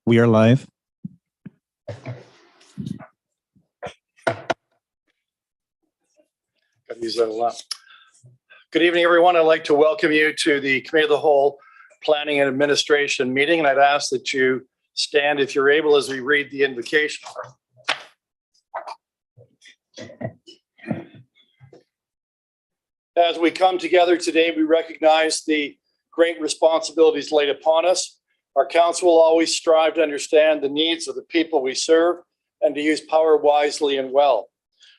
We are live. Got to use that a lot. Good evening, everyone. I'd like to welcome you to the Committee of the Whole Planning and Administration meeting, and I'd ask that you stand if you're able as we read the invocation. As we come together today, we recognize the great responsibilities laid upon us. Our council will always strive to understand the needs of the people we serve and to use power wisely and well.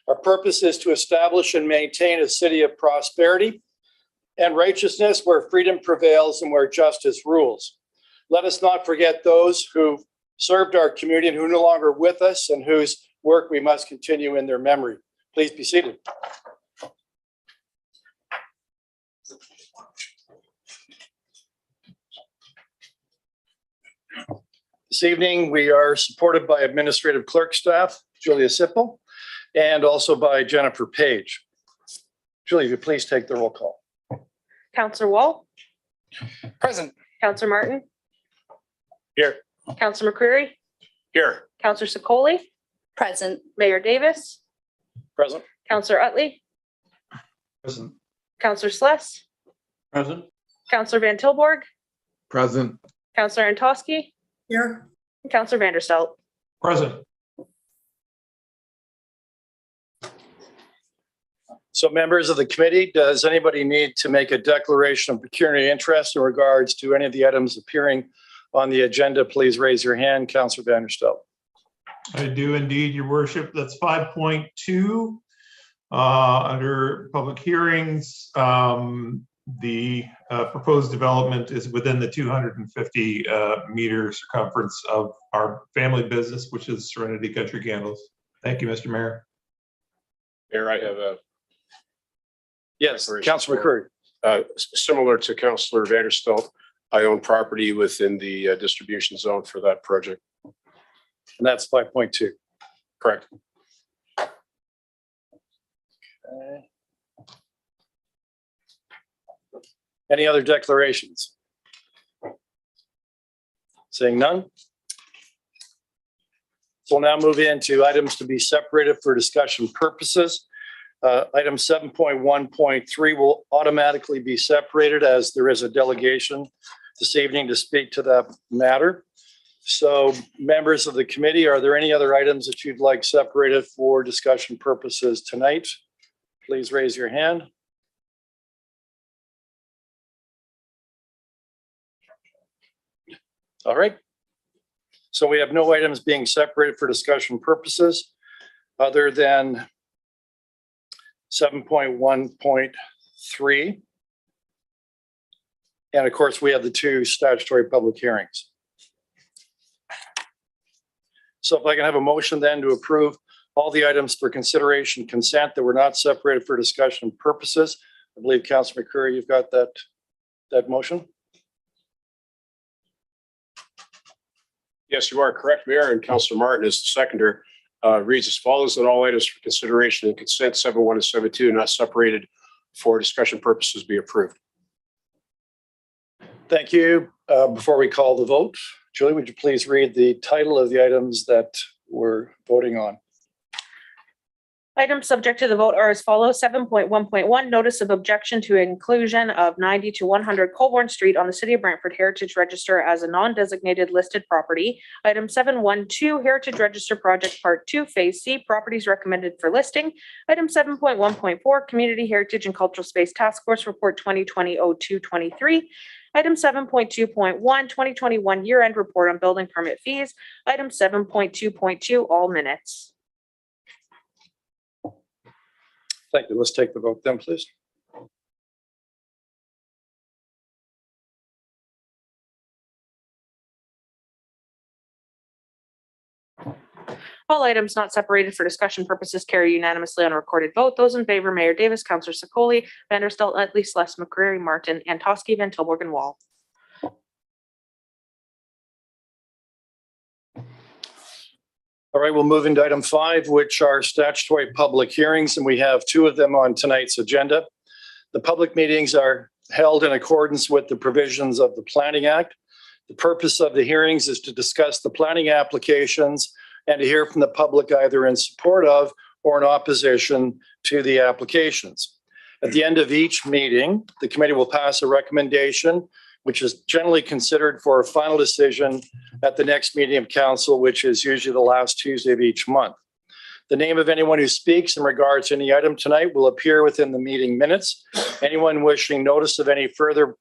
Our purpose is to establish and maintain a city of prosperity and righteousness where freedom prevails and where justice rules. Let us not forget those who served our community and who are no longer with us and whose work we must continue in their memory. Please be seated. This evening, we are supported by administrative clerk staff, Julia Sipple, and also by Jennifer Page. Julie, if you please take the roll call. Councillor Wall. Present. Councillor Martin. Here. Councillor McCreary. Here. Councillor Sicoli. Present. Mayor Davis. Present. Councillor Utley. Present. Councillor Sless. Present. Councillor Van Tilborg. Present. Councillor Antosky. Here. And Councillor Vanderstelt. Present. So members of the committee, does anybody need to make a declaration of pecuniary interest in regards to any of the items appearing on the agenda? Please raise your hand. Councillor Vanderstelt. I do indeed, Your Worship. That's 5.2 under public hearings. The proposed development is within the 250 meter circumference of our family business, which is Serenity Country Candles. Thank you, Mr. Mayor. Mayor, I have a. Yes, Councillor McCreary. Similar to Councillor Vanderstelt, I own property within the distribution zone for that project. And that's 5.2. Correct. Okay. Any other declarations? Seeing none. So we'll now move into items to be separated for discussion purposes. Item 7.1.3 will automatically be separated as there is a delegation this evening to speak to that matter. So members of the committee, are there any other items that you'd like separated for discussion purposes tonight? Please raise your hand. All right. So we have no items being separated for discussion purposes other than 7.1.3. And of course, we have the two statutory public hearings. So if I can have a motion then to approve all the items for consideration consent that were not separated for discussion purposes. I believe Councillor McCreary, you've got that motion. Yes, you are correct, Mayor, and Councillor Martin is the seconder. Reads as follows: that all items for consideration and consent 7.1 and 7.2 not separated for discussion purposes be approved. Thank you. Before we call the vote, Julie, would you please read the title of the items that we're voting on? Items subject to the vote are as follows. 7.1.1, notice of objection to inclusion of 90 to 100 Colborne Street on the City of Brantford Heritage Register as a non-designated listed property. Item 7.1.2, Heritage Register Project Part 2, Phase C, properties recommended for listing. Item 7.1.4, Community Heritage and Cultural Space Task Force Report 2020-02-23. Item 7.2.1, 2021 year-end report on building permit fees. Item 7.2.2, all minutes. Thank you. Let's take the vote then, please. All items not separated for discussion purposes carry unanimously on a recorded vote. Those in favor, Mayor Davis, Councillor Sicoli, Vanderstelt, Utley, Sless, McCreary, Martin, Antosky, Van Tilborg, and Wall. All right, we'll move into item 5, which are statutory public hearings, and we have 2 of them on tonight's agenda. The public meetings are held in accordance with the provisions of the Planning Act. The purpose of the hearings is to discuss the planning applications and to hear from the public either in support of or in opposition to the applications. At the end of each meeting, the committee will pass a recommendation, which is generally considered for a final decision at the next meeting of council, which is usually the last Tuesday of each month. The name of anyone who speaks in regards to any item tonight will appear within the meeting minutes. Anyone wishing notice of any further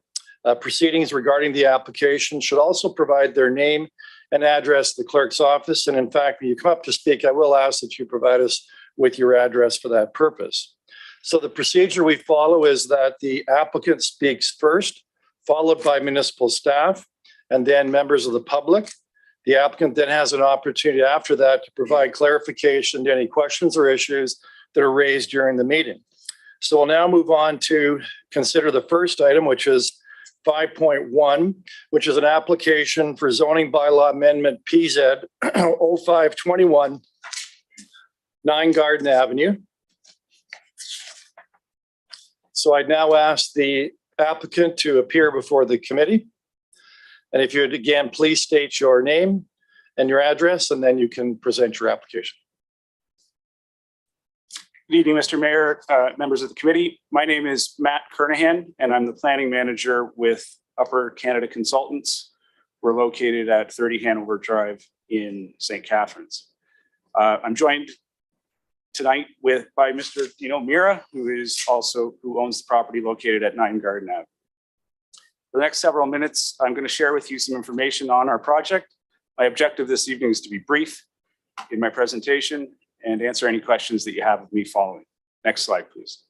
proceedings regarding the application should also provide their name and address to the clerk's office. And in fact, when you come up to speak, I will ask that you provide us with your address for that purpose. So the procedure we follow is that the applicant speaks first, followed by municipal staff, and then members of the public. The applicant then has an opportunity after that to provide clarification to any questions or issues that are raised during the meeting. So we'll now move on to consider the first item, which is 5.1, which is an application for zoning bylaw amendment PZ 0521, 9 Garden Avenue. So I'd now ask the applicant to appear before the committee. And if you would again, please state your name and your address, and then you can present your application. Good evening, Mr. Mayor, members of the committee. My name is Matt Kernahan, and I'm the planning manager with Upper Canada Consultants. We're located at 30 Hanover Drive in St. Catharines. I'm joined tonight by Mr. Dino Mira, who owns the property located at 9 Garden Ave. For the next several minutes, I'm going to share with you some information on our project. My objective this evening is to be brief in my presentation and answer any questions that you have of me following. Next slide, please.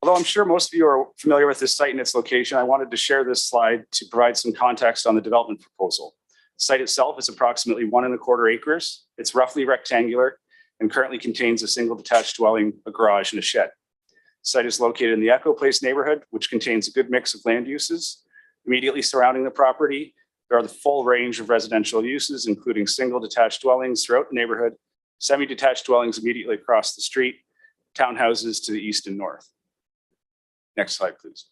Although I'm sure most of you are familiar with this site and its location, I wanted to share this slide to provide some context on the development proposal. The site itself is approximately 1.25 acres. It's roughly rectangular and currently contains a single detached dwelling, a garage, and a shed. The site is located in the Echo Place neighborhood, which contains a good mix of land uses. Immediately surrounding the property, there are the full range of residential uses, including single detached dwellings throughout the neighborhood, semi-detached dwellings immediately across the street, townhouses to the east and north. Next slide, please.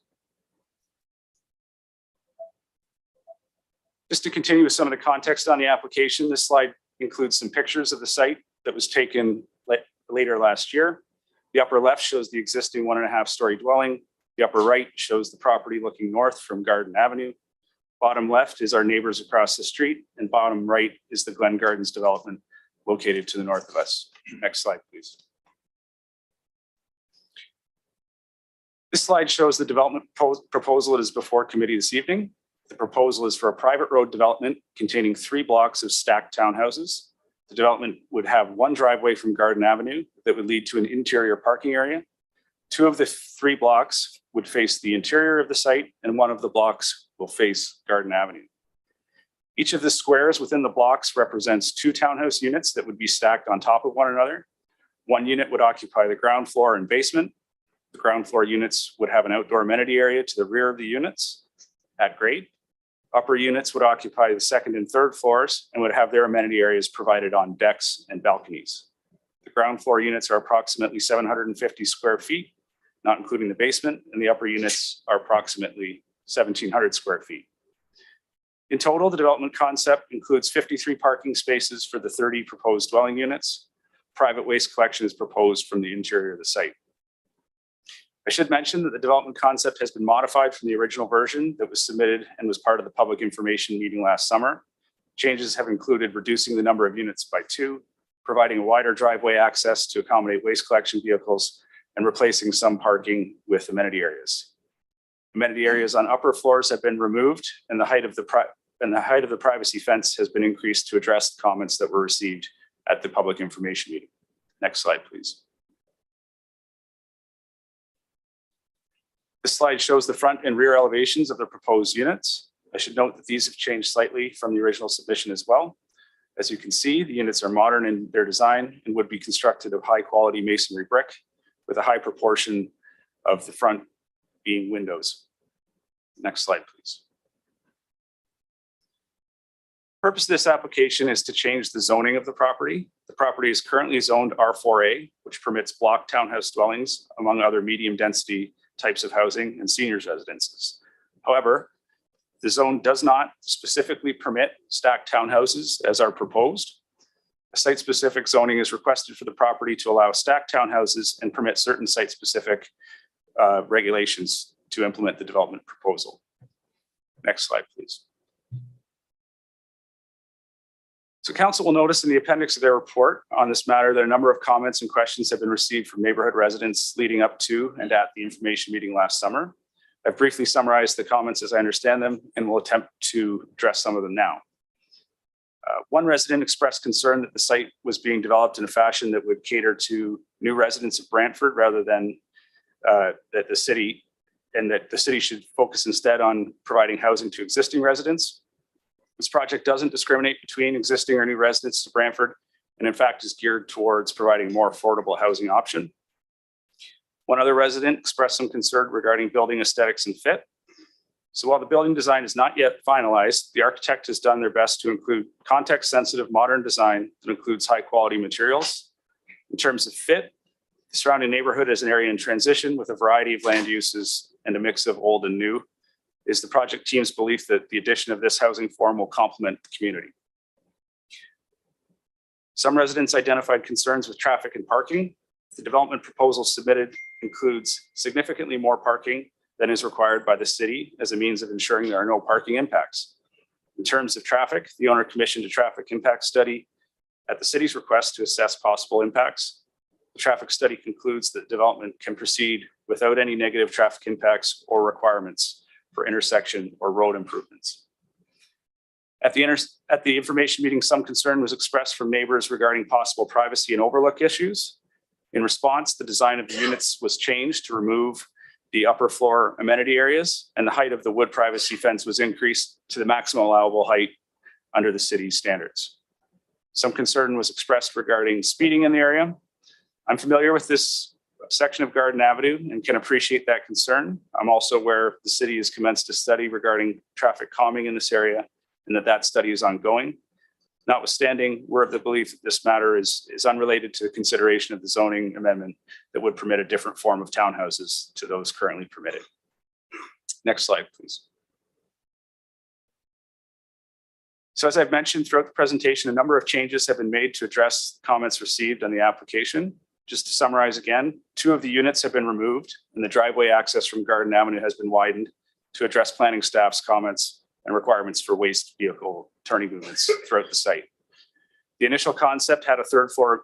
Just to continue with some of the context on the application, this slide includes some pictures of the site that was taken later last year. The upper left shows the existing 1.5-story dwelling. The upper right shows the property looking north from Garden Avenue. Bottom left is our neighbors across the street, and bottom right is the Glen Gardens development located to the north of us. Next slide, please. This slide shows the development proposal that is before committee this evening. The proposal is for a private road development containing 3 blocks of stacked townhouses. The development would have 1 driveway from Garden Avenue that would lead to an interior parking area. 2 of the 3 blocks would face the interior of the site, and 1 of the blocks will face Garden Avenue. Each of the squares within the blocks represents 2 townhouse units that would be stacked on top of one another. 1 unit would occupy the ground floor and basement. The ground floor units would have an outdoor amenity area to the rear of the units at grade. Upper units would occupy the 2nd and 3rd floors and would have their amenity areas provided on decks and balconies. The ground floor units are approximately 750 square feet, not including the basement, and the upper units are approximately 1,700 square feet. In total, the development concept includes 53 parking spaces for the 30 proposed dwelling units. Private waste collection is proposed from the interior of the site. I should mention that the development concept has been modified from the original version that was submitted and was part of the public information meeting last summer. Changes have included reducing the number of units by 2, providing a wider driveway access to accommodate waste collection vehicles, and replacing some parking with amenity areas. Amenity areas on upper floors have been removed, and the height of the privacy fence has been increased to address the comments that were received at the public information meeting. Next slide, please. This slide shows the front and rear elevations of the proposed units. I should note that these have changed slightly from the original submission as well. As you can see, the units are modern in their design and would be constructed of high quality masonry brick with a high proportion of the front being windows. Next slide, please. The purpose of this application is to change the zoning of the property. The property is currently zoned R4A, which permits block townhouse dwellings, among other medium density types of housing and seniors residences. However, the zone does not specifically permit stacked townhouses as are proposed. A site-specific zoning is requested for the property to allow stacked townhouses and permit certain site-specific regulations to implement the development proposal. Next slide, please. So council will notice in the appendix of their report on this matter that a number of comments and questions have been received from neighborhood residents leading up to and at the information meeting last summer. I've briefly summarized the comments as I understand them and will attempt to address some of them now. One resident expressed concern that the site was being developed in a fashion that would cater to new residents of Brantford rather than that the city should focus instead on providing housing to existing residents. This project doesn't discriminate between existing or new residents to Brantford, and in fact is geared towards providing a more affordable housing option. One other resident expressed some concern regarding building aesthetics and fit. So while the building design is not yet finalized, the architect has done their best to include context-sensitive modern design that includes high-quality materials. In terms of fit, the surrounding neighborhood is an area in transition with a variety of land uses and a mix of old and new. It is the project team's belief that the addition of this housing form will complement the community. Some residents identified concerns with traffic and parking. The development proposal submitted includes significantly more parking than is required by the city as a means of ensuring there are no parking impacts. In terms of traffic, the owner commissioned a traffic impact study at the city's request to assess possible impacts. The traffic study concludes that development can proceed without any negative traffic impacts or requirements for intersection or road improvements. At the information meeting, some concern was expressed from neighbors regarding possible privacy and overlook issues. In response, the design of the units was changed to remove the upper floor amenity areas, and the height of the wood privacy fence was increased to the maximum allowable height under the city's standards. Some concern was expressed regarding speeding in the area. I'm familiar with this section of Garden Avenue and can appreciate that concern. I'm also aware the city has commenced a study regarding traffic calming in this area and that study is ongoing. Notwithstanding, we're of the belief that this matter is unrelated to the consideration of the zoning amendment that would permit a different form of townhouses to those currently permitted. Next slide, please. So as I've mentioned throughout the presentation, a number of changes have been made to address comments received on the application. Just to summarize again, 2 of the units have been removed and the driveway access from Garden Avenue has been widened to address planning staff's comments and requirements for waste vehicle turning movements throughout the site. The initial concept had a 3rd floor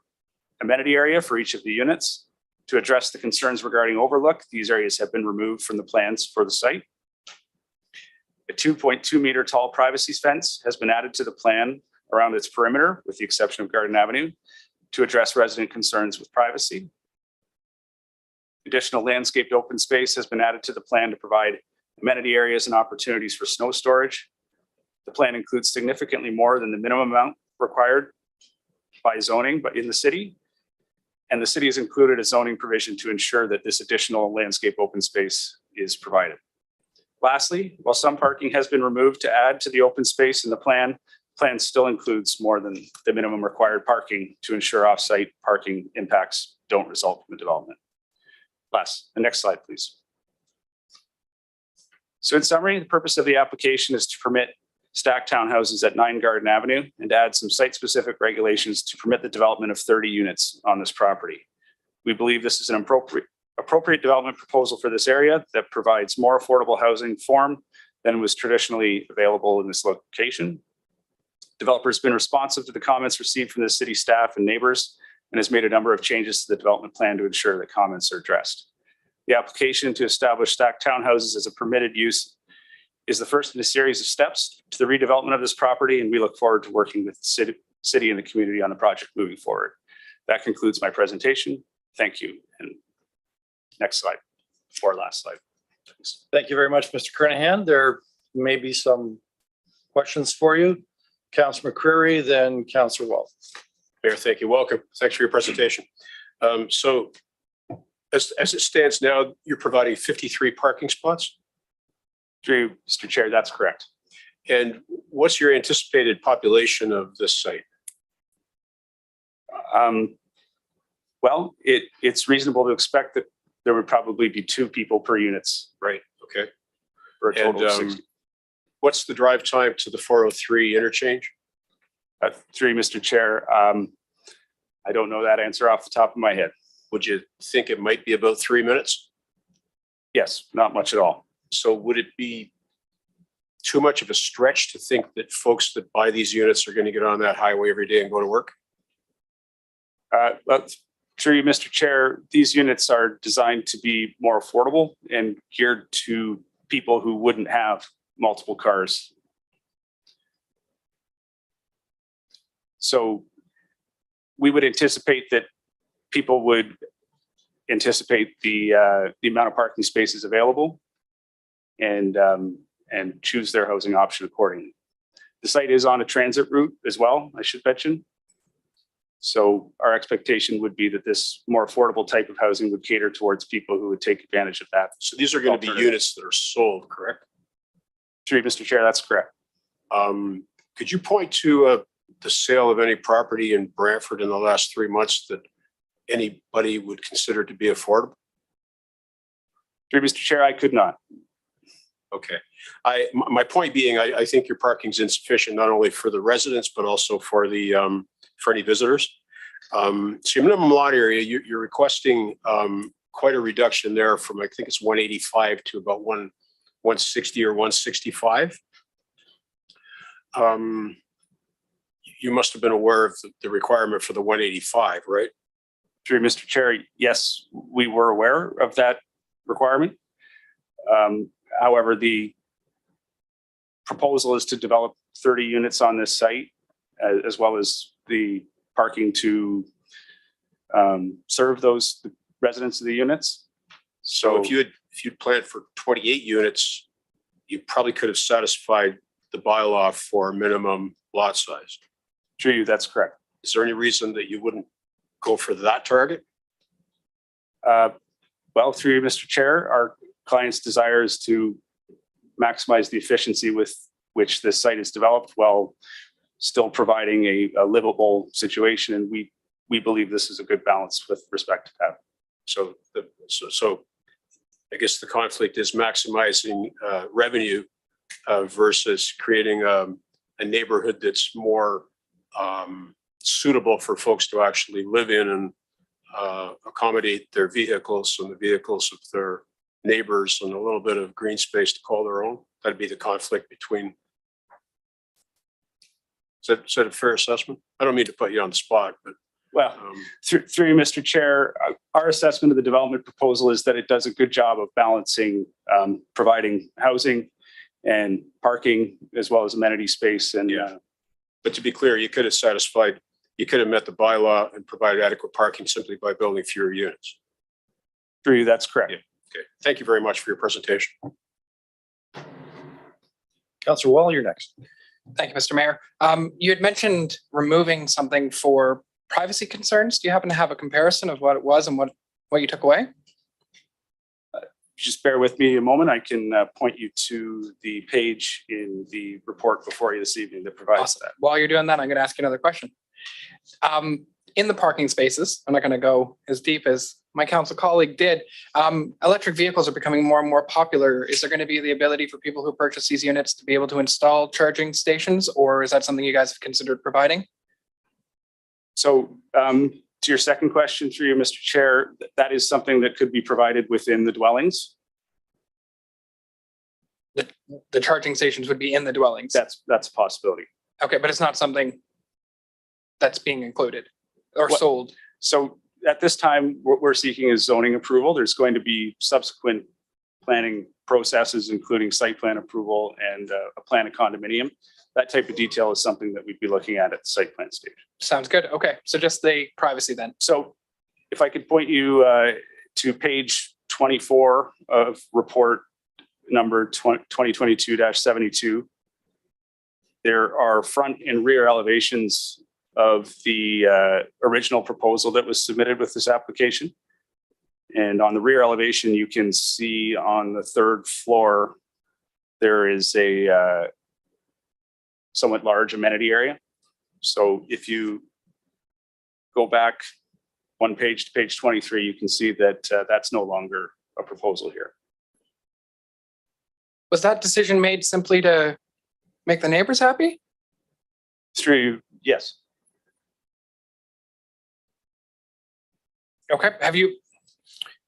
amenity area for each of the units. To address the concerns regarding overlook, these areas have been removed from the plans for the site. A 2.2 meter tall privacy fence has been added to the plan around its perimeter, with the exception of Garden Avenue, to address resident concerns with privacy. Additional landscaped open space has been added to the plan to provide amenity areas and opportunities for snow storage. The plan includes significantly more than the minimum amount required by zoning, but in the city. And the city has included a zoning provision to ensure that this additional landscape open space is provided. Lastly, while some parking has been removed to add to the open space in the plan still includes more than the minimum required parking to ensure off-site parking impacts don't result from the development. The next slide, please. So in summary, the purpose of the application is to permit stacked townhouses at 9 Garden Avenue and add some site-specific regulations to permit the development of 30 units on this property. We believe this is an appropriate development proposal for this area that provides more affordable housing form than was traditionally available in this location. Developer has been responsive to the comments received from the city staff and neighbors and has made a number of changes to the development plan to ensure that comments are addressed. The application to establish stacked townhouses as a permitted use is the first in a series of steps to the redevelopment of this property, and we look forward to working with the city and the community on the project moving forward. That concludes my presentation. Thank you. And next slide, or last slide. Thanks. Thank you very much, Mr. Kernahan. There may be some questions for you. Councilor McCreary, then Councilor Walt. Mayor, thank you. Welcome. Thanks for your presentation. So as it stands now, you're providing 53 parking spots? Through you, Mr. Chair, that's correct. And what's your anticipated population of this site? Well, it's reasonable to expect that there would probably be 2 people per units Right, okay. for a total And of 60. what's the drive time to the 403 interchange? Through Mr. Chair, I don't know that answer off the top of my head. Would you think it might be about 3 minutes? Yes, not much at all. So would it be too much of a stretch to think that folks that buy these units are going to get on that highway every day and go to work? But through you, Mr. Chair, these units are designed to be more affordable and geared to people who wouldn't have multiple cars. So we would anticipate that people would anticipate the amount of parking spaces available and choose their housing option accordingly. The site is on a transit route as well, I should mention. So our expectation would be that this more affordable type of housing would cater towards people who would take advantage of that. So these are going to be Alternative. units that are sold, correct? Through you, Mr. Chair, that's correct. Could you point to the sale of any property in Brantford in the last 3 months that anybody would consider to be affordable? Through you, Mr. Chair, I could not. Okay. My point being, I think your parking's insufficient, not only for the residents, but also for the, for any visitors. So your minimum lot area, you're requesting quite a reduction there from, I think it's 185 to about 160 or 165. You must have been aware of the requirement for the 185, right? Through you, Mr. Chair, yes, we were aware of that requirement. However, the proposal is to develop 30 units on this site, as well as the parking to serve those residents of the units. So if you'd planned for 28 units, you probably could have satisfied the bylaw for minimum lot size. Through you, that's correct. Is there any reason that you wouldn't go for that target? Well, through you, Mr. Chair, our client's desire is to maximize the efficiency with which this site is developed while still providing a livable situation. And we believe this is a good balance with respect to that. So I guess the conflict is maximizing revenue versus creating a neighborhood that's more suitable for folks to actually live in and accommodate their vehicles and the vehicles of their neighbors and a little bit of green space to call their own. That'd be the conflict between. Is that a fair assessment? I don't mean to put you on the spot, but. Well, through you, Mr. Chair, our assessment of the development proposal is that it does a good job of balancing providing housing and parking as well as amenity space. And But to be clear, you could have met the bylaw and provided adequate parking simply by building fewer units. through you, that's correct. Yeah. Okay. Thank you very much for your presentation. Councillor Wall, you're next. Thank you, Mr. Mayor. You had mentioned removing something for privacy concerns. Do you happen to have a comparison of what it was and what you took away? Just bear with me a moment. I can point you to the page in the report before you this evening that provides Awesome. that. While you're doing that, I'm going to ask you another question. In the parking spaces, I'm not going to go as deep as my council colleague did. Electric vehicles are becoming more and more popular. Is there going to be the ability for people who purchase these units to be able to install charging stations, or is that something you guys have considered providing? So to your second question through you, Mr. Chair, that is something that could be provided within the dwellings. The charging stations would be in the dwellings. That's a possibility. Okay, but it's not something that's being included or What- sold. So at this time, what we're seeking is zoning approval. There's going to be subsequent planning processes, including site plan approval and a plan of condominium. That type of detail is something that we'd be looking at the site plan stage. Sounds good. Okay, so just the privacy then. So if I could point you to page 24 of report number 2022-72, there are front and rear elevations of the original proposal that was submitted with this application. And on the rear elevation, you can see on the third floor, there is a somewhat large amenity area. So if you go back one page to page 23, you can see that that's no longer a proposal here. Was that decision made simply to make the neighbors happy? Through you, yes. Okay, have you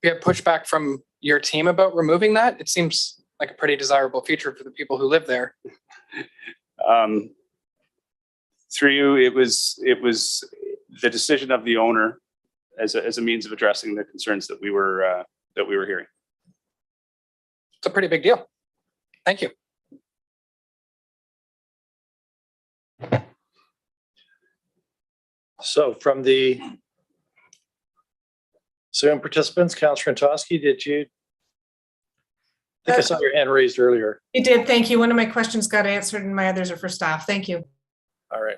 had pushback from your team about removing that? It seems like a pretty desirable feature for the people who live there. Through you, it was the decision of the owner as a means of addressing the concerns that we were hearing. It's a pretty big deal. Thank you. So from the Zoom participants, Councillor Antosky, did you? I think I saw your hand raised earlier. You did, thank you. One of my questions got answered and my others are for staff. Thank you. All right.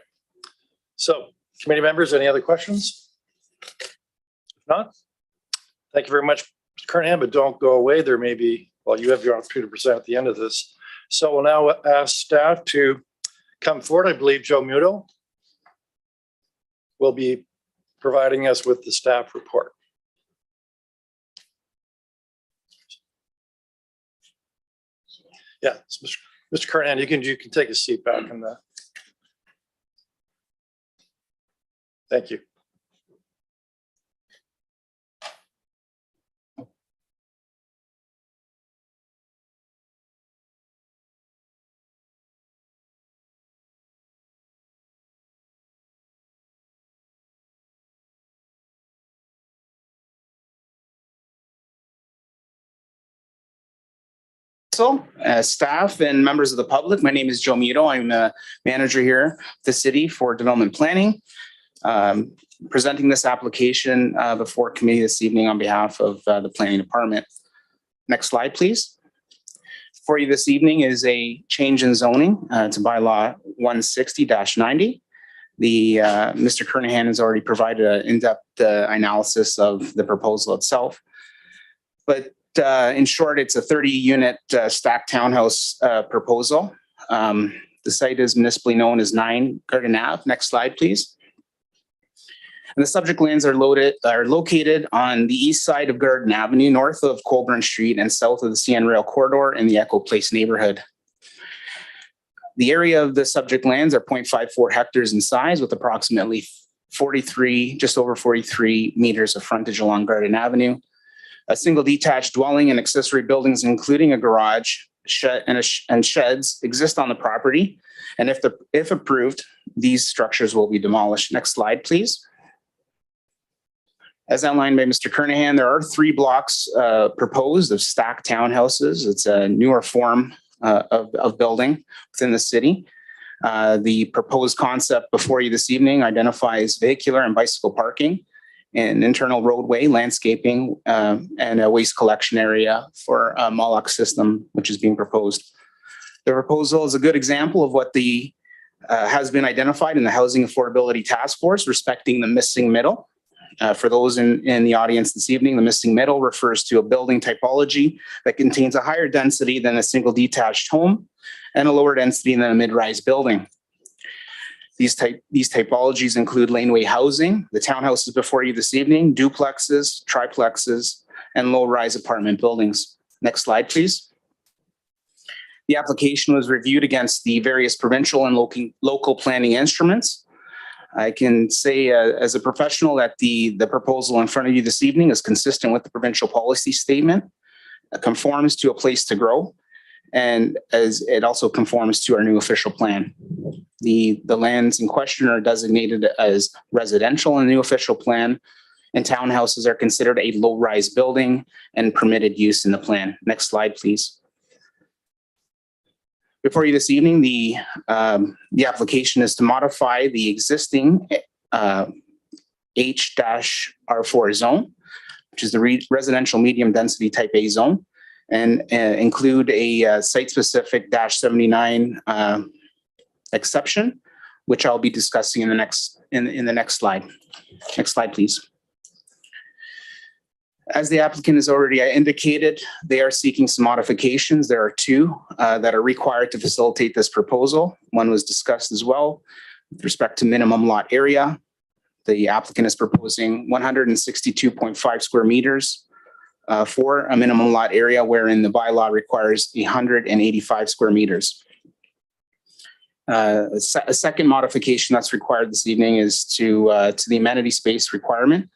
So committee members, any other questions? If not, thank you very much, Mr. Kernahan, but don't go away. There may be, well, you have your opportunity to present at the end of this. So we'll now ask staff to come forward. I believe Joe Muto will be providing us with the staff report. Yeah, so Mr. Kernahan, you can take a seat back in the. Thank you. Staff and members of the public, my name is Joe Muto. I'm a manager here at the city for development planning. Presenting this application before committee this evening on behalf of the planning department. Next slide, please. For you this evening is a change in zoning to bylaw 160-90. Mr. Kernahan has already provided an in-depth analysis of the proposal itself. But in short, it's a 30-unit stacked townhouse proposal. The site is municipally known as 9 Garden Ave. Next slide, please. And the subject lands are located on the east side of Garden Avenue, north of Colburn Street and south of the CN Rail Corridor in the Echo Place neighborhood. The area of the subject lands are 0.54 hectares in size with approximately just over 43 meters of frontage along Garden Avenue. A single detached dwelling and accessory buildings, including a garage, shed, and sheds exist on the property. And if approved, these structures will be demolished. Next slide, please. As outlined by Mr. Kernahan, there are 3 blocks proposed of stacked townhouses. It's a newer form of building within the city. The proposed concept before you this evening identifies vehicular and bicycle parking, an internal roadway, landscaping, and a waste collection area for a Moloch system, which is being proposed. The proposal is a good example of what has been identified in the Housing Affordability Task Force respecting the missing middle. For those in the audience this evening, the missing middle refers to a building typology that contains a higher density than a single detached home and a lower density than a mid-rise building. These typologies include laneway housing, the townhouses before you this evening, duplexes, triplexes, and low-rise apartment buildings. Next slide, please. The application was reviewed against the various provincial and local planning instruments. I can say as a professional that the proposal in front of you this evening is consistent with the provincial policy statement, conforms to a place to grow, and as it also conforms to our new official plan. The lands in question are designated as residential in the new official plan, and townhouses are considered a low-rise building and permitted use in the plan. Next slide, please. Before you this evening, the application is to modify the existing H-R4 zone, which is the residential medium density type A zone, and include a site-specific -79 exception, which I'll be discussing in the next slide. Next slide, please. As the applicant has already indicated, they are seeking some modifications. There are 2 that are required to facilitate this proposal. One was discussed as well with respect to minimum lot area. the applicant is proposing 162.5 square meters for a minimum lot area, wherein the bylaw requires 185 square meters. A second modification that's required this evening is to the amenity space requirement.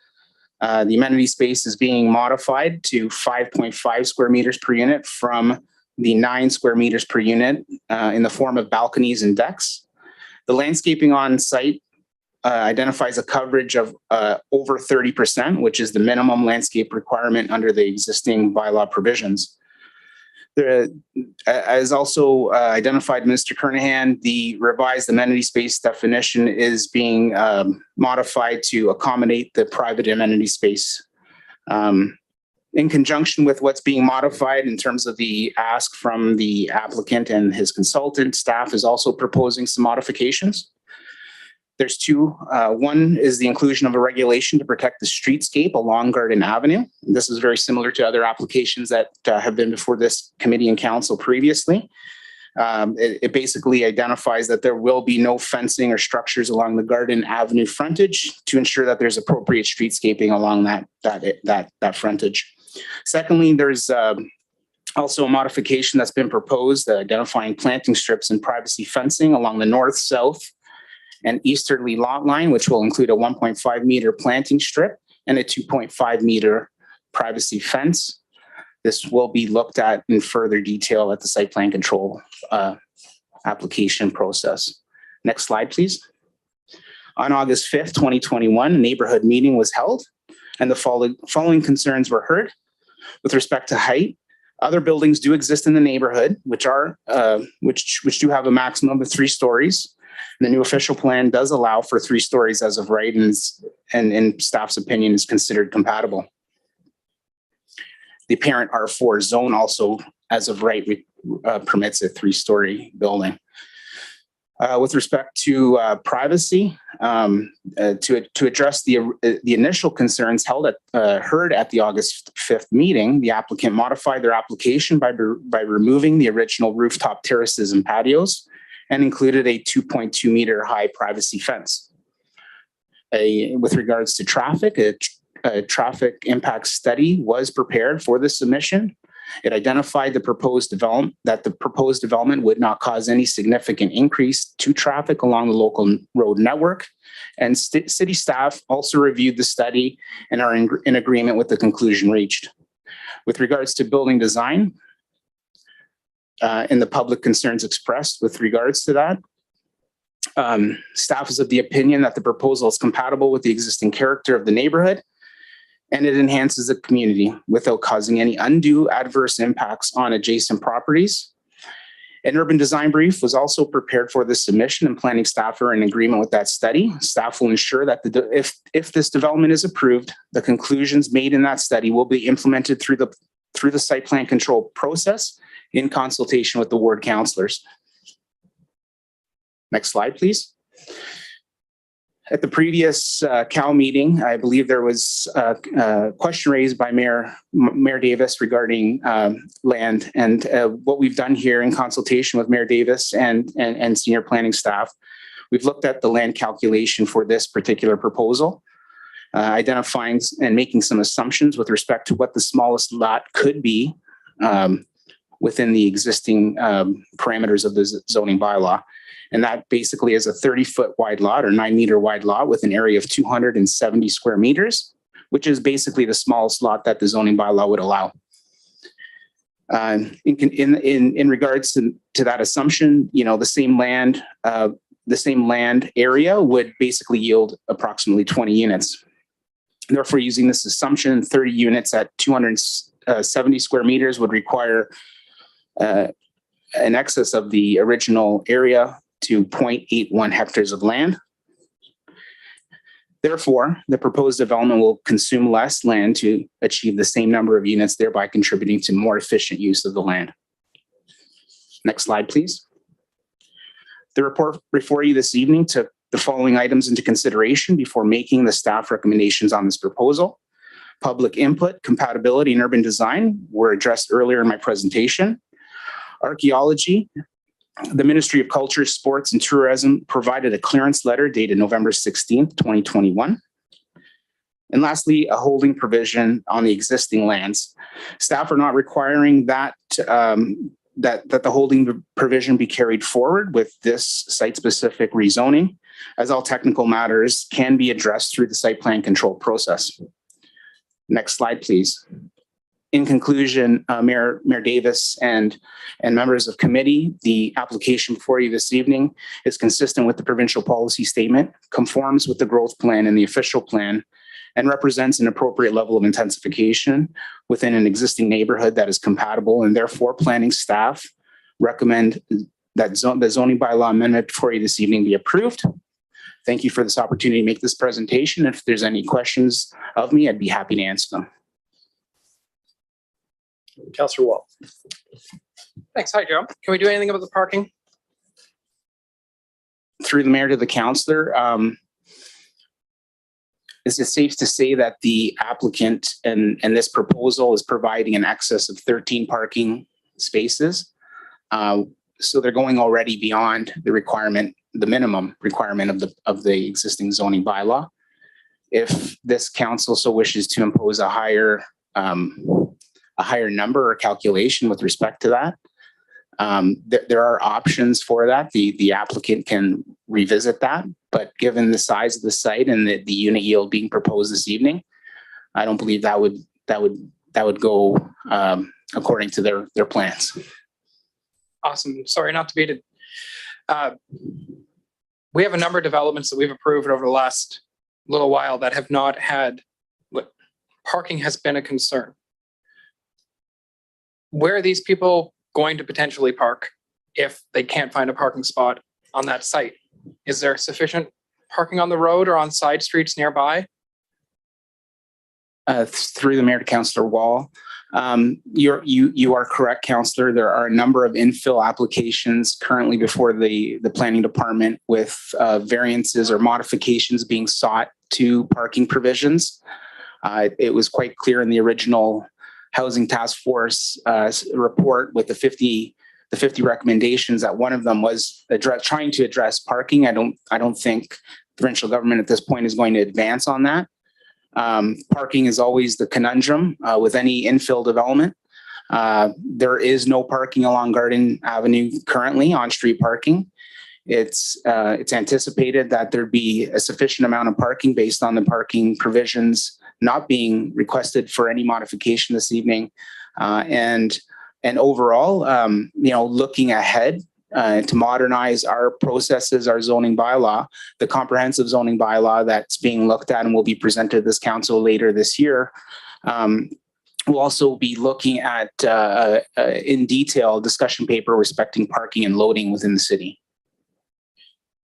The amenity space is being modified to 5.5 square meters per unit from the 9 square meters per unit in the form of balconies and decks. The landscaping on site identifies a coverage of over 30%, which is the minimum landscape requirement under the existing bylaw provisions. As also identified, Mr. Kernahan, the revised amenity space definition is being modified to accommodate the private amenity space. In conjunction with what's being modified in terms of the ask from the applicant and his consultant, staff is also proposing some modifications. There's two. One is the inclusion of a regulation to protect the streetscape along Garden Avenue. This is very similar to other applications that have been before this committee and council previously. It basically identifies that there will be no fencing or structures along the Garden Avenue frontage to ensure that there's appropriate streetscaping along that frontage. Secondly, there's also a modification that's been proposed identifying planting strips and privacy fencing along the north, south, and easterly lot line, which will include a 1.5 meter planting strip and a 2.5 meter privacy fence. This will be looked at in further detail at the site plan control application process. Next slide, please. On August 5th, 2021, a neighborhood meeting was held and the following concerns were heard. With respect to height, other buildings do exist in the neighborhood, which do have a maximum of 3 stories. The new official plan does allow for 3 stories as of right, and in staff's opinion is considered compatible. The parent R4 zone also, as of right, permits a 3-story building. With respect to privacy, to address the initial concerns heard at the August 5th meeting, the applicant modified their application by removing the original rooftop terraces and patios and included a 2.2 meter high privacy fence. With regards to traffic, a traffic impact study was prepared for this submission. It identified the proposed development would not cause any significant increase to traffic along the local road network. And city staff also reviewed the study and are in agreement with the conclusion reached. With regards to building design, and the public concerns expressed with regards to that, staff is of the opinion that the proposal is compatible with the existing character of the neighborhood, and it enhances the community without causing any undue adverse impacts on adjacent properties. An urban design brief was also prepared for this submission, and planning staff are in agreement with that study. Staff will ensure that if this development is approved, the conclusions made in that study will be implemented through the site plan control process in consultation with the ward councillors. Next slide, please. At the previous CAL meeting, I believe there was a question raised by Mayor Davis regarding land, and what we've done here in consultation with Mayor Davis and senior planning staff, we've looked at the land calculation for this particular proposal, identifying and making some assumptions with respect to what the smallest lot could be within the existing parameters of the zoning bylaw. And that basically is a 30-foot wide lot or 9-meter wide lot with an area of 270 square meters, which is basically the smallest lot that the zoning bylaw would allow. In regards to that assumption, the same land area would basically yield approximately 20 units. Therefore, using this assumption, 30 units at 270 square meters would require an excess of the original area to 0.81 hectares of land. Therefore, the proposed development will consume less land to achieve the same number of units, thereby contributing to more efficient use of the land. Next slide, please. The report before you this evening took the following items into consideration before making the staff recommendations on this proposal. Public input, compatibility, and urban design were addressed earlier in my presentation. Archaeology The Ministry of Culture, Sports, and Tourism provided a clearance letter dated November 16th, 2021. And lastly, a holding provision on the existing lands. Staff are not requiring that that the holding provision be carried forward with this site-specific rezoning, as all technical matters can be addressed through the site plan control process. Next slide, please. In conclusion, Mayor Davis and members of committee, the application before you this evening is consistent with the provincial policy statement, conforms with the growth plan and the official plan, and represents an appropriate level of intensification within an existing neighborhood that is compatible, and therefore planning staff recommend that the zoning bylaw amendment before you this evening be approved. Thank you for this opportunity to make this presentation. If there's any questions of me, I'd be happy to answer them. Councillor Wall. Thanks. Hi, Joe. Can we do anything about the parking? Through the mayor to the councillor, is it safe to say that the applicant and this proposal is providing an excess of 13 parking spaces? So they're going already beyond the requirement, the minimum requirement of the existing zoning bylaw. If this council so wishes to impose a higher number or calculation with respect to that, there are options for that. The applicant can revisit that, but given the size of the site and the unit yield being proposed this evening, I don't believe that would go according to their plans. Awesome. Sorry, not to beat it. We have a number of developments that we've approved over the last little while that have not had, parking has been a concern. Where are these people going to potentially park if they can't find a parking spot on that site? Is there sufficient parking on the road or on side streets nearby? Through the mayor to Councillor Wall, you are correct, Councillor. There are a number of infill applications currently before the planning department with variances or modifications being sought to parking provisions. It was quite clear in the original Housing Task Force report with the 50 recommendations that one of them was trying to address parking. I don't think the provincial government at this point is going to advance on that. Parking is always the conundrum with any infill development. There is no parking along Garden Avenue currently, on-street parking. It's anticipated that there'd be a sufficient amount of parking based on the parking provisions not being requested for any modification this evening. And overall, looking ahead to modernize our processes, our zoning bylaw, the comprehensive zoning bylaw that's being looked at and will be presented to this council later this year. We'll also be looking at in detail discussion paper respecting parking and loading within the city.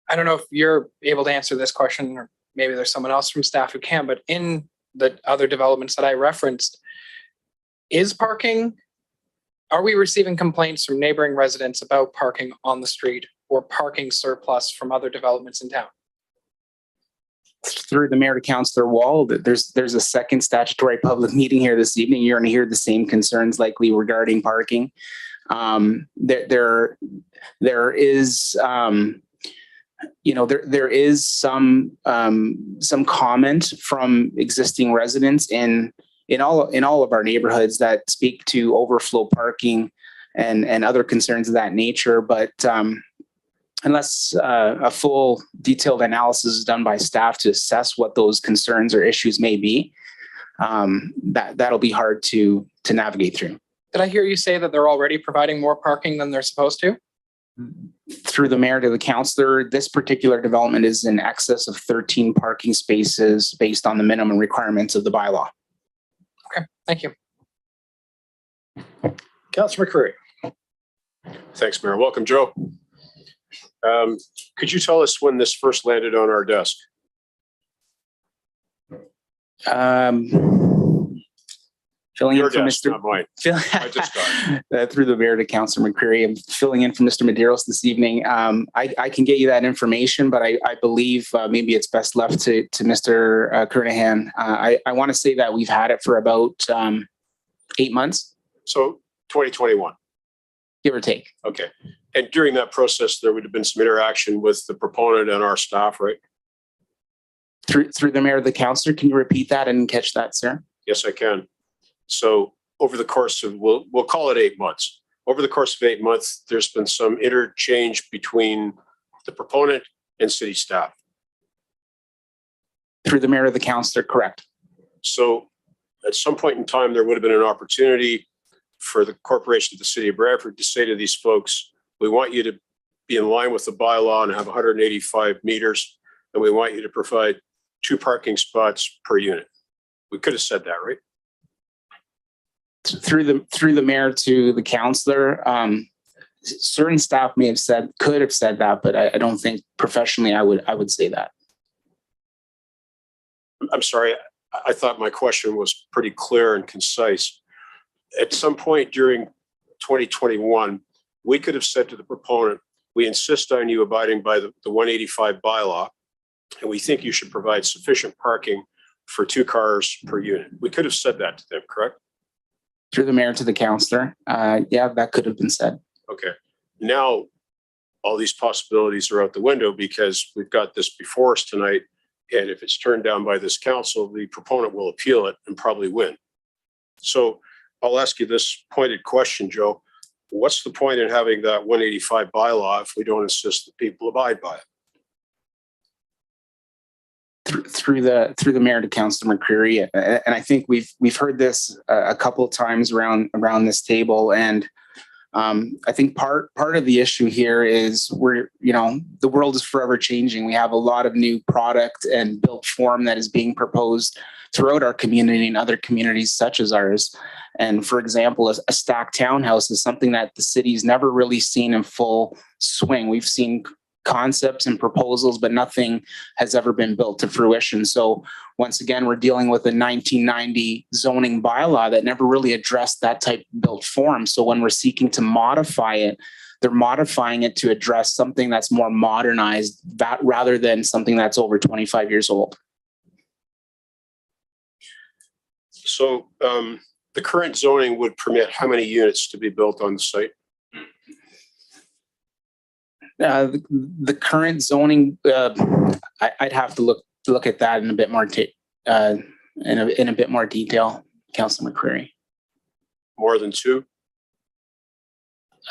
I don't know if you're able to answer this question, or maybe there's someone else from staff who can, but in the other developments that I referenced, are we receiving complaints from neighboring residents about parking on the street or parking surplus from other developments in town? Through the mayor to Councillor Wall, there's a second statutory public meeting here this evening. You're going to hear the same concerns likely regarding parking. There is some comment from existing residents in all of our neighborhoods that speak to overflow parking and other concerns of that nature. But unless a full detailed analysis is done by staff to assess what those concerns or issues may be, that'll be hard to navigate through. Did I hear you say that they're already providing more parking than they're supposed to? Through the mayor to the councillor, this particular development is in excess of 13 parking spaces based on the minimum requirements of the bylaw. Okay, thank you. Councillor McCreary. Thanks, Mayor. Welcome, Joe. Could you tell us when this first landed on our desk? Filling Your in for desk, Mr. not mine. I just got it. Through the mayor to Councillor McCreary, I'm filling in for Mr. Medeiros this evening. I can get you that information, but I believe maybe it's best left to Mr. Kernahan. I want to say that we've had it for about 8 months. So 2021. Give or take. Okay. And during that process, there would have been some interaction with the proponent and our staff, right? Through the mayor, the councillor, can you repeat that? I didn't catch that, sir. Yes, I can. So over the course of, we'll call it 8 months. Over the course of 8 months, there's been some interchange between the proponent and city staff. Through the mayor, the councillor, correct. So at some point in time, there would have been an opportunity for the corporation of the city of Brantford to say to these folks, we want you to be in line with the bylaw and have 185 meters, and we want you to provide 2 parking spots per unit. We could have said that, right? Through the mayor to the councillor, certain staff may have said, could have said that, but I don't think professionally I would say that. I'm sorry. I thought my question was pretty clear and concise. At some point during 2021, we could have said to the proponent, we insist on you abiding by the 185 bylaw, and we think you should provide sufficient parking for 2 cars per unit. We could have said that to them, correct? Through the mayor to the councillor, yeah, that could have been said. Okay. Now, all these possibilities are out the window because we've got this before us tonight. And if it's turned down by this council, the proponent will appeal it and probably win. So I'll ask you this pointed question, Joe. What's the point in having that 185 bylaw if we don't insist that people abide by it? Through the mayor to Councillor McCreary, and I think we've heard this a couple of times around this table, and I think part of the issue here is the world is forever changing. We have a lot of new product and built form that is being proposed throughout our community and other communities such as ours. And for example, a stacked townhouse is something that the city's never really seen in full swing. We've seen concepts and proposals, but nothing has ever been built to fruition. So once again, we're dealing with a 1990 zoning bylaw that never really addressed that type of built form. So when we're seeking to modify it, they're modifying it to address something that's more modernized rather than something that's over 25 years old. So the current zoning would permit how many units to be built on the site? The current zoning, I'd have to look at that in a bit more in a bit more detail, Councilor McCreary. More than 2?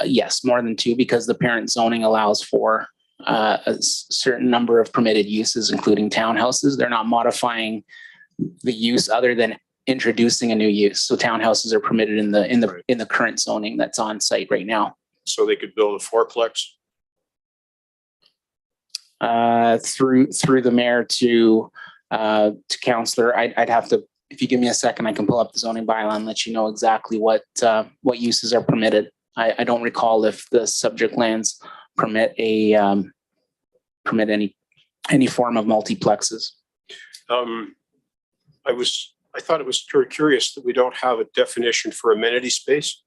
Yes, more than 2, because the parent zoning allows for a certain number of permitted uses, including townhouses. They're not modifying the use other than introducing a new use. So townhouses are permitted in the current zoning that's on site right now. So they could build a 4-plex? Through the mayor to councillor, I'd have to, if you give me a second, I can pull up the zoning bylaw and let you know exactly what uses are permitted. I don't recall if the subject lands permit any form of multiplexes. I thought it was curious that we don't have a definition for amenity space.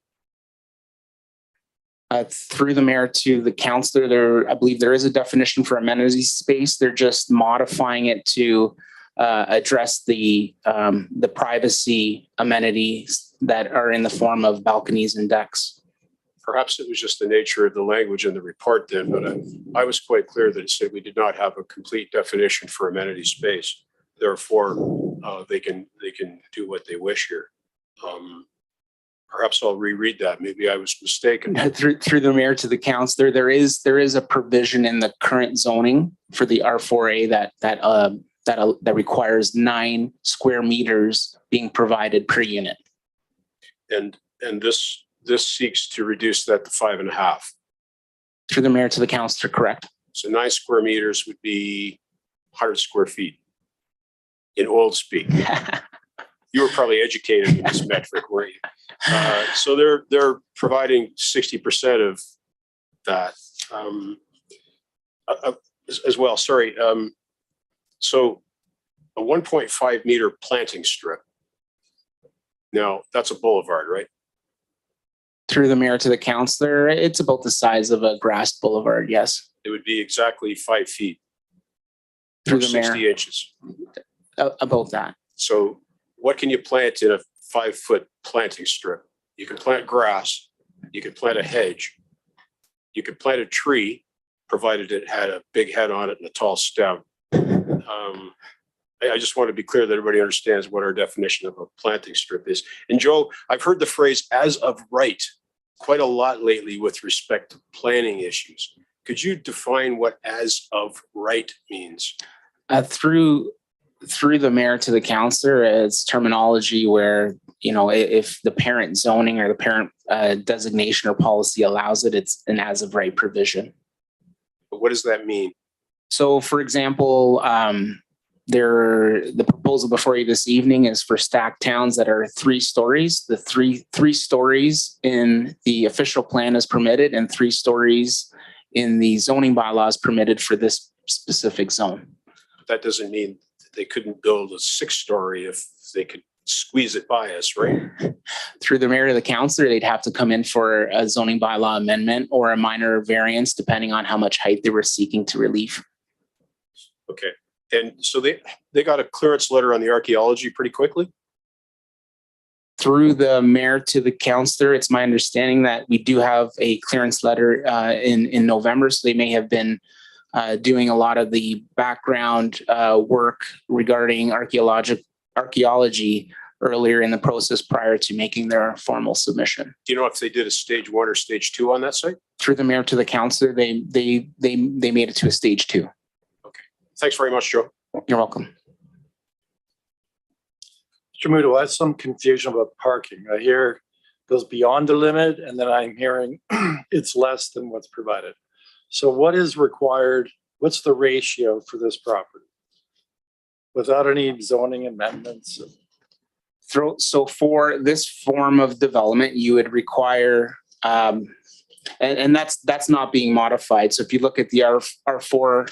Through the mayor to the councillor, I believe there is a definition for amenity space. They're just modifying it to address the privacy amenities that are in the form of balconies and decks. Perhaps it was just the nature of the language in the report then, but I was quite clear that it said we did not have a complete definition for amenity space. Therefore, they can do what they wish here. Perhaps I'll reread that. Maybe I was mistaken. Through the mayor to the councillor, there is a provision in the current zoning for the R4A that requires 9 square meters being provided per unit. And this seeks to reduce that to 5.5. Through the mayor to the councillor, correct. So 9 square meters would be 100 square feet in old speak. You were probably educated in this metric, weren't you? So they're providing 60% of that as well. Sorry. So a 1.5 meter planting strip. Now that's a boulevard, right? Through the mayor to the councillor, it's about the size of a grass boulevard. Yes. It would be exactly 5 feet. Through or the 60 mayor. inches. About that. So what can you plant in a 5-foot planting strip? You can plant grass, you can plant a hedge, you could plant a tree, provided it had a big head on it and a tall stem. I just want to be clear that everybody understands what our definition of a planting strip is. And Joe, I've heard the phrase "as of right" quite a lot lately with respect to planning issues. Could you define what "as of right" means? Through the mayor to the councillor, it's terminology where, if the parent zoning or the parent designation or policy allows it, it's an as of right provision. But what does that mean? So for example, the proposal before you this evening is for stacked towns that are 3 stories. The three stories in the official plan is permitted, and 3 stories in the zoning bylaws permitted for this specific zone. But that doesn't mean that they couldn't build a 6-story if they could squeeze it by us, right? Through the mayor to the councillor, they'd have to come in for a zoning bylaw amendment or a minor variance, depending on how much height they were seeking to relieve. Okay. And so they got a clearance letter on the archaeology pretty quickly? Through the mayor to the councillor, it's my understanding that we do have a clearance letter in November, so they may have been doing a lot of the background work regarding archaeology earlier in the process prior to making their formal submission. Do you know if they did a stage 1 or stage 2 on that site? Through the mayor to the councillor, they made it to a stage 2. Thanks very much, Joe. You're welcome. Mr. Muto, I have some confusion about parking. I hear it goes beyond the limit, and then I'm hearing it's less than what's provided. So what is required? What's the ratio for this property? Without any zoning amendments? So for this form of development, you would require, and that's not being modified. So if you look at the R4A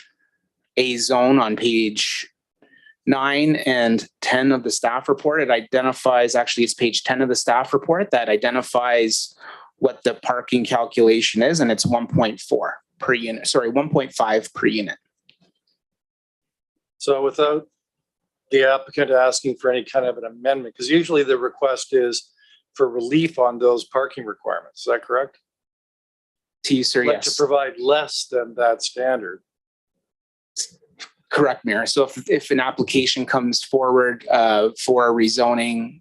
zone on page 9 and 10 of the staff report, it identifies, actually it's page 10 of the staff report that identifies what the parking calculation is, and it's 1.4 per unit, 1.5 per unit. So without the applicant asking for any kind of an amendment, because usually the request is for relief on those parking requirements. Is that correct? To you, sir, Like yes. to provide less than that standard. Correct, Mayor. So if an application comes forward for a rezoning,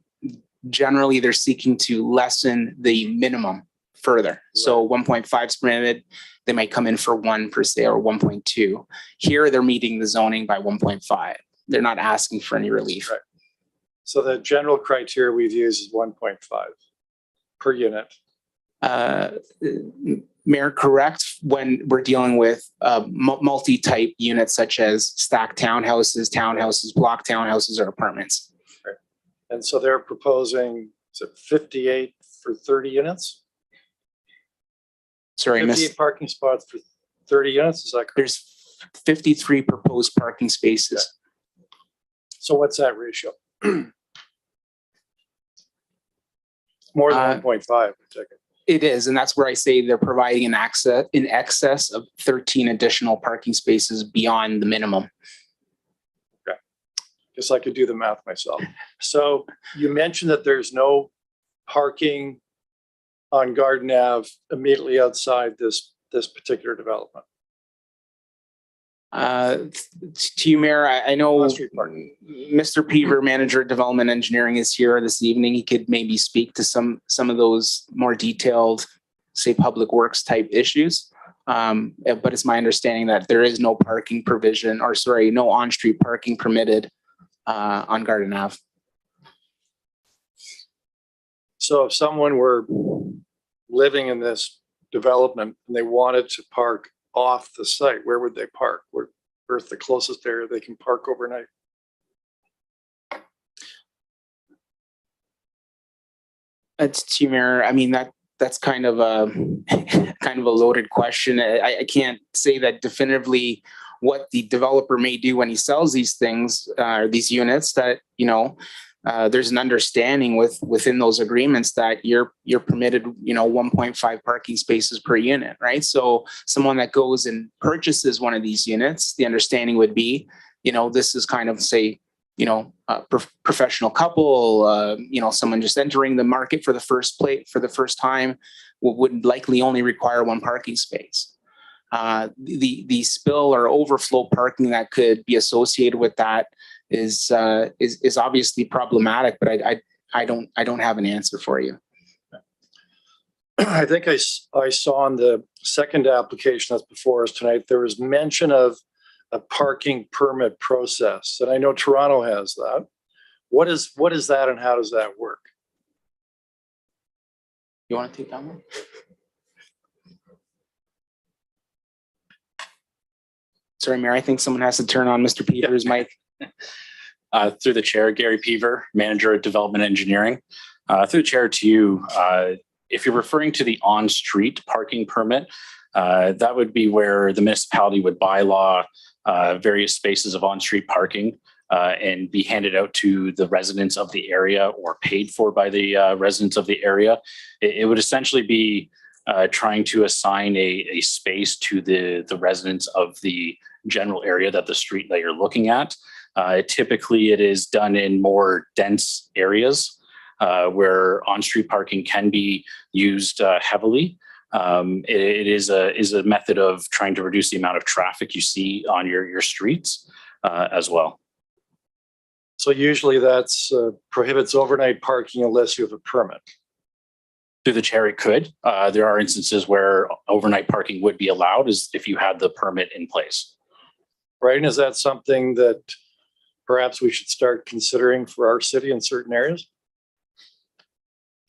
generally they're seeking to lessen the minimum further. So 1.5 is permitted. They might come in for 1 per se or 1.2. Here they're meeting the zoning by 1.5. They're not asking for any relief. Right. So the general criteria we've used is 1.5 per unit. Mayor, correct, when we're dealing with multi-type units such as stacked townhouses, block townhouses, or apartments. Right. And so they're proposing, is it 58 for 30 units? Sorry, 58 parking spots for 30 units, is that correct? there's 53 proposed parking spaces. Okay. So what's that ratio? More than 1.5, I take it. It is, and that's where I say they're providing in excess of 13 additional parking spaces beyond the minimum. Okay. Guess I could do the math myself. So you mentioned that there's no parking on Garden Ave immediately outside this particular development. To you, Mayor, I know On-street parking. Mr. Peaver, Manager of Development Engineering, is here this evening. He could maybe speak to some of those more detailed, say, public works type issues. But it's my understanding that there is no parking provision, or sorry, no on-street parking permitted on Garden Ave. So if someone were living in this development and they wanted to park off the site, where would they park? Where's the closest area they can park overnight? It's to you, Mayor. I mean, that's kind of a loaded question. I can't say that definitively what the developer may do when he sells these things, these units, that, there's an understanding within those agreements that you're permitted, 1.5 parking spaces per unit, right? So someone that goes and purchases one of these units, the understanding would be, this is kind of, say, professional couple, someone just entering the market for the first time would likely only require one parking space. The spill or overflow parking that could be associated with that is obviously problematic, but I don't have an answer for you. I think I saw on the second application that's before us tonight, there was mention of a parking permit process. And I know Toronto has that. What is that and how does that work? You want to take that one? Sorry, Mayor, I think someone has to turn on Mr. Peter's mic. Through the chair, Gary Peaver, Manager of Development Engineering. Through the chair to you, if you're referring to the on-street parking permit, that would be where the municipality would bylaw various spaces of on-street parking and be handed out to the residents of the area or paid for by the residents of the area. It would essentially be trying to assign a space to the residents of the general area that the street that you're looking at. Typically, it is done in more dense areas where on-street parking can be used heavily. It is a method of trying to reduce the amount of traffic you see on your streets as well. So usually that's prohibits overnight parking unless you have a permit. Through the chair, it could. There are instances where overnight parking would be allowed as if you had the permit in place. Right, and is that something that perhaps we should start considering for our city in certain areas?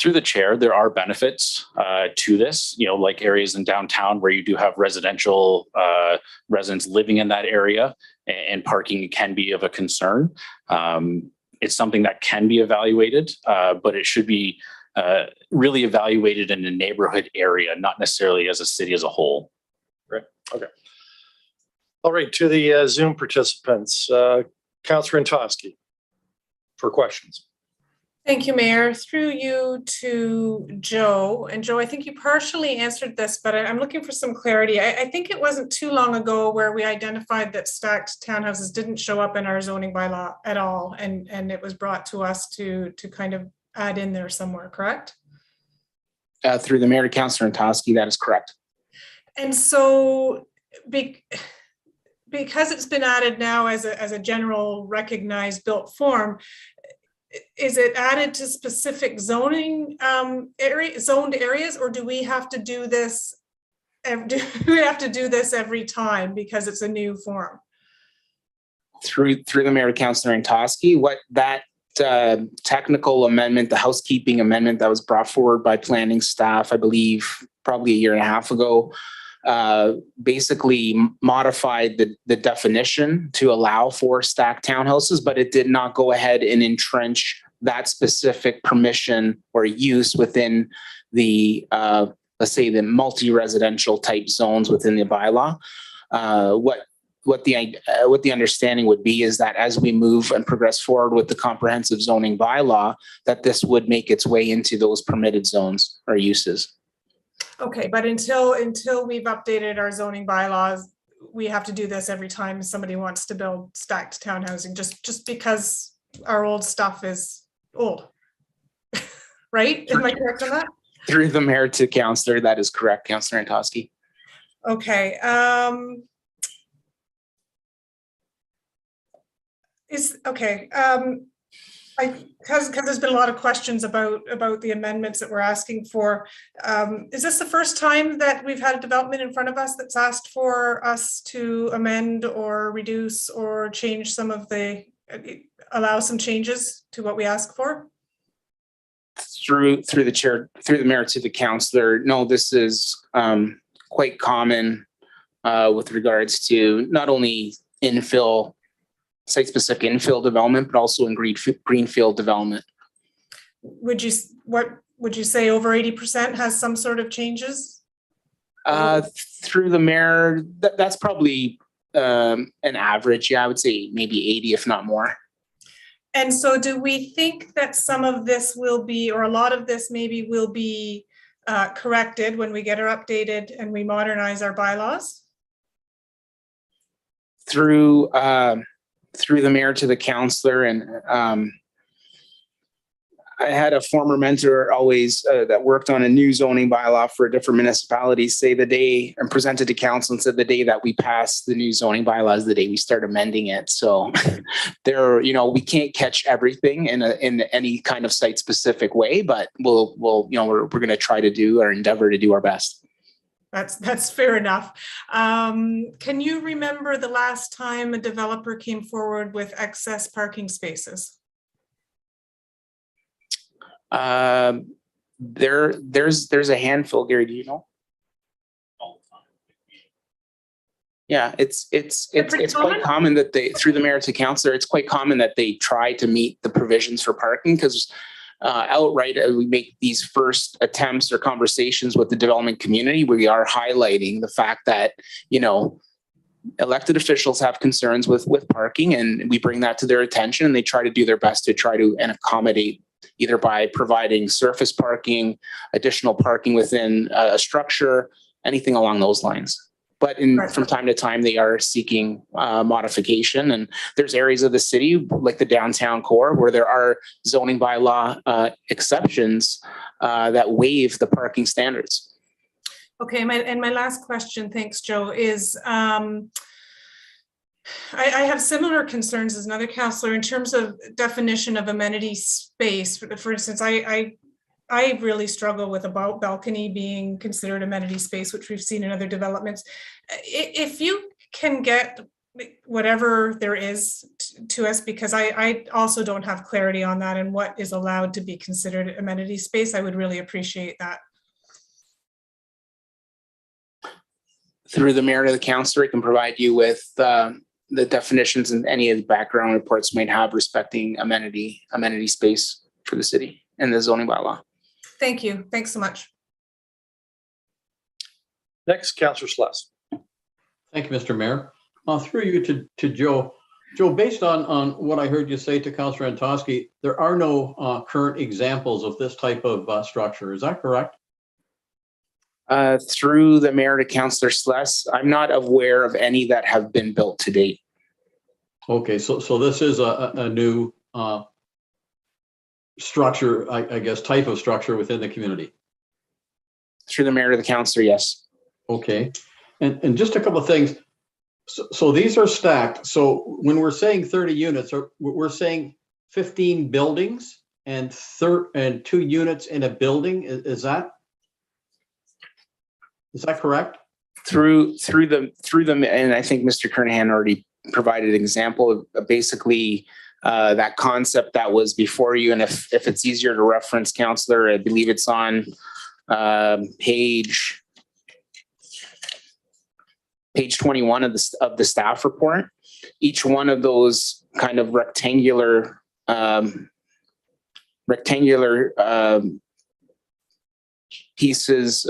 Through the chair, there are benefits to this, like areas in downtown where you do have residential residents living in that area and parking can be of a concern. It's something that can be evaluated, but it should be really evaluated in a neighborhood area, not necessarily as a city as a whole. Right, okay. All right, to the Zoom participants, Councillor Antosky for questions. Thank you, Mayor. Through you to Joe. And Joe, I think you partially answered this, but I'm looking for some clarity. I think it wasn't too long ago where we identified that stacked townhouses didn't show up in our zoning bylaw at all. And it was brought to us to kind of add in there somewhere, correct? Through the Mayor to Councillor Antosky, that is correct. And so because it's been added now as a general recognized built form, is it added to specific zoning zoned areas, or do we have to do this? Do we have to do this every time because it's a new form? Through the Mayor to Councillor Antosky, what that technical amendment, the housekeeping amendment that was brought forward by planning staff, I believe probably a year and a half ago, basically modified the definition to allow for stacked townhouses, but it did not go ahead and entrench that specific permission or use within the, let's say, the multi-residential type zones within the bylaw. What the understanding would be is that as we move and progress forward with the comprehensive zoning bylaw, that this would make its way into those permitted zones or uses. Okay, but until we've updated our zoning bylaws, we have to do this every time somebody wants to build stacked townhousing, just because our old stuff is old. Right? Am I correct on that? Through the Mayor to Councillor, that is correct, Councillor Antosky. Okay. Because there's been a lot of questions about the amendments that we're asking for. Is this the first time that we've had a development in front of us that's asked for us to amend or reduce or change some of allow some changes to what we ask for? Through the chair, through the Mayor to the Councillor, no, this is quite common with regards to not only infill, site-specific infill development, but also in greenfield development. Would you say over 80% has some sort of changes? Through the Mayor, that's probably an average. Yeah, I would say maybe 80, if not more. And so do we think that some of this will be, or a lot of this maybe will be corrected when we get our updated and we modernize our bylaws? Through through the mayor to the councillor, and I had a former mentor always that worked on a new zoning bylaw for a different municipality say the day and presented to council and said the day that we pass the new zoning bylaw is the day we start amending it. So there, we can't catch everything in any kind of site specific way, but we're going to try to do our endeavor to do our best. That's fair enough. Can you remember the last time a developer came forward with excess parking spaces? There's a handful, Gary, do you know? Yeah, it's quite common that they, through the mayor to councillor, it's quite common that they try to meet the provisions for parking, because outright, we make these first attempts or conversations with the development community, we are highlighting the fact that, elected officials have concerns with parking, and we bring that to their attention, and they try to do their best to try to accommodate, either by providing surface parking, additional parking within a structure, anything along those lines. But from time to time, they are seeking modification. And there's areas of the city, like the downtown core, where there are zoning bylaw exceptions that waive the parking standards. Okay, my last question, thanks, Joe, is I have similar concerns as another councillor in terms of definition of amenity space. For instance, I really struggle with a balcony being considered amenity space, which we've seen in other developments. If you can get whatever there is to us, because I also don't have clarity on that and what is allowed to be considered amenity space, I would really appreciate that. Through the mayor to the councillor, I can provide you with the definitions and any of the background reports might have respecting amenity space for the city and the zoning bylaw. Thank you. Thanks so much. Next, Councillor Sluss. Thank you, Mr. Mayor. Through you to Joe. Joe, based on what I heard you say to Councillor Antosky, there are no current examples of this type of structure. Is that correct? Through the mayor to Councillor Sluss, I'm not aware of any that have been built to date. Okay, so this is a new structure, I guess, type of structure within the community. Through the mayor to the councillor, yes. Okay, and just a couple of things. So these are stacked. So when we're saying 30 units, we're saying 15 buildings and 2 units in a building. Is that correct? Through them, and I think Mr. Kernahan already provided an example of basically that concept that was before you. And if it's easier to reference, councillor, I believe it's on page 21 of the staff report. Each one of those kind of rectangular pieces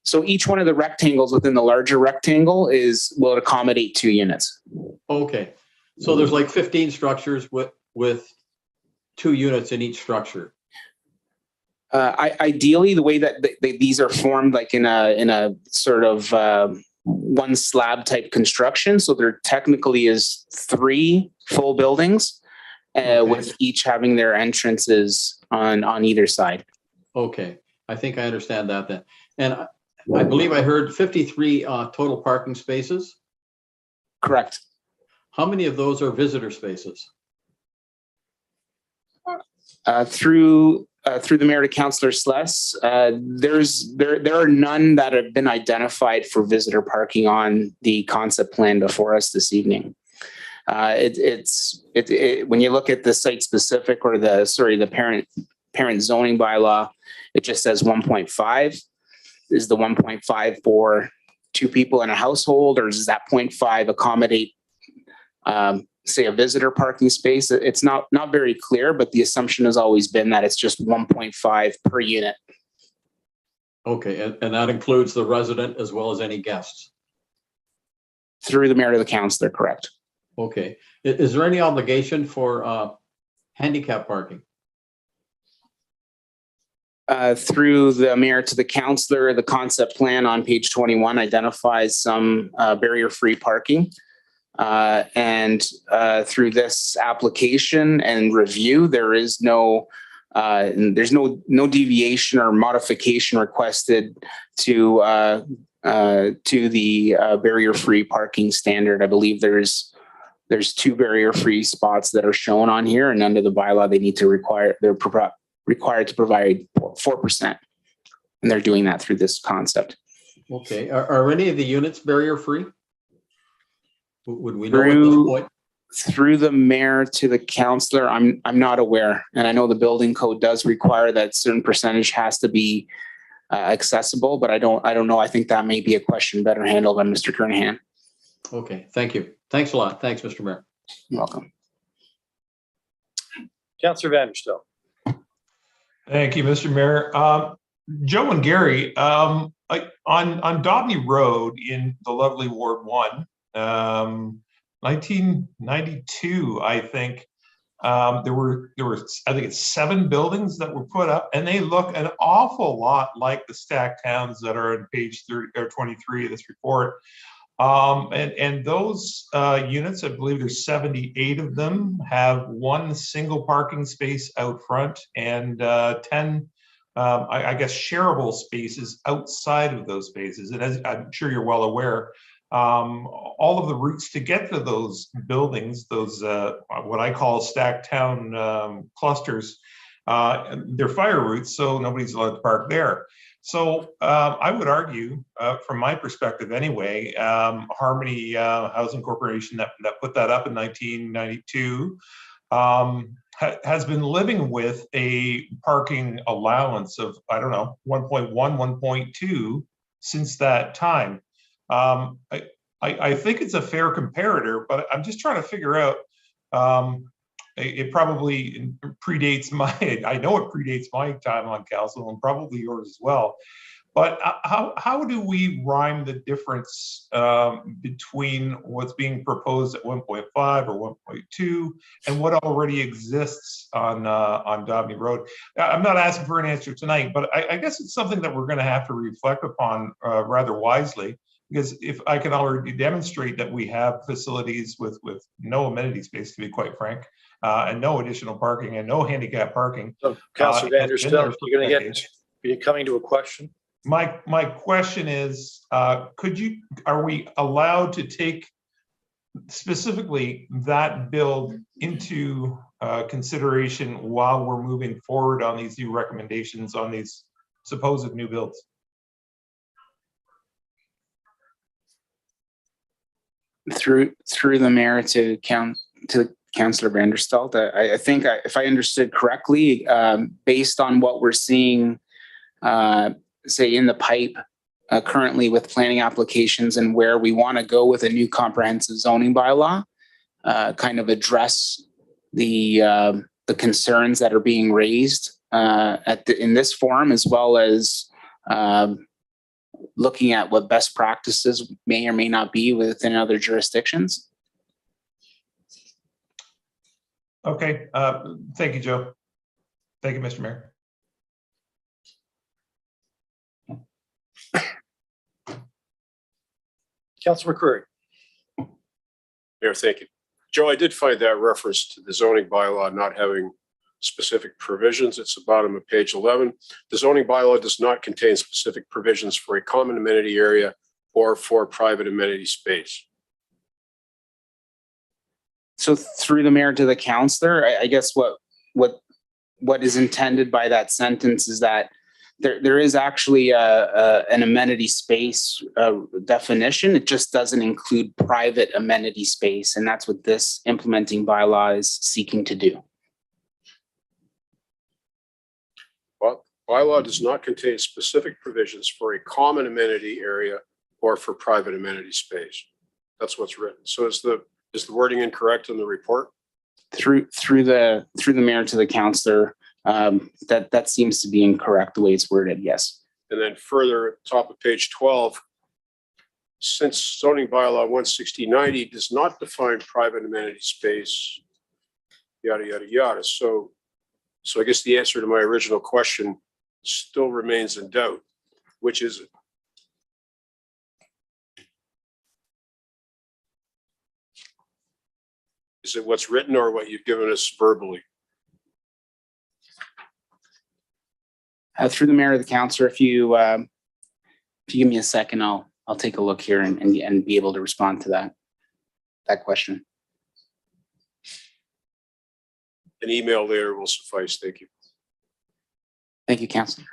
so each one of the rectangles within the larger rectangle will accommodate 2 units. Okay. So there's like 15 structures with 2 units in each structure. Ideally, the way that these are formed, like in a sort of one slab type construction. So there technically is 3 full buildings, with each having their entrances on either side. Okay, I think I understand that then. And I believe I heard 53 total parking spaces. Correct. How many of those are visitor spaces? Through the mayor to Councillor Sluss, there are none that have been identified for visitor parking on the concept plan before us this evening. When you look at the site specific or the parent zoning bylaw, it just says 1.5. Is the 1.5 for 2 people in a household, or does that 0.5 accommodate say a visitor parking space? It's not very clear, but the assumption has always been that it's just 1.5 per unit. Okay, and that includes the resident as well as any guests? Through the mayor to the councillor, correct. Okay, is there any obligation for handicap parking? Through the mayor to the councillor, the concept plan on page 21 identifies some barrier-free parking. And through this application and review, there's no deviation or modification requested to the barrier-free parking standard. I believe there's 2 barrier-free spots that are shown on here, and under the bylaw, they're required to provide 4%. And they're doing that through this concept. Okay, are any of the units barrier-free? Would we know at this point? Through the mayor to the councillor, I'm not aware. And I know the building code does require that certain percentage has to be accessible, but I don't know. I think that may be a question better handled by Mr. Kernahan. Okay, thank you. Thanks a lot. Thanks, Mr. Mayor. You're welcome. Councillor Vanderstel. Thank you, Mr. Mayor. Joe and Gary, like on Dobney Road in the lovely Ward 1, 1992, I think, there were I think it's 7 buildings that were put up, and they look an awful lot like the stacked towns that are on page 30 or 23 of this report. And those units, I believe there's 78 of them, have 1 single parking space out front and 10 I guess shareable spaces outside of those spaces. And as I'm sure you're well aware, all of the routes to get to those buildings, those what I call stacked town clusters, they're fire routes, so nobody's allowed to park there. So I would argue, from my perspective anyway, Harmony Housing Corporation that put that up in 1992 has been living with a parking allowance of, I don't know, 1.1, 1.2 since that time. I think it's a fair comparator, but I'm just trying to figure out, it probably predates I know it predates my time on council and probably yours as well. But how do we rhyme the difference between what's being proposed at 1.5 or 1.2 and what already exists on Dobney Road? I'm not asking for an answer tonight, but I guess it's something that we're going to have to reflect upon rather wisely. Because if I can already demonstrate that we have facilities with no amenity space, to be quite frank, and no additional parking and no handicap parking. So, Councillor Vanderstel, you're going to get. Are you coming to a question? My question is, are we allowed to take specifically that build into consideration while we're moving forward on these new recommendations on these supposed new builds? Through the mayor to Councillor Vanderstel, I think if I understood correctly, based on what we're seeing, say in the pipe currently with planning applications and where we want to go with a new comprehensive zoning bylaw, kind of address the concerns that are being raised in this forum, as well as looking at what best practices may or may not be within other jurisdictions. Okay, thank you, Joe. Thank you, Mr. Mayor. Councillor McCreary. Mayor, thank you. Joe, I did find that reference to the zoning bylaw not having specific provisions. It's the bottom of page 11. The zoning bylaw does not contain specific provisions for a common amenity area or for private amenity space. So through the mayor to the councillor, I guess what is intended by that sentence is that there is actually an amenity space definition. It just doesn't include private amenity space, and that's what this implementing bylaw is seeking to do. Well, bylaw does not contain specific provisions for a common amenity area or for private amenity space. That's what's written. So is the wording incorrect in the report? Through the mayor to the councillor, that seems to be incorrect the way it's worded. Yes. And then further at the top of page 12, since zoning bylaw 16090 does not define private amenity space, yada, yada, yada. So I guess the answer to my original question still remains in doubt. Which is it? Is it what's written or what you've given us verbally? Through the mayor of the council, if you give me a second, I'll take a look here and be able to respond to that question. An email there will suffice. Thank you. Thank you, councilor.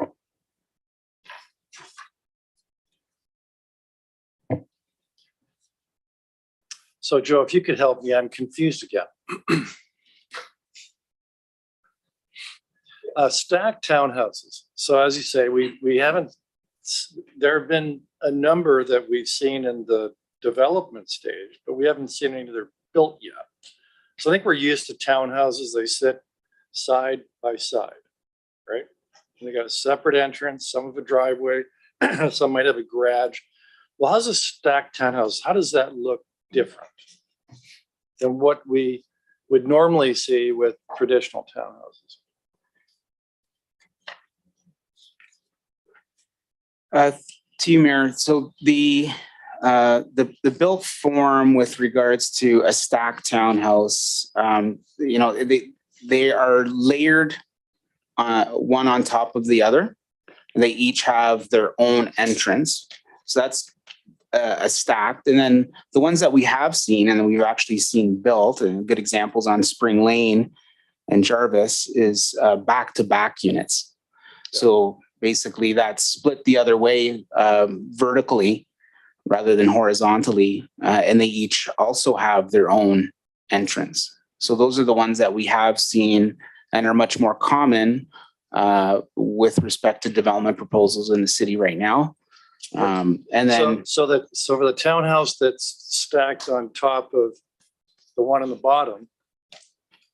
So Joe, if you could help me, I'm confused again. Stacked townhouses. So as you say, we haven't, there have been a number that we've seen in the development stage, but we haven't seen any that are built yet. So I think we're used to townhouses. They sit side by side, right? And they got a separate entrance, some have a driveway, some might have a garage. Well, how's a stacked townhouse? How does that look different than what we would normally see with traditional townhouses? To you, Mayor. So the built form with regards to a stacked townhouse, you know, they are layered one on top of the other. They each have their own entrance. So that's a stacked. And then the ones that we have seen and we've actually seen built, and good examples on Spring Lane and Jarvis, is back-to-back units. So basically that's split the other way vertically rather than horizontally. And they each also have their own entrance. So those are the ones that we have seen and are much more common with respect to development proposals in the city right now. And then so for the townhouse that's stacked on top of the one on the bottom,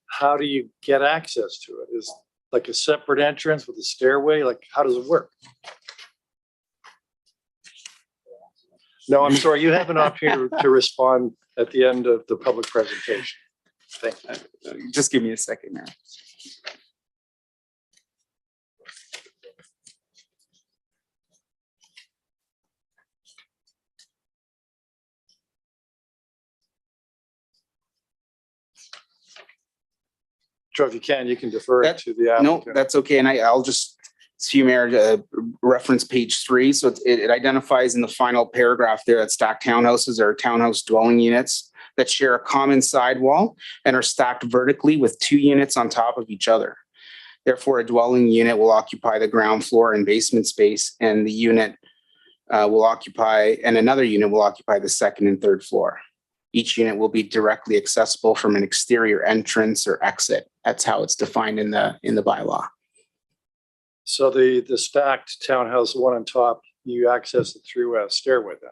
how do you get access to it? Is like a separate entrance with a stairway? Like, how does it work? No, I'm sorry. You have an opportunity to respond at the end of the public presentation. Thank you. just give me a second now. Joe, if you can defer it to the No, applicant. that's okay. And I'll just see, Mayor, reference page 3. So it identifies in the final paragraph there that stacked townhouses are townhouse dwelling units that share a common sidewall and are stacked vertically with 2 units on top of each other. Therefore, a dwelling unit will occupy the ground floor and basement space, and the unit another unit will occupy the second and third floor. Each unit will be directly accessible from an exterior entrance or exit. That's how it's defined in the bylaw. So the stacked townhouse, the one on top, you access it through a stairway then?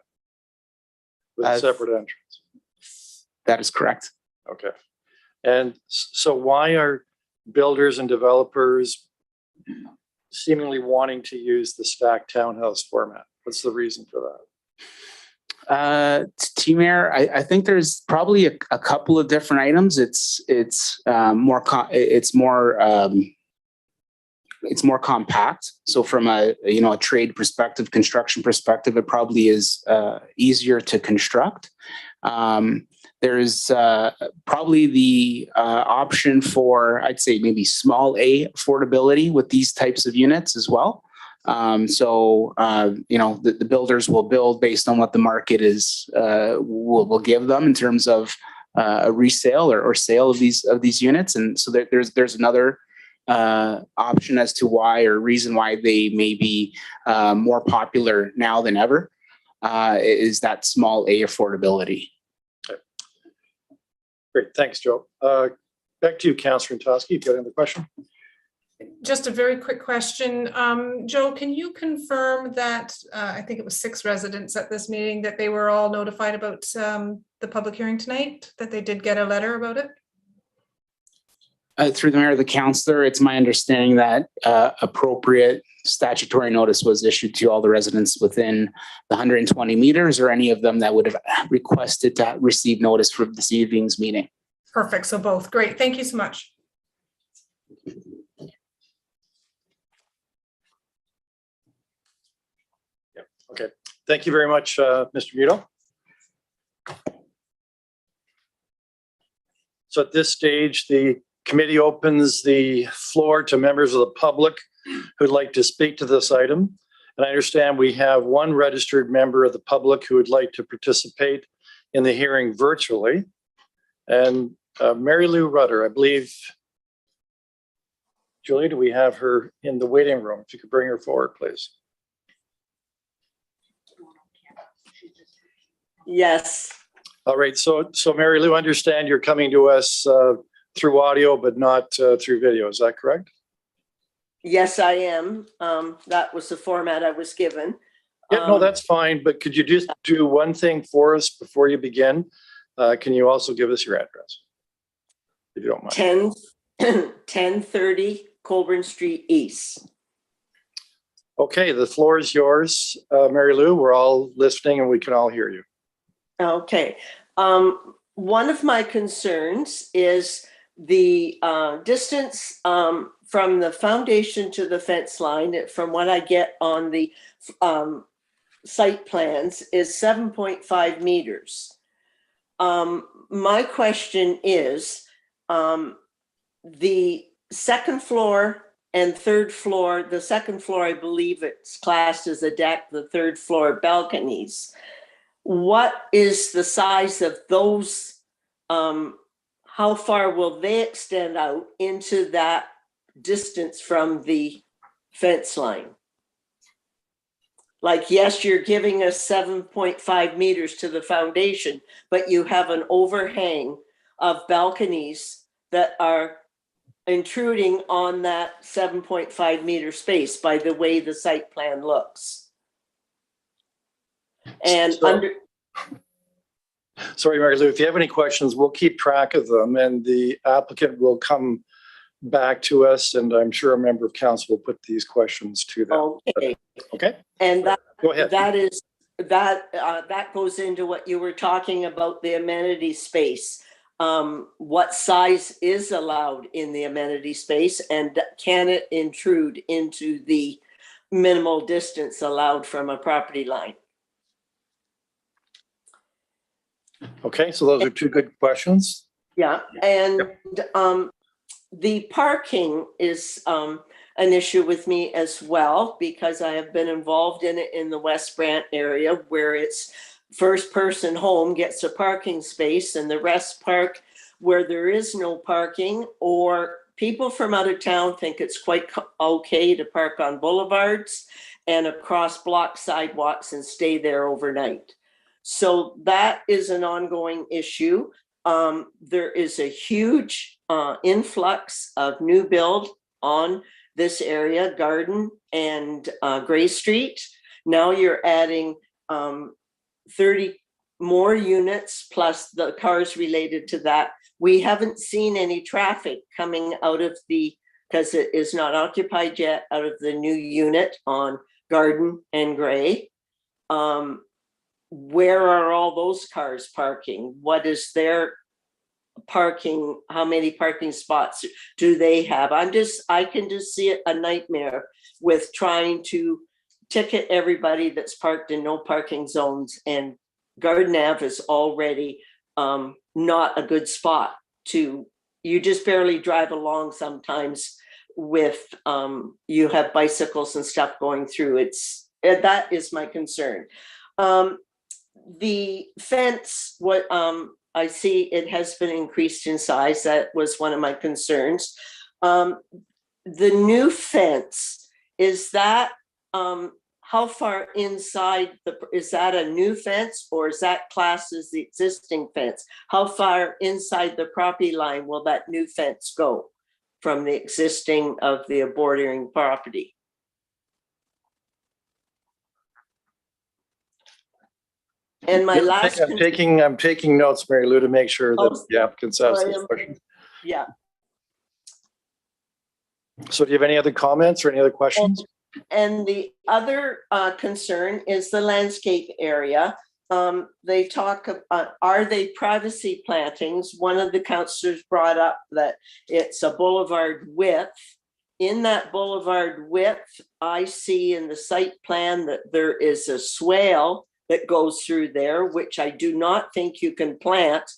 With a separate entrance? That is correct. Okay. And so why are builders and developers seemingly wanting to use the stacked townhouse format? What's the reason for that? Mayor, I think there's probably a couple of different items. It's more compact. So from a trade perspective, construction perspective, it probably is easier to construct. There's probably the option for, I'd say, maybe small a affordability with these types of units as well. The builders will build based on what the market is will give them in terms of a resale or sale of these units. And so there's another option as to why, or reason why they may be more popular now than ever, is that small a affordability. Okay. Great, thanks, Joe. Back to you, Councillor Toski. You got another question? Just a very quick question. Joe, can you confirm that, I think it was 6 residents at this meeting, that they were all notified about the public hearing tonight, that they did get a letter about it? Through the mayor of the councillor, it's my understanding that appropriate statutory notice was issued to all the residents within the 120 meters, or any of them that would have requested to receive notice for this evening's meeting. Perfect. So both. Great. Thank you so much. Okay, thank you very much, Mr. Muto. So at this stage, the committee opens the floor to members of the public who'd like to speak to this item. And I understand we have one registered member of the public who would like to participate in the hearing virtually. And Mary Lou Rudder, I believe. Julie, do we have her in the waiting room? If you could bring her forward, please. Yes, All right, so Mary Lou, understand you're coming to us through audio, but not through video. Is that correct? yes, I am. That was the format I was given. Yeah, no, that's fine. But could you just do one thing for us before you begin? Can you also give us your address? If you don't mind. 1030 Colburn Street East. Okay, the floor is yours, Mary Lou. We're all listening and we can all hear you. Okay. One of my concerns is the distance from the foundation to the fence line, from what I get on the site plans, is 7.5 meters. My question is, the second floor and third floor, the second floor, I believe it's classed as a deck, the third floor balconies. What is the size of those? How far will they extend out into that distance from the fence line? Like, yes, you're giving us 7.5 meters to the foundation, but you have an overhang of balconies that are intruding on that 7.5 meter space by the way the site plan looks. And Sorry, Mary Lou, if you have any questions, we'll keep track of them and the applicant will come back to us, and I'm sure a member of council will put these questions to them. Okay. Okay. And Go ahead. that goes into what you were talking about, the amenity space. What size is allowed in the amenity space, and can it intrude into the minimal distance allowed from a property line? Okay, so those are two good questions. Yeah, and the parking is an issue with me as well, because I have been involved in it in the West Brant area, where it's first person home gets a parking space and the rest park where there is no parking, or people from out of town think it's quite okay to park on boulevards and across block sidewalks and stay there overnight. So that is an ongoing issue. There is a huge influx of new build on this area, Garden and Gray Street. Now you're adding 30 more units plus the cars related to that. We haven't seen any traffic coming out of because it is not occupied yet, out of the new unit on Garden and Gray. Where are all those cars parking? What is their parking? How many parking spots do they have? I can just see it a nightmare with trying to ticket everybody that's parked in no parking zones, and Garden Ave is already not a good spot you just barely drive along sometimes with you have bicycles and stuff going through. That is my concern. The fence, what I see, it has been increased in size. That was one of my concerns. The new fence, is that how far inside is that a new fence, or is that classed as the existing fence? How far inside the property line will that new fence go from the existing of the bordering property? And my last, I'm taking notes, Mary Lou, to make sure that the applicants ask these questions. Yeah. So do you have any other comments or any other questions? And the other concern is the landscape area. They talk about, are they privacy plantings? One of the councillors brought up that it's a boulevard width. In that boulevard width, I see in the site plan that there is a swale that goes through there, which I do not think you can plant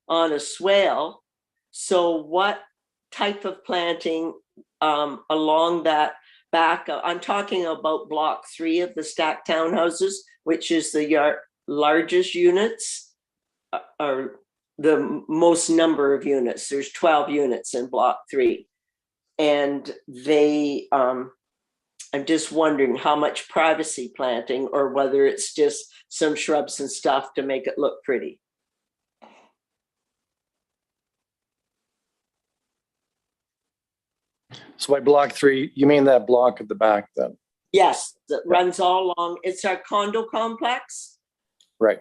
on a swale. So what type of planting along that back, I'm talking about block 3 of the stacked townhouses, which is the largest units, or the most number of units. There's 12 units in block 3. And they, I'm just wondering how much privacy planting, or whether it's just some shrubs and stuff to make it look pretty. So by block 3, you mean that block at the back then? Yes, that runs all along. It's our condo complex. Right.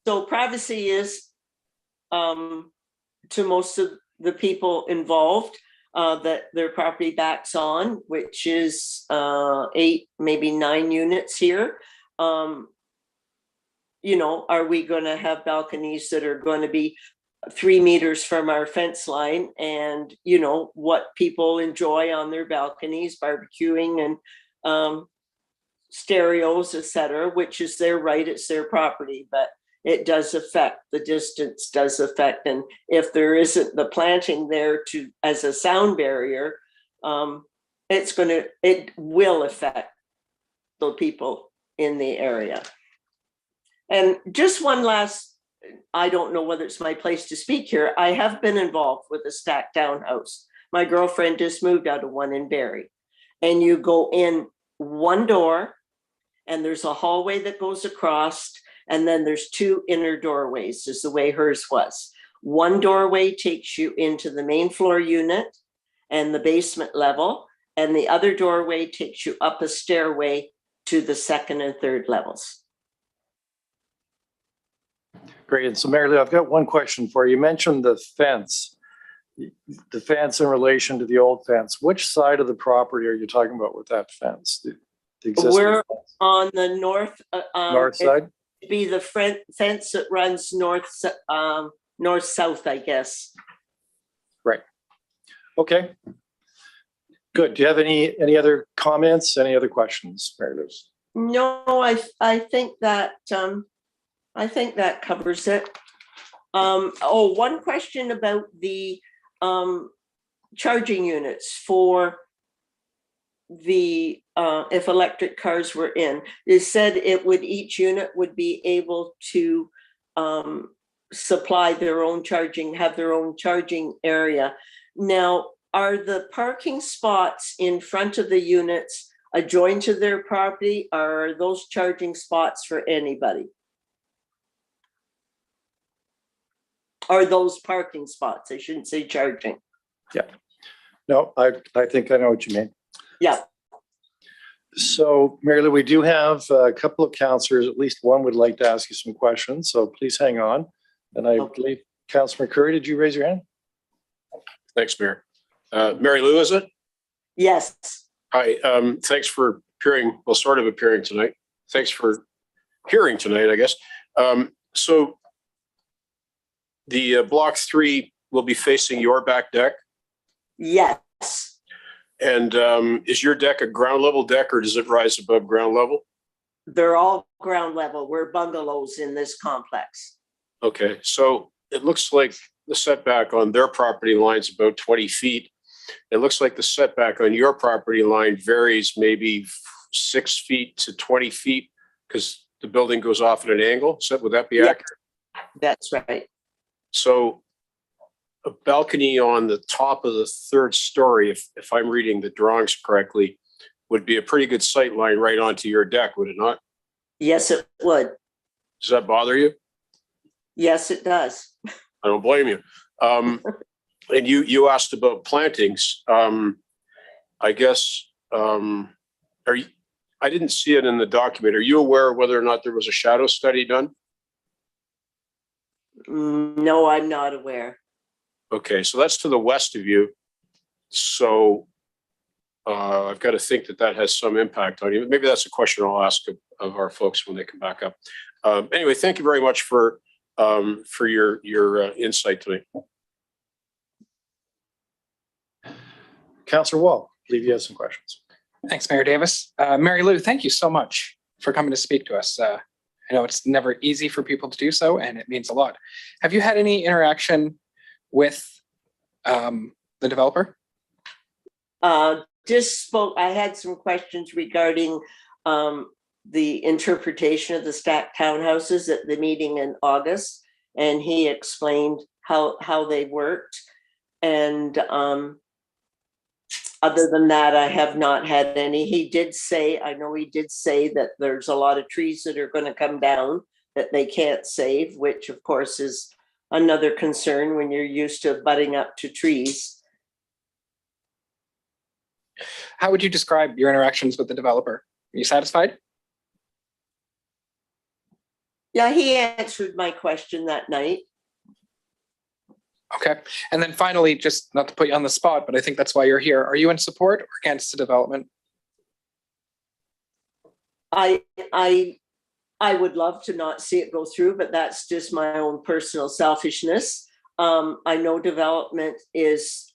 So privacy is to most of the people involved that their property backs on, which is 8, maybe 9 units here. You know, are we going to have balconies that are going to be 3 meters from our fence line, and you know what people enjoy on their balconies, barbecuing and stereos, etc., which is their right, it's their property, but it does affect, the distance does affect, and if there isn't the planting there to as a sound barrier, it will affect the people in the area. And just one last, I don't know whether it's my place to speak here. I have been involved with a stacked townhouse. My girlfriend just moved out of one in Barrie. And you go in one door, and there's a hallway that goes across, and then there's 2 inner doorways, is the way hers was. One doorway takes you into the main floor unit and the basement level, and the other doorway takes you up a stairway to the 2nd and 3rd levels. Great. And so Mary Lou, I've got one question for you. You mentioned the fence in relation to the old fence. Which side of the property are you talking about with that fence? The existing We're fence? on the north. North side? It'd be the fence that runs north-south, I guess. Right. Okay. Good. Do you have any other comments? Any other questions, Mary Lou? No, I think that covers it. One question about the charging units for the if electric cars were in. It said each unit would be able to supply their own charging, have their own charging area. Now, are the parking spots in front of the units adjoined to their property, or are those charging spots for anybody? Are those parking spots? I shouldn't say charging. Yeah. No, I think I know what you mean. Yeah. So, Mary Lou, we do have a couple of councillors, at least one would like to ask you some questions, so please hang on. And I believe Councillor McCurry, did you raise your hand? Thanks, Mayor. Mary Lou, is it? Yes. Hi, thanks for appearing, well, sort of appearing tonight. Thanks for hearing tonight, I guess. So the block 3 will be facing your back deck? Yes. And is your deck a ground level deck, or does it rise above ground level? They're all ground level. We're bungalows in this complex. Okay, so it looks like the setback on their property line is about 20 feet. It looks like the setback on your property line varies maybe 6 feet to 20 feet because the building goes off at an angle. So would that be accurate? That's right. So a balcony on the top of the 3rd story, if I'm reading the drawings correctly, would be a pretty good sight line right onto your deck, would it not? Yes, it would. Does that bother you? Yes, it does. I don't blame you. And you asked about plantings. I guess, I didn't see it in the document. Are you aware of whether or not there was a shadow study done? No, I'm not aware. Okay, so that's to the west of you. So I've got to think that has some impact on you. Maybe that's a question I'll ask of our folks when they come back up. Anyway, thank you very much for your insight tonight. Councillor Wall, I believe you have some questions. Thanks, Mayor Davis. Mary Lou, thank you so much for coming to speak to us. I know it's never easy for people to do so, and it means a lot. Have you had any interaction with the developer? I had some questions regarding the interpretation of the stacked townhouses at the meeting in August, and he explained how they worked. And other than that, I have not had any. I know he did say that there's a lot of trees that are going to come down that they can't save, which of course is another concern when you're used to butting up to trees. How would you describe your interactions with the developer? Are you satisfied? Yeah, he answered my question that night. Okay. And then finally, just not to put you on the spot, but I think that's why you're here. Are you in support or against the development? I would love to not see it go through, but that's just my own personal selfishness. I know development is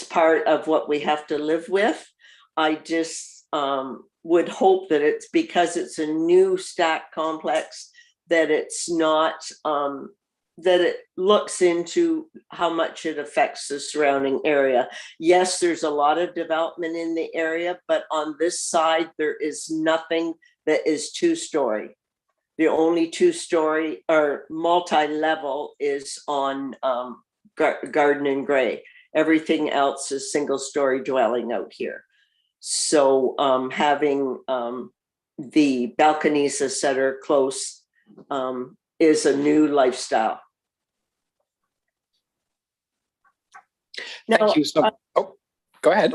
part of what we have to live with. I just would hope that it's because it's a new stack complex that it's not, that it looks into how much it affects the surrounding area. Yes, there's a lot of development in the area, but on this side, there is nothing that is two-story. The only two-story or multi-level is on Garden and Gray. Everything else is single-story dwelling out here. So having the balconies that are close is a new lifestyle. Thank you so much. Oh, go ahead.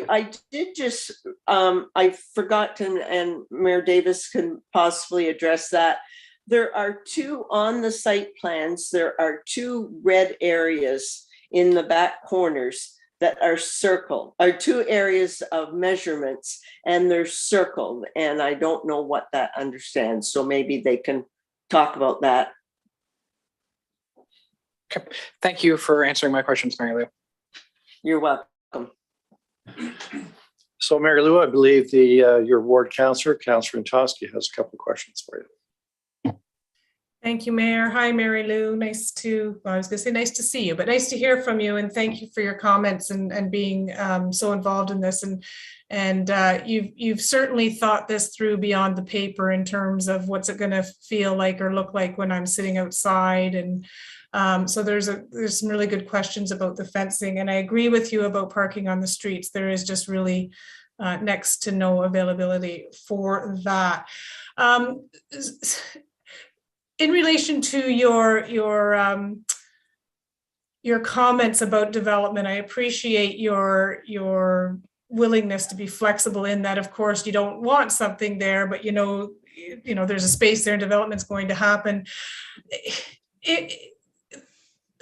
I did just, I forgot to, and Mayor Davis can possibly address that. There are two on the site plans, there are two red areas in the back corners that are circled, are two areas of measurements, and they're circled. And I don't know what that understands. So maybe they can talk about that. Okay. Thank you for answering my questions, Mary Lou. You're welcome. So Mary Lou, I believe your ward councillor, Councillor Antosky, has a couple of questions for you. Thank you, Mayor. Hi, Mary Lou. I was going to say nice to see you, but nice to hear from you. And thank you for your comments and being so involved in this. And you've certainly thought this through beyond the paper in terms of what's it going to feel like or look like when I'm sitting outside. And so there's some really good questions about the fencing. And I agree with you about parking on the streets. There is just really next to no availability for that. In relation to your comments about development, I appreciate your willingness to be flexible in that. Of course, you don't want something there, but you know there's a space there and development's going to happen.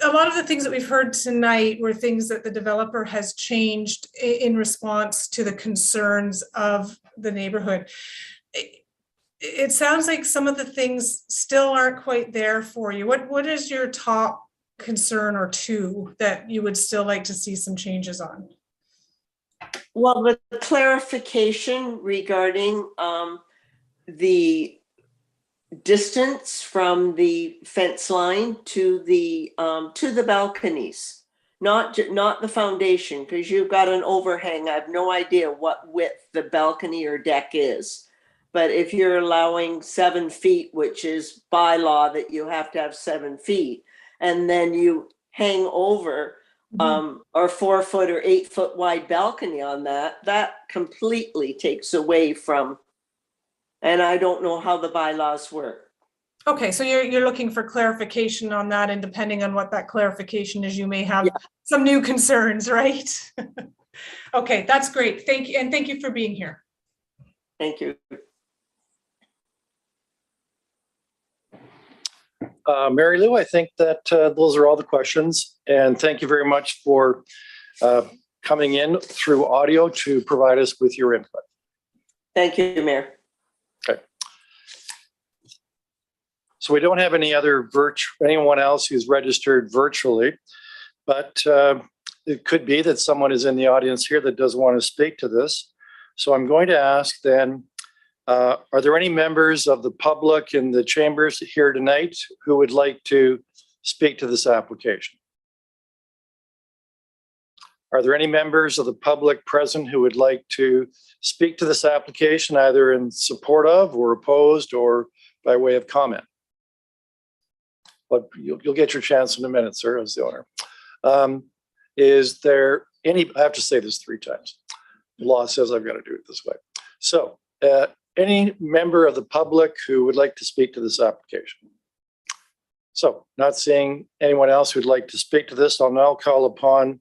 A lot of the things that we've heard tonight were things that the developer has changed in response to the concerns of the neighborhood. It sounds like some of the things still aren't quite there for you. What is your top concern or two that you would still like to see some changes on? Well, the clarification regarding the distance from the fence line to the balconies, not the foundation, because you've got an overhang. I have no idea what width the balcony or deck is. But if you're allowing 7 feet, which is by law that you have to have 7 feet, and then you hang over or 4 foot or 8 foot wide balcony on that completely takes away from, and I don't know how the bylaws work. Okay, so you're looking for clarification on that, and depending on what that clarification is, you may have some new concerns, right? Okay, that's great. Thank you, and thank you for being here. Thank you. Mary Lou, I think that those are all the questions. And thank you very much for coming in through audio to provide us with your input. Thank you, Mayor. Okay. So we don't have anyone else who's registered virtually, but it could be that someone is in the audience here that does want to speak to this. So I'm going to ask then, are there any members of the public in the chambers here tonight who would like to speak to this application? Are there any members of the public present who would like to speak to this application, either in support of or opposed or by way of comment? But you'll get your chance in a minute, sir, as the owner. Is there any, I have to say this 3 times. The law says I've got to do it this way. So any member of the public who would like to speak to this application? So not seeing anyone else who'd like to speak to this, I'll now call upon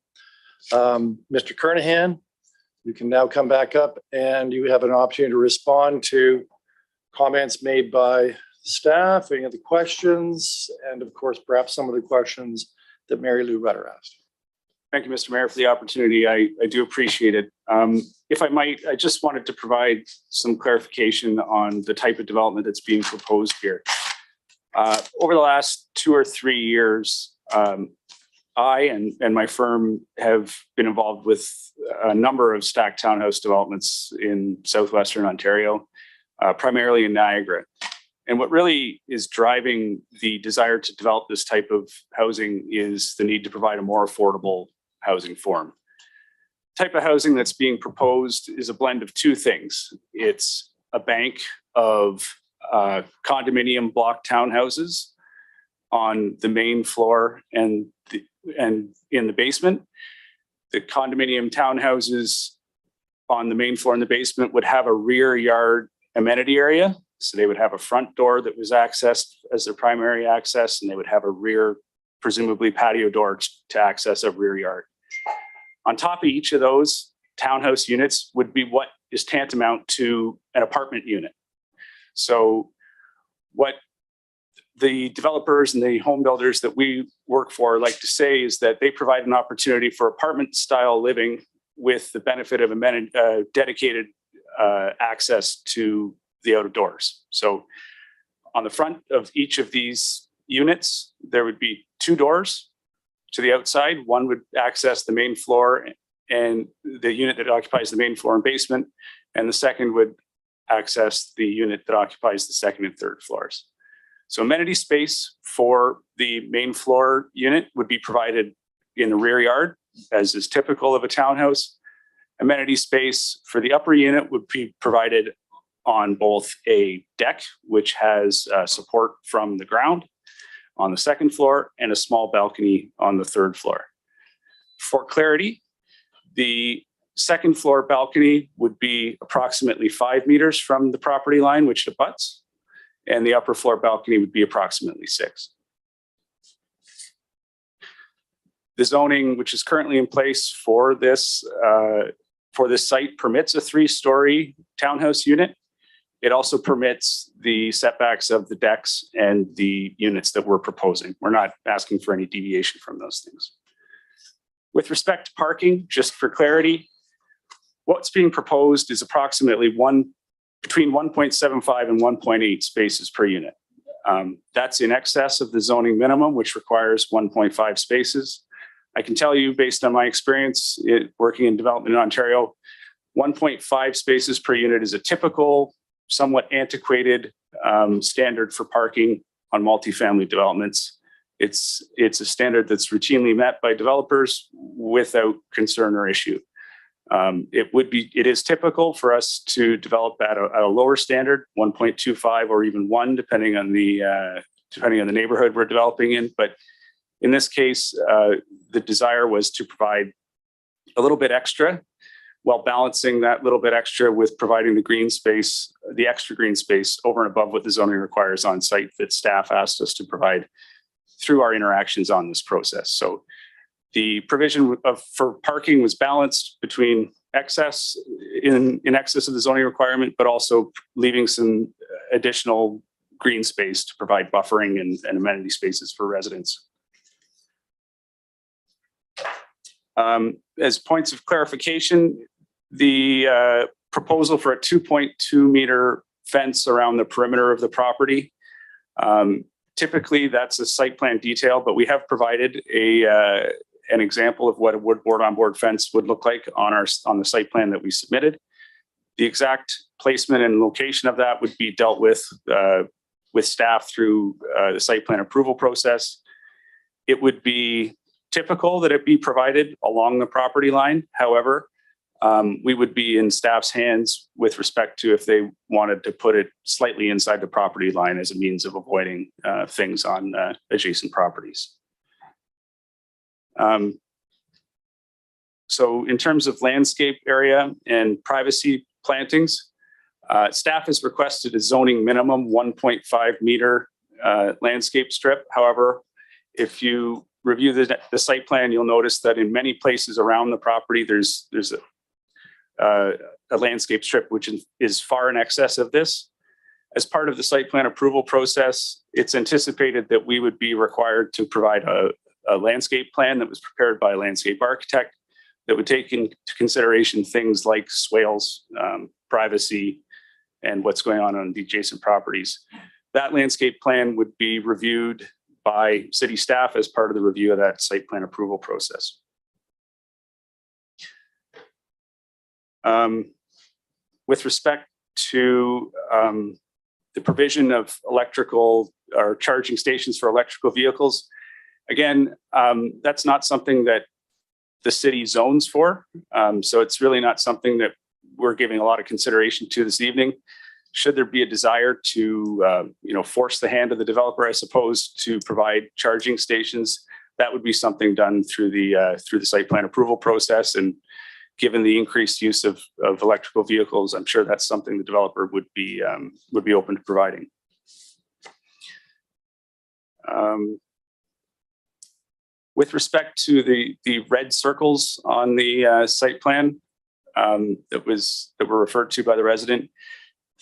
Mr. Kernahan. You can now come back up and you have an opportunity to respond to comments made by staff, any of the questions, and of course, perhaps some of the questions that Mary Lou Rutter asked. Thank you, Mr. Mayor, for the opportunity. I do appreciate it. If I might, I just wanted to provide some clarification on the type of development that's being proposed here. Over the last 2 or 3 years, I and my firm have been involved with a number of stacked townhouse developments in southwestern Ontario, primarily in Niagara. And what really is driving the desire to develop this type of housing is the need to provide a more affordable housing form. The type of housing that's being proposed is a blend of 2 things. It's a bank of condominium block townhouses on the main floor and in the basement. The condominium townhouses on the main floor and the basement would have a rear yard amenity area. So they would have a front door that was accessed as their primary access, and they would have a rear, presumably patio door to access a rear yard. On top of each of those townhouse units would be what is tantamount to an apartment unit. So what the developers and the home builders that we work for like to say is that they provide an opportunity for apartment style living with the benefit of dedicated access to the out of doors. So on the front of each of these units, there would be 2 doors to the outside. One would access the main floor and the unit that occupies the main floor and basement, and the second would access the unit that occupies the 2nd and 3rd floors. So amenity space for the main floor unit would be provided in the rear yard, as is typical of a townhouse. Amenity space for the upper unit would be provided on both a deck, which has support from the ground on the 2nd floor, and a small balcony on the 3rd floor. For clarity, the 2nd floor balcony would be approximately 5 meters from the property line, which it abuts, and the upper floor balcony would be approximately 6. The zoning, which is currently in place for this site, permits a 3-story townhouse unit. It also permits the setbacks of the decks and the units that we're proposing. We're not asking for any deviation from those things. With respect to parking, just for clarity, what's being proposed is approximately between 1.75 and 1.8 spaces per unit. That's in excess of the zoning minimum, which requires 1.5 spaces. I can tell you, based on my experience working in development in Ontario, 1.5 spaces per unit is a typical, somewhat antiquated standard for parking on multifamily developments. It's a standard that's routinely met by developers without concern or issue. It is typical for us to develop at a lower standard, 1.25 or even 1, depending on the neighborhood we're developing in. But in this case, the desire was to provide a little bit extra, while balancing that little bit extra with providing the green space, the extra green space over and above what the zoning requires on site that staff asked us to provide through our interactions on this process. So the provision for parking was balanced between excess in excess of the zoning requirement, but also leaving some additional green space to provide buffering and amenity spaces for residents. As points of clarification, the proposal for a 2.2 meter fence around the perimeter of the property, typically that's a site plan detail, but we have provided an example of what a wood board on board fence would look like on the site plan that we submitted. The exact placement and location of that would be dealt with staff through the site plan approval process. It would be typical that it be provided along the property line. However, we would be in staff's hands with respect to if they wanted to put it slightly inside the property line as a means of avoiding things on adjacent properties. So in terms of landscape area and privacy plantings, staff has requested a zoning minimum 1.5 meter landscape strip. However, if you review the site plan, you'll notice that in many places around the property, there's a landscape strip which is far in excess of this. As part of the site plan approval process, it's anticipated that we would be required to provide a landscape plan that was prepared by a landscape architect that would take into consideration things like swales, privacy, and what's going on the adjacent properties. That landscape plan would be reviewed by city staff as part of the review of that site plan approval process. With respect to the provision of electrical or charging stations for electrical vehicles, again, that's not something that the city zones for. So it's really not something that we're giving a lot of consideration to this evening. Should there be a desire to force the hand of the developer, I suppose, to provide charging stations, that would be something done through the site plan approval process. And given the increased use of electrical vehicles, I'm sure that's something the developer would be open to providing. With respect to the red circles on the site plan that were referred to by the resident,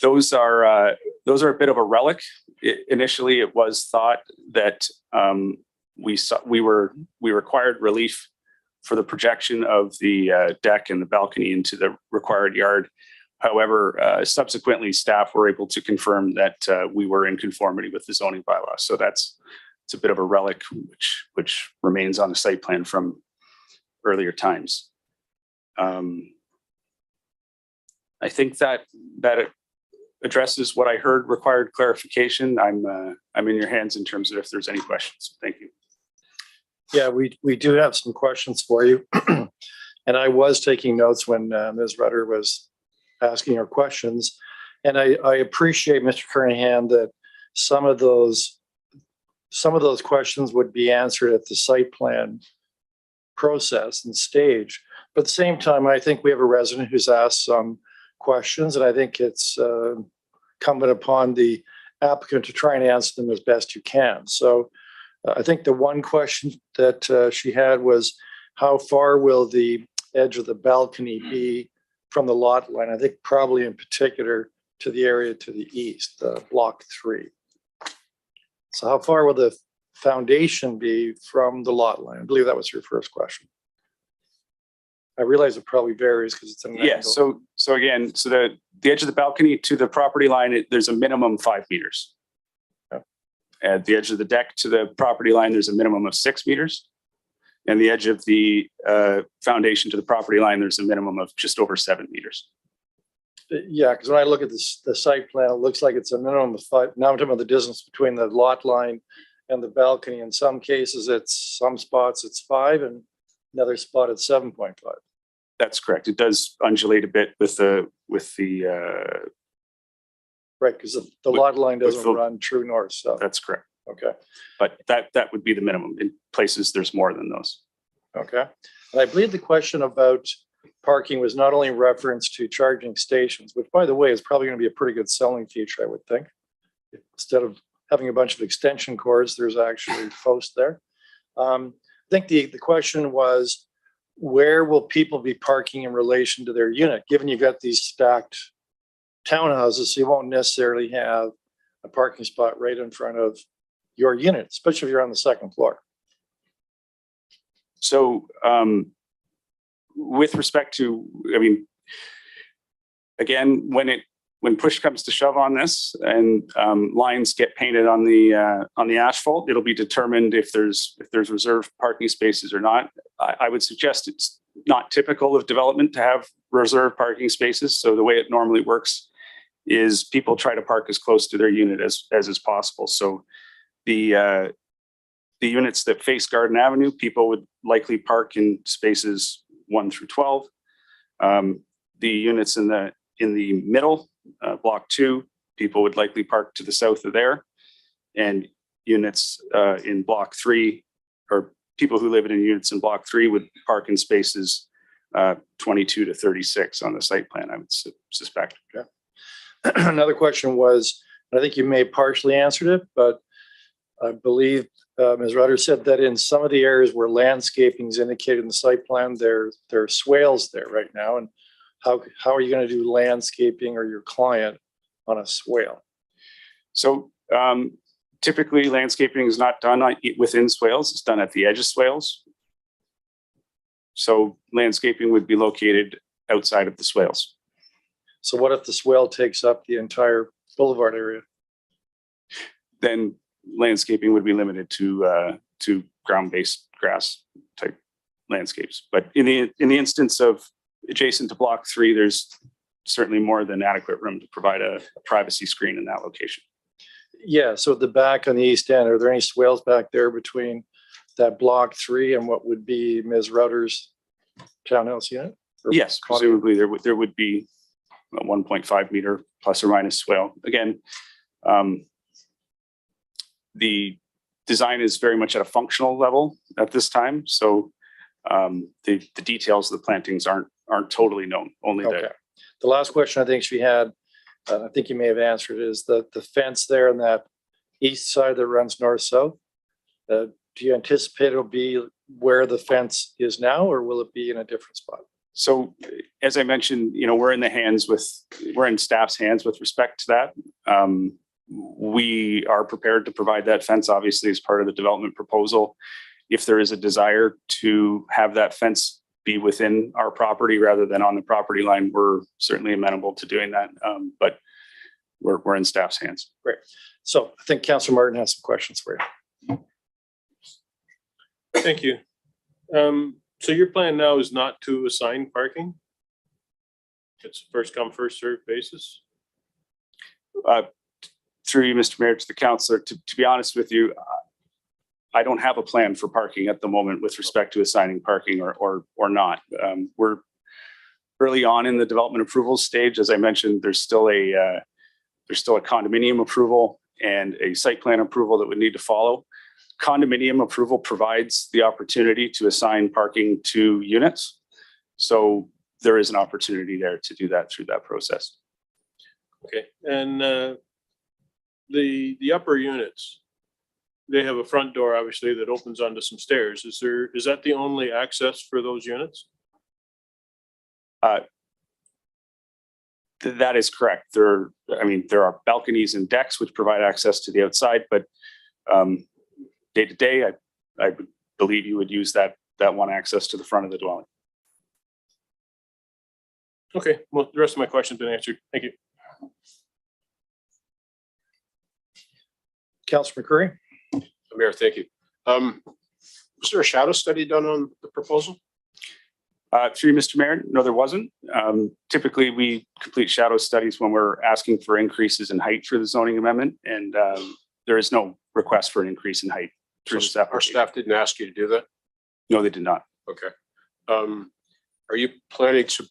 those are a bit of a relic. Initially, it was thought that we required relief for the projection of the deck and the balcony into the required yard. However, subsequently, staff were able to confirm that we were in conformity with the zoning bylaw. So it's a bit of a relic which remains on the site plan from earlier times. I think that addresses what I heard required clarification. I'm in your hands in terms of if there's any questions. Thank you. Yeah, we do have some questions for you. And I was taking notes when Ms. Rutter was asking her questions. And I appreciate, Mr. Kernahan, that some of those questions would be answered at the site plan process and stage. But at the same time, I think we have a resident who's asked some questions, and I think it's incumbent upon the applicant to try and answer them as best you can. So I think the one question that she had was, how far will the edge of the balcony be from the lot line? I think probably in particular to the area to the east, block 3. So how far will the foundation be from the lot line? I believe that was your first question. I realize it probably varies because it's an angle. Yeah, so again, so the edge of the balcony to the property line, there's a minimum 5 meters. Okay. At the edge of the deck to the property line, there's a minimum of 6 meters. And the edge of the foundation to the property line, there's a minimum of just over 7 meters. Yeah, because when I look at the site plan, it looks like it's a minimum of 5. Now I'm talking about the distance between the lot line and the balcony. In some cases, some spots it's 5, and another spot it's 7.5. That's correct. It does undulate a bit with the right, because the lot line doesn't the, run true north south. That's correct. Okay. But that would be the minimum. In places there's more than those. Okay. And I believe the question about parking was not only reference to charging stations, which, by the way, is probably going to be a pretty good selling feature, I would think. Instead of having a bunch of extension cords, there's actually posts there. I think the question was, where will people be parking in relation to their unit? Given you've got these stacked townhouses, so you won't necessarily have a parking spot right in front of your unit, especially if you're on the second floor. So with respect to, I mean, again, when push comes to shove on this and lines get painted on the asphalt, it'll be determined if there's reserved parking spaces or not. I would suggest it's not typical of development to have reserved parking spaces. So the way it normally works is people try to park as close to their unit as is possible. So the The units that face Garden Avenue, people would likely park in spaces 1 through 12. The units in the middle, block 2, people would likely park to the south of there. And units in block 3, or people who live in units in block 3 would park in spaces 22 to 36 on the site plan, I would suspect. Yeah. Another question was, I think you may have partially answered it, but I believe Ms. Rutter said that in some of the areas where landscaping is indicated in the site plan, there are swales there right now. And how are you going to do landscaping or your client on a swale? So typically landscaping is not done within swales, it's done at the edge of swales. So landscaping would be located outside of the swales. So what if the swale takes up the entire boulevard area? Then landscaping would be limited to ground-based grass type landscapes. But in the instance of adjacent to block 3, there's certainly more than adequate room to provide a privacy screen in that location. Yeah, so at the back on the east end, are there any swales back there between that block 3 and what would be Ms. Rutter's townhouse unit? Yes, presumably there would be a 1.5 meter plus or minus swale. Again, the design is very much at a functional level at this time, so the details of the plantings aren't totally known. Only okay. The last question I think she had, I think you may have answered, is the fence there on that east side that runs north-south. Do you anticipate it'll be where the fence is now, or will it be in a different spot? So, as I mentioned, we're in staff's hands with respect to that. We are prepared to provide that fence, obviously, as part of the development proposal. If there is a desire to have that fence be within our property rather than on the property line, we're certainly amenable to doing that. But we're in staff's hands. Great. So I think Councillor Martin has some questions for you. Thank you. So your plan now is not to assign parking? It's first come, first served basis? Through you, Mr. Mayor, to the councillor, to be honest with you, I don't have a plan for parking at the moment with respect to assigning parking or not. We're early on in the development approvals stage. As I mentioned, there's still a condominium approval and a site plan approval that would need to follow. Condominium approval provides the opportunity to assign parking to units. So there is an opportunity there to do that through that process. Okay, and the upper units, they have a front door, obviously, that opens onto some stairs. Is that the only access for those units? That is correct. There are balconies and decks which provide access to the outside, but day to day, I would believe you would use that one access to the front of the dwelling. Okay, well, the rest of my questions have been answered. Thank you. Councillor McCurry. Mayor, thank you. Was there a shadow study done on the proposal? Through Mr. Mayor, no, there wasn't. Typically, we complete shadow studies when we're asking for increases in height for the zoning amendment, and there is no request for an increase in height. So our staff didn't ask you to do that? No, they did not. Okay. Are you planning to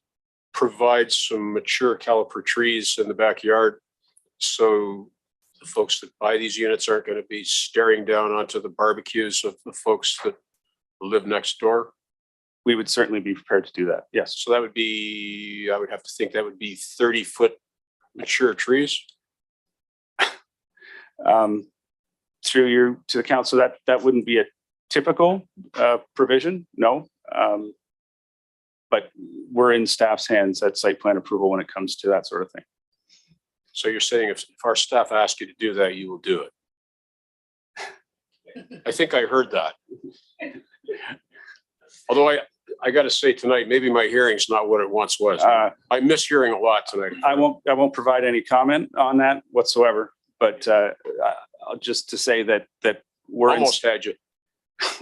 provide some mature caliper trees in the backyard so the folks that buy these units aren't going to be staring down onto the barbecues of the folks that live next door? We would certainly be prepared to do that. Yes. So that would be, I would have to think that would be 30-foot mature trees. Through you to the council, that wouldn't be a typical provision, no. But we're in staff's hands at site plan approval when it comes to that sort of thing. So you're saying if our staff asks you to do that, you will do it? I think I heard that. Although I got to say tonight, maybe my hearing's not what it once was. I miss hearing a lot tonight. I won't provide any comment on that whatsoever. But just to say that we're almost had you.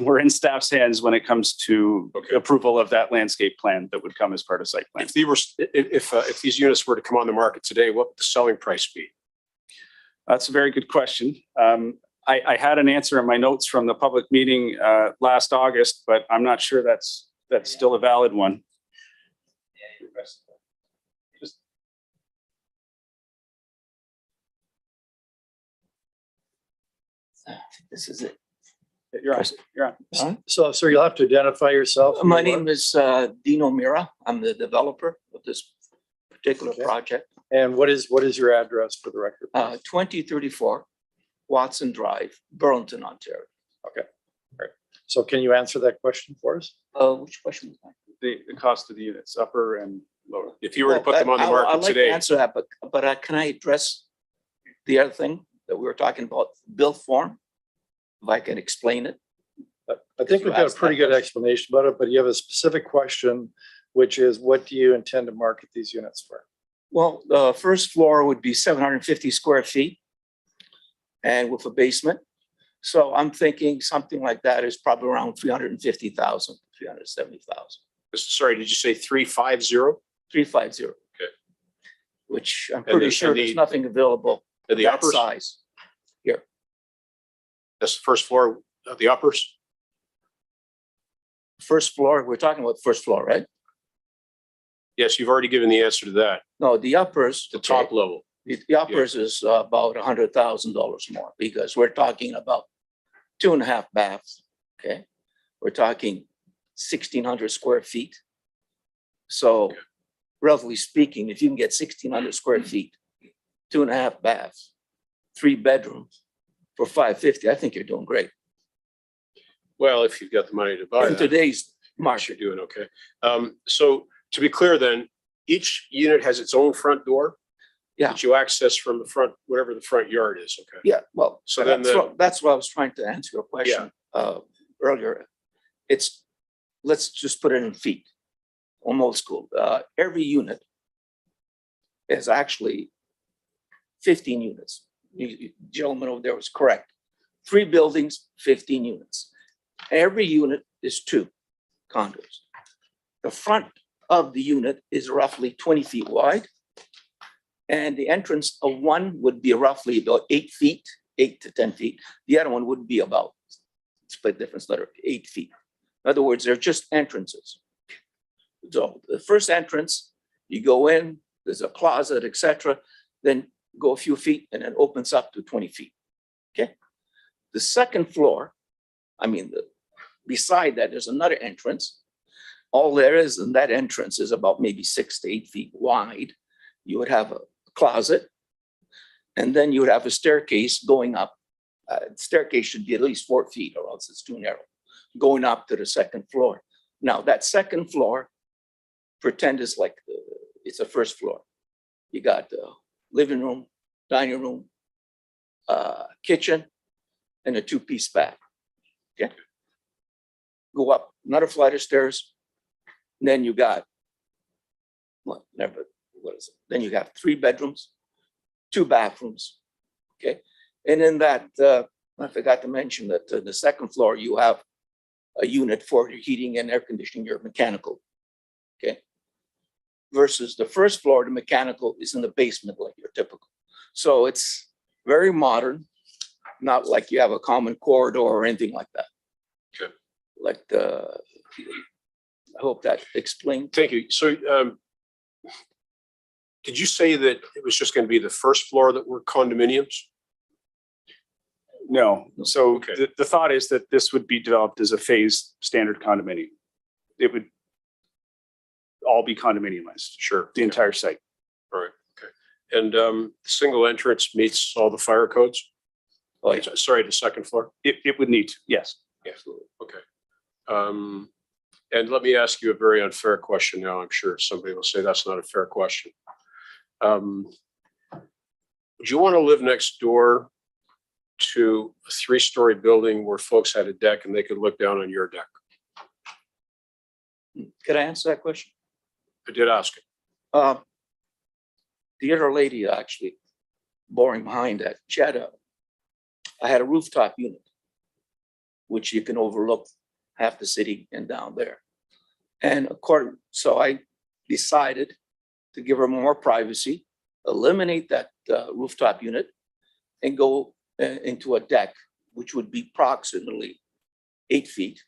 We're in staff's hands when it comes to approval of that landscape plan that would come as part of site plan. If these units were to come on the market today, what would the selling price be? That's a very good question. I had an answer in my notes from the public meeting last August, but I'm not sure that's still a valid one. This is it. You're on. You're on. So, sir, you'll have to identify yourself. My name is Dino Mira. I'm the developer of this particular Okay. project. And what is your address for the record? 2034 Watson Drive, Burlington, Ontario. So can you answer that question for us? Which question was that? The cost of the units, upper and lower. If you were to put them on the I'd market like to today, answer that, but can I address the other thing that we were talking about, bill form? If I can explain it. I think we've got a pretty good explanation about it, but you have a specific question, which is what do you intend to market these units for? Well, the first floor would be 750 square feet and with a basement. So I'm thinking something like that is probably around 350,000, 370,000, sorry, did you say 350? 350. Okay. Which I'm And pretty the- sure and there's the- nothing available And the that uppers, size. that's the first floor, the uppers? First floor, we're talking about first floor, right? Yes, you've already given the answer to that. No, the uppers. The okay, top level. The uppers is about $100,000 more because we're talking about 2.5 baths, okay? We're talking 1,600 square feet. So relatively speaking, if you can get 1,600 square feet, 2.5 baths, 3 bedrooms for $550, I think you're doing great. Well, if you've got the money to buy In that, today's you're market, doing okay. So to be clear then, each unit has its own front door? Yeah. That you access from the front, whatever the front yard is, okay? yeah, well, So then that's what I was trying to answer your question earlier. Let's just put it in feet, on old school. Every unit is actually 15 units. Gentleman over there was correct. 3 buildings, 15 units. Every unit is 2 condos. The front of the unit is roughly 20 feet wide. And the entrance of one would be roughly about 8 feet, 8 to 10 feet. The other one would be about, split difference letter, 8 feet. In other words, they're just entrances. So the first entrance, you go in, there's a closet, etc. Then go a few feet and it opens up to 20 feet. Okay. The second floor, beside that, there's another entrance. All there is in that entrance is about maybe 6 to 8 feet wide. You would have a closet, and then you would have a staircase going up. Staircase should be at least 4 feet or else it's too narrow, going up to the second floor. Now that second floor, pretend it's like it's a first floor. You got the living room, dining room, kitchen, and a 2-piece bath. Okay. Go up another flight of stairs. Then you got, then you got 3 bedrooms, 2 bathrooms. Okay. And in that, I forgot to mention that the second floor, you have a unit for your heating and air conditioning, your mechanical. Okay. Versus the first floor, the mechanical is in the basement, like your typical. So it's very modern, not like you have a common corridor or anything like that. Okay. Like I hope that explained. Thank you. So did you say that it was just going to be the first floor that were condominiums? No. So Okay. the thought is that this would be developed as a phased standard condominium. It would all be condominiumized, Sure. the entire site. All right. Okay. And single entrance meets all the fire codes? Oh, yeah. Sorry, the second floor? It would need to, yes. Absolutely. Okay. And let me ask you a very unfair question now. I'm sure somebody will say that's not a fair question. Would you want to live next door to a 3-story building where folks had a deck and they could look down on your deck? Could I answer that question? I did ask it. The other lady actually, boring behind that, I had a rooftop unit, which you can overlook half the city and down there. And so I decided to give her more privacy, eliminate that rooftop unit and go into a deck which would be approximately 8 feet,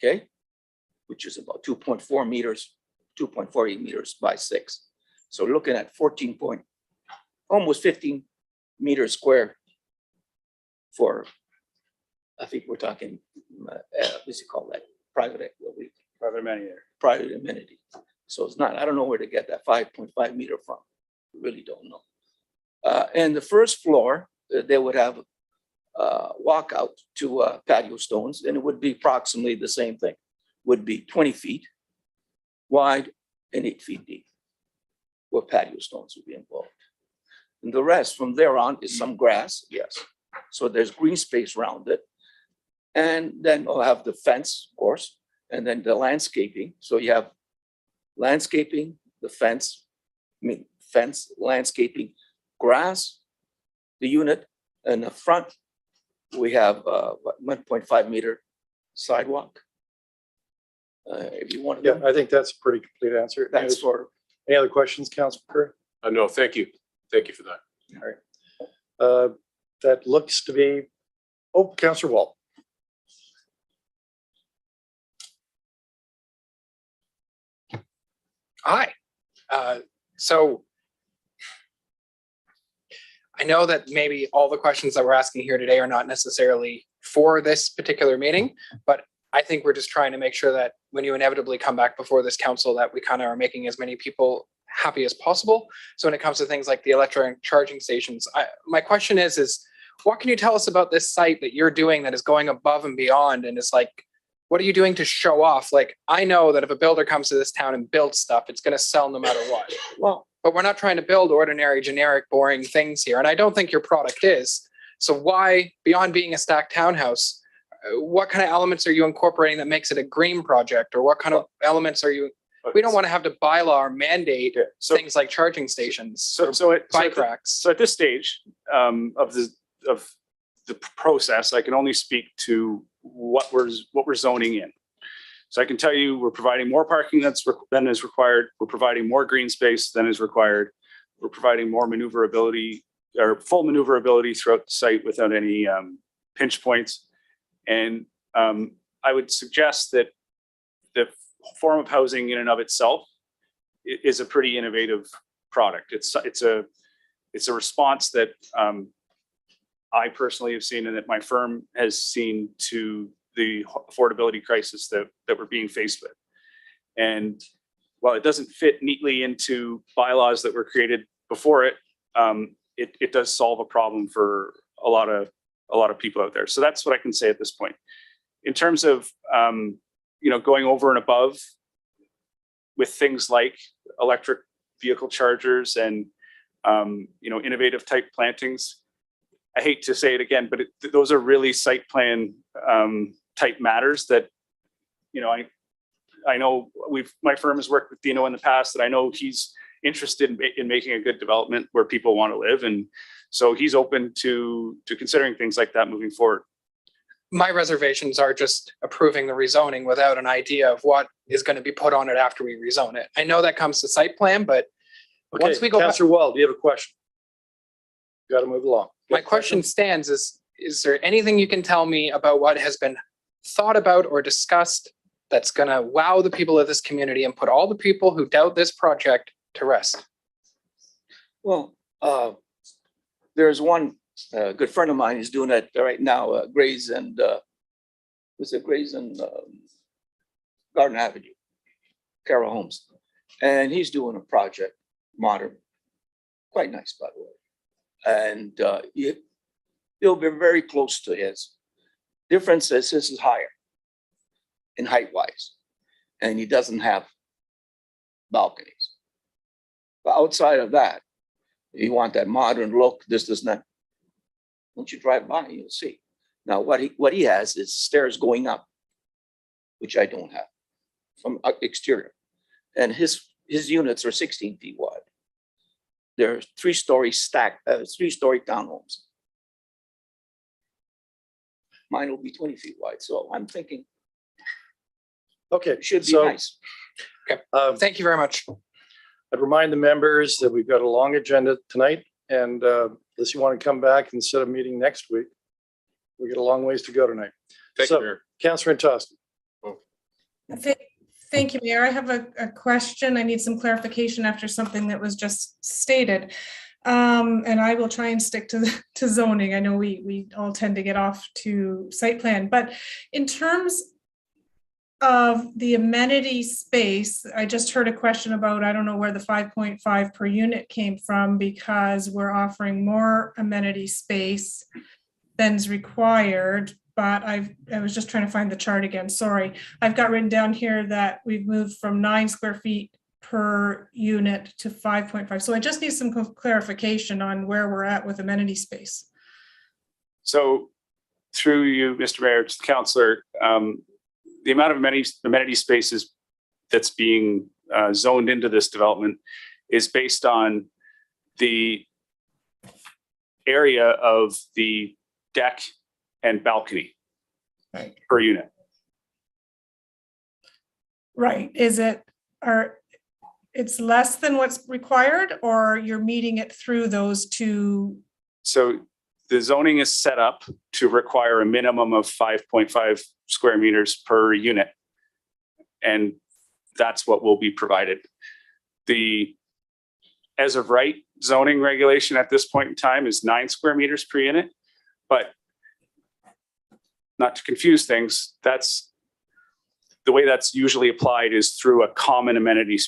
okay? Which is about 2.4 meters, 2.48 meters by 6. So looking at almost 15 meters square for, I think we're talking, what's it called that? Private amenity. So it's not, I don't know where to get that 5.5 meter from. Really don't know. And the first floor, they would have walkout to patio stones, and it would be approximately the same thing. Would be 20 feet wide and 8 feet deep, where patio stones would be involved. And the rest from there on is some grass, yes. So there's green space around it. And then we'll have the fence, of course, and then the landscaping. So you have landscaping, the fence, landscaping, grass, the unit, and the front, we have 1.5 meter sidewalk. If you want to. Yeah, I think that's a pretty complete answer. That's for. Any other questions, Councilor Kerr? No, thank you. Thank you for that. All right. That looks to be, oh, Councilor Wall. Hi. So I know that maybe all the questions that we're asking here today are not necessarily for this particular meeting, but I think we're just trying to make sure that when you inevitably come back before this council, that we kind of are making as many people happy as possible. So when it comes to things like the electric charging stations, my question is what can you tell us about this site that you're doing that is going above and beyond? And it's like, what are you doing to show off? Like, I know that if a builder comes to this town and builds stuff, it's going to sell no matter what. Well, but we're not trying to build ordinary, generic, boring things here. And I don't think your product is. So why, beyond being a stacked townhouse, what kind of elements are you incorporating that makes it a green project? Or what kind of elements are you? We don't want to have to bylaw or mandate things like charging stations or bike racks. So at this stage of the process, I can only speak to what we're zoning in. So I can tell you we're providing more parking than is required. We're providing more green space than is required. We're providing more maneuverability or full maneuverability throughout the site without any pinch points. And I would suggest that the form of housing in and of itself is a pretty innovative product. It's a response that I personally have seen and that my firm has seen to the affordability crisis that we're being faced with. And while it doesn't fit neatly into bylaws that were created before it, it does solve a problem for a lot of people out there. So that's what I can say at this point. In terms of going over and above with things like electric vehicle chargers and innovative type plantings, I hate to say it again, but those are really site plan type matters that, I know my firm has worked with Dino in the past, and I know he's interested in making a good development where people want to live. And so he's open to considering things like that moving forward. My reservations are just approving the rezoning without an idea of what is going to be put on it after we rezone it. I know that comes to site plan, but once we go back. Councilor Wall, do you have a question? You got to move along. My question stands is there anything you can tell me about what has been thought about or discussed that's going to wow the people of this community and put all the people who doubt this project to rest? Well, there's one good friend of mine who's doing that right now, Grays and Garden Avenue, Carroll Homes. And he's doing a project, modern, quite nice, by the way. And it'll be very close to his. Difference is his is higher in height wise, and he doesn't have balconies. But outside of that, you want that modern look, this does not. Once you drive by, you'll see. Now, what he has is stairs going up, which I don't have from exterior. And his units are 16 feet wide. They're 3-story stacked, 3-story townhomes. Mine will be 20 feet wide. So I'm thinking, okay, it should be so, nice. Okay, thank you very much. I'd remind the members that we've got a long agenda tonight, and unless you want to come back and set a meeting next week, We got a long ways to go tonight. Thank So, you, Mayor. Councillor Antosky. Thank you, Mayor. I have a question. I need some clarification after something that was just stated. And I will try and stick to zoning. I know we all tend to get off to site plan, but in terms of the amenity space, I just heard a question about, I don't know where the 5.5 per unit came from, because we're offering more amenity space than's required. But I was just trying to find the chart again. Sorry. I've got written down here that we've moved from 9 square feet per unit to 5.5. So I just need some clarification on where we're at with amenity space. So through you, Mr. Mayor, to the councillor, the amount of amenity spaces that's being zoned into this development is based on the area of the deck and balcony per unit. Right. Is it, it's less than what's required, or you're meeting it through those two? So the zoning is set up to require a minimum of 5.5 square meters per unit. And that's what will be provided. The as of right zoning regulation at this point in time is 9 square meters per unit. But not to confuse things, that's the way that's usually applied is through a common amenity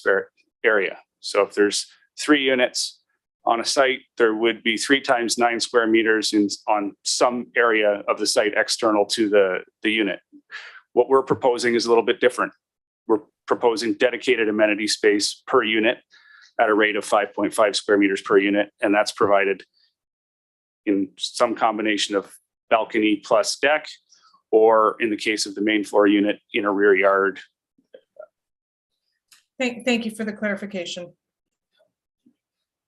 area. So if there's 3 units on a site, there would be 3 times 9 square meters on some area of the site external to the unit. What we're proposing is a little bit different. We're proposing dedicated amenity space per unit at a rate of 5.5 square meters per unit, and that's provided in some combination of balcony plus deck, or in the case of the main floor unit, in a rear yard. Thank you for the clarification.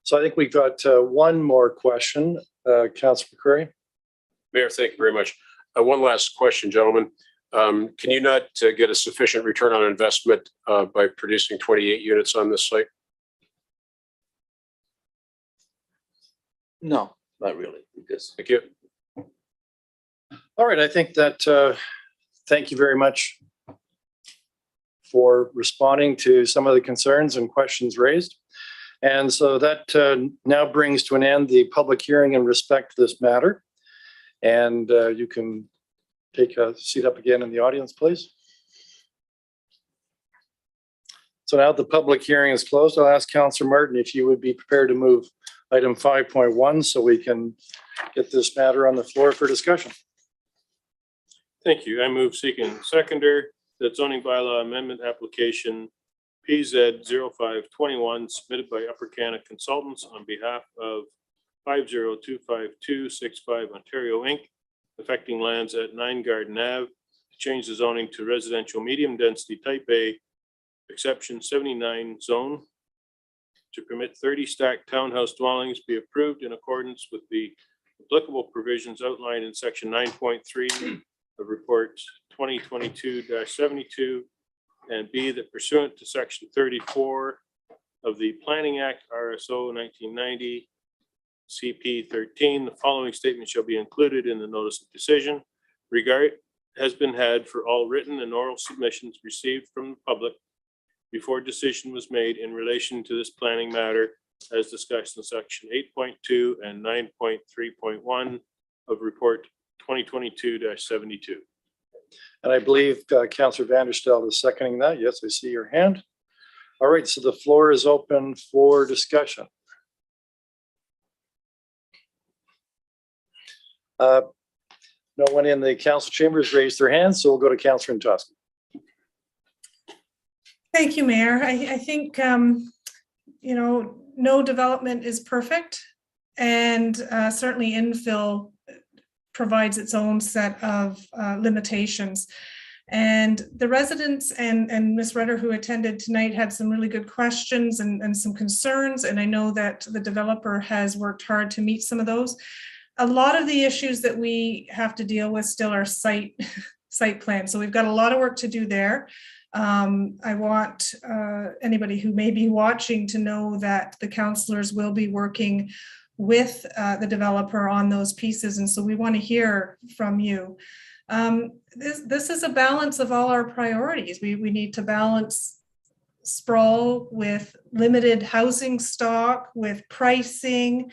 So I think we've got one more question, Councillor McCreary. Mayor, thank you very much. One last question, gentlemen. Can you not get a sufficient return on investment by producing 28 units on this site? No, not really, because Thank you. All right, I think that, thank you very much for responding to some of the concerns and questions raised. And so that now brings to an end the public hearing in respect to this matter. And you can take a seat up again in the audience, please. So now the public hearing is closed. I'll ask Councillor Martin if you would be prepared to move item 5.1 so we can get this matter on the floor for discussion. Thank you. I move seeking seconder that zoning bylaw amendment application PZ 0521 submitted by Upper Canada Consultants on behalf of 5025265 Ontario Inc., affecting lands at 9 Garden Ave, to change the zoning to residential medium density type A, exception 79 zone, to permit 30 stacked townhouse dwellings be approved in accordance with the applicable provisions outlined in section 9.3 of report 2022-72, and B, that pursuant to section 34 of the Planning Act, RSO 1990, CP 13, the following statement shall be included in the notice of decision. Regard has been had for all written and oral submissions received from the public before decision was made in relation to this planning matter, as discussed in section 8.2 and 9.3.1 of report 2022-72. And I believe Councillor Vanderstel is seconding that. Yes, I see your hand. All right, so the floor is open for discussion. No one in the council chambers raised their hands, so we'll go to Councillor Antosky. Thank you, Mayor. I think, no development is perfect, and certainly infill provides its own set of limitations. And the residents and Ms. Rutter, who attended tonight, had some really good questions and some concerns. And I know that the developer has worked hard to meet some of those. A lot of the issues that we have to deal with still are site plan. So we've got a lot of work to do there. I want anybody who may be watching to know that the councillors will be working with the developer on those pieces. And so we want to hear from you. This is a balance of all our priorities. We need to balance sprawl with limited housing stock, with pricing,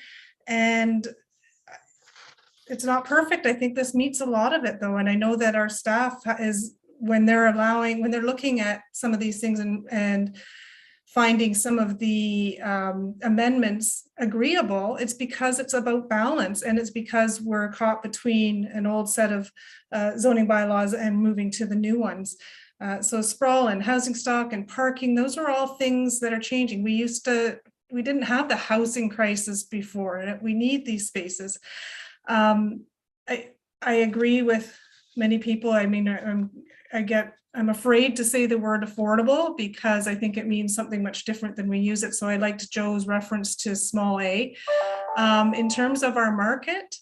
and it's not perfect. I think this meets a lot of it though. And I know that our staff is, when they're looking at some of these things and finding some of the amendments agreeable, it's because it's about balance, and it's because we're caught between an old set of zoning bylaws and moving to the new ones. So sprawl and housing stock and parking, those are all things that are changing. We didn't have the housing crisis before, and we need these spaces. I agree with many people. I mean, I'm afraid to say the word affordable because I think it means something much different than we use it. So I liked Joe's reference to small a. In terms of our market,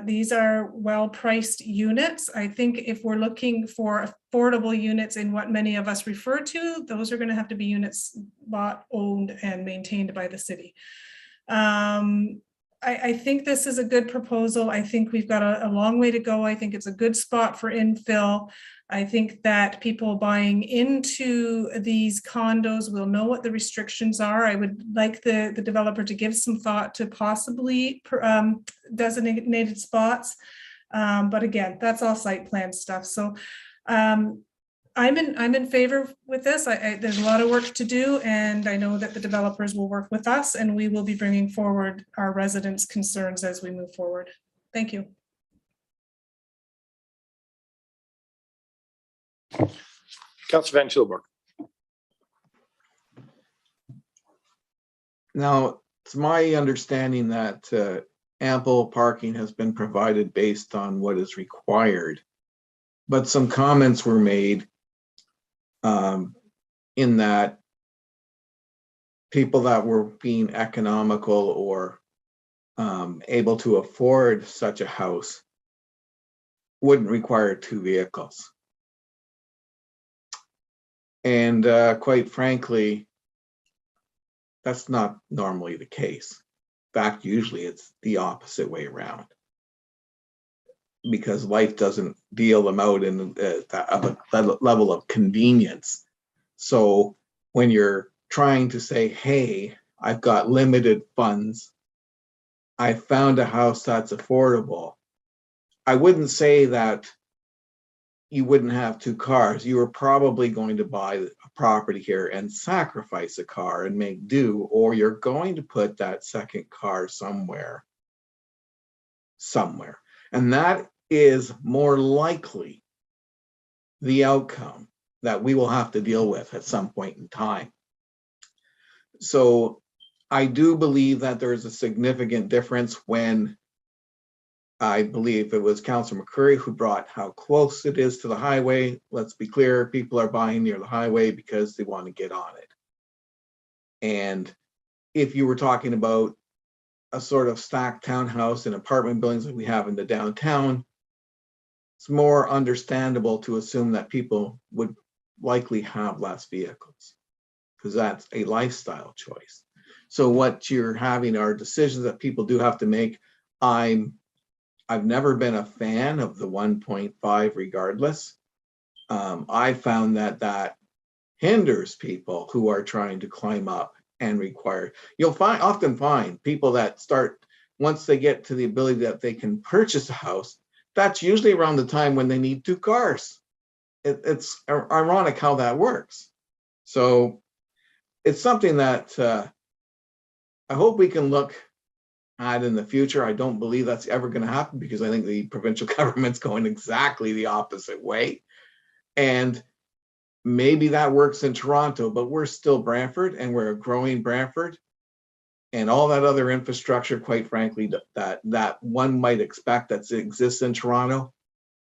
these are well-priced units. I think if we're looking for affordable units in what many of us refer to, those are going to have to be units bought, owned, and maintained by the city. I think this is a good proposal. I think we've got a long way to go. I think it's a good spot for infill. I think that people buying into these condos will know what the restrictions are. I would like the developer to give some thought to possibly designated spots. But again, that's all site plan stuff. So I'm in favor with this. There's a lot of work to do, and I know that the developers will work with us, and we will be bringing forward our residents' concerns as we move forward. Thank you. Councillor Van Tilburg. Now, it's my understanding that ample parking has been provided based on what is required, but some comments were made in that people that were being economical or able to afford such a house wouldn't require 2 vehicles. And quite frankly, that's not normally the case. In fact, usually it's the opposite way around, because life doesn't deal them out in a level of convenience. So when you're trying to say, hey, I've got limited funds, I found a house that's affordable, I wouldn't say that you wouldn't have 2 cars. You were probably going to buy a property here and sacrifice a car and make do, or you're going to put that second car somewhere. And that is more likely the outcome that we will have to deal with at some point in time. So I do believe that there is a significant difference when, I believe it was Councillor McCurry who brought how close it is to the highway. Let's be clear, people are buying near the highway because they want to get on it. And if you were talking about a sort of stacked townhouse and apartment buildings like we have in the downtown, it's more understandable to assume that people would likely have less vehicles, because that's a lifestyle choice. So what you're having are decisions that people do have to make. I've never been a fan of the 1.5 regardless. I found that hinders people who are trying to climb up and require. You'll often find people that start, once they get to the ability that they can purchase a house, that's usually around the time when they need 2 cars. It's ironic how that works. So it's something that I hope we can look at in the future. I don't believe that's ever going to happen, because I think the provincial government's going exactly the opposite way. And maybe that works in Toronto, but we're still Brantford, and we're a growing Brantford. And all that other infrastructure, quite frankly, that one might expect that exists in Toronto,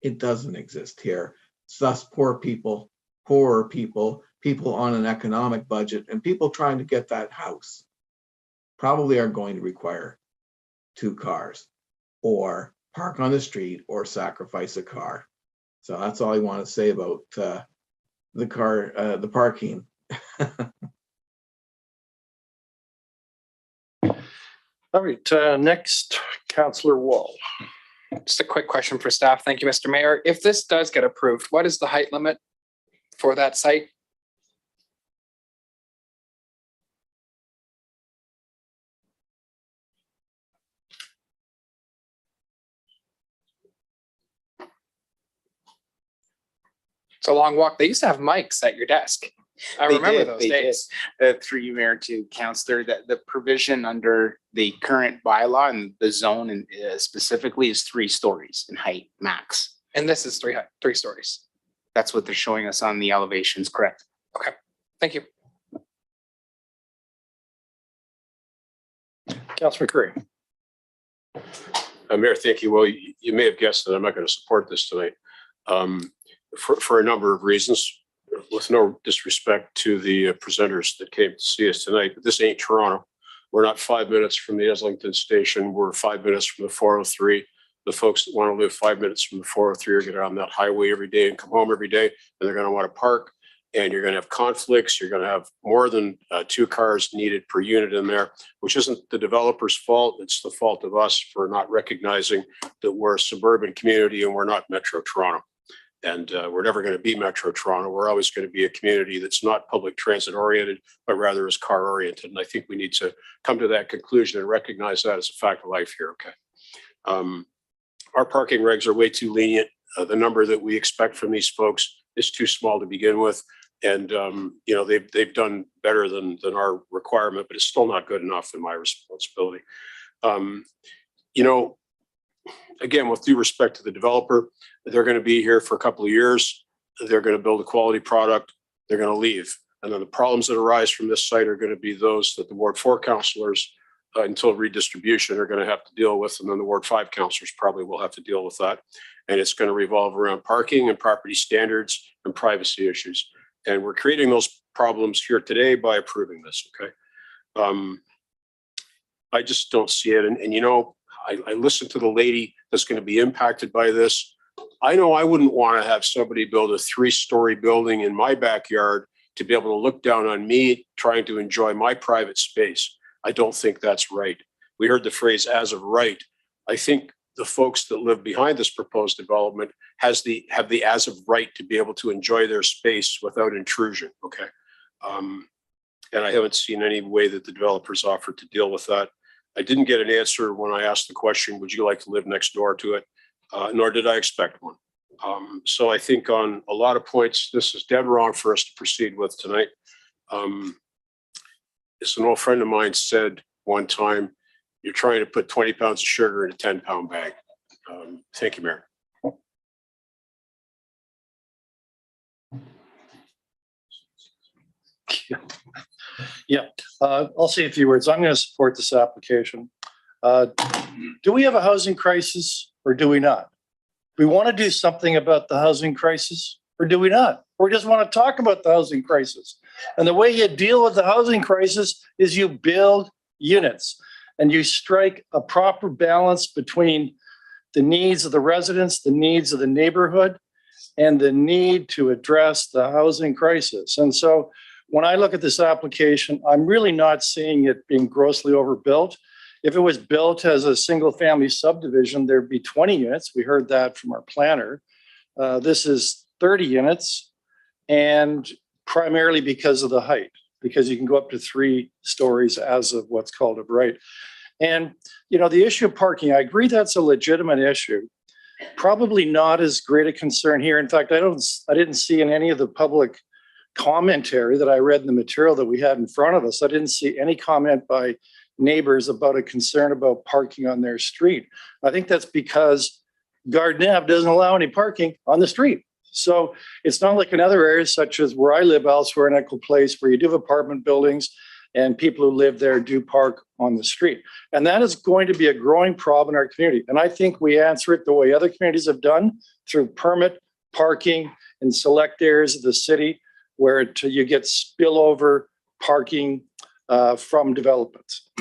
it doesn't exist here. It's thus poorer people, people on an economic budget, and people trying to get that house probably are going to require 2 cars, or park on the street, or sacrifice a car. So that's all I want to say about the parking. All right, next, Councillor Wall. Just a quick question for staff. Thank you, Mr. Mayor. If this does get approved, what is the height limit for that site? It's a long walk. They used to have mics at your desk. I remember those days. Through you, Mayor, to Councillor, that the provision under the current bylaw and the zone and specifically is 3 stories in height max. And this is three stories. That's what they're showing us on the elevations, correct? Okay, thank you. Councillor McCurry. Mayor, thank you. Well, you may have guessed that I'm not going to support this tonight for a number of reasons, with no disrespect to the presenters that came to see us tonight. But this ain't Toronto. We're not 5 minutes from the Islington station. We're 5 minutes from the 403. The folks that want to live 5 minutes from the 403 are going to get on that highway every day and come home every day, and they're going to want to park. And you're going to have conflicts. You're going to have more than 2 cars needed per unit in there, which isn't the developer's fault. It's the fault of us for not recognizing that we're a suburban community and we're not Metro Toronto. And we're never going to be Metro Toronto. We're always going to be a community that's not public transit oriented, but rather is car oriented. And I think we need to come to that conclusion and recognize that as a fact of life here. Okay. Our parking regs are way too lenient. The number that we expect from these folks is too small to begin with. And, you know, they've done better than our requirement, but it's still not good enough in my responsibility. You know, again, with due respect to the developer, they're going to be here for a couple of years. They're going to build a quality product. They're going to leave. And then the problems that arise from this site are going to be those that the Ward 4 councillors until redistribution are going to have to deal with. And then the Ward 5 councillors probably will have to deal with that. And it's going to revolve around parking and property standards and privacy issues. And we're creating those problems here today by approving this, okay? I just don't see it. And you know, I listened to the lady that's going to be impacted by this. I know I wouldn't want to have somebody build a 3-story building in my backyard to be able to look down on me trying to enjoy my private space. I don't think that's right. We heard the phrase as of right. I think the folks that live behind this proposed development have the as of right to be able to enjoy their space without intrusion, okay? And I haven't seen any way that the developers offered to deal with that. I didn't get an answer when I asked the question, would you like to live next door to it? Nor did I expect one. So I think on a lot of points, this is dead wrong for us to proceed with tonight. As an old friend of mine said one time, you're trying to put 20 pounds of sugar in a 10-pound bag. Thank you, Mayor. Yeah, I'll say a few words. I'm going to support this application. Do we have a housing crisis or do we not? We want to do something about the housing crisis or do we not? Or we just want to talk about the housing crisis. And the way you deal with the housing crisis is you build units and you strike a proper balance between the needs of the residents, the needs of the neighborhood, and the need to address the housing crisis. And so when I look at this application, I'm really not seeing it being grossly overbuilt. If it was built as a single family subdivision, there'd be 20 units. We heard that from our planner. This is 30 units and primarily because of the height, because you can go up to 3 stories as of what's called a right. And, you know, the issue of parking, I agree that's a legitimate issue. Probably not as great a concern here. In fact, I didn't see in any of the public commentary that I read in the material that we had in front of us, I didn't see any comment by neighbors about a concern about parking on their street. I think that's because Garden Ave doesn't allow any parking on the street. So it's not like in other areas such as where I live elsewhere in Echo Place, where you do have apartment buildings and people who live there do park on the street. And that is going to be a growing problem in our community. And I think we answer it the way other communities have done, through permit parking in select areas of the city where you get spillover parking from developments.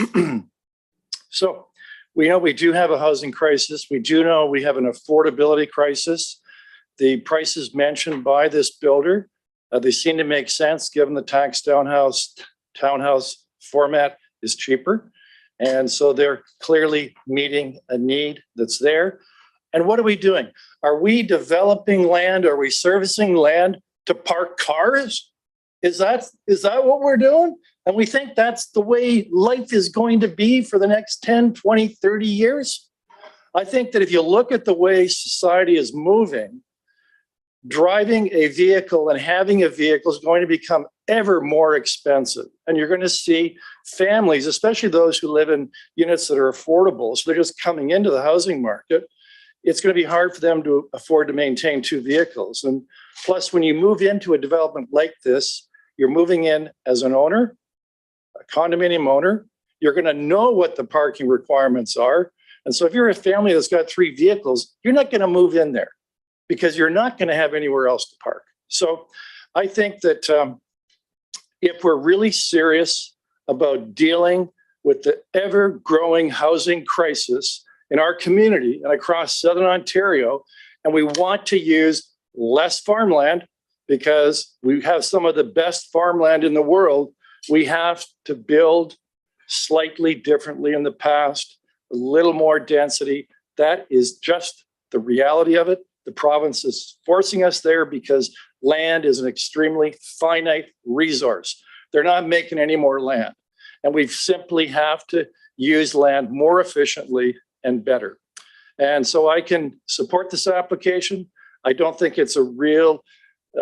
So we know we do have a housing crisis. We do know we have an affordability crisis. The prices mentioned by this builder, they seem to make sense given the tax townhouse format is cheaper. And so they're clearly meeting a need that's there. And what are we doing? Are we developing land? Are we servicing land to park cars? Is that what we're doing? And we think that's the way life is going to be for the next 10, 20, 30 years? I think that if you look at the way society is moving, driving a vehicle and having a vehicle is going to become ever more expensive. And you're going to see families, especially those who live in units that are affordable, so they're just coming into the housing market. It's going to be hard for them to afford to maintain two vehicles. And plus, when you move into a development like this, you're moving in as an owner, a condominium owner. You're going to know what the parking requirements are. And so if you're a family that's got 3 vehicles, you're not going to move in there because you're not going to have anywhere else to park. So I think that if we're really serious about dealing with the ever-growing housing crisis in our community and across Southern Ontario, and we want to use less farmland because we have some of the best farmland in the world, we have to build slightly differently in the past, a little more density. That is just the reality of it. The province is forcing us there because land is an extremely finite resource. They're not making any more land. And we simply have to use land more efficiently and better. And so I can support this application. I don't think it's a real,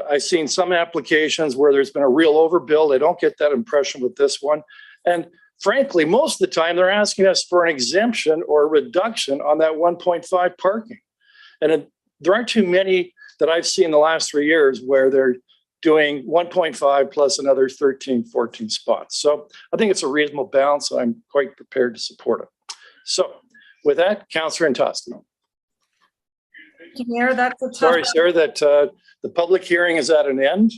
I've seen some applications where there's been a real overbuild. I don't get that impression with this one. And frankly, most of the time they're asking us for an exemption or a reduction on that 1.5 parking. And there aren't too many that I've seen in the last 3 years where they're doing 1.5 plus another 13, 14 spots. So I think it's a reasonable balance. I'm quite prepared to support it. So with that, Councillor Antosky. Thank you, Mayor. That's a tough. Sorry, sir, that the public hearing is at an end,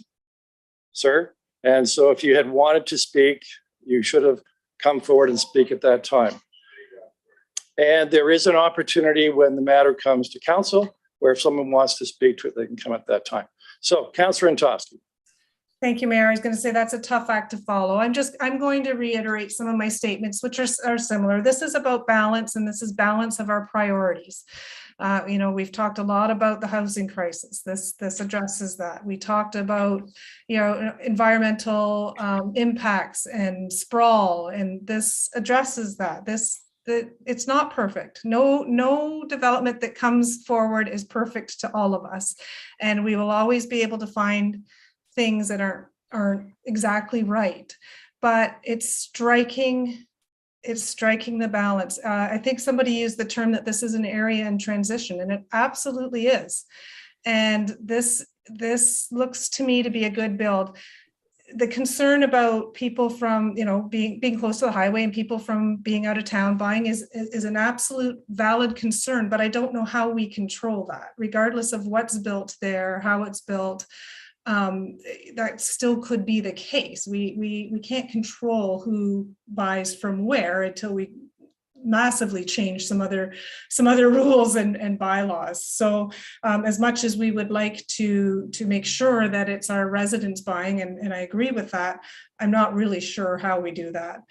sir. And so if you had wanted to speak, you should have come forward and speak at that time. And there is an opportunity when the matter comes to council where if someone wants to speak to it, they can come at that time. So Councillor Antosky. Thank you, Mayor. I was going to say that's a tough act to follow. I'm going to reiterate some of my statements, which are similar. This is about balance, and this is balance of our priorities. We've talked a lot about the housing crisis. This addresses that. We talked about, environmental impacts and sprawl, and this addresses that. It's not perfect. No development that comes forward is perfect to all of us, and we will always be able to find things that aren't exactly right. But it's striking the balance. I think somebody used the term that this is an area in transition, and it absolutely is. And this looks to me to be a good build. The concern about people from, being close to the highway and people from being out of town buying is an absolute valid concern, but I don't know how we control that, regardless of what's built there, how it's built. That still could be the case. We can't control who buys from where until we massively change some other rules and bylaws. So as much as we would like to make sure that it's our residents buying, and I agree with that, I'm not really sure how we do that.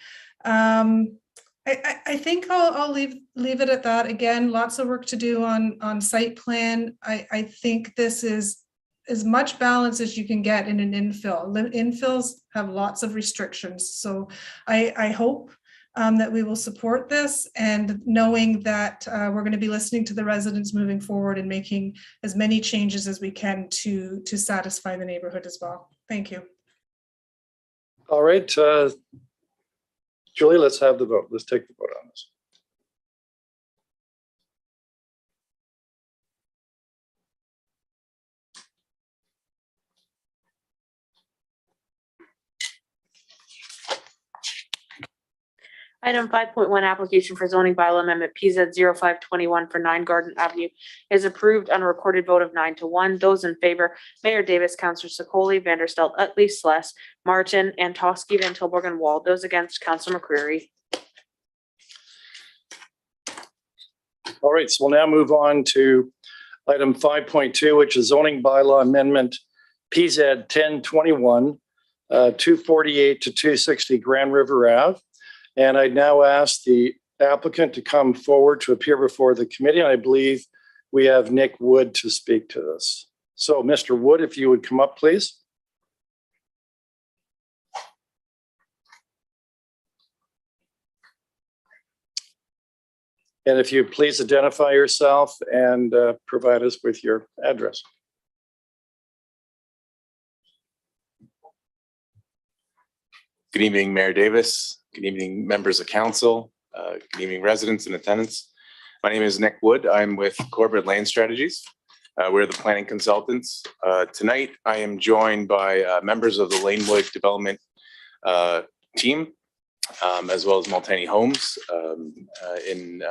I think I'll leave it at that. Again, lots of work to do on site plan. I think this is as much balance as you can get in an infill. Infills have lots of restrictions. So I hope that we will support this, and knowing that we're going to be listening to the residents moving forward and making as many changes as we can to satisfy the neighborhood as well. Thank you. All right, Julie, let's have the vote. Let's take the vote on this. Item 5.1, application for zoning bylaw amendment PZ 0521 for 9 Garden Avenue is approved on a recorded vote of 9-1. Those in favor, Mayor Davis, Councillor Secoli, Vanderstelt, Utley, Sless, Martin, Antosky, Van Tilburg, and Wall. Those against, Councillor McCreary. All right, so we'll now move on to item 5.2, which is zoning bylaw amendment PZ 1021, 248 to 260 Grand River Ave. And I now ask the applicant to come forward to appear before the committee. I believe we have Nick Wood to speak to this. So Mr. Wood, if you would come up, please. And if you please identify yourself and provide us with your address. Good evening, Mayor Davis. Good evening, members of council. Good evening, residents in attendance. My name is Nick Wood. I'm with Corbett Land Strategies. We're the planning consultants. Tonight, I am joined by members of the Lanewood Development team, as well as Multani Homes in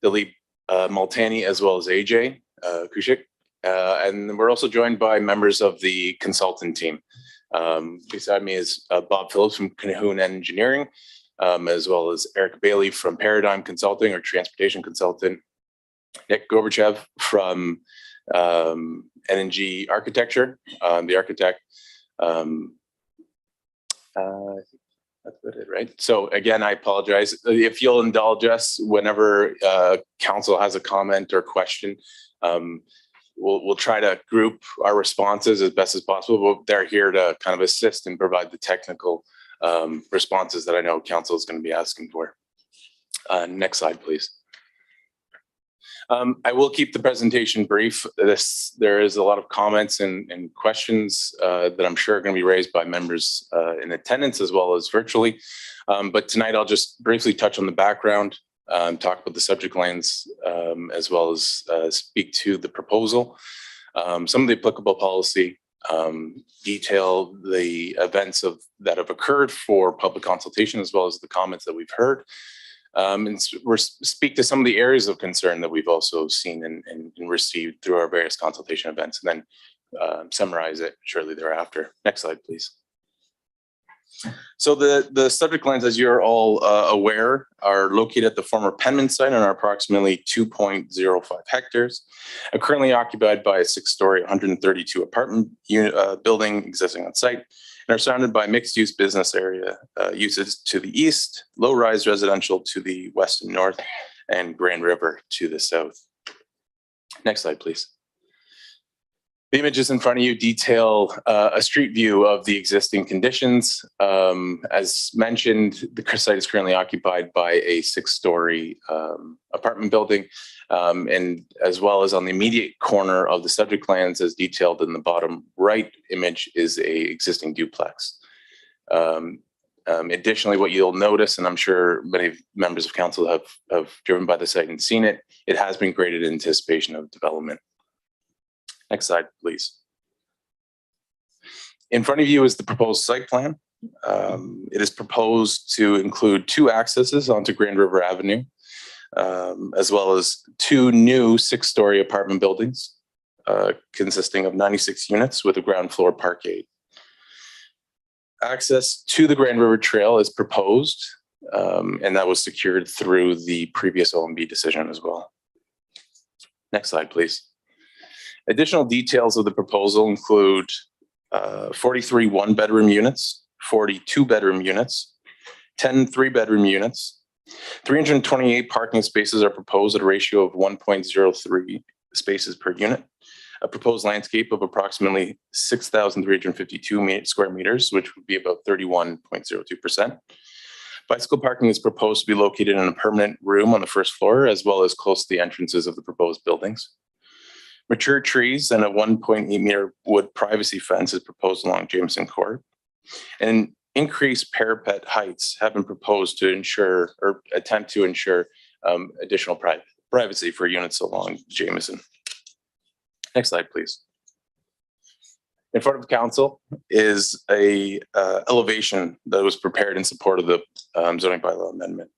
Multani, as well as AJ Kushik. And we're also joined by members of the consultant team. Beside me is Bob Phillips from Cahoon Engineering, as well as Eric Bailey from Paradigm Consulting or Transportation Consultant, Nick Gorbachev from NNG Architecture, the architect. That's about it, right? So again, I apologize. If you'll indulge us whenever council has a comment or question, we'll try to group our responses as best as possible. But they're here to kind of assist and provide the technical responses that I know council is going to be asking for. Next slide, please. I will keep the presentation brief. There is a lot of comments and questions that I'm sure are going to be raised by members in attendance as well as virtually. But tonight I'll just briefly touch on the background, talk about the subject lands, as well as speak to the proposal, some of the applicable policy, detail the events that have occurred for public consultation, as well as the comments that we've heard. And speak to some of the areas of concern that we've also seen and received through our various consultation events, and then summarize it shortly thereafter. Next slide, please. So the subject lands, as you're all aware, are located at the former Penman site and are approximately 2.05 hectares, are currently occupied by a 6-story, 132 apartment unit, building existing on site, and are surrounded by mixed-use business area uses to the east, low-rise residential to the west and north, and Grand River to the south. Next slide, please. The images in front of you detail a street view of the existing conditions. As mentioned, the site is currently occupied by a 6-story apartment building, and as well as on the immediate corner of the subject lands, as detailed in the bottom right image, is a existing duplex. Additionally, what you'll notice, and I'm sure many members of council have driven by the site and seen it, it has been graded in anticipation of development. Next slide, please. In front of you is the proposed site plan. It is proposed to include 2 accesses onto Grand River Avenue, as well as 2 new 6-story apartment buildings consisting of 96 units with a ground floor parkade. Access to the Grand River Trail is proposed, and that was secured through the previous OMB decision as well. Next slide, please. Additional details of the proposal include 43 1-bedroom units, 40 2-bedroom units, 10 3-bedroom units. 328 parking spaces are proposed at a ratio of 1.03 spaces per unit. A proposed landscape of approximately 6,352 square meters, which would be about 31.02%. Bicycle parking is proposed to be located in a permanent room on the first floor, as well as close to the entrances of the proposed buildings. Mature trees and a 1.8 meter wood privacy fence is proposed along Jameson Court. And increased parapet heights have been proposed to ensure or attempt to ensure additional privacy for units along Jameson. Next slide, please. In front of council is a elevation that was prepared in support of the zoning bylaw amendment.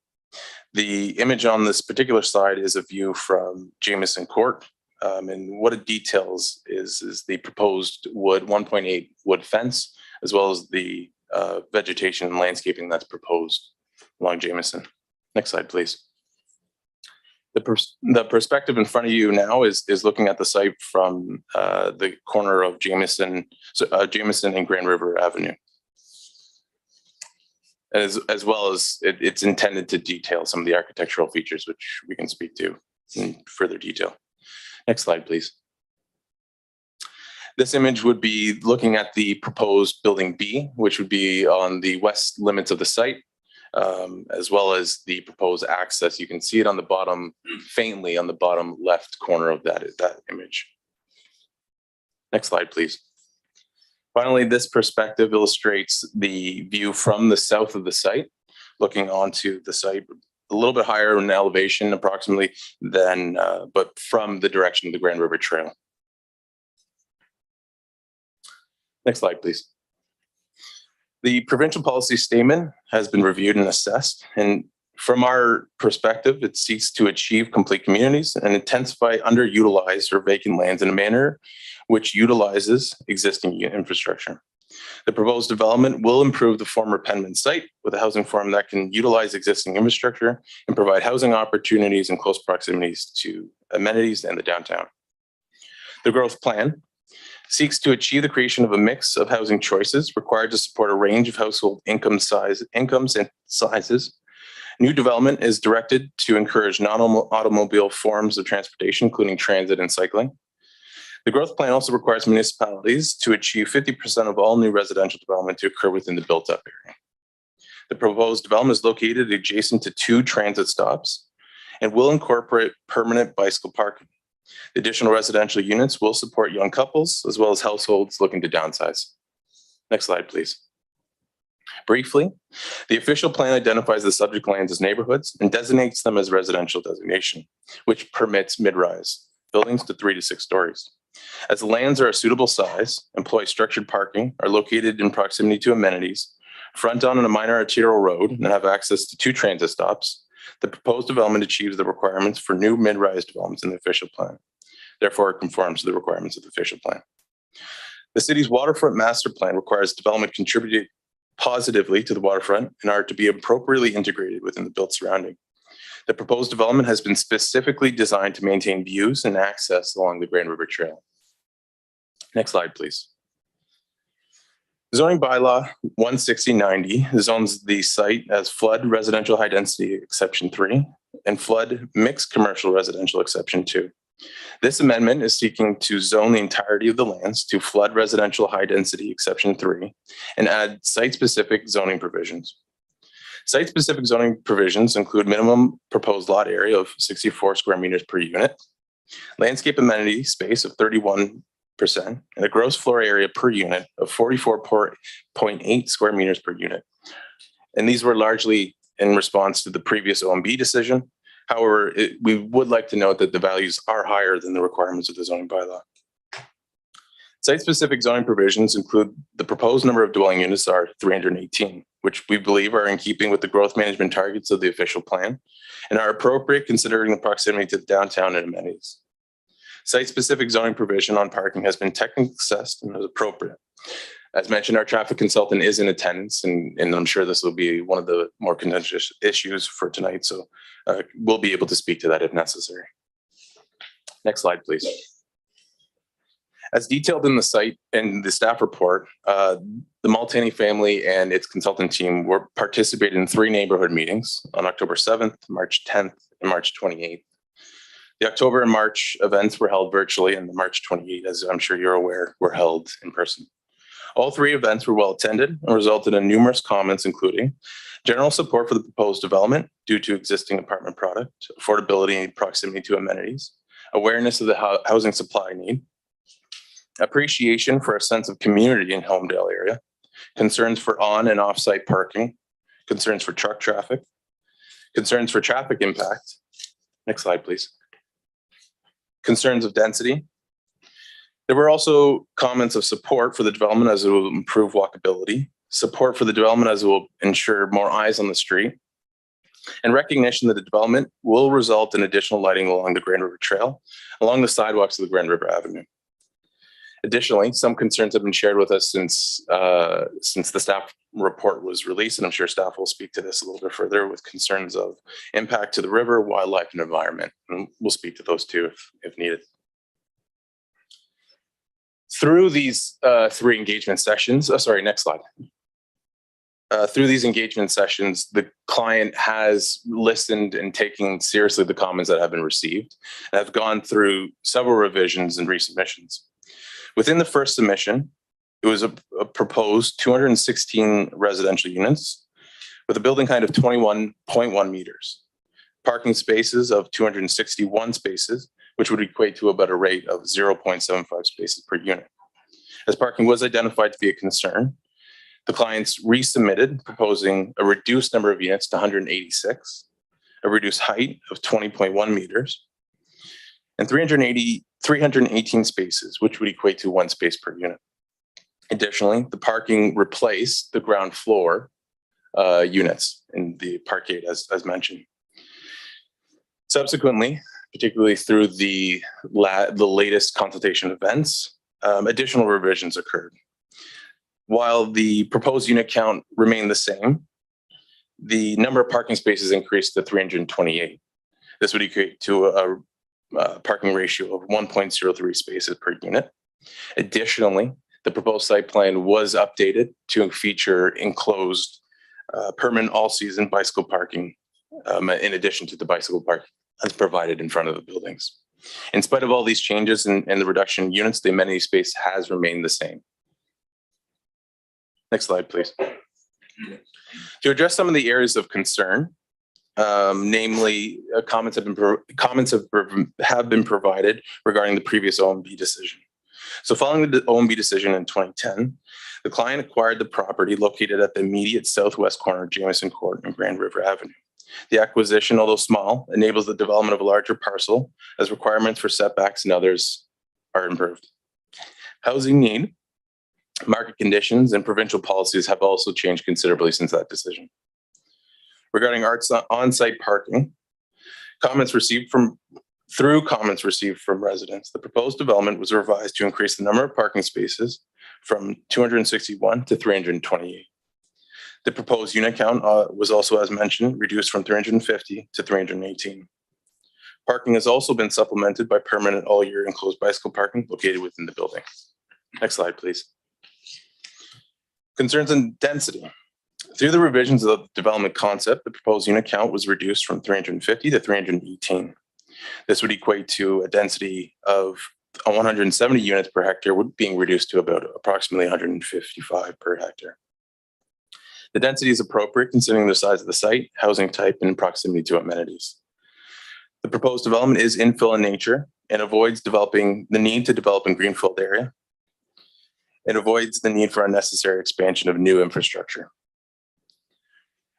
The image on this particular slide is a view from Jameson Court. And what it details is the proposed 1.8 wood fence, as well as the vegetation and landscaping that's proposed along Jameson. Next slide, please. The perspective in front of you now is looking at the site from the corner of Jameson and Grand River Avenue. as well as it's intended to detail some of the architectural features, which we can speak to in further detail. Next slide, please. This image would be looking at the proposed building B, which would be on the west limits of the site, as well as the proposed access. You can see it on the bottom, faintly on the bottom left corner of that image. Next slide, please. Finally, this perspective illustrates the view from the south of the site, looking onto the site a little bit higher in elevation approximately than, but from the direction of the Grand River Trail. Next slide, please. The provincial policy statement has been reviewed and assessed, and from our perspective, it seeks to achieve complete communities and intensify underutilized or vacant lands in a manner which utilizes existing infrastructure. The proposed development will improve the former Penman site with a housing form that can utilize existing infrastructure and provide housing opportunities in close proximities to amenities and the downtown. The growth plan seeks to achieve the creation of a mix of housing choices required to support a range of household incomes and sizes. New development is directed to encourage non-automobile forms of transportation, including transit and cycling. The growth plan also requires municipalities to achieve 50% of all new residential development to occur within the built-up area. The proposed development is located adjacent to 2 transit stops and will incorporate permanent bicycle parking. The additional residential units will support young couples as well as households looking to downsize. Next slide, please. Briefly, the official plan identifies the subject lands as neighborhoods and designates them as residential designation, which permits mid-rise buildings to 3 to 6 stories. As the lands are a suitable size, employ structured parking, are located in proximity to amenities, front on a minor arterial road, and have access to 2 transit stops, the proposed development achieves the requirements for new mid-rise developments in the official plan. Therefore, it conforms to the requirements of the official plan. The city's waterfront master plan requires development contributing positively to the waterfront and are to be appropriately integrated within the built surrounding. The proposed development has been specifically designed to maintain views and access along the Grand River Trail. Next slide, please. Zoning bylaw 16090 zones the site as flood residential high density exception 3 and flood mixed commercial residential exception 2. This amendment is seeking to zone the entirety of the lands to flood residential high density exception 3 and add site specific zoning provisions. Site specific zoning provisions include minimum proposed lot area of 64 square meters per unit, landscape amenity space of 31%, and a gross floor area per unit of 44.8 square meters per unit. And these were largely in response to the previous OMB decision. However, we would like to note that the values are higher than the requirements of the zoning bylaw. Site-specific zoning provisions include the proposed number of dwelling units are 318, which we believe are in keeping with the growth management targets of the official plan and are appropriate considering the proximity to the downtown and amenities. Site-specific zoning provision on parking has been technically assessed and is appropriate. As mentioned, our traffic consultant is in attendance, and I'm sure this will be one of the more contentious issues for tonight, so we'll be able to speak to that if necessary. Next slide, please. As detailed in the site and the staff report, the Maltani family and its consultant team were participated in 3 neighborhood meetings on October 7th, March 10th, and March 28th. The October and March events were held virtually, and the March 28th, as I'm sure you're aware, were held in person. All 3 events were well attended and resulted in numerous comments, including general support for the proposed development due to existing apartment product, affordability and proximity to amenities, awareness of the housing supply need, appreciation for a sense of community in Homedale area, concerns for on and off-site parking, concerns for truck traffic, concerns for traffic impact. Next slide, please. Concerns of density. There were also comments of support for the development as it will improve walkability, support for the development as it will ensure more eyes on the street, and recognition that the development will result in additional lighting along the Grand River Trail, along the sidewalks of the Grand River Avenue. Additionally, some concerns have been shared with us since the staff report was released, and I'm sure staff will speak to this a little bit further with concerns of impact to the river, wildlife, and environment. And we'll speak to those too if needed. Through these 3 engagement sessions, next slide. through these engagement sessions, the client has listened and taken seriously the comments that have been received and have gone through several revisions and resubmissions. Within the first submission, it was a proposed 216 residential units with a building height of 21.1 meters, parking spaces of 261 spaces, which would equate to about a rate of 0.75 spaces per unit. As parking was identified to be a concern, the clients resubmitted proposing a reduced number of units to 186, a reduced height of 20.1 meters, and 318 spaces, which would equate to 1 space per unit. Additionally, the parking replaced the ground floor units in the parkade as mentioned. Subsequently, particularly through the latest consultation events, additional revisions occurred. While the proposed unit count remained the same, the number of parking spaces increased to 328. This would equate to a parking ratio of 1.03 spaces per unit. Additionally, the proposed site plan was updated to feature enclosed permanent all-season bicycle parking in addition to the bicycle park as provided in front of the buildings. In spite of all these changes and the reduction in units, the amenity space has remained the same. Next slide, please. To address some of the areas of concern, namely comments have been provided regarding the previous OMB decision. So following the OMB decision in 2010, the client acquired the property located at the immediate southwest corner of Jameson Court and Grand River Avenue. The acquisition, although small, enables the development of a larger parcel as requirements for setbacks and others are improved. Housing need, market conditions, and provincial policies have also changed considerably since that decision. Regarding on-site parking, comments received from residents, the proposed development was revised to increase the number of parking spaces from 261 to 328. The proposed unit count was also, as mentioned, reduced from 350 to 318. Parking has also been supplemented by permanent all-year enclosed bicycle parking located within the building. Next slide, please. Concerns in density. Through the revisions of the development concept, the proposed unit count was reduced from 350 to 318. This would equate to a density of 170 units per hectare, being reduced to about approximately 155 per hectare. The density is appropriate considering the size of the site, housing type, and proximity to amenities. The proposed development is infill in nature and avoids developing the need to develop in greenfield area. It avoids the need for unnecessary expansion of new infrastructure.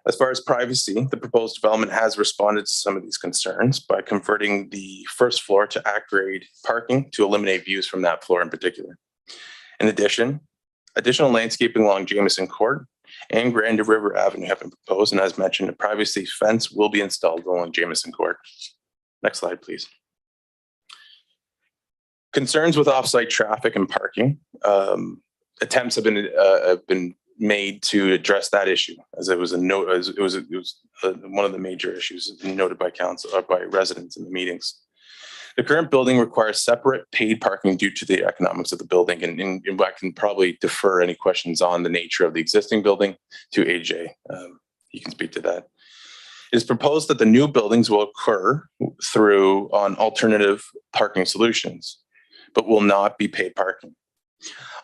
As far as privacy, the proposed development has responded to some of these concerns by converting the first floor to at-grade parking to eliminate views from that floor in particular. In addition, additional landscaping along Jameson Court and Grand River Avenue have been proposed, and as mentioned, a privacy fence will be installed along Jameson Court. Next slide, please. Concerns with off-site traffic and parking. Attempts have been made to address that issue, as it was one of the major issues noted by council or by residents in the meetings. The current building requires separate paid parking due to the economics of the building, and I can probably defer any questions on the nature of the existing building to AJ. You can speak to that. It is proposed that the new buildings will occur on alternative parking solutions, but will not be paid parking.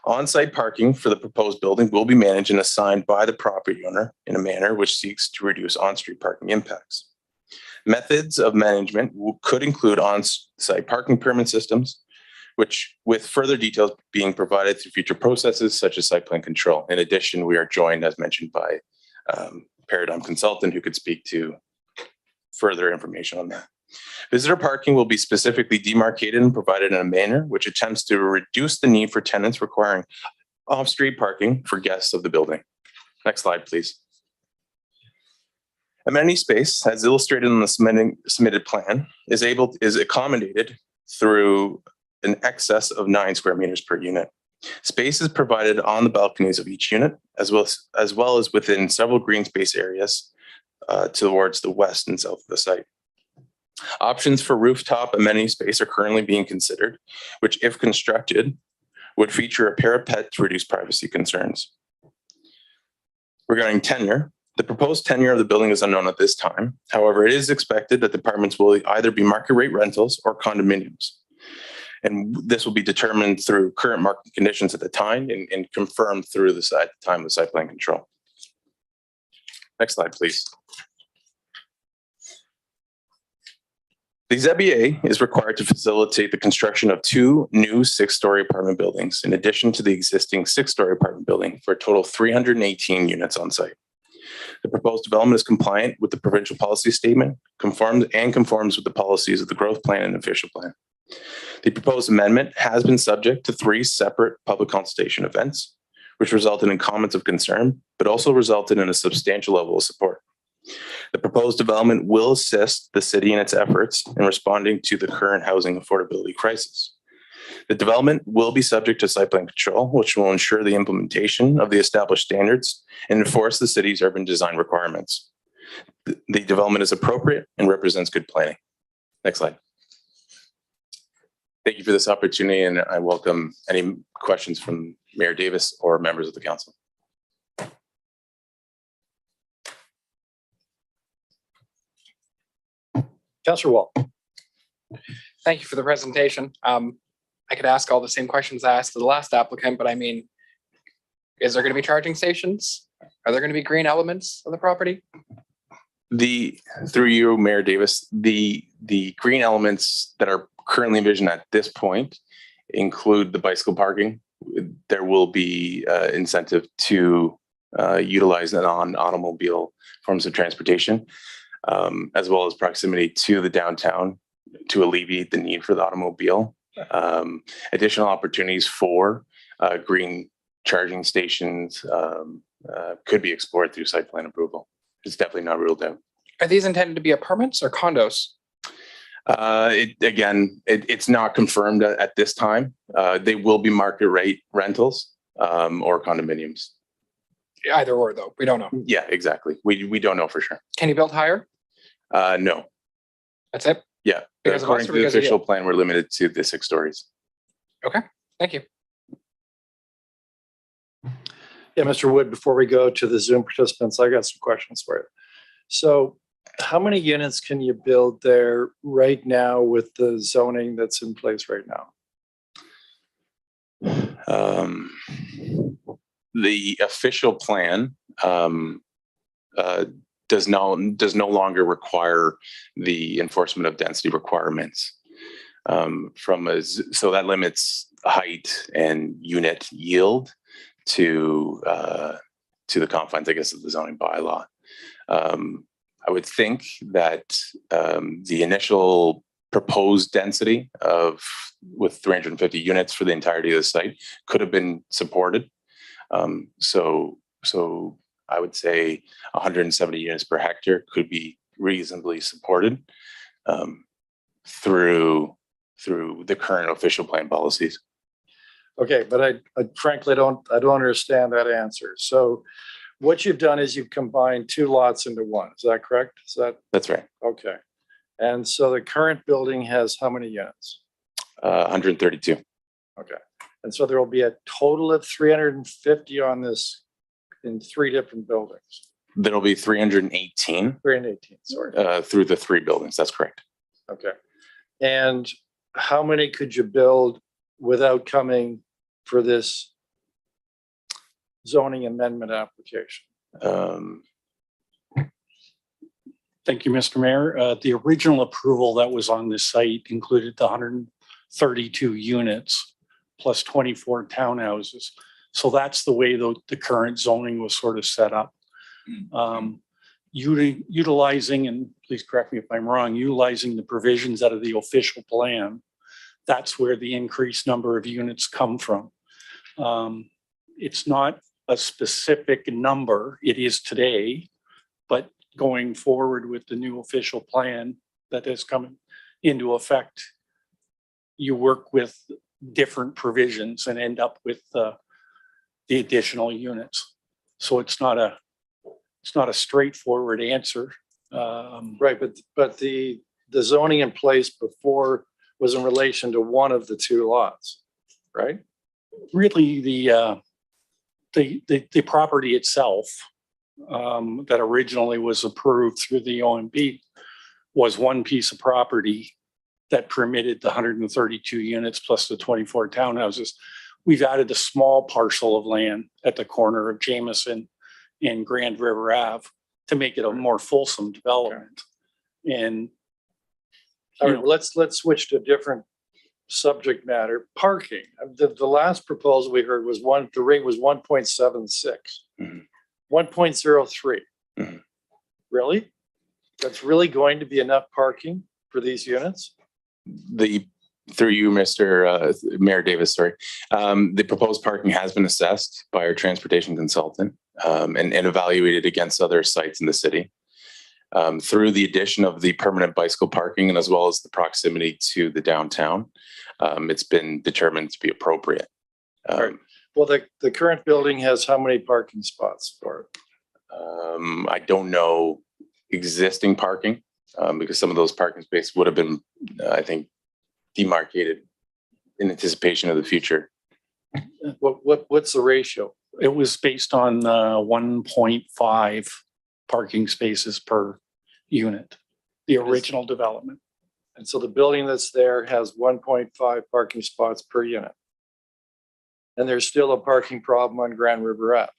On-site parking for the proposed building will be managed and assigned by the property owner in a manner which seeks to reduce on-street parking impacts. Methods of management could include on-site parking permit systems, which with further details being provided through future processes such as site plan control. In addition, we are joined, as mentioned, by Paradigm Consultant who could speak to further information on that. Visitor parking will be specifically demarcated and provided in a manner which attempts to reduce the need for tenants requiring off-street parking for guests of the building. Next slide, please. Amenity space, as illustrated in the submitted plan, is accommodated through an excess of 9 square meters per unit. Space is provided on the balconies of each unit, as well as within several green space areas towards the west and south of the site. Options for rooftop amenity space are currently being considered, which, if constructed, would feature a parapet to reduce privacy concerns. Regarding tenure, the proposed tenure of the building is unknown at this time. However, it is expected that the apartments will either be market rate rentals or condominiums. And this will be determined through current market conditions at the time and confirmed through the site, at the time of site plan control. Next slide, please. The ZBA is required to facilitate the construction of 2 new 6-story apartment buildings in addition to the existing 6-story apartment building for a total of 318 units on site. The proposed development is compliant with the provincial policy statement, conforms with the policies of the growth plan and official plan. The proposed amendment has been subject to 3 separate public consultation events, which resulted in comments of concern, but also resulted in a substantial level of support. The proposed development will assist the city in its efforts in responding to the current housing affordability crisis. The development will be subject to site plan control, which will ensure the implementation of the established standards and enforce the city's urban design requirements. The development is appropriate and represents good planning. Next slide. Thank you for this opportunity, and I welcome any questions from Mayor Davis or members of the council. Councillor Wall. Thank you for the presentation. I could ask all the same questions I asked to the last applicant, but I mean, is there going to be charging stations? Are there going to be green elements of the property? Through you, Mayor Davis, the green elements that are currently envisioned at this point include the bicycle parking. There will be incentive to utilize non-automobile forms of transportation, as well as proximity to the downtown to alleviate the need for the automobile. Additional opportunities for green charging stations could be explored through site plan approval. It's definitely not ruled out. Are these intended to be apartments or condos? It's not confirmed at this time. They will be market rate rentals or condominiums. Either or, though. We don't know. Yeah, exactly. We don't know for sure. Can you build higher? No. That's it? Yeah. Because of us According or to the because of official you? plan, we're limited to the 6 stories. Okay, thank you. Yeah, Mr. Wood, before we go to the Zoom participants, I got some questions for you. So how many units can you build there right now with the zoning that's in place right now? The official plan does no longer require the enforcement of density requirements. So that limits height and unit yield to the confines, I guess, of the zoning bylaw. I would think that the initial proposed density with 350 units for the entirety of the site could have been supported. So I would say 170 units per hectare could be reasonably supported through the current official plan policies. Okay, but I frankly don't understand that answer. So what you've done is you've combined 2 lots into one. Is that correct? That's right. Okay. And so the current building has how many units? 132. Okay. And so there will be a total of 350 on this in 3 different buildings. There'll be 318. 318, sorry. Through the 3 buildings. That's correct. Okay. And how many could you build without coming for this zoning amendment application? Thank you, Mr. Mayor. The original approval that was on this site included the 132 units plus 24 townhouses. So that's the way the current zoning was sort of set up. Utilizing, and please correct me if I'm wrong, utilizing the provisions out of the official plan, that's where the increased number of units come from. It's not a specific number, it is today, but going forward with the new official plan that is coming into effect, you work with different provisions and end up with the additional units. So it's not a straightforward answer. Right, but the zoning in place before was in relation to one of the 2 lots, right? Really, the property itself that originally was approved through the OMB was one piece of property that permitted the 132 units plus the 24 townhouses. We've added a small parcel of land at the corner of Jameson and Grand River Ave to make it a more fulsome development. And All right, let's switch to a different subject matter. Parking. The last proposal we heard was the rate was 1.76. 1.03. Really? That's really going to be enough parking for these units? Through you, Mr. Mayor Davis, sorry. The proposed parking has been assessed by our transportation consultant and evaluated against other sites in the city. Through the addition of the permanent bicycle parking and as well as the proximity to the downtown, it's been determined to be appropriate. Right. Well, the current building has how many parking spots for it? I don't know existing parking because some of those parking spaces would have been, I think, demarcated in anticipation of the future. What's the ratio? it was based on 1.5 parking spaces per unit, the original development. And so the building that's there has 1.5 parking spots per unit. And there's still a parking problem on Grand River Ave.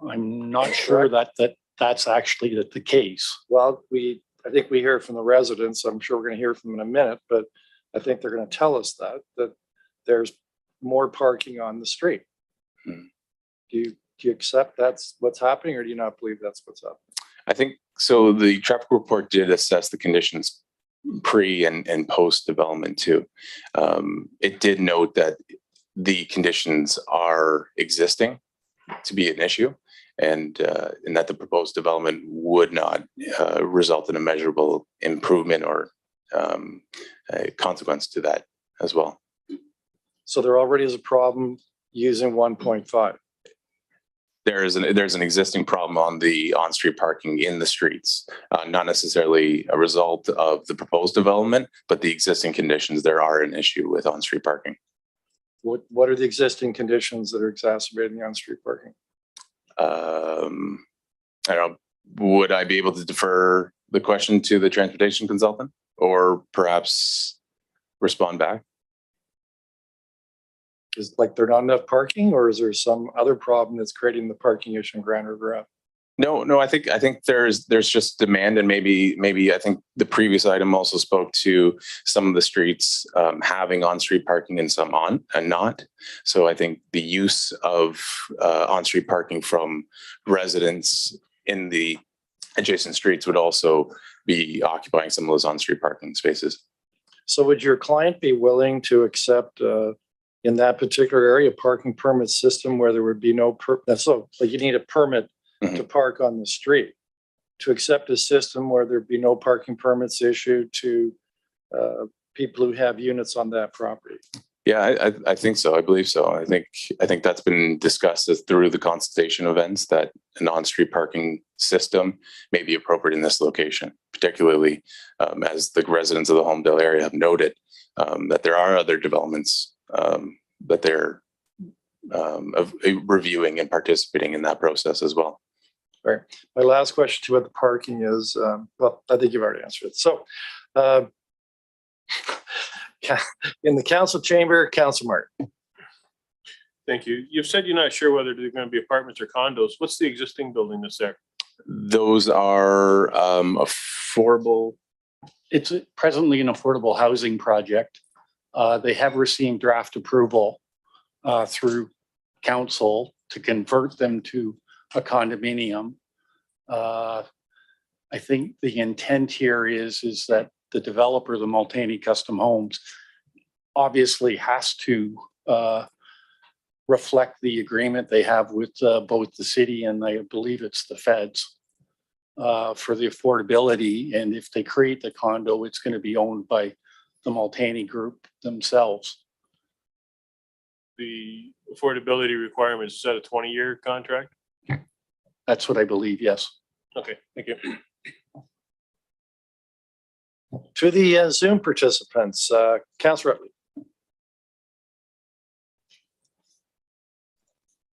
I'm not sure that that's actually the case. Well, I think we hear from the residents. I'm sure we're going to hear from them in a minute, but I think they're going to tell us that there's more parking on the street. Do you accept that's what's happening, or do you not believe that's what's happening? I think so. The traffic report did assess the conditions pre and post development too. It did note that the conditions are existing to be an issue, and that the proposed development would not result in a measurable improvement or a consequence to that as well. So there already is a problem using 1.5. There's an existing problem on the on-street parking in the streets, not necessarily a result of the proposed development, but the existing conditions. There are an issue with on-street parking. What are the existing conditions that are exacerbating the on-street parking? I don't know. Would I be able to defer the question to the transportation consultant, or perhaps respond back? Is like there not enough parking, or is there some other problem that's creating the parking issue in Grand River Ave? No. I think there's just demand, and maybe I think the previous item also spoke to some of the streets having on-street parking and some on and not. So I think the use of on-street parking from residents in the adjacent streets would also be occupying some of those on-street parking spaces. So would your client be willing to accept in that particular area parking permit system where there would be no so like you need a permit to park on the street, to accept a system where there'd be no parking permits issued to people who have units on that property? Yeah, I think so. I believe so. I think that's been discussed through the consultation events, that an on-street parking system may be appropriate in this location, particularly as the residents of the Homedale area have noted that there are other developments that they're reviewing and participating in that process as well. All right. My last question to you about the parking is, well, I think you've already answered it. So in the council chamber, Council Martin. Thank you. You've said you're not sure whether they're going to be apartments or condos. What's the existing building that's there? Those are affordable. It's presently an affordable housing project. They have received draft approval through council to convert them to a condominium. I think the intent here is that the developer, the Multaney Custom Homes, obviously has to reflect the agreement they have with both the city and I believe it's the feds for the affordability. And if they create the condo, it's going to be owned by the Multaney Group themselves. The affordability requirements, is that a 20-year contract? That's what I believe, yes. Okay, thank you. To the Zoom participants, Councilor Rutley.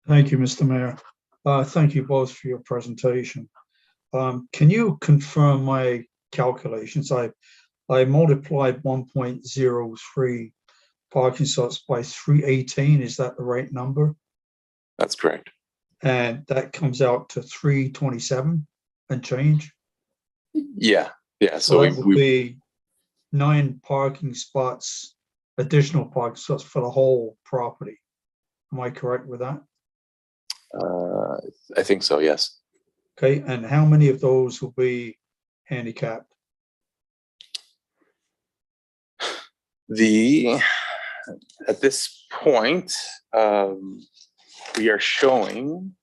Thank you, Mr. Mayor. Thank you both for your presentation. Can you confirm my calculations? I multiplied 1.03 parking slots by 318. Is that the right number? That's correct. And that comes out to 327 and change? Yeah. So that would be 9 parking spots, additional parking spots for the whole property. Am I correct with that? I think so, yes. Okay, and how many of those will be handicapped? At this point, we are showing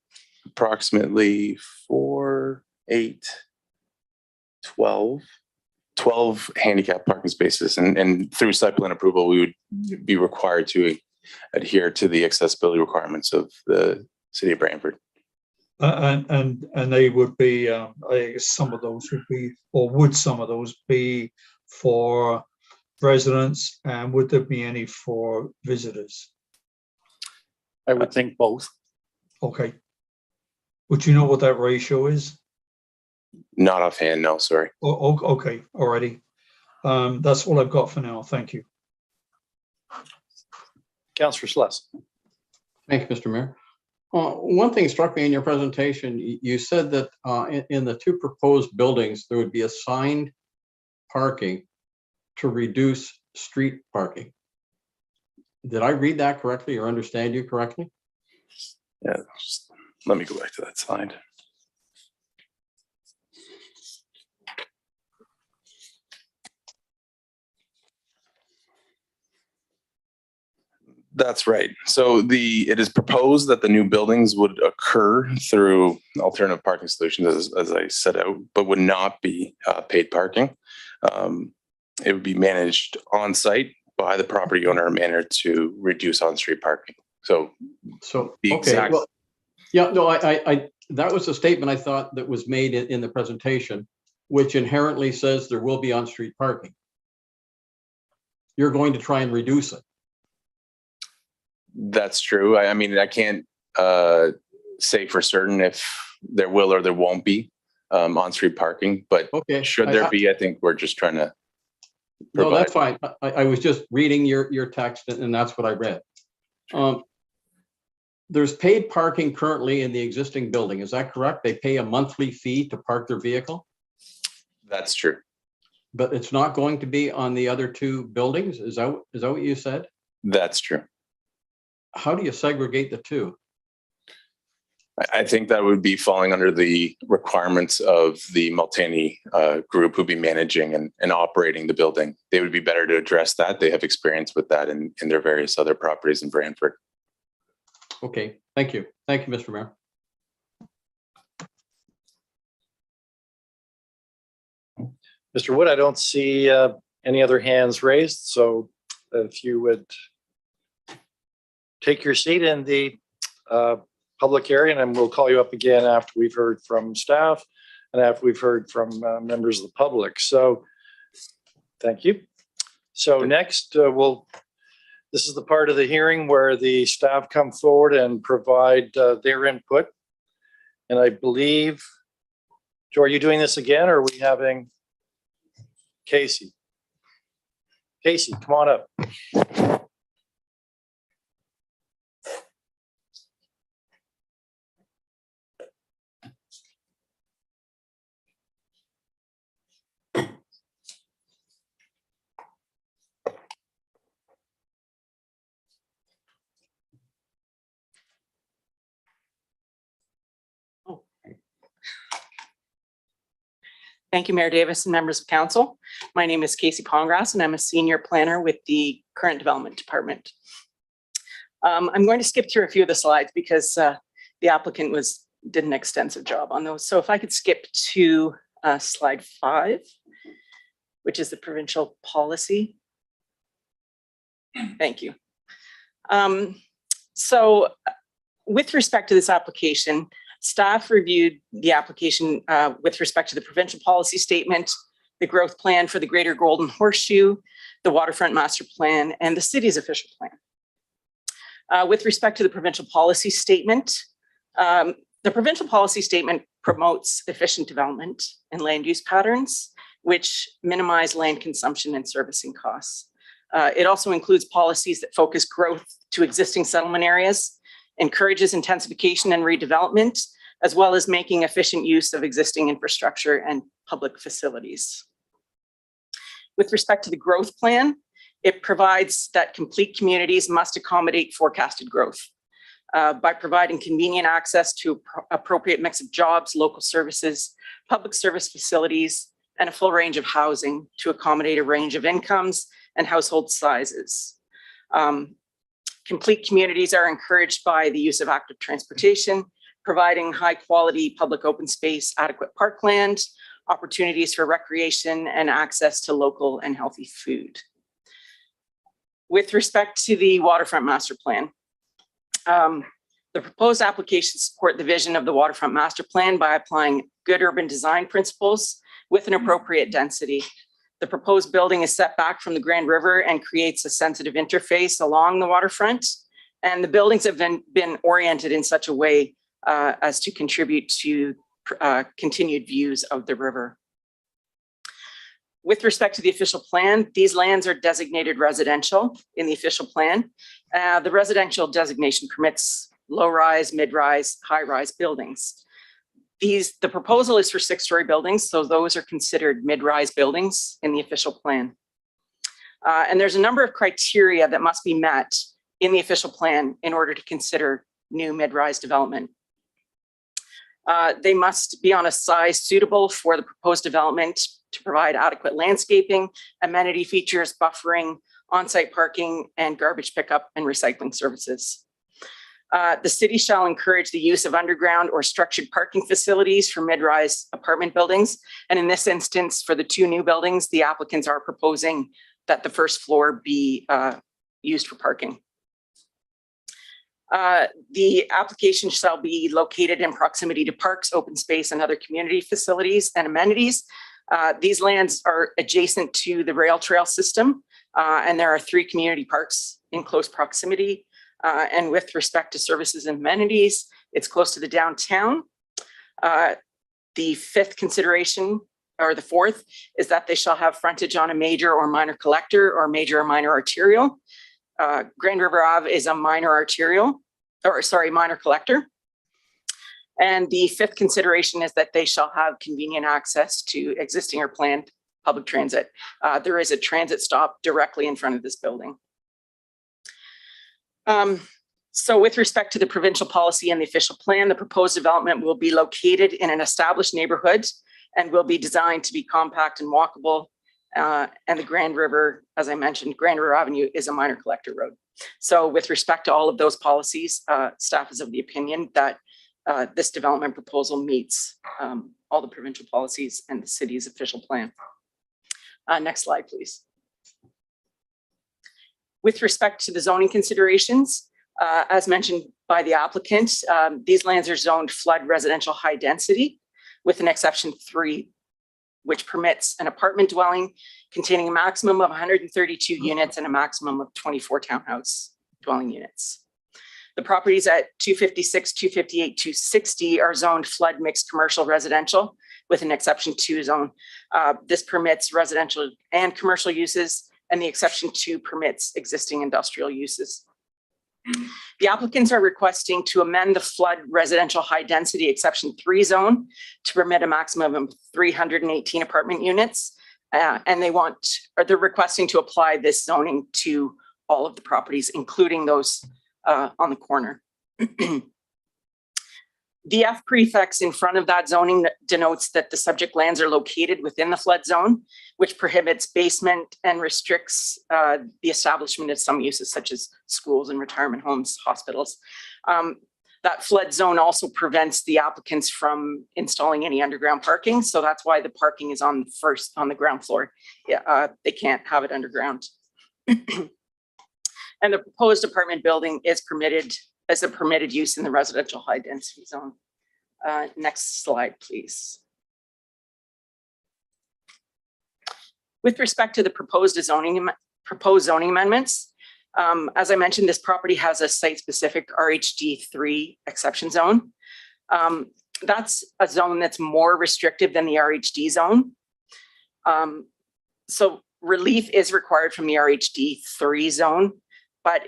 approximately 4, 8, 12 handicap parking spaces. And through site plan approval, we would be required to adhere to the accessibility requirements of the city of Brantford. And they would be, I guess some of those would be, or would some of those be for residents, and would there be any for visitors? I would think both. Okay. Would you know what that ratio is? Not offhand, no, sorry. Okay, alrighty. That's all I've got for now. Thank you. Councillor Sluss. Thank you, Mr. Mayor. One thing struck me in your presentation. You said that in the 2 proposed buildings, there would be assigned parking to reduce street parking. Did I read that correctly or understand you correctly? Yeah, let me go back to that slide. That's right. So it is proposed that the new buildings would occur through alternative parking solutions, as I set out, but would not be paid parking. It would be managed on site by the property owner in manner to reduce on-street parking. So the okay, exact. well, yeah, no, I that was a statement I thought that was made in the presentation, which inherently says there will be on-street parking. You're going to try and reduce it. That's true. I mean, I can't say for certain if there will or there won't be on-street parking, but okay, should there be, I think we're just trying to provide. No, that's fine. I was just reading your text, and that's what I read. There's paid parking currently in the existing building. Is that correct? They pay a monthly fee to park their vehicle? That's true. But it's not going to be on the other 2 buildings? Is that what you said? That's true. How do you segregate the 2? I think that would be falling under the requirements of the Multani group who'd be managing and operating the building. They would be better to address that. They have experience with that in their various other properties in Brantford. Okay, thank you. Thank you, Mr. Mayor. Mr. Wood, I don't see any other hands raised, so if you would take your seat in the public area, and we'll call you up again after we've heard from staff and after we've heard from members of the public. So thank you. So next, this is the part of the hearing where the staff come forward and provide their input. And I believe, Joe, are you doing this again, or are we having Casey? Casey, come on up. Thank you, Mayor Davis and members of council. My name is Casey Pongrass, and I'm a senior planner with the current development department. I'm going to skip through a few of the slides because the applicant did an extensive job on those. So if I could skip to slide 5, which is the provincial policy. Thank you. So with respect to this application, staff reviewed the application with respect to the provincial policy statement, the growth plan for the Greater Golden Horseshoe, the waterfront master plan, and the city's official plan. With respect to the provincial policy statement, The provincial policy statement promotes efficient development and land use patterns, which minimize land consumption and servicing costs. It also includes policies that focus growth to existing settlement areas, encourages intensification and redevelopment, as well as making efficient use of existing infrastructure and public facilities. With respect to the growth plan, it provides that complete communities must accommodate forecasted growth by providing convenient access to appropriate mix of jobs, local services, public service facilities, and a full range of housing to accommodate a range of incomes and household sizes. Complete communities are encouraged by the use of active transportation, providing high quality public open space, adequate parkland, opportunities for recreation, and access to local and healthy food. With respect to the waterfront master plan, the proposed applications support the vision of the waterfront master plan by applying good urban design principles with an appropriate density. The proposed building is set back from the Grand River and creates a sensitive interface along the waterfront. And the buildings have been oriented in such a way as to contribute to continued views of the river. With respect to the official plan, these lands are designated residential in the official plan. The residential designation permits low-rise, mid-rise, high-rise buildings. The proposal is for 6-story buildings, so those are considered mid-rise buildings in the official plan. And there's a number of criteria that must be met in the official plan in order to consider new mid-rise development. They must be on a size suitable for the proposed development to provide adequate landscaping, amenity features, buffering, on-site parking, and garbage pickup and recycling services. The city shall encourage the use of underground or structured parking facilities for mid-rise apartment buildings. And in this instance, for the 2 new buildings, the applicants are proposing that the first floor be used for parking. The application shall be located in proximity to parks, open space, and other community facilities and amenities. These lands are adjacent to the rail trail system, and there are 3 community parks in close proximity. And with respect to services and amenities, it's close to the downtown. The 5th consideration, or the 4th, is that they shall have frontage on a major or minor collector or major or minor arterial. Grand River Ave is a minor arterial, minor collector. And the 5th consideration is that they shall have convenient access to existing or planned public transit. There is a transit stop directly in front of this building. So with respect to the provincial policy and the official plan, the proposed development will be located in an established neighborhood and will be designed to be compact and walkable. And the Grand River, as I mentioned, Grand River Avenue is a minor collector road. So with respect to all of those policies, staff is of the opinion that this development proposal meets all the provincial policies and the city's official plan. Next slide, please. With respect to the zoning considerations, as mentioned by the applicant, these lands are zoned flood residential high density with an exception 3, which permits an apartment dwelling containing a maximum of 132 units and a maximum of 24 townhouse dwelling units. The properties at 256, 258, 260 are zoned flood mixed commercial residential with an exception 2 zone. This permits residential and commercial uses, and the exception 2 permits existing industrial uses. The applicants are requesting to amend the flood residential high density exception 3 zone to permit a maximum of 318 apartment units. And they're requesting to apply this zoning to all of the properties, including those on the corner. The F prefix in front of that zoning denotes that the subject lands are located within the flood zone, which prohibits basement and restricts the establishment of some uses such as schools and retirement homes, hospitals. That flood zone also prevents the applicants from installing any underground parking. So that's why the parking is on the ground floor. They can't have it underground. And the proposed apartment building is permitted as a permitted use in the residential high density zone. Next slide, please. With respect to the proposed zoning amendments, as I mentioned, this property has a site-specific RHD3 exception zone. That's a zone that's more restrictive than the RHD zone. So relief is required from the RHD 3 zone, but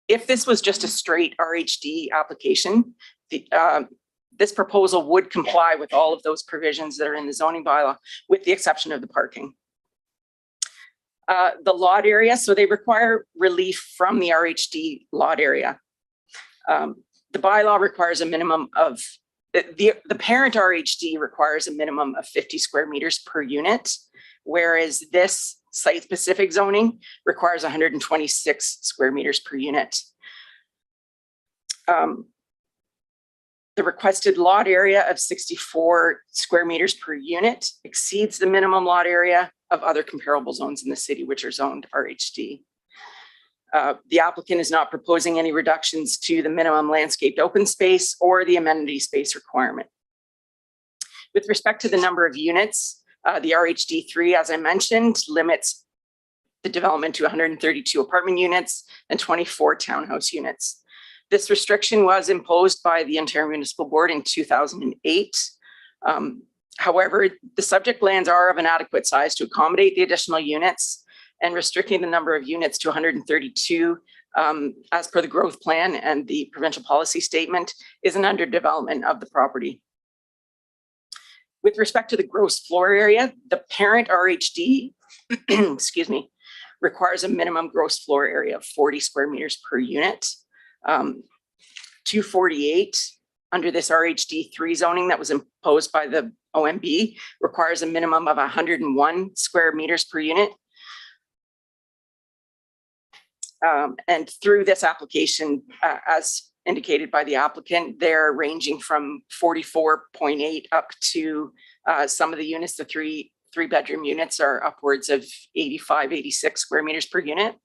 if this was just a straight RHD application, this proposal would comply with all of those provisions that are in the zoning bylaw, with the exception of the parking. The lot area, so they require relief from the RHD lot area. The bylaw requires a minimum of, the parent RHD requires a minimum of 50 square meters per unit, whereas this site-specific zoning requires 126 square meters per unit. The requested lot area of 64 square meters per unit exceeds the minimum lot area of other comparable zones in the city, which are zoned RHD. The applicant is not proposing any reductions to the minimum landscaped open space or the amenity space requirement. With respect to the number of units, the RHD 3, as I mentioned, limits the development to 132 apartment units and 24 townhouse units. This restriction was imposed by the Ontario Municipal Board in 2008. However, the subject lands are of an adequate size to accommodate the additional units, and restricting the number of units to 132 as per the growth plan and the provincial policy statement is an underdevelopment of the property. With respect to the gross floor area, the parent RHD, excuse me, requires a minimum gross floor area of 40 square meters per unit. 248 under this RHD 3 zoning that was imposed by the OMB requires a minimum of 101 square meters per unit. And through this application, as indicated by the applicant, they're ranging from 44.8 up to some of the units, the three bedroom units are upwards of 85, 86 square meters per unit.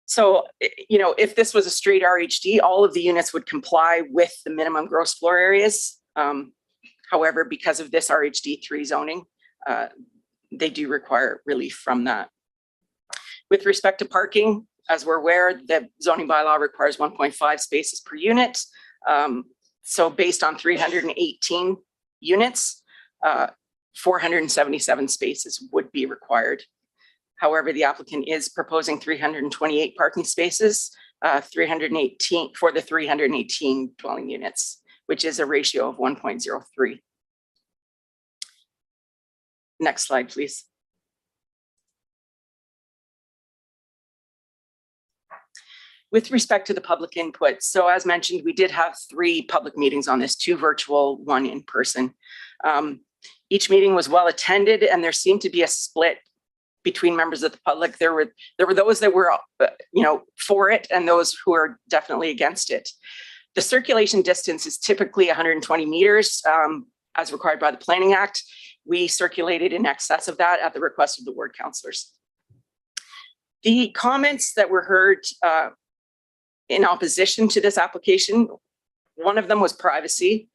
So, you know, if this was a straight RHD, all of the units would comply with the minimum gross floor areas. However, because of this RHD 3 zoning, they do require relief from that. With respect to parking, as we're aware, the zoning bylaw requires 1.5 spaces per unit. So based on 318 units, 477 spaces would be required. However, the applicant is proposing 328 parking spaces, 318 for the 318 dwelling units, which is a ratio of 1.03. Next slide, please. With respect to the public input, so as mentioned, we did have 3 public meetings on this, 2 virtual, 1 in person. Each meeting was well attended, and there seemed to be a split between members of the public. There were those that were, you know, for it, and those who are definitely against it. The circulation distance is typically 120 meters, as required by the Planning Act. We circulated in excess of that at the request of the ward councillors. The comments that were heard in opposition to this application, one of them was privacy.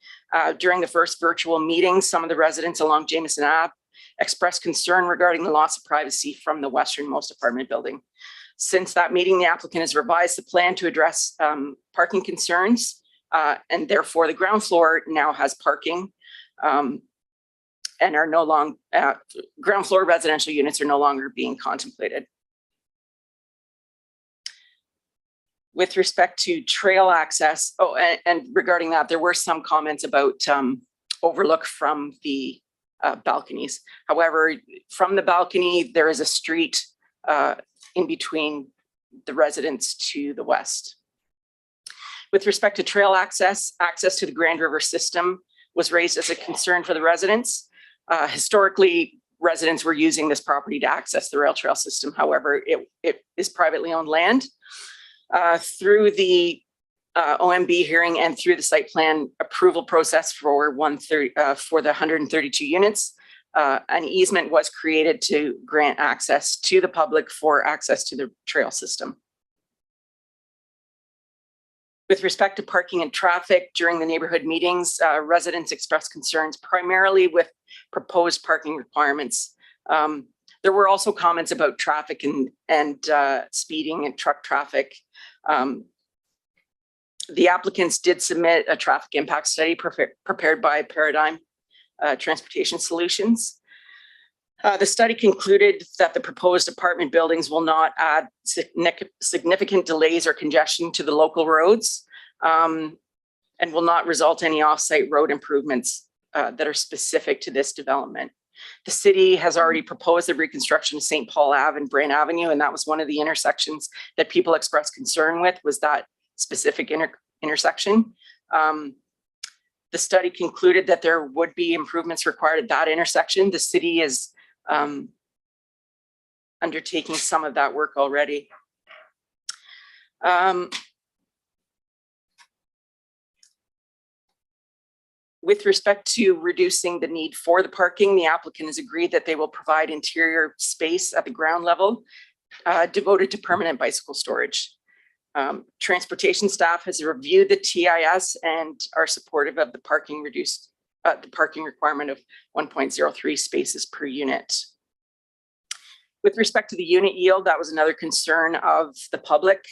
During the first virtual meeting, some of the residents along Jameson Ave expressed concern regarding the loss of privacy from the westernmost apartment building. Since that meeting, the applicant has revised the plan to address parking concerns, and therefore the ground floor now has parking and are no longer, ground floor residential units are no longer being contemplated. With respect to trail access, and regarding that, there were some comments about overlook from the balconies. However, from the balcony, there is a street in between the residents to the west. With respect to trail access, access to the Grand River system was raised as a concern for the residents. Historically, residents were using this property to access the rail trail system. However, it is privately owned land. Through the OMB hearing and through the site plan approval process for the 132 units, an easement was created to grant access to the public for access to the trail system. With respect to parking and traffic during the neighborhood meetings, residents expressed concerns primarily with proposed parking requirements. There were also comments about traffic and speeding and truck traffic. The applicants did submit a traffic impact study prepared by Paradigm Transportation Solutions. The study concluded that the proposed apartment buildings will not add significant delays or congestion to the local roads, and will not result in any off-site road improvements that are specific to this development. The city has already proposed the reconstruction of St. Paul Ave and Brant Avenue, and that was one of the intersections that people expressed concern with, was that specific intersection. The study concluded that there would be improvements required at that intersection. The city is undertaking some of that work already. With respect to reducing the need for the parking, the applicant has agreed that they will provide interior space at the ground level devoted to permanent bicycle storage. Transportation staff has reviewed the TIS and are supportive of the parking requirement of 1.03 spaces per unit. With respect to the unit yield, that was another concern of the public.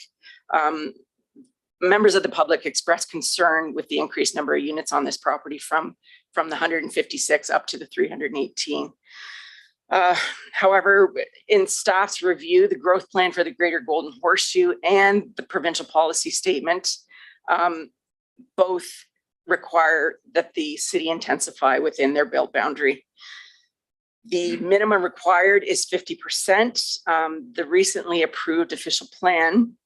Members of the public expressed concern with the increased number of units on this property from the 156 up to the 318. However, in staff's review, the growth plan for the Greater Golden Horseshoe and the provincial policy statement both require that the city intensify within their built boundary. The minimum required is 50%. The recently approved official plan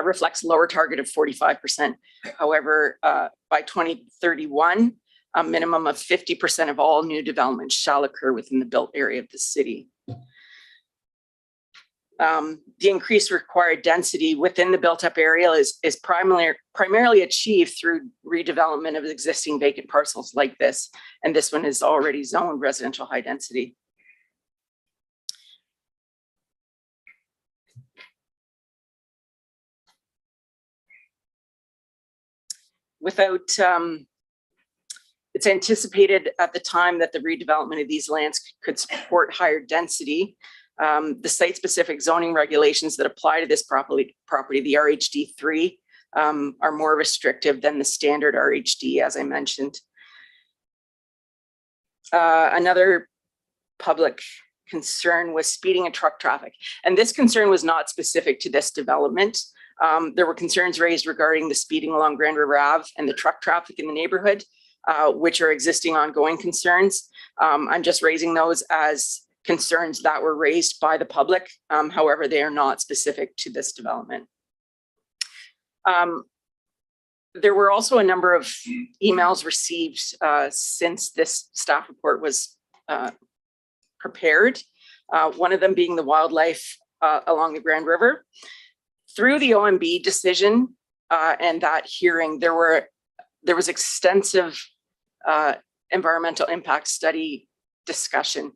reflects lower target of 45%. However, by 2031, a minimum of 50% of all new development shall occur within the built area of the city. The increased required density within the built up area is primarily achieved through redevelopment of existing vacant parcels like this. And this one is already zoned residential high density. It's anticipated at the time that the redevelopment of these lands could support higher density. The site-specific zoning regulations that apply to this property, the RHD3, are more restrictive than the standard RHD, as I mentioned. Another public concern was speeding and truck traffic. And this concern was not specific to this development. There were concerns raised regarding the speeding along Grand River Ave and the truck traffic in the neighborhood, which are existing ongoing concerns. I'm just raising those as concerns that were raised by the public. However, they are not specific to this development. There were also a number of emails received since this staff report was prepared. One of them being the wildlife along the Grand River. Through the OMB decision and that hearing, there was extensive environmental impact study discussion.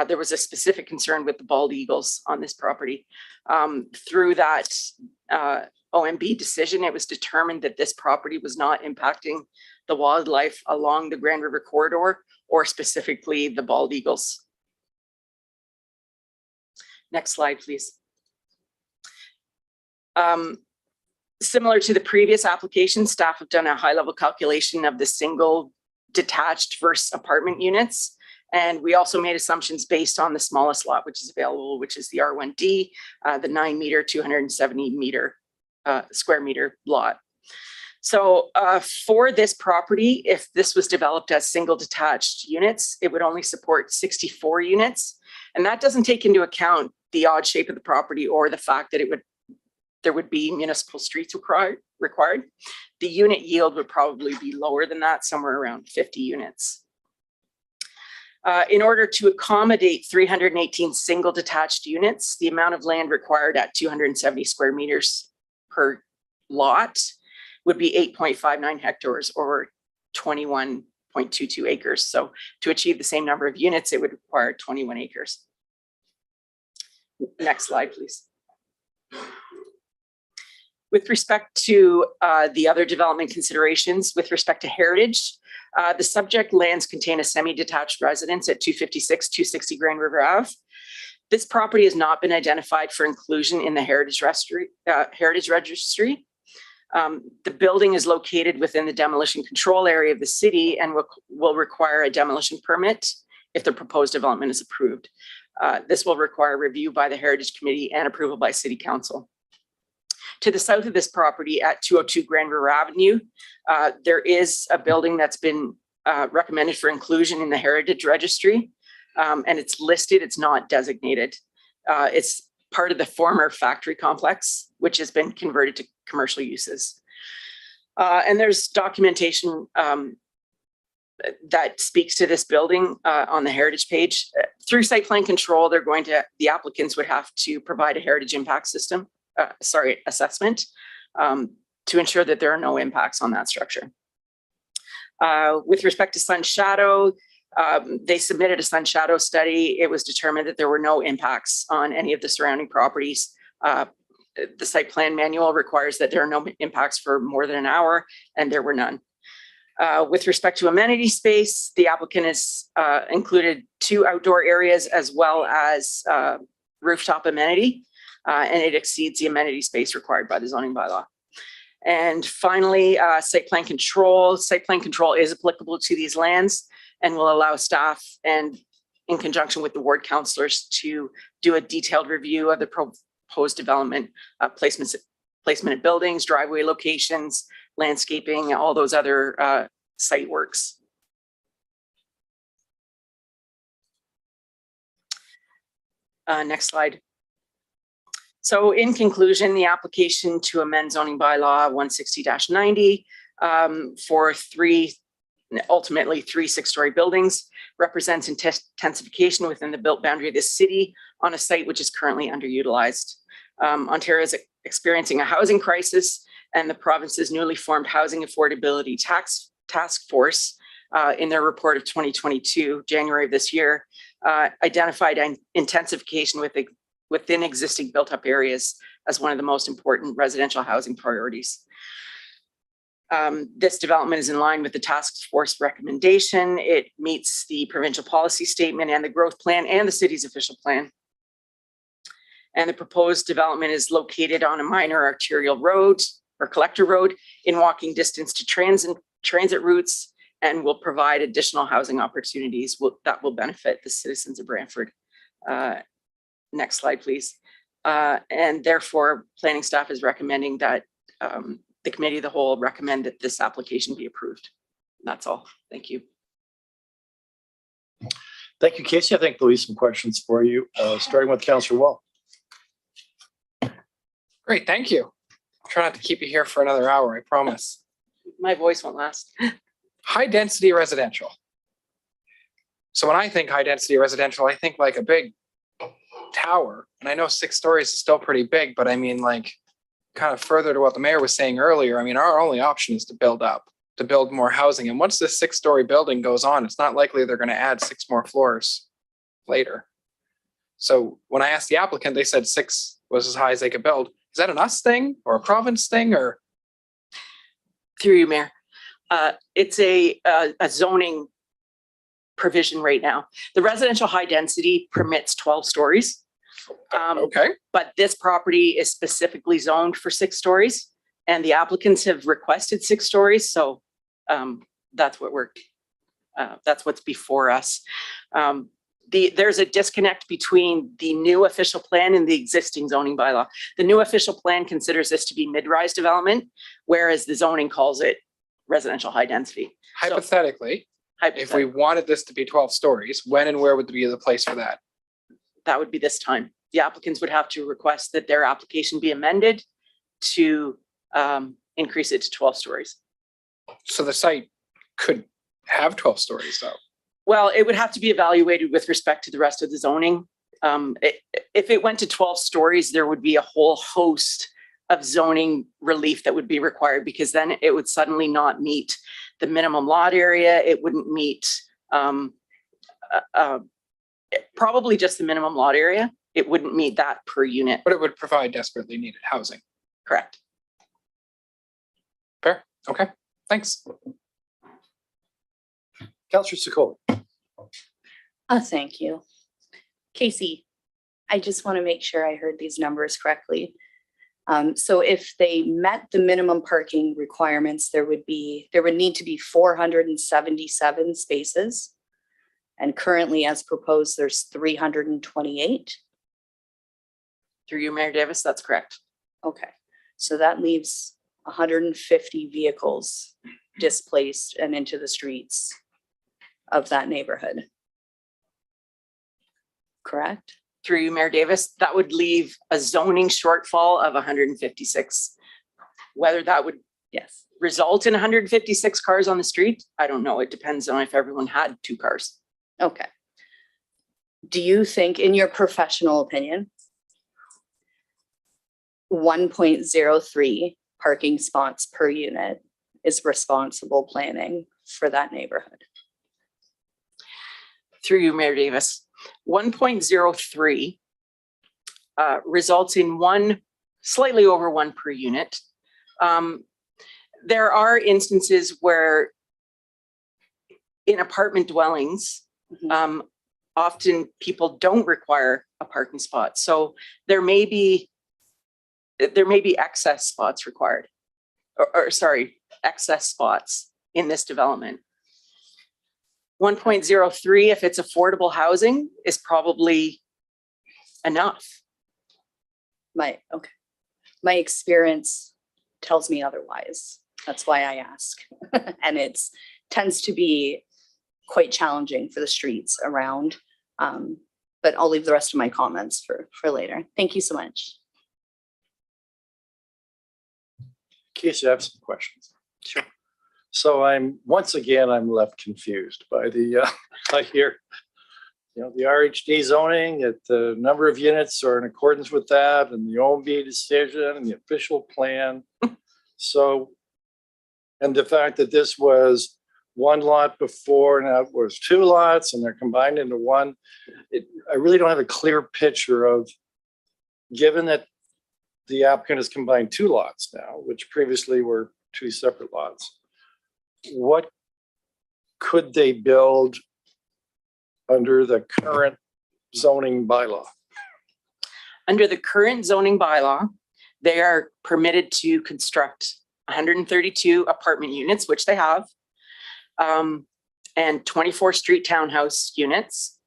There was a specific concern with the bald eagles on this property. Through that OMB decision, it was determined that this property was not impacting the wildlife along the Grand River corridor, or specifically the bald eagles. Next slide, please. Similar to the previous application, staff have done a high-level calculation of the single detached versus apartment units. And we also made assumptions based on the smallest lot, which is available, which is the R1D, the 9 meter, 270 meter square meter lot. So for this property, if this was developed as single detached units, it would only support 64 units. And that doesn't take into account the odd shape of the property or the fact that there would be municipal streets required. The unit yield would probably be lower than that, somewhere around 50 units. In order to accommodate 318 single detached units, the amount of land required at 270 square meters per lot would be 8.59 hectares or 21.22 acres. So to achieve the same number of units, it would require 21 acres. Next slide, please. With respect to the other development considerations, with respect to heritage, the subject lands contain a semi-detached residence at 256, 260 Grand River Ave. This property has not been identified for inclusion in the heritage registry. The building is located within the demolition control area of the city and will require a demolition permit if the proposed development is approved. This will require review by the Heritage Committee and approval by City Council. To the south of this property at 202 Grand River Avenue, there is a building that's been recommended for inclusion in the Heritage Registry, and it's listed, it's not designated. It's part of the former factory complex, which has been converted to commercial uses. And there's documentation that speaks to this building on the heritage page. Through site plan control, the applicants would have to provide a heritage impact assessment to ensure that there are no impacts on that structure. With respect to sun shadow, they submitted a sun shadow study. It was determined that there were no impacts on any of the surrounding properties. The site plan manual requires that there are no impacts for more than an hour, and there were none. With respect to amenity space, the applicant has included 2 outdoor areas as well as rooftop amenity, and it exceeds the amenity space required by the zoning bylaw. And finally, site plan control. Site plan control is applicable to these lands and will allow staff and in conjunction with the ward councillors to do a detailed review of the proposed development, placement of buildings, driveway locations, landscaping, all those other site works. Next slide. So in conclusion, the application to amend zoning bylaw 160-90 for ultimately three 6-story buildings represents intensification within the built boundary of the city on a site which is currently underutilized. Ontario is experiencing a housing crisis, and the province's newly formed Housing Affordability Task Force in their report of 2022, January of this year, identified an intensification within existing built-up areas as one of the most important residential housing priorities. This development is in line with the task force recommendation. It meets the provincial policy statement and the growth plan and the city's official plan. And the proposed development is located on a minor arterial road or collector road in walking distance to transit routes, and will provide additional housing opportunities that will benefit the citizens of Brantford. Next slide, please. And therefore, planning staff is recommending that the committee of the whole recommend that this application be approved. That's all. Thank you. Thank you, Casey. I think there'll be some questions for you, starting with Councillor Wall. Great, thank you. Try not to keep you here for another hour, I promise. My voice won't last. High density residential. So when I think high density residential, I think like a big tower. And I know 6 stories is still pretty big, but I mean, like, kind of further to what the mayor was saying earlier, I mean, our only option is to build up, to build more housing. And once this 6-story building goes on, it's not likely they're going to add 6 more floors later. So when I asked the applicant, they said 6 was as high as they could build. Is that an us thing or a province thing, or? Through you, Mayor. It's a zoning provision right now. The residential high density permits 12 stories. Okay. But this property is specifically zoned for 6 stories, and the applicants have requested 6 stories. So that's what's before us. There's a disconnect between the new official plan and the existing zoning bylaw. The new official plan considers this to be mid-rise development, whereas the zoning calls it residential high density. Hypothetically, if we wanted this to be 12 stories, when and where would be the place for that? That would be this time. The applicants would have to request that their application be amended to increase it to 12 stories. So the site could have 12 stories though? Well, it would have to be evaluated with respect to the rest of the zoning. If it went to 12 stories, there would be a whole host of zoning relief that would be required, because then it would suddenly not meet the minimum lot area. It wouldn't meet probably just the minimum lot area. It wouldn't meet that per unit. But it would provide desperately needed housing. Correct. Fair. Okay. Thanks. Councillor Sikora. Thank you. Casey, I just want to make sure I heard these numbers correctly. So if they met the minimum parking requirements, there would need to be 477 spaces. And currently, as proposed, there's 328. Through you, Mayor Davis, that's correct. Okay, so that leaves 150 vehicles displaced and into the streets of that neighborhood. Correct? Through you, Mayor Davis, that would leave a zoning shortfall of 156. Whether that would result in 156 cars on the street, I don't know. It depends on if everyone had 2 cars. Okay. Do you think, in your professional opinion, 1.03 parking spots per unit is responsible planning for that neighborhood? Through you, Mayor Davis, 1.03 results in slightly over 1 per unit. There are instances where in apartment dwellings, often people don't require a parking spot. So there may be excess spots required, excess spots in this development. 1.03, if it's affordable housing, is probably enough. My experience tells me otherwise. That's why I ask. And tends to be quite challenging for the streets around. But I'll leave the rest of my comments for later. Thank you so much. Casey, I have some questions. Sure. So I'm left confused by I hear, the RHD zoning, that the number of units are in accordance with that, and the OMB decision and the official plan. So, and the fact that this was 1 lot before, now it was 2 lots, and they're combined into one. I really don't have a clear picture of, given that the applicant has combined 2 lots now, which previously were 2 separate lots. What could they build under the current zoning bylaw? Under the current zoning bylaw, they are permitted to construct 132 apartment units, which they have, and 24 street townhouse units.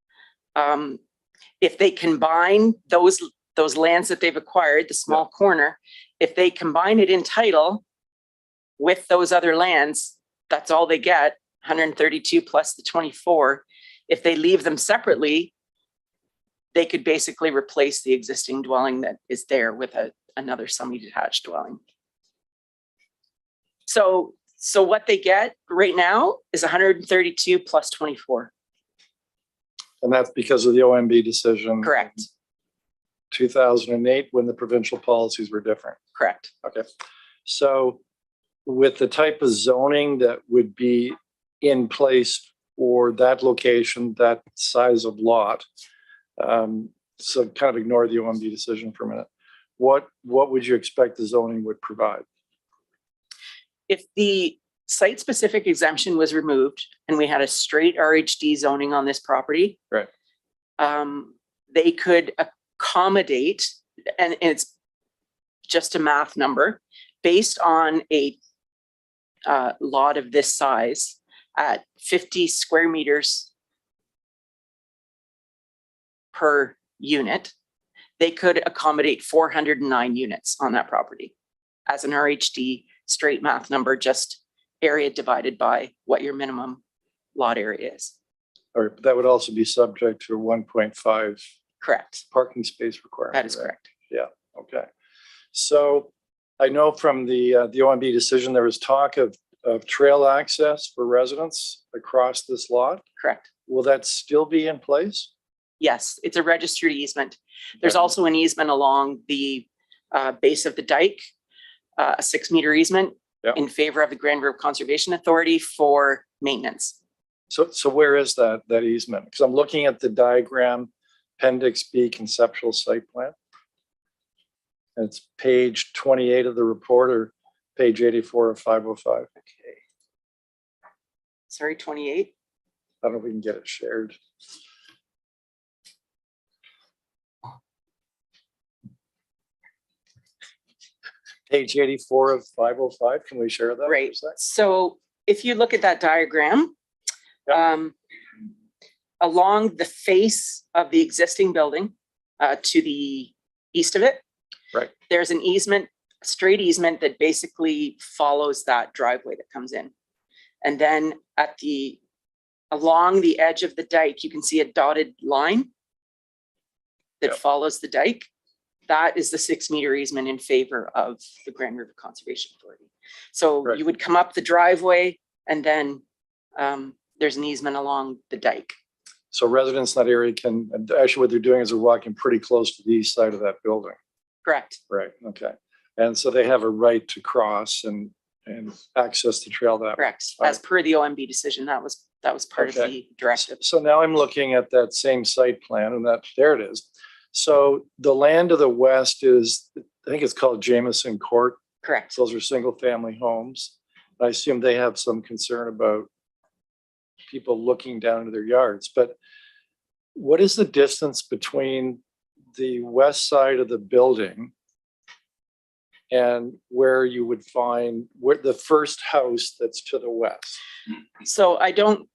If they combine those lands that they've acquired, the small corner, if they combine it in title with those other lands, that's all they get, 132 plus the 24. If they leave them separately, they could basically replace the existing dwelling that is there with another semi-detached dwelling. So what they get right now is 132 plus 24. And that's because of the OMB decision. Correct. 2008, when the provincial policies were different. Correct. Okay. So with the type of zoning that would be in place for that location, that size of lot, so kind of ignore the OMB decision for a minute. What would you expect the zoning would provide? If the site-specific exemption was removed and we had a straight RHD zoning on this property, right, they could accommodate, and it's just a math number, based on a lot of this size at 50 square meters per unit, they could accommodate 409 units on that property as an RHD straight math number, just area divided by what your minimum lot area is. Or that would also be subject to a 1.5 correct parking space requirement. That is correct. Yeah. Okay. So I know from the OMB decision, there was talk of trail access for residents across this lot. Correct. Will that still be in place? Yes, it's a registered easement. There's also an easement along the base of the dike, a 6-meter easement in favor of the Grand River Conservation Authority for maintenance. So where is that easement? Because I'm looking at the diagram, Appendix B, conceptual site plan. And it's page 28 of the report, or page 84 of 505. Okay. Sorry, 28. I don't know if we can get it shared. Page 84 of 505, can we share that? for a Right. sec? So if you look at that diagram, along the face of the existing building to the east of it, Right. there's an easement, straight easement that basically follows that driveway that comes in. And then along the edge of the dike, you can see a dotted line that follows the dike. That is the 6-meter easement in favor of the Grand River Conservation Authority. So you would come up the driveway and then there's an easement along the dike. So residents in that area can, actually what they're doing is they're walking pretty close to the east side of that building. Correct. Right, okay. And so they have a right to cross and access the trail that way. Correct. As per the OMB decision, that was part of the directive. So now I'm looking at that same site plan and there it is. So the land to the west is, I think it's called Jameson Court. Correct. Those are single family homes. I assume they have some concern about people looking down into their yards, but what is the distance between the west side of the building and where you would find where the first house that's to the west? So I don't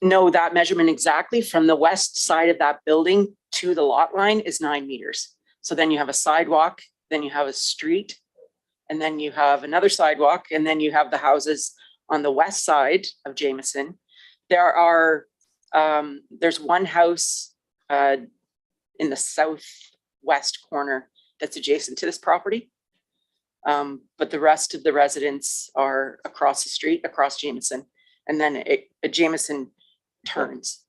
know that measurement exactly. From the west side of that building to the lot line is 9 meters. So then you have a sidewalk, then you have a street, and then you have another sidewalk, and then you have the houses on the west side of Jameson. There's one house in the southwest corner that's adjacent to this property. But the rest of the residents are across the street, across Jameson, and then Jameson turns.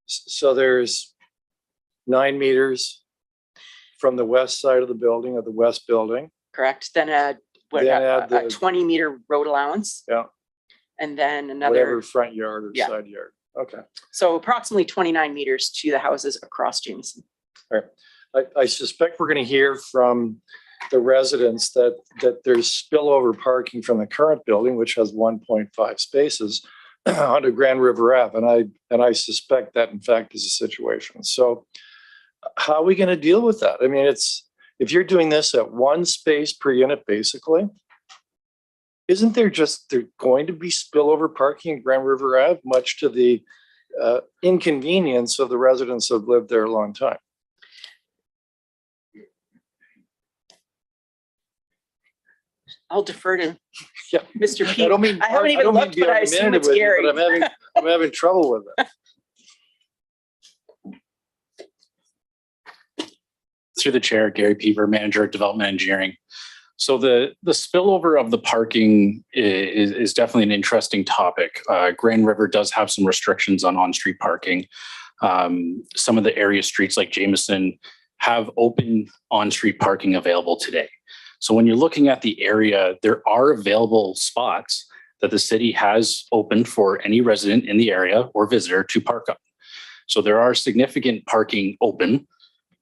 So there's 9 meters from the west side of the building, of the west building. Correct. Then a 20-meter road allowance. Yeah. And then another. Whatever front yard or side yard. Okay. So approximately 29 meters to the houses across Jameson. All right. I suspect we're going to hear from the residents that there's spillover parking from the current building, which has 1.5 spaces, onto Grand River Ave. And I suspect that in fact is the situation. So how are we going to deal with that? I mean, if you're doing this at 1 space per unit, basically, isn't there going to be spillover parking in Grand River Ave, much to the inconvenience of the residents who have lived there a long time? I'll defer to Yeah. Mr. Pete. I haven't even looked, but I assume it's Gary. But I'm having trouble with it. Through the chair, Gary Peaver, Manager of Development Engineering. So the spillover of the parking is definitely an interesting topic. Grand River does have some restrictions on-street parking. Some of the area streets like Jameson have open on-street parking available today. So when you're looking at the area, there are available spots that the city has opened for any resident in the area or visitor to park on. So there are significant parking open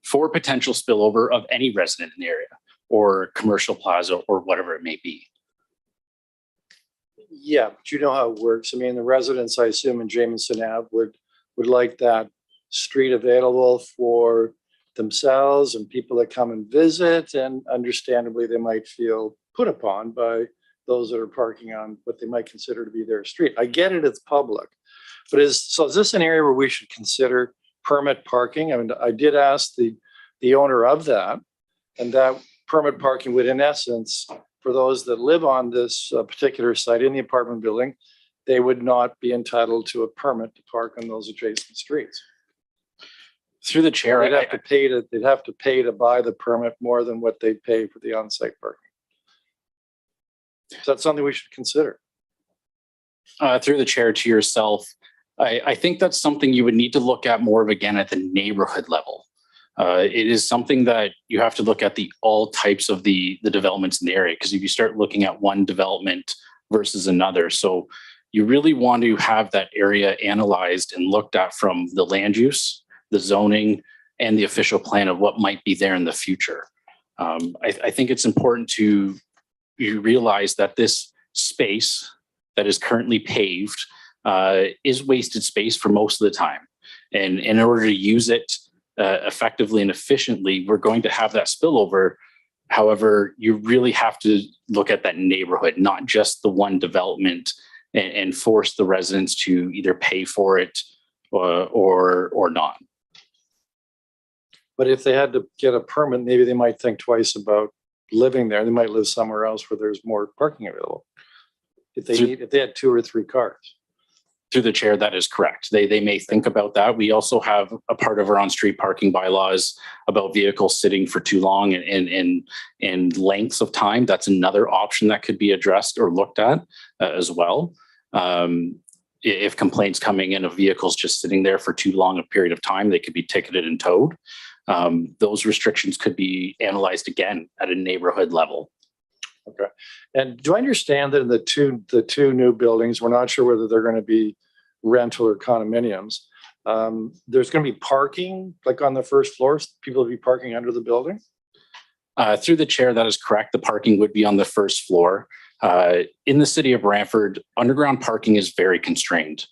for potential spillover of any resident in the area or commercial plaza or whatever it may be. Yeah, but you know how it works. I mean, the residents, I assume, in Jameson Ave would like that street available for themselves and people that come and visit, and understandably, they might feel put upon by those that are parking on what they might consider to be their street. I get it, it's public, but is this an area where we should consider permit parking? I mean, I did ask the owner of that, and that permit parking would, in essence, for those that live on this particular site in the apartment building, they would not be entitled to a permit to park on those adjacent streets. Through the chair, they'd have to pay to buy the permit more than what they pay for the on-site parking. So that's something we should consider. Through the chair to yourself, I think that's something you would need to look at more of again at the neighborhood level. It is something that you have to look at all types of the developments in the area, because if you start looking at one development versus another, so you really want to have that area analyzed and looked at from the land use, the zoning, and the official plan of what might be there in the future. I think it's important you realize that this space that is currently paved is wasted space for most of the time. And in order to use it effectively and efficiently, we're going to have that spillover However, you really have to look at that neighborhood, not just the one development, and force the residents to either pay for it or not. But if they had to get a permit, maybe they might think twice about living there. They might live somewhere else where there's more parking available. If they had 2 or 3 cars. Through the chair, that is correct. They may think about that. We also have a part of our on-street parking bylaws about vehicles sitting for too long and lengths of time. That's another option that could be addressed or looked at as well. If complaints coming in of vehicles just sitting there for too long a period of time, they could be ticketed and towed. Those restrictions could be analyzed again at a neighborhood level. Okay. And do I understand that in the two new buildings, we're not sure whether they're going to be rental or condominiums. There's going to be parking like on the first floor. People will be parking under the building. Through the chair, that is correct. The parking would be on the first floor. In the city of Brantford, underground parking is very constrained.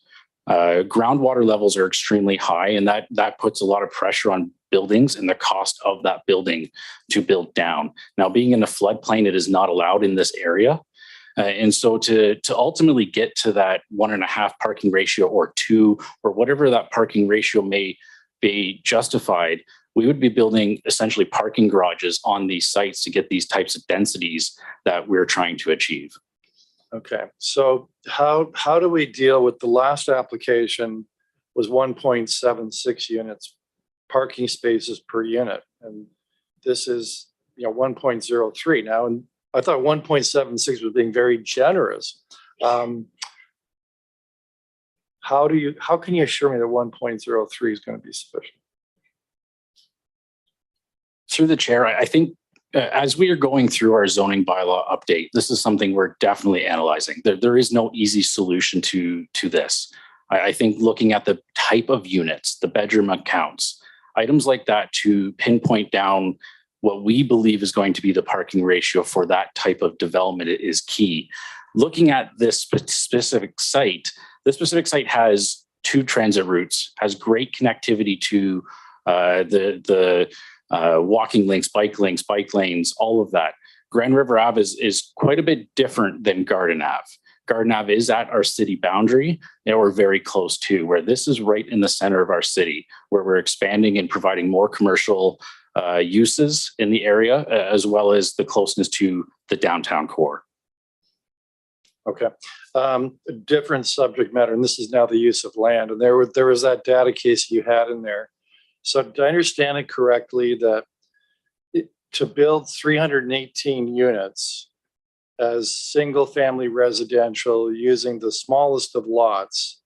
Groundwater levels are extremely high, and that puts a lot of pressure on buildings and the cost of that building to build down. Now, being in a floodplain, it is not allowed in this area. And so to ultimately get to that 1.5 parking ratio or 2 or whatever that parking ratio may be justified, we would be building essentially parking garages on these sites to get these types of densities that we're trying to achieve. Okay, so how do we deal with the last application was 1.76 units parking spaces per unit, and this is 1.03 now, and I thought 1.76 was being very generous. How can you assure me that 1.03 is going to be sufficient? Through the chair, I think as we are going through our zoning bylaw update, this is something we're definitely analyzing. There is no easy solution to this. I think looking at the type of units, the bedroom accounts, items like that to pinpoint down what we believe is going to be the parking ratio for that type of development is key. Looking at this specific site, this specific site has 2 transit routes, has great connectivity to the walking links, bike lanes, all of that. Grand River Ave is quite a bit different than Garden Ave. Garden Ave is at our city boundary, and we're very close to where this is right in the center of our city, where we're expanding and providing more commercial uses in the area, as well as the closeness to the downtown core. Okay, a different subject matter, and this is now the use of land. And there was that data case you had in there. So did I understand it correctly that to build 318 units as single-family residential using the smallest of lots,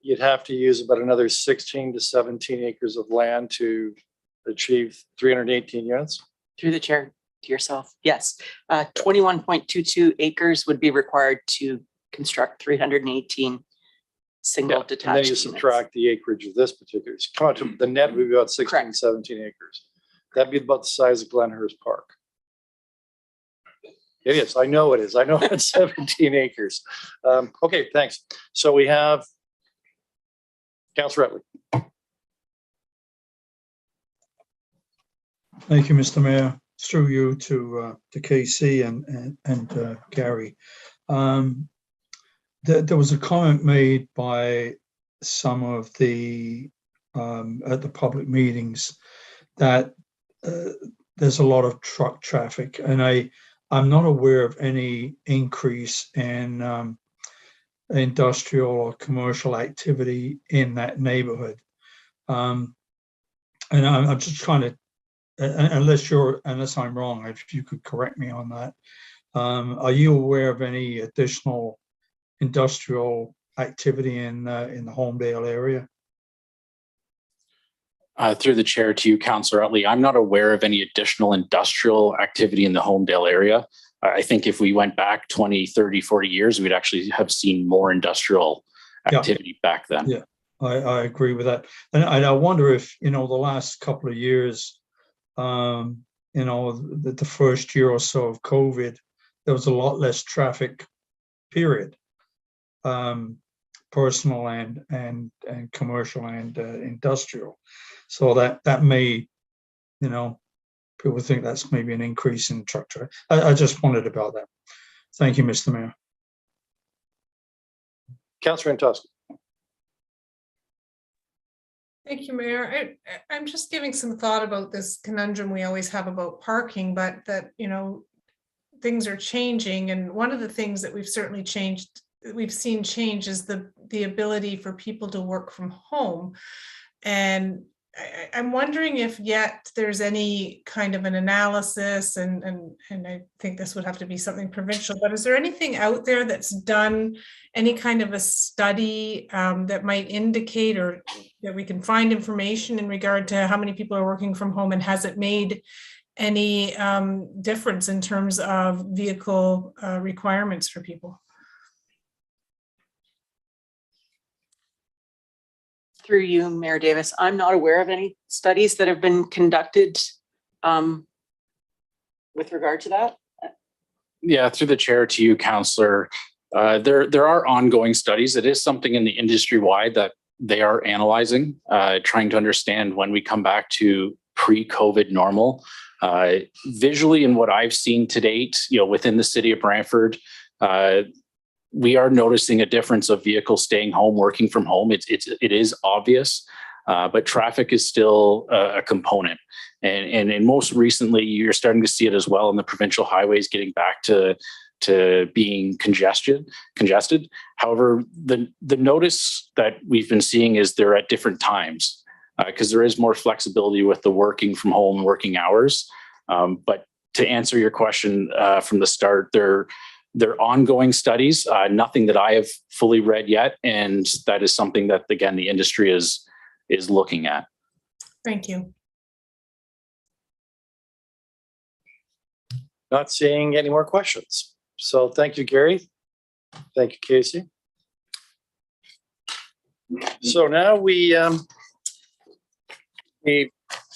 you'd have to use about another 16 to 17 acres of land to achieve 318 units? Through the chair to yourself, yes. 21.22 acres would be required to construct 318 single detached And then you units. subtract the acreage of this particular, come on, to the net would be about 16, Correct. 17 acres. That'd be about the size of Glenhurst Park. It is, I know it is. I know it's 17 acres. Okay, thanks. So we have Councillor Etley. Thank you, Mr. Mayor. Through you to Casey and Gary. There was a comment made by some of the at the public meetings that there's a lot of truck traffic, and I'm not aware of any increase in industrial or commercial activity in that neighborhood. And I'm just trying to, unless I'm wrong, if you could correct me on that. Are you aware of any additional industrial activity in the Homedale area? Through the chair to you, Councillor Utley, I'm not aware of any additional industrial activity in the Homedale area. I think if we went back 20, 30, 40 years, we'd actually have seen more industrial activity back then. Yeah, I agree with that. And I wonder if, the last couple of years, the first year or so of COVID, there was a lot less traffic, period. Personal and commercial and industrial. So that may, people think that's maybe an increase in truck traffic. I just wondered about that. Thank you, Mr. Mayor. Councillor Antosky. Thank you, Mayor. I'm just giving some thought about this conundrum we always have about parking, but that, you know, things are changing. And one of the things that we've certainly changed, we've seen change is the ability for people to work from home. And I'm wondering if yet there's any kind of an analysis, and I think this would have to be something provincial, but is there anything out there that's done, any kind of a study that might indicate, or that we can find information in regard to how many people are working from home, and has it made any difference in terms of vehicle requirements for people? Through you, Mayor Davis, I'm not aware of any studies that have been conducted with regard to that. Yeah, through the chair to you, Councillor. There are ongoing studies. It is something in the industry wide that they are analyzing, trying to understand when we come back to pre-COVID normal. Visually, in what I've seen to date, you know, within the city of Brantford, we are noticing a difference of vehicles staying home, working from home. It is obvious, but traffic is still a component. And most recently, you're starting to see it as well in the provincial highways getting back to being congested. However, the notice that we've been seeing is they're at different times, because there is more flexibility with the working from home working hours. But to answer your question from the start, they're ongoing studies, nothing that I have fully read yet. And that is something that, again, the industry is looking at. Thank you. Not seeing any more questions. So thank you, Gary. Thank you, Casey. So now the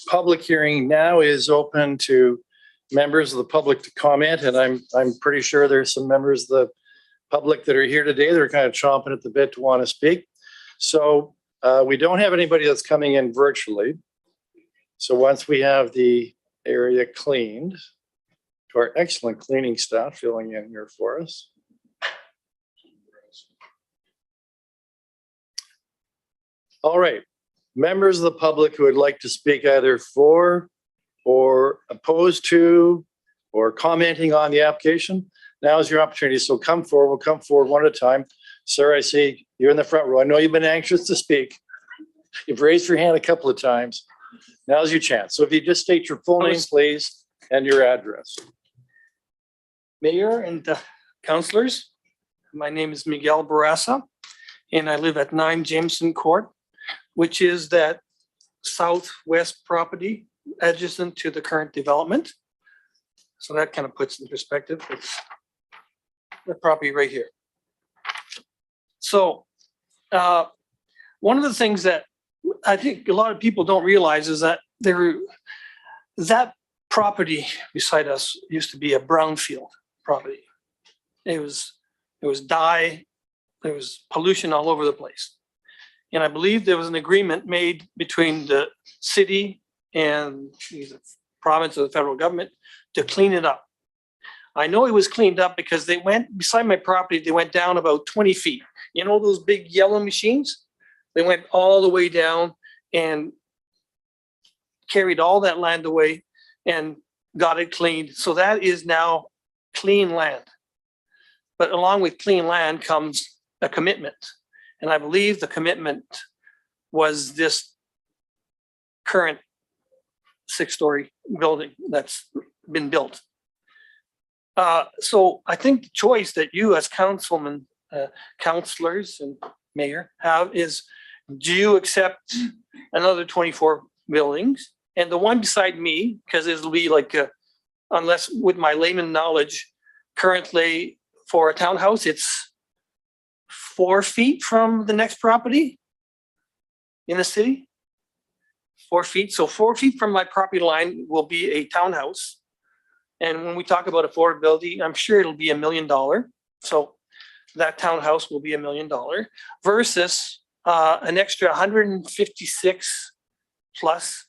public hearing now is open to members of the public to comment, and I'm pretty sure there's some members of the public that are here today that are kind of chomping at the bit to want to speak. So we don't have anybody that's coming in virtually. So once we have the area cleaned, to our excellent cleaning staff filling in here for us. All right, members of the public who would like to speak either for or opposed to or commenting on the application, now is your opportunity. So come forward, we'll come forward one at a time. Sir, I see you're in the front row. I know you've been anxious to speak. You've raised your hand a couple of times. Now's your chance. So if you just state your full name, please, and your address. Mayor and councillors, my name is Miguel Barraza, and I live at 9 Jameson Court, which is that southwest property adjacent to the current development. So that kind of puts in perspective. It's the property right here. So one of the things that I think a lot of people don't realize is that that property beside us used to be a brownfield property. It was dye, there was pollution all over the place. And I believe there was an agreement made between the city and the province or the federal government to clean it up. I know it was cleaned up because they went beside my property, they went down about 20 feet. You know those big yellow machines? They went all the way down and carried all that land away and got it cleaned. So that is now clean land. But along with clean land comes a commitment. And I believe the commitment was this current 6-story building that's been built. So I think the choice that you as councilmen, councillors and mayor have is, do you accept another 24 buildings? And the one beside me, because it'll be like, unless with my layman knowledge, currently for a townhouse, it's 4 feet from the next property in the city. 4 feet. So 4 feet from my property line will be a townhouse. And when we talk about affordability, I'm sure it'll be $1 million. So that townhouse will be $1 million versus an extra 156 plus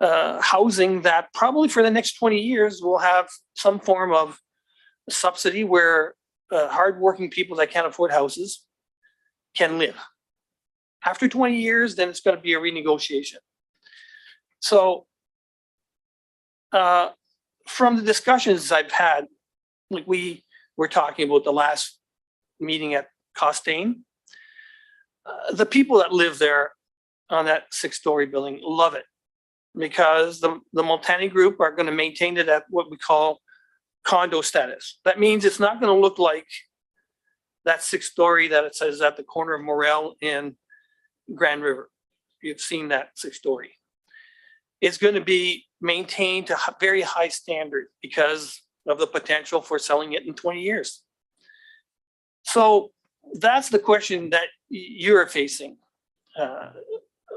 housing that probably for the next 20 years will have some form of subsidy where hardworking people that can't afford houses can live. After 20 years, then it's going to be a renegotiation. So from the discussions I've had, like we were talking about the last meeting at Costain, the people that live there on that 6-story building love it because the Multani group are going to maintain it at what we call condo status. That means it's not going to look like that 6-story that it says at the corner of Morel and Grand River. You've seen that 6-story. It's going to be maintained to very high standard because of the potential for selling it in 20 years. So that's the question that you're facing.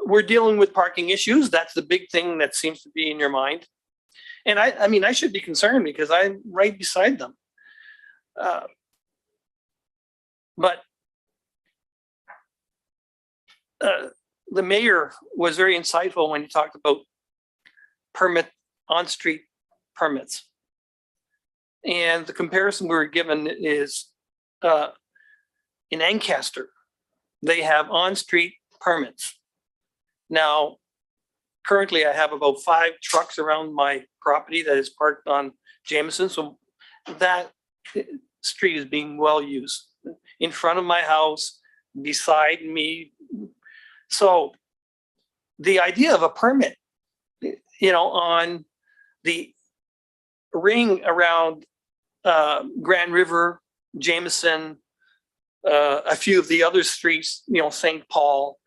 We're dealing with parking issues. That's the big thing that seems to be in your mind. And I mean, I should be concerned because I'm right beside them. But the mayor was very insightful when he talked about on-street permits. And the comparison we were given is in Ancaster, they have on-street permits. Now, currently I have about 5 trucks around my property that is parked on Jameson. So that street is being well used in front of my house, beside me. So the idea of a permit, on the ring around Grand River, Jameson, a few of the other streets, St. Paul,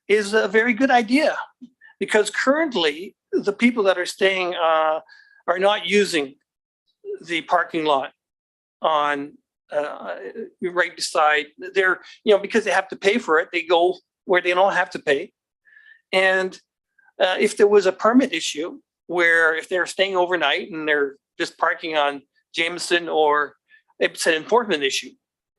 is a very good idea because currently the people that are staying are not using the parking lot on right beside. They're, because they have to pay for it, they go where they don't have to pay. And if there was a permit issue where if they're staying overnight and they're just parking on Jameson, or it's an enforcement issue,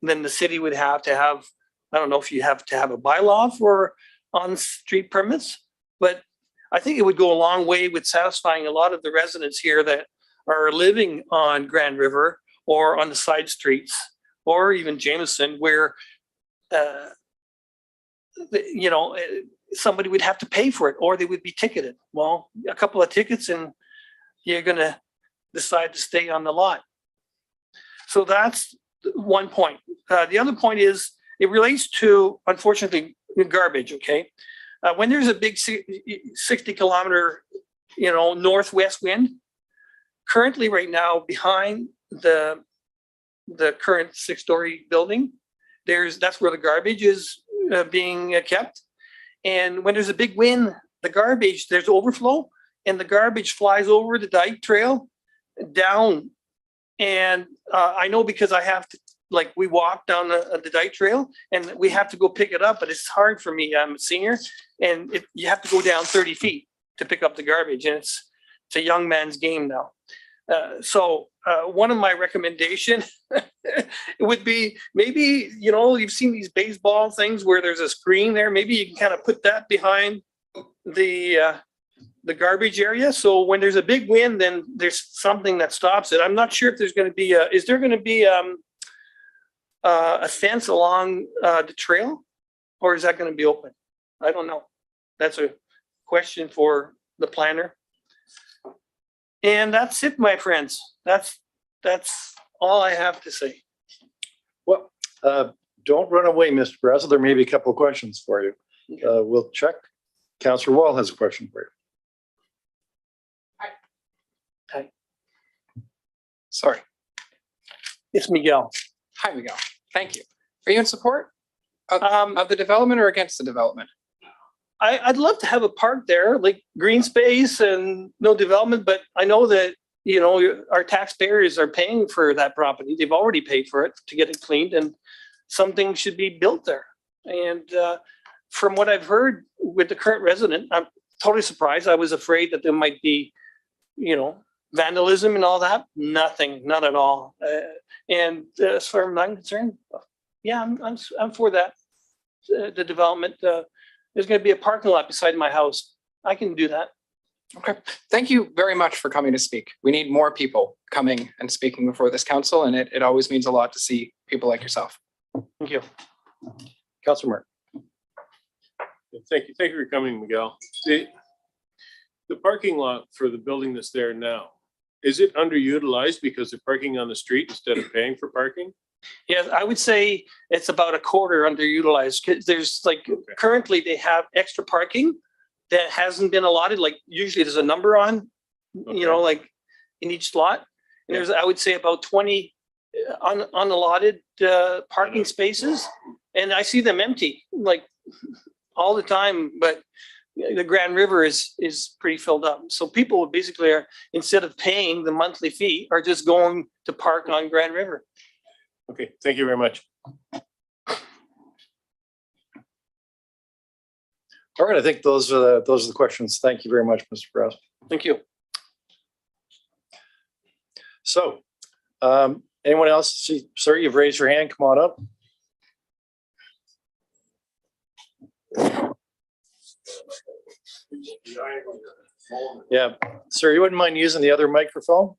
then the city would have to have, I don't know if you have to have a bylaw for on-street permits, but I think it would go a long way with satisfying a lot of the residents here that are living on Grand River or on the side streets or even Jameson, where somebody would have to pay for it or they would be ticketed. Well, a couple of tickets and you're going to decide to stay on the lot. So that's one point. The other point is it relates to, unfortunately, garbage, okay? When there's a big 60-kilometer, northwest wind, currently right now behind the current 6-story building, that's where the garbage is being kept. And when there's a big wind, there's overflow and the garbage flies over the dike trail down. And I know because I have to, we walk down the dike trail and we have to go pick it up, but it's hard for me. I'm a senior and you have to go down 30 feet to pick up the garbage, and it's a young man's game now. So one of my recommendations would be maybe, you've seen these baseball things where there's a screen there. Maybe you can kind of put that behind the garbage area. So when there's a big wind, then there's something that stops it. I'm not sure if there's going to be is there going to be a fence along the trail, or is that going to be open? I don't know. That's a question for the planner. And that's it, my friends. That's all I have to say. Well, don't run away, Mr. Brazel. There may be a couple of questions for you. We'll check. Councillor Wall has a question for you. Hi. Sorry. It's Miguel. Hi, Miguel. Thank you. Are you in support of the development or against the development? I'd love to have a park there, like green space and no development, but I know that, our taxpayers are paying for that property. They've already paid for it to get it cleaned, and something should be built there. And from what I've heard with the current resident, I'm totally surprised. I was afraid that there might be, vandalism and all that. Nothing, not at all. And as far as I'm concerned, yeah, I'm for that. The development. There's going to be a parking lot beside my house. I can do that. Okay, thank you very much for coming to speak. We need more people coming and speaking before this council, and it always means a lot to see people like yourself. Thank you. Councilor Mark. Thank you. Thank you for coming, Miguel. The parking lot for the building that's there now, is it underutilized because they're parking on the street instead of paying for parking? Yes, I would say it's about a quarter underutilized. 'Cause there's like, currently they have extra parking that hasn't been allotted. Like usually there's a number on, you know, like in each slot. And there's, I would say about 20 unallotted parking spaces. And I see them empty like all the time, but the Grand River is pretty filled up. So people basically are, instead of paying the monthly fee, are just going to park on Grand River. Okay, thank you very much. All right, I think those are the questions. Thank you very much, Mr. Press. Thank you. So, anyone else? See, sir, you've raised your hand. Come on up. Yeah, sir, you wouldn't mind using the other microphone?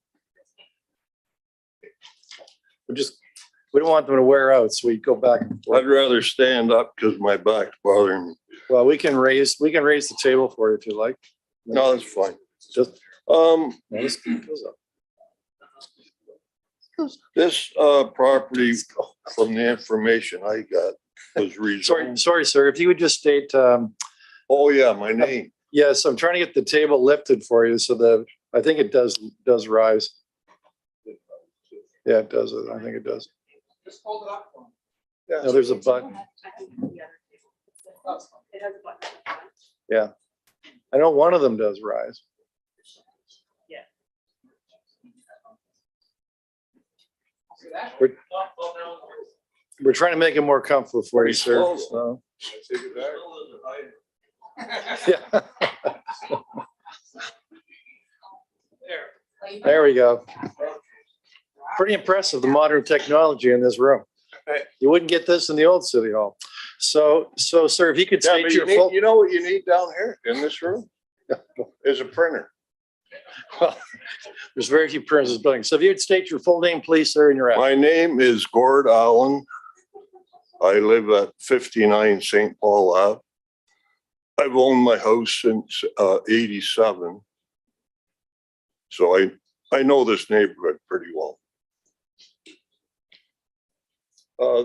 We don't want them to wear out, so we go back and forth. I'd rather stand up because my back's bothering me. Well, we can raise the table for you if you like. No, that's fine. Just this property, from the information I got, was rezoned. Sorry, sir. If you would just state. Oh yeah, my name. Yes, I'm trying to get the table lifted for you so that I think it does rise. Yeah, it does. I think it does. Just hold it up. Yeah, no, there's a button. Yeah, I know one of them does rise. We're trying to make it more comfortable for you, sir. So. Yeah. There we go. Pretty impressive, the modern technology in this room. You wouldn't get this in the old city hall. So sir, if you could state your full. You know what you need down here in this room? Is a printer. Well, there's very few printers in this building. So if you'd state your full name, please, sir, and your address. My name is Gord Allen. I live at 59 St. Paul Ave. I've owned my house since 87. So I know this neighborhood pretty well.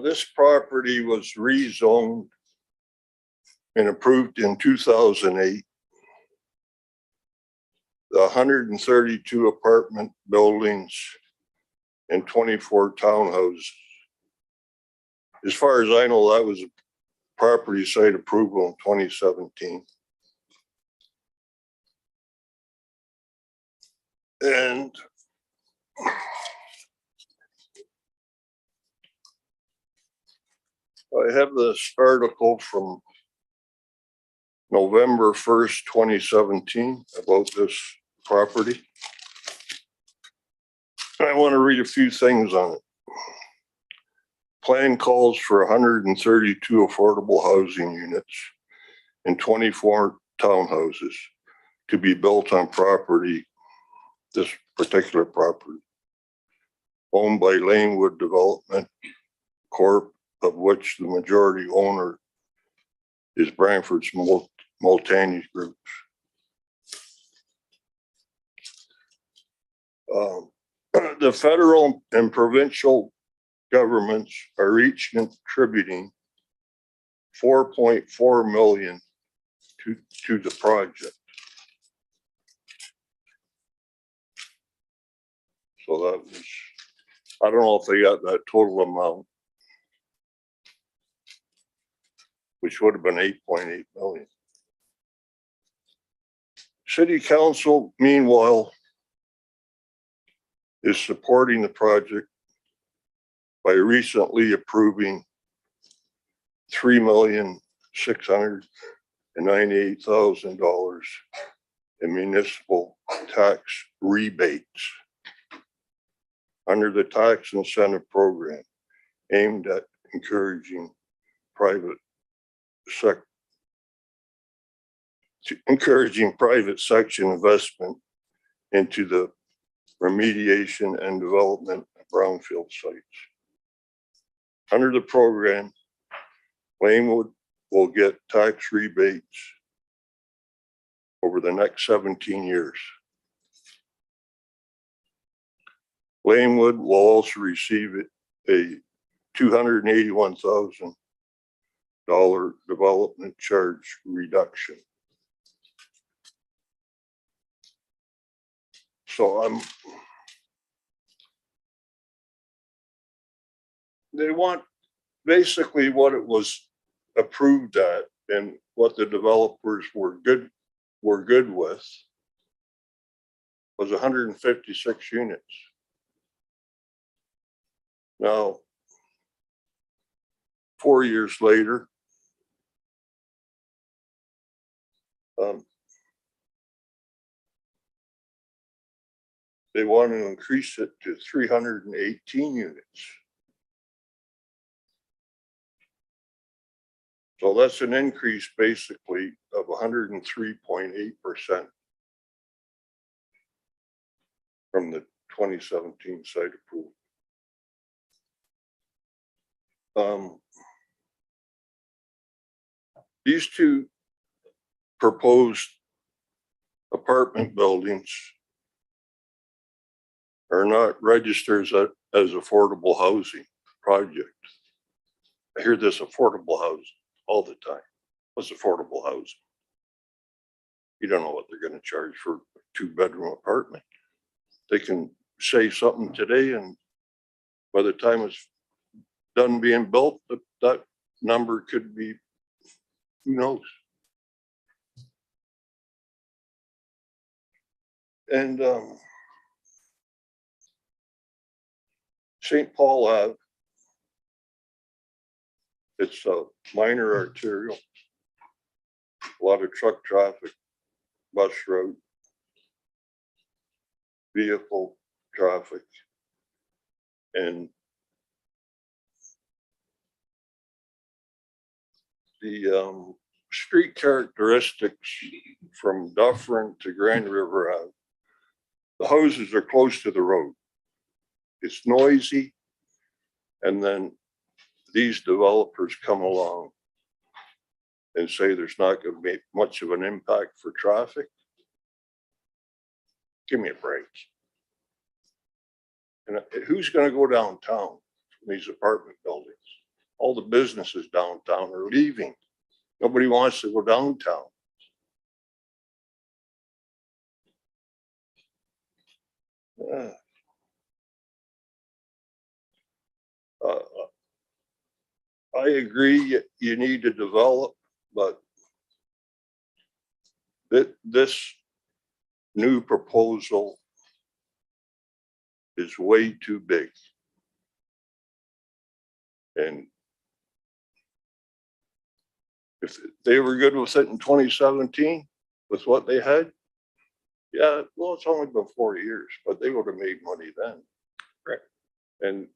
This property was rezoned and approved in 2008. The 132 apartment buildings and 24 townhouses. As far as I know, that was a property site approval in 2017. And I have this article from November 1st, 2017 about this property. I want to read a few things on it. Plan calls for 132 affordable housing units and 24 townhouses to be built on property, this particular property, owned by Lanewood Development Corp., of which the majority owner is Brantford's Multani Group. The federal and provincial governments are each contributing 4.4 million to the project. So that was, I don't know if they got that total amount, which would have been 8.8 million. City Council, meanwhile, is supporting the project by recently approving $3,698,000 in municipal tax rebates under the tax incentive program aimed at encouraging private sector encouraging private section investment into the remediation and development of brownfield sites. Under the program, Lanewood will get tax rebates over the next 17 years. Lanewood will also receive a $281,000 development charge reduction. So they want basically what it was approved at and what the developers were good with was 156 units. Now, 4 years later, they want to increase it to 318 units. So that's an increase basically of 103.8% from the 2017 site approval. These two proposed apartment buildings are not registered as affordable housing projects. I hear this affordable housing all the time. What's affordable housing? You don't know what they're going to charge for a 2-bedroom apartment. They can say something today, and by the time it's done being built, that number could be, who knows? And St. Paul Ave, it's a minor arterial, a lot of truck traffic, bus route, vehicle traffic, and the street characteristics from Dufferin to Grand River Ave. The houses are close to the road. It's noisy, and then these developers come along and say there's not going to be much of an impact for traffic. Give me a break. And who's going to go downtown from these apartment buildings? All the businesses downtown are leaving. Nobody wants to go downtown. I agree you need to develop, but this new proposal is way too big. And if they were good with it in 2017, with what they had, yeah, well, it's only been 4 years, but they would have made money then. Right. And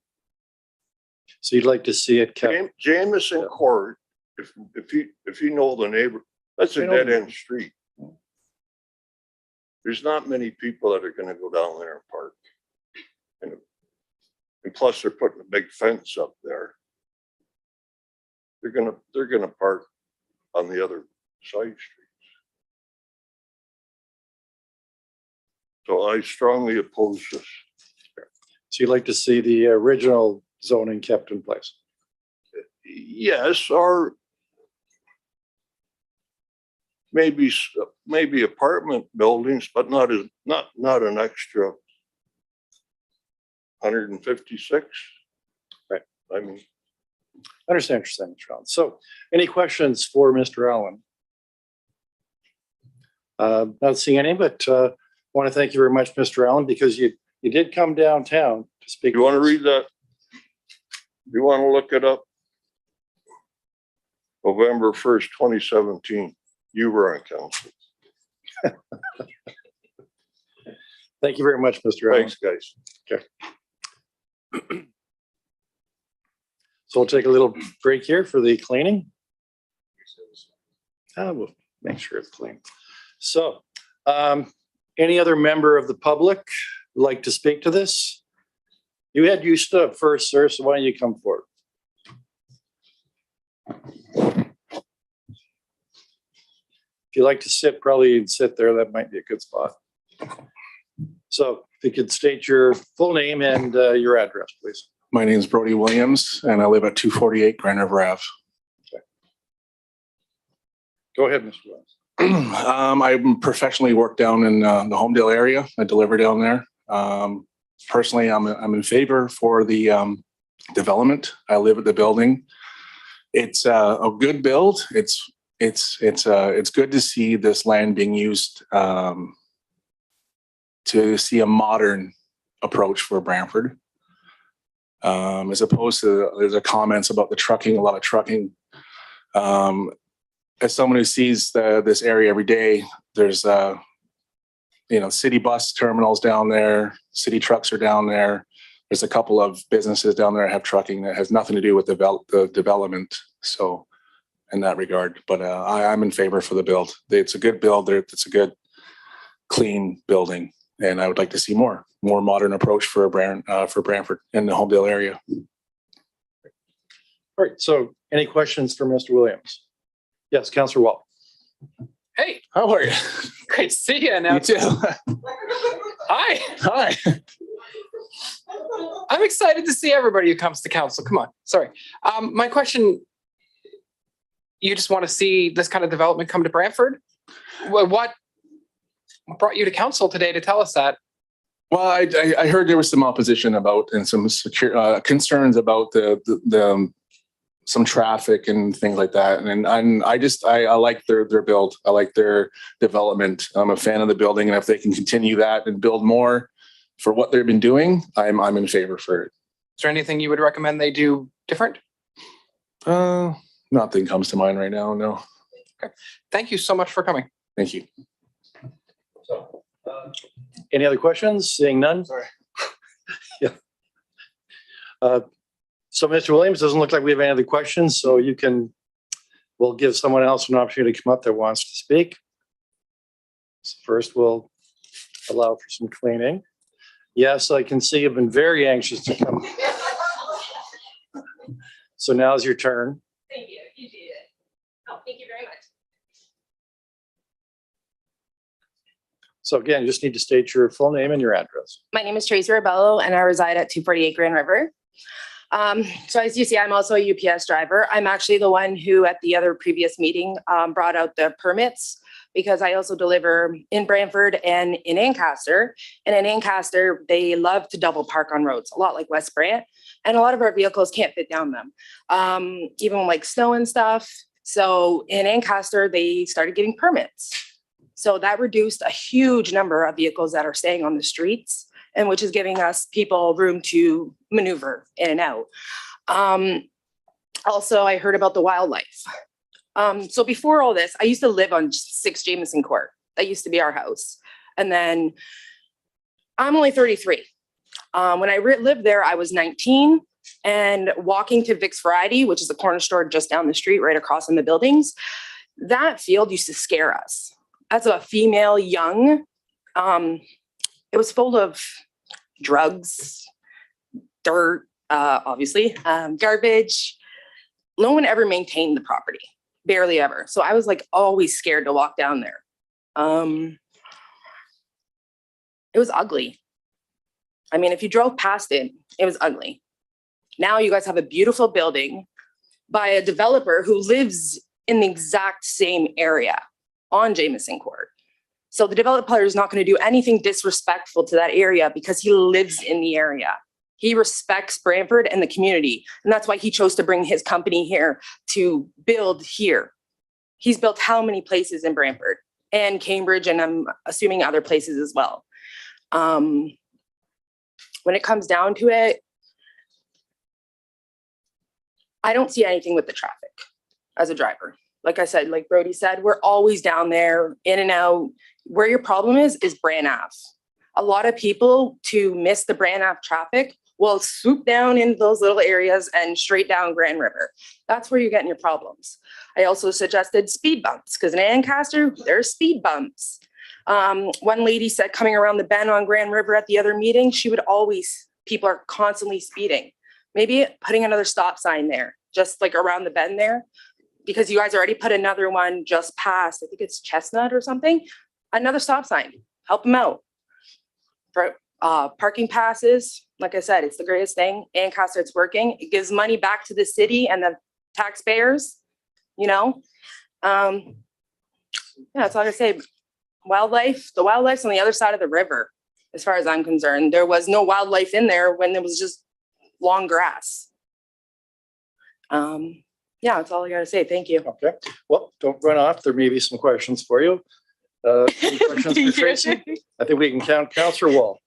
so you'd like to see it kept. Jamison Court, if you know the neighbor, that's a dead end street. There's not many people that are going to go down there and park. And plus they're putting a big fence up there. They're gonna park on the other side streets. So I strongly oppose this. So you'd like to see the original zoning kept in place? Yes, or maybe apartment buildings, but not an extra 156. Right. I mean, I understand what you're saying, Mr. Allen. So any questions for Mr. Allen? Not seeing any, but want to thank you very much, Mr. Allen, because you did come downtown to speak. You want to read that? You want to look it up? November 1st, 2017. You were on council. Thank you very much, Mr. Allen. Thanks, guys. Okay. So we'll take a little break here for the cleaning. make sure it's clean. So, any other member of the public would like to speak to this? You stood up first, sir, so why don't you come forward? If you like to sit, probably you'd sit there. That might be a good spot. So if you could state your full name and your address, please. My name is Brody Williams, and I live at 248 Grand River Ave. Go ahead, Mr. Williams. I professionally work down in the Homedale area. I deliver down there. Personally, I'm in favor for the development. I live at the building. It's a good build. It's good to see this land being used to see a modern approach for Brantford, as opposed to there's a comments about the trucking, a lot of trucking. As someone who sees this area every day, there's city bus terminals down there, city trucks are down there. There's a couple of businesses down there that have trucking that has nothing to do with the development. So in that regard, but I'm in favor for the build. It's a good build. It's a good, clean building, and I would like to see more modern approach for Brantford in the Homedale area. All right. So, any questions for Mr. Williams? Yes, Councillor Wall. Hey, how are you? Great to see you. Now, You too. Hi. Hi. I'm excited to see everybody who comes to council. Come on. Sorry. My question, you just want to see this kind of development come to Brantford? What brought you to council today to tell us that? Well, I heard there was some opposition about and some concerns about the some traffic and things like that. And I like their build. I like their development. I'm a fan of the building, and if they can continue that and build more for what they've been doing, I'm in favor for it. Is there anything you would recommend they do different? Nothing comes to mind right now. No. Okay. Thank you so much for coming. Thank you. Any other questions? Seeing none. Sorry. Yeah. So, Mr. Williams, doesn't look like we have any other questions, so we'll give someone else an opportunity to come up that wants to speak. So first, we'll allow for some cleaning. Yes, I can see you've been very anxious to come. So now's your turn. Thank you. You did it. Oh, thank you very much. So again, you just need to state your full name and your address. My name is Tracy Rebuttal, and I reside at 248 Grand River. So as you see, I'm also a UPS driver. I'm actually the one who at the other previous meeting brought out the permits, because I also deliver in Brantford and in Ancaster. And in Ancaster, they love to double park on roads, a lot like West Brant. And a lot of our vehicles can't fit down them, even like snow and stuff. So in Ancaster, they started getting permits. So that reduced a huge number of vehicles that are staying on the streets, and which is giving us people room to maneuver in and out. Also, I heard about the wildlife. So before all this, I used to live on 6 Jameson Court. That used to be our house. And then I'm only 33. When I lived there, I was 19, and walking to Vic's Variety, which is a corner store just down the street, right across from the buildings, that field used to scare us. As a female, young, it was full of drugs, dirt, obviously, garbage. No one ever maintained the property, barely ever. So I was like always scared to walk down there. It was ugly. I mean, if you drove past it, it was ugly. Now you guys have a beautiful building by a developer who lives in the exact same area on Jameson Court. So the developer is not going to do anything disrespectful to that area because he lives in the area. He respects Brantford and the community. And that's why he chose to bring his company here to build here. He's built how many places in Brantford and Cambridge, and I'm assuming other places as well. When it comes down to it, I don't see anything with the traffic as a driver. Like I said, like Brody said, we're always down there, in and out. Where your problem is Brant Ave. A lot of people, to miss the Brant Ave traffic, will swoop down into those little areas and straight down Grand River. That's where you're getting your problems. I also suggested speed bumps because in Ancaster, there's speed bumps. One lady said coming around the bend on Grand River at the other meeting, people are constantly speeding. Maybe putting another stop sign there, just like around the bend there, because you guys already put another one just past, I think it's Chestnut or something, another stop sign, help them out. For parking passes, like I said, it's the greatest thing. Ancaster, it's working. It gives money back to the city and the taxpayers, Yeah, that's all I say. The wildlife's on the other side of the river, as far as I'm concerned. There was no wildlife in there when there was just long grass. Yeah, that's all I gotta say. Thank you. Okay, well, don't run off. There may be some questions for you. Any questions for Tracy? I think we can count Councillor Wall.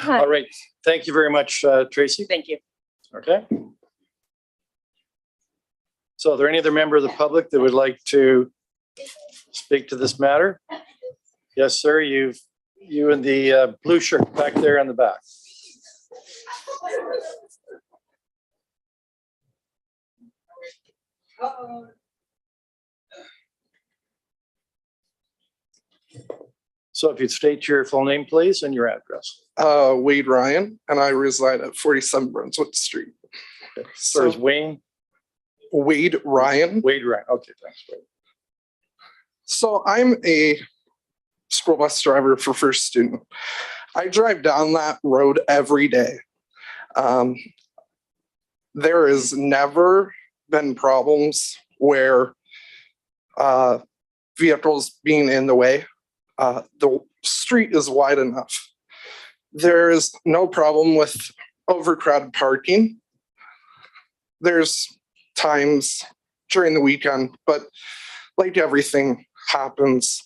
All right, thank you very much, Tracy. Thank you. Okay. So are there any other member of the public that would like to speak to this matter? Yes, sir, you in the blue shirt back there in the back. So if you'd state your full name, please, and your address. Wade Ryan, and I reside at 47 Brunswick Street. Okay. So is Wade Ryan. Wade Ryan. Okay, thanks, Wade. So I'm a school bus driver for First Student. I drive down that road every day. There has never been problems where vehicles being in the way. The street is wide enough. There is no problem with overcrowded parking. There's times during the weekend, but like everything happens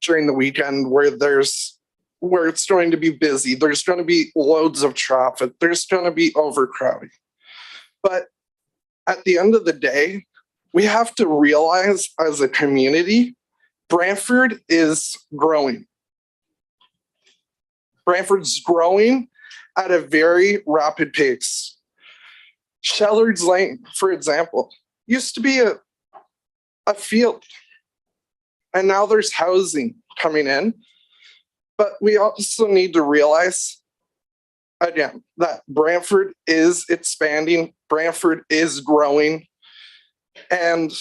during the weekend where it's going to be busy. There's going to be loads of traffic. There's going to be overcrowding. But at the end of the day, we have to realize as a community, Brantford is growing. Brantford's growing at a very rapid pace. Shellards Lane, for example, used to be a field, and now there's housing coming in. But we also need to realize, again, that Brantford is expanding, Brantford is growing, and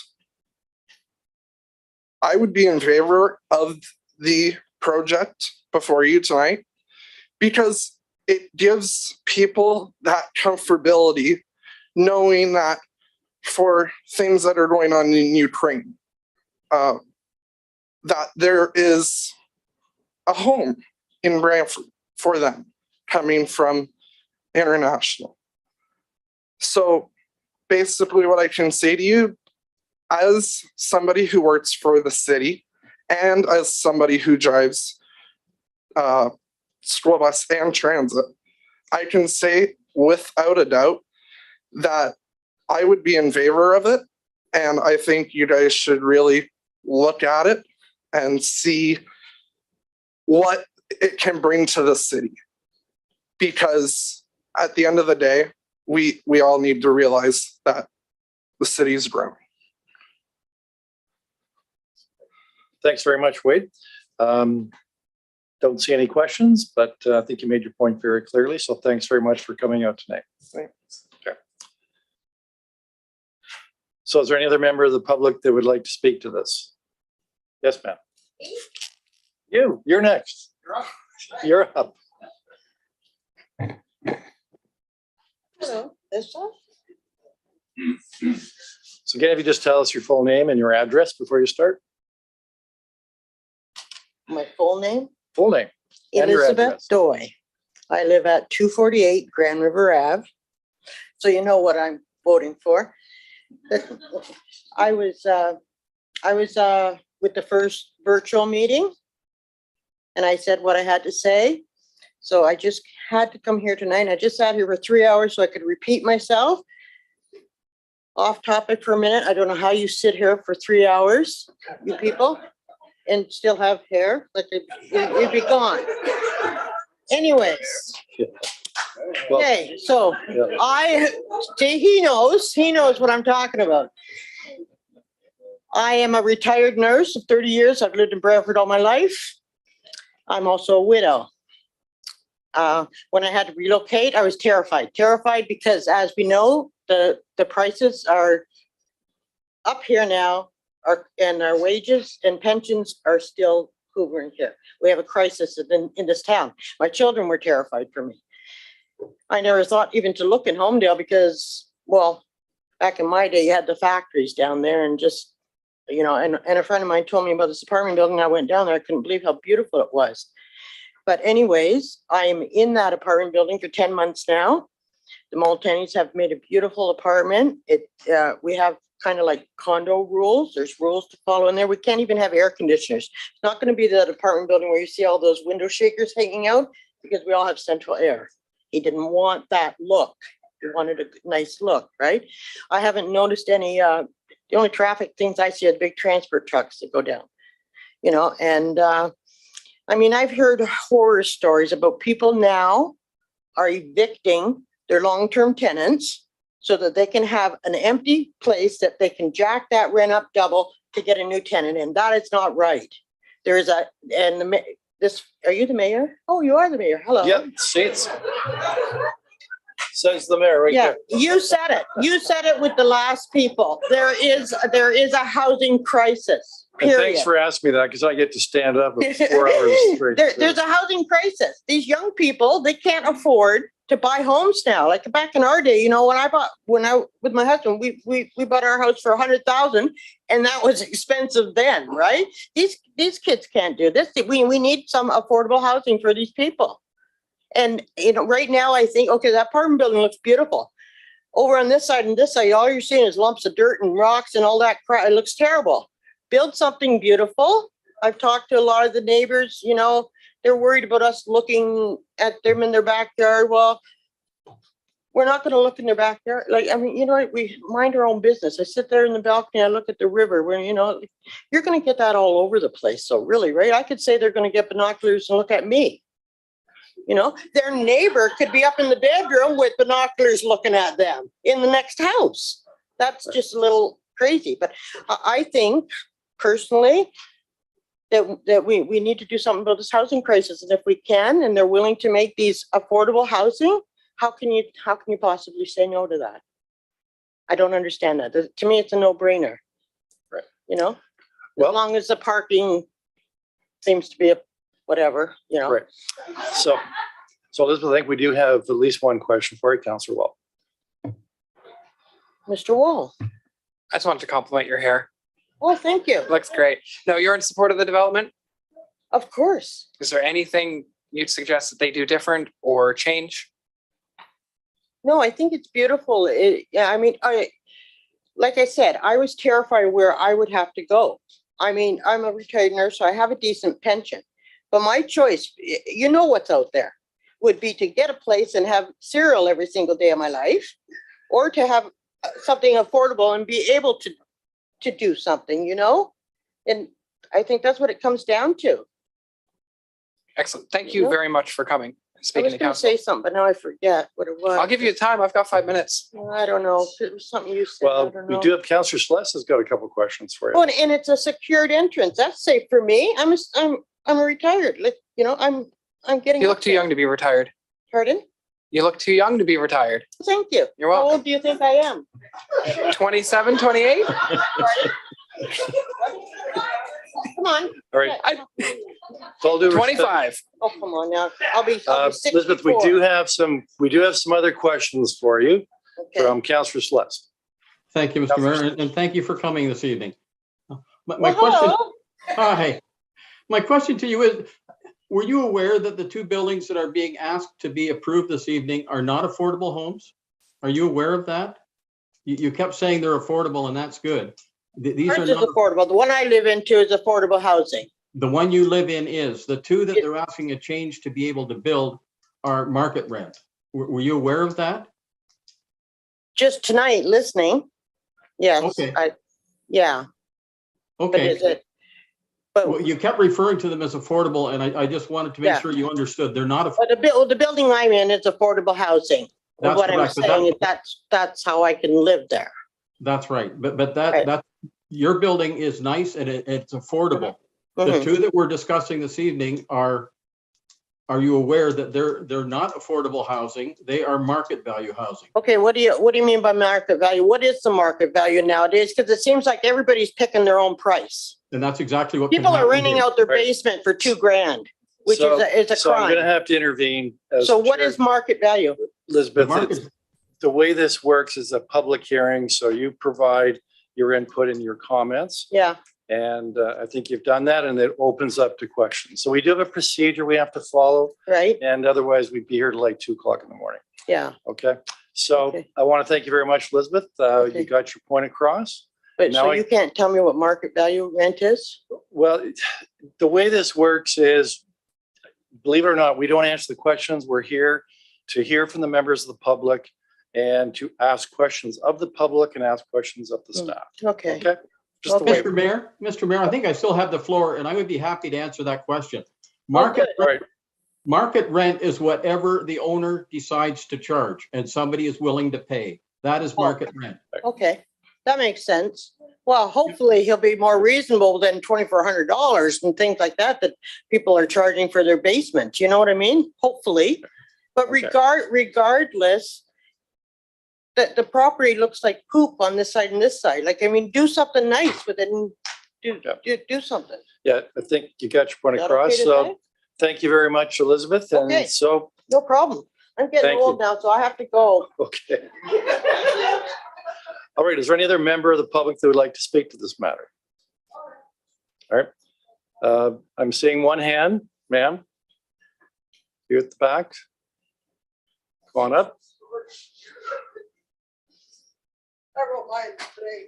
I would be in favor of the project before you tonight because it gives people that comfortability knowing that for things that are going on in Ukraine, that there is a home in Brantford for them coming from international. So basically what I can say to you, as somebody who works for the city and as somebody who drives school bus and transit, I can say without a doubt that I would be in favor of it. And I think you guys should really look at it and see what it can bring to the city. Because at the end of the day, we all need to realize that the city is growing. Thanks very much, Wade. Don't see any questions, but I think you made your point very clearly. So thanks very much for coming out tonight. Thanks. Okay. So is there any other member of the public that would like to speak to this? Yes, ma'am. You're next. You're up. Hello, this one? So again, if you just tell us your full name and your address before you start. My full name? Full name. And your Elizabeth address. Doy. I live at 248 Grand River Ave. So you know what I'm voting for. I was with the first virtual meeting and I said what I had to say. So I just had to come here tonight. I just sat here for 3 hours so I could repeat myself. Off topic for a minute. I don't know how you sit here for 3 hours, you people. and still have hair, like it'd be gone. Anyways. Okay, so he knows what I'm talking about. I am a retired nurse of 30 years. I've lived in Brantford all my life. I'm also a widow. When I had to relocate, I was terrified because, as we know, the prices are up here now, and our wages and pensions are still hoovering here. We have a crisis in this town. My children were terrified for me. I never thought even to look in Homedale because, well, back in my day, you had the factories down there and just, you know, and a friend of mine told me about this apartment building. I went down there. I couldn't believe how beautiful it was. But anyways, I'm in that apartment building for 10 months now. The Maltenies have made a beautiful apartment. We have kind of like condo rules. There's rules to follow in there. We can't even have air conditioners. It's not going to be that apartment building where you see all those window shakers hanging out because we all have central air. He didn't want that look. He wanted a nice look, right? I haven't noticed any, the only traffic things I see are big transport trucks that go down, you know, and I mean, I've heard horror stories about people now are evicting their long-term tenants so that they can have an empty place that they can jack that rent up double to get a new tenant in. That is not right. There is are you the mayor? Oh, you are the mayor. Hello. Yep, see it. Says the mayor right there. You said it. You said it with the last people. There is a housing crisis. And Period. thanks for asking me that because I get to stand up 4 hours straight. There's a housing crisis. These young people, they can't afford to buy homes now. Like back in our day, you know, with my husband, we bought our house for $100,000, and that was expensive then, right? These kids can't do this. We need some affordable housing for these people. And you know, right now I think, okay, that apartment building looks beautiful. Over on this side and this side, all you're seeing is lumps of dirt and rocks and all that crap. It looks terrible. Build something beautiful. I've talked to a lot of the neighbors, you know, they're worried about us looking at them in their backyard. Well, we're not going to look in their backyard. Like, I mean, you know, we mind our own business. I sit there in the balcony, I look at the river where, you know, you're going to get that all over the place. So really, right? I could say they're going to get binoculars and look at me. You know, their neighbor could be up in the bedroom with binoculars looking at them in the next house. That's just a little crazy. But I think personally that we need to do something about this housing crisis. And if we can, and they're willing to make these affordable housing, how can you possibly say no to that? I don't understand that. To me, it's a no-brainer. Right. You know, as long as the parking seems to be a whatever, you know. Right. So Elizabeth, I think we do have at least one question for you, Councillor Wall. Mr. Wall. I just wanted to compliment your hair. Oh, thank you. Looks great. No, you're in support of the development? Of course. Is there anything you'd suggest that they do different or change? No, I think it's beautiful. Yeah, I mean, like I said, I was terrified where I would have to go. I mean, I'm a retired nurse, so I have a decent pension. But my choice, you know what's out there, would be to get a place and have cereal every single day of my life, or to have something affordable and be able to do something, you know? And I think that's what it comes down to. Excellent. Thank you very much for coming. I Speaking was to going to council. say something, but now I forget what it was. I'll give you time. I've got 5 minutes. I don't know. It was something you said. I Well, don't we know. do have Councillor Celeste has got a couple questions for you. Oh, and it's a secured entrance. That's safe for me. I'm a retired. Like, you know, I'm getting. You look too young to be retired. Pardon? You look too young to be retired. Thank you. You're welcome. How old do you think I am? 27, 28? Come on. All right. With all due respect- 25. Oh, come on now. I'll be 64. Elizabeth, we do have some other questions for you from Councillor Celeste. Thank you, Mr. Mayor, and thank you for coming this evening. My Well, question, hello. hi. My question to you is, were you aware that the two buildings that are being asked to be approved this evening are not affordable homes? Are you aware of that? You kept saying they're affordable, and that's good. These Ours are is not, affordable. The one I live into is affordable housing. the one you live in is. The two that they're asking a change to be able to build are market rent. Were you aware of that? Just tonight, listening. Yes. Okay. Yeah. Okay. Well, you kept referring to them as affordable, and I just wanted to make Yeah. sure you understood they're not. But the building I'm in is affordable housing. And That's what I'm correct, but saying is that's how I can live there. That's right. But Right. that your building is nice and it's affordable. The Mhm. two that we're discussing this evening are you aware that they're not affordable housing? They are market value housing. Okay, what do you mean by market value? What is the market value nowadays? Because it seems like everybody's picking their own price. And that's exactly what can People are happen renting here. out their Right. basement for $2,000, which So- is a So I'm gonna crime. have to intervene. as So the what chair. is market value? Elizabeth, The market- it's- the way this works is a public hearing, so you provide your input and your comments. Yeah, And I think you've done that, and it opens up to questions. So we do have a procedure we have to follow, right? and otherwise we'd be here till like 2 o'clock in the morning. Yeah. Okay? So Okay. I want to thank you very much, Elizabeth. Okay. You got your point across. But Now so I- you can't tell me what market value rent is? Well, the way this works is, believe it or not, we don't answer the questions. We're here to hear from the members of the public and to ask questions of the public and ask questions of the staff. Okay. Okay? Just the way. Mr. Mayor, I think I still have the floor and I would be happy to answer that question. good. Market rent is whatever the owner decides to charge and somebody is willing to pay. That is market rent. Okay, that makes sense. Well, hopefully he'll be more reasonable than $2,400 and things like that people are charging for their basement. You know what I mean? Hopefully. But Okay. regardless, the property looks like poop on this side and this side. Like, I mean, do something nice with it and do something. Yeah, I think you got your point Is that okay across. to So say? thank you very much, Elizabeth. Okay. And so, No problem. I'm getting Thank old now, so I have to go. okay. All right, is there any other member of the public that would like to speak to this matter? All right. I'm seeing one hand, ma'am. You at the back. Come on up. I wrote mine today.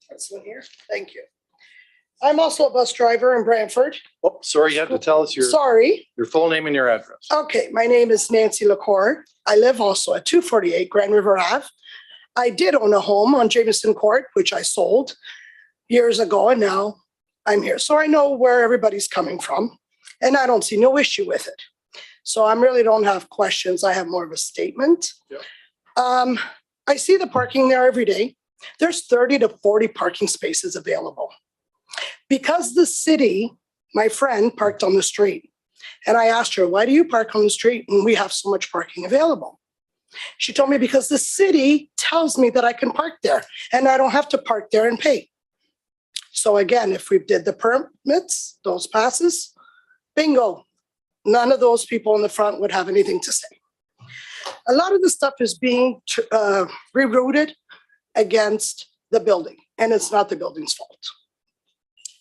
This one here. Thank you. I'm also a bus driver in Brantford. Oh, sorry, you have to tell us Sorry. your full name and your address. Okay, my name is Nancy LaCour. I live also at 248 Grand River Ave. I did own a home on Jameson Court, which I sold years ago, and now I'm here. So I know where everybody's coming from, and I don't see no issue with it. So I really don't have questions. I have more of a statement. Yep. I see the parking there every day. There's 30 to 40 parking spaces available. Because the city, my friend parked on the street, and I asked her, why do you park on the street when we have so much parking available? She told me because the city tells me that I can park there and I don't have to park there and pay. So again, if we did the permits, those passes, bingo, none of those people in the front would have anything to say. A lot of the stuff is being rerouted against the building, and it's not the building's fault.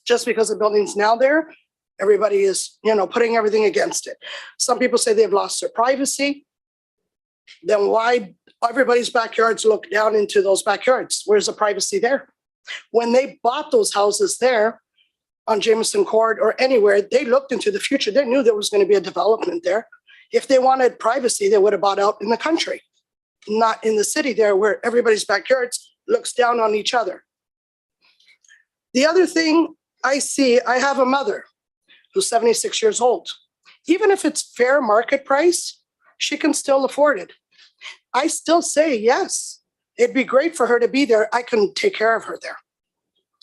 Just because the building's now there, everybody is, putting everything against it. Some people say they've lost their privacy. Then why everybody's backyards look down into those backyards? Where's the privacy there? When they bought those houses there on Jameson Court or anywhere, they looked into the future. They knew there was going to be a development there. If they wanted privacy, they would have bought out in the country, not in the city there where everybody's backyards looks down on each other. The other thing I see, I have a mother who's 76 years old. Even if it's fair market price, she can still afford it. I still say, yes, it'd be great for her to be there. I can take care of her there.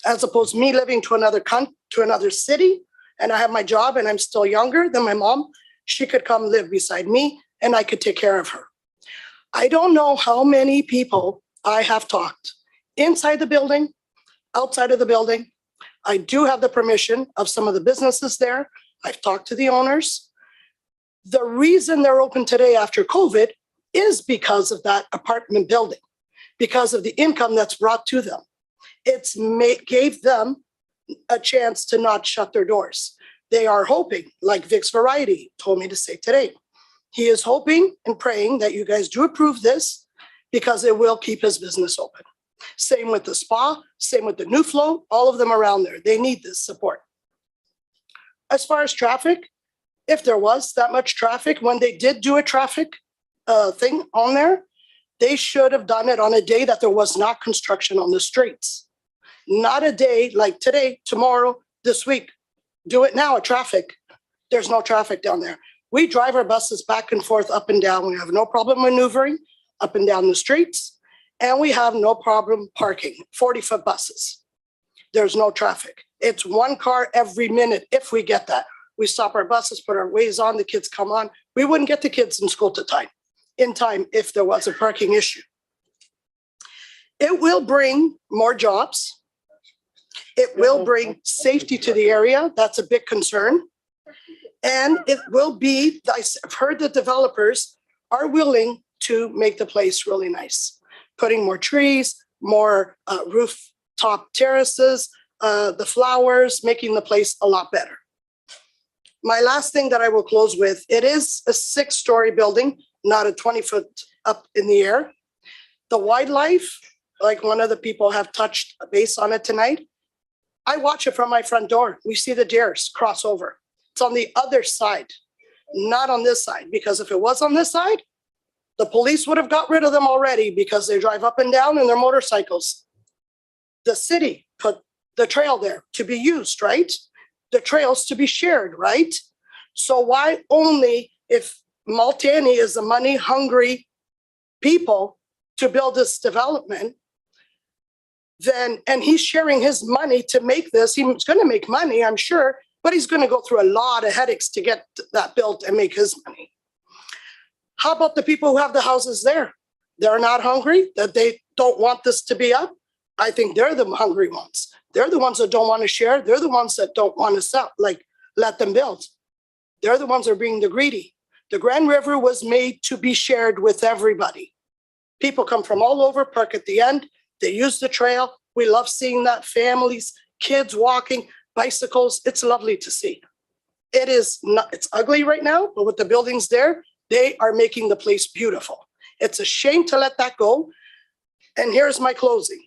As opposed to me living to another city, and I have my job and I'm still younger than my mom. She could come live beside me and I could take care of her. I don't know how many people I have talked inside the building, outside of the building. I do have the permission of some of the businesses there. I've talked to the owners. The reason they're open today after COVID is because of that apartment building, because of the income that's brought to them. It's gave them a chance to not shut their doors. They are hoping, like Vic's Variety told me to say today, he is hoping and praying that you guys do approve this because it will keep his business open. Same with the spa, same with the New Flow, all of them around there. They need this support. As far as traffic, if there was that much traffic, when they did do a traffic thing on there, they should have done it on a day that there was not construction on the streets. Not a day like today, tomorrow, this week. Do it now at traffic. There's no traffic down there. We drive our buses back and forth, up and down. We have no problem maneuvering up and down the streets. And we have no problem parking, 40-foot buses. There's no traffic. It's one car every minute if we get that. We stop our buses, put our ways on, the kids come on. We wouldn't get the kids in school in time if there was a parking issue. It will bring more jobs. It will bring safety to the area. That's a big concern. And it will be, I've heard the developers are willing to make the place really nice. Putting more trees, more rooftop terraces, the flowers, making the place a lot better. My last thing that I will close with, it is a 6-story building, not a 20-foot up in the air. The wildlife, like one of the people have touched base on it tonight, I watch it from my front door. We see the deers cross over. It's on the other side, not on this side, because if it was on this side, the police would have got rid of them already because they drive up and down in their motorcycles. The city put the trail there to be used, right? The trails to be shared, right? So why only, if Maltani is a money-hungry people to build this development, then, and he's sharing his money to make this, he's going to make money, I'm sure, but he's going to go through a lot of headaches to get that built and make his money. How about the people who have the houses there? They're not hungry, that they don't want this to be up. I think they're the hungry ones. They're the ones that don't want to share. They're the ones that don't want to sell, like let them build. They're the ones that are being the greedy. The Grand River was made to be shared with everybody. People come from all over, park at the end. They use the trail. We love seeing that. Families, kids walking, bicycles. It's lovely to see. It is not, it's ugly right now, but with the buildings there, they are making the place beautiful. It's a shame to let that go. And here's my closing.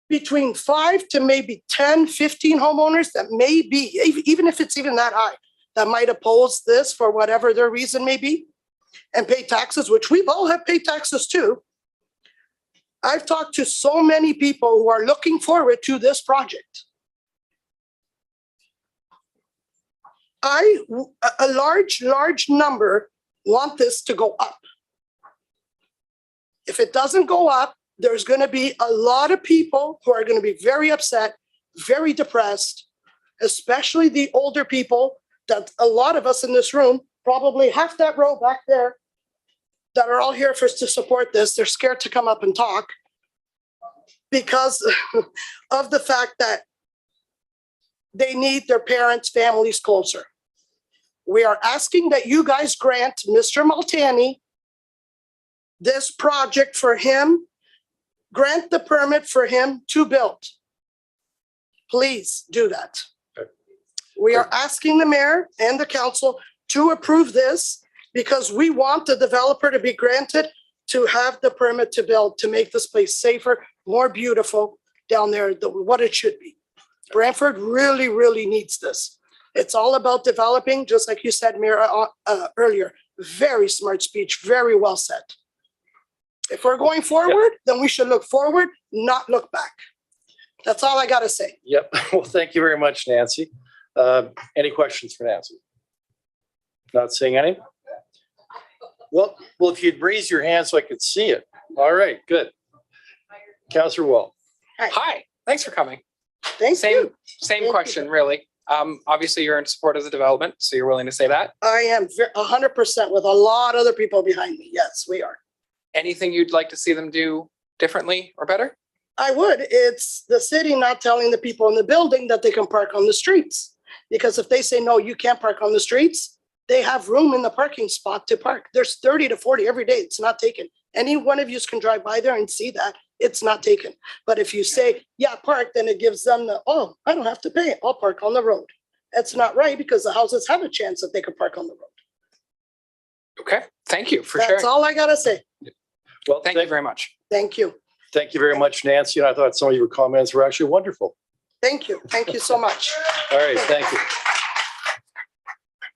Between 5 to maybe 10, 15 homeowners that may be, even if it's even that high, that might oppose this for whatever their reason may be, and pay taxes, which we've all have paid taxes too. I've talked to so many people who are looking forward to this project. A large number want this to go up. If it doesn't go up, there's going to be a lot of people who are going to be very upset, very depressed, especially the older people that a lot of us in this room, probably half that row back there, that are all here for us to support this. They're scared to come up and talk because of the fact that they need their parents' families closer. We are asking that you guys grant Mr. Maltani this project for him, grant the permit for him to build. Please do that. We are asking the mayor and the council to approve this because we want the developer to be granted to have the permit to build, to make this place safer, more beautiful down there, what it should be. Brantford really, really needs this. It's all about developing, just like you said, Mira, earlier. Very smart speech, very well said. If we're going forward, then we should look forward, not look back. That's all I got to say. Yep. Well, thank you very much, Nancy. Any questions for Nancy? Not seeing any? Well, if you'd raise your hand so I could see it. All right, good. Councillor Wall. Hi, thanks for coming. Thank you. Same question, really. Obviously, you're in support of the development, so you're willing to say that. I am 100% with a lot of other people behind me. Yes, we are. Anything you'd like to see them do differently or better? I would. It's the city not telling the people in the building that they can park on the streets. Because if they say, no, you can't park on the streets, they have room in the parking spot to park. There's 30 to 40 every day. It's not taken. Any one of you can drive by there and see that it's not taken. But if you say, yeah, park, then it gives them the, oh, I don't have to pay. I'll park on the road. That's not right because the houses have a chance that they could park on the road. Okay, thank you for sharing. That's all I got to say. Well, thank you very much. Thank you. Thank you very much, Nancy. And I thought some of your comments were actually wonderful. Thank you. Thank you so much. All right, thank you.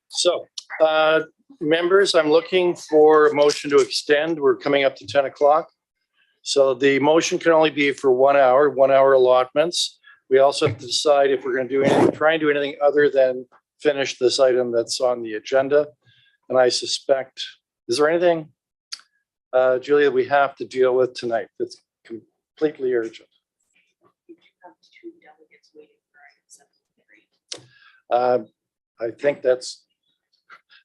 So, members, I'm looking for a motion to extend. We're coming up to 10 o'clock. So the motion can only be for 1 hour, 1 hour allotments. We also have to decide if we're going to do anything, try and do anything other than finish this item that's on the agenda. And I suspect, is there anything, Julia, we have to deal with tonight that's completely urgent? I think that's,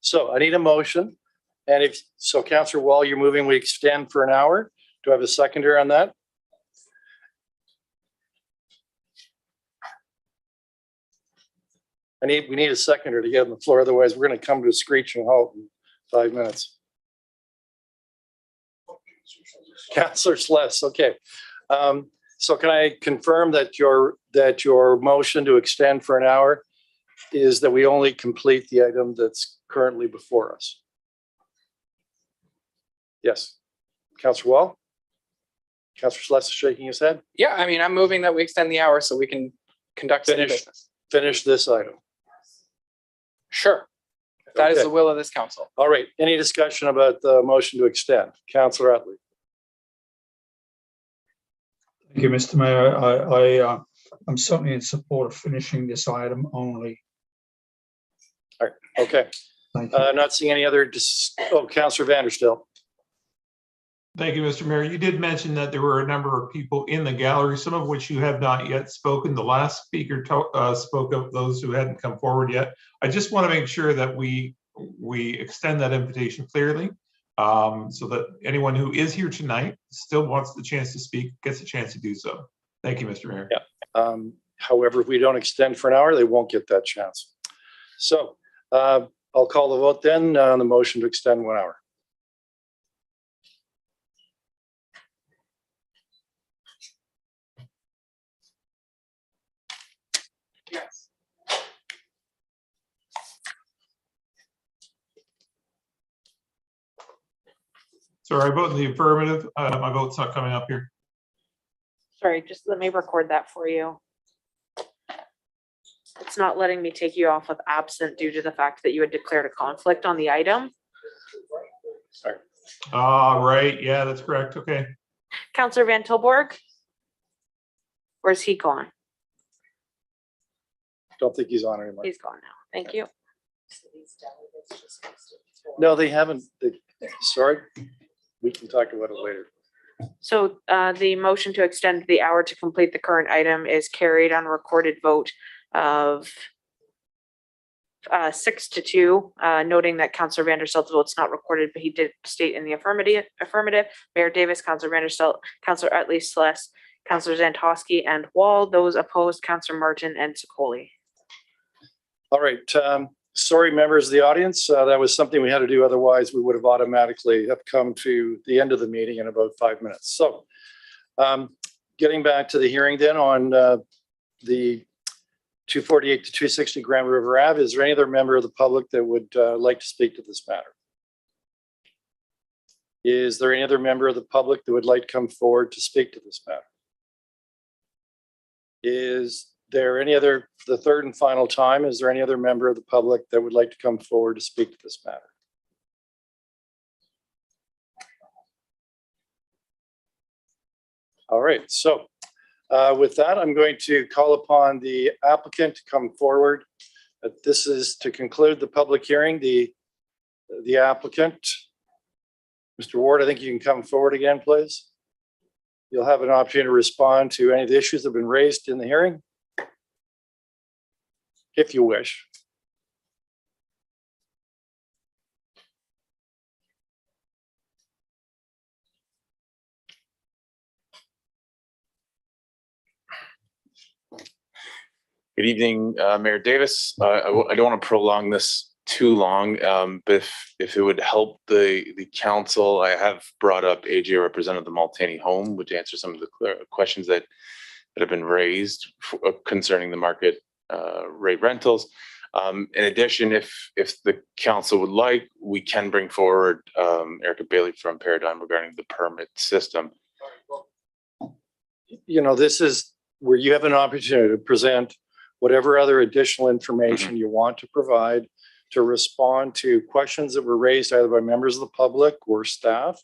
so I need a motion. And if, so Councillor Wall, you're moving, we extend for an hour. Do I have a seconder on that? We need a seconder to get on the floor. Otherwise, we're going to come to a screeching halt in 5 minutes. Councillor Sless, okay. So can I confirm that your motion to extend for an hour is that we only complete the item that's currently before us? Yes. Councillor Wall? Councillor Sless is shaking his head. Yeah, I mean, I'm moving that we extend the hour so we can conduct city business. Finish this item. Sure. If that is Okay. the will of this council. All right. Any discussion about the motion to extend? Councillor Utley. Thank you, Mr. Mayor. I'm certainly in support of finishing this item only. All right. Okay. Thank you. Not seeing any other, Councillor Vanderstel. Thank you, Mr. Mayor. You did mention that there were a number of people in the gallery, some of which you have not yet spoken. The last speaker spoke of those who hadn't come forward yet. I just want to make sure that we extend that invitation clearly, so that anyone who is here tonight still wants the chance to speak, gets a chance to do so. Thank you, Mr. Mayor. Yeah. However, if we don't extend for an hour, they won't get that chance. So I'll call the vote then on the motion to extend 1 hour. Yes. Sorry, I vote in the affirmative. My vote's not coming up here. Sorry, just let me record that for you. It's not letting me take you off of absent due to the fact that you had declared a conflict on the item. Sorry. Right. Yeah, that's correct. Okay. Councillor Van Tilburg? Where's he gone? Don't think he's on anymore. He's gone now. Thank you. No, they haven't. Sorry. We can talk about it later. So the motion to extend the hour to complete the current item is carried on a recorded vote of 6-2, noting that Councillor Vanderstel's vote's not recorded, but he did state in the affirmative. Mayor Davis, Councillor Vanderstelt, Councillor Utley, Sless, Councillor Zantosky, and Wall. Those opposed, Councillor Martin and Sokoli. All right. Sorry, members of the audience. That was something we had to do. Otherwise, we would have automatically have come to the end of the meeting in about 5 minutes. So getting back to the hearing then on the 248 to 260 Grand River Ave, is there any other member of the public that would like to speak to this matter? Is there any other member of the public that would like to come forward to speak to this matter? Is there any other, for the third and final time, is there any other member of the public that would like to come forward to speak to this matter? All right, so with that, I'm going to call upon the applicant to come forward. This is to conclude the public hearing. The applicant, Mr. Ward, I think you can come forward again, please. You'll have an opportunity to respond to any of the issues that have been raised in the hearing, if you wish. Good evening, Mayor Davis. I don't want to prolong this too long, but if it would help the council, I have brought up AJ representative of the Maltani Home, which answers some of the questions that have been raised concerning the market rate rentals. In addition, if the council would like, we can bring forward Erica Bailey from Paradigm regarding the permit system. You know, this is where you have an opportunity to present whatever other additional information you want to provide to respond to questions that were raised either by members of the public or staff.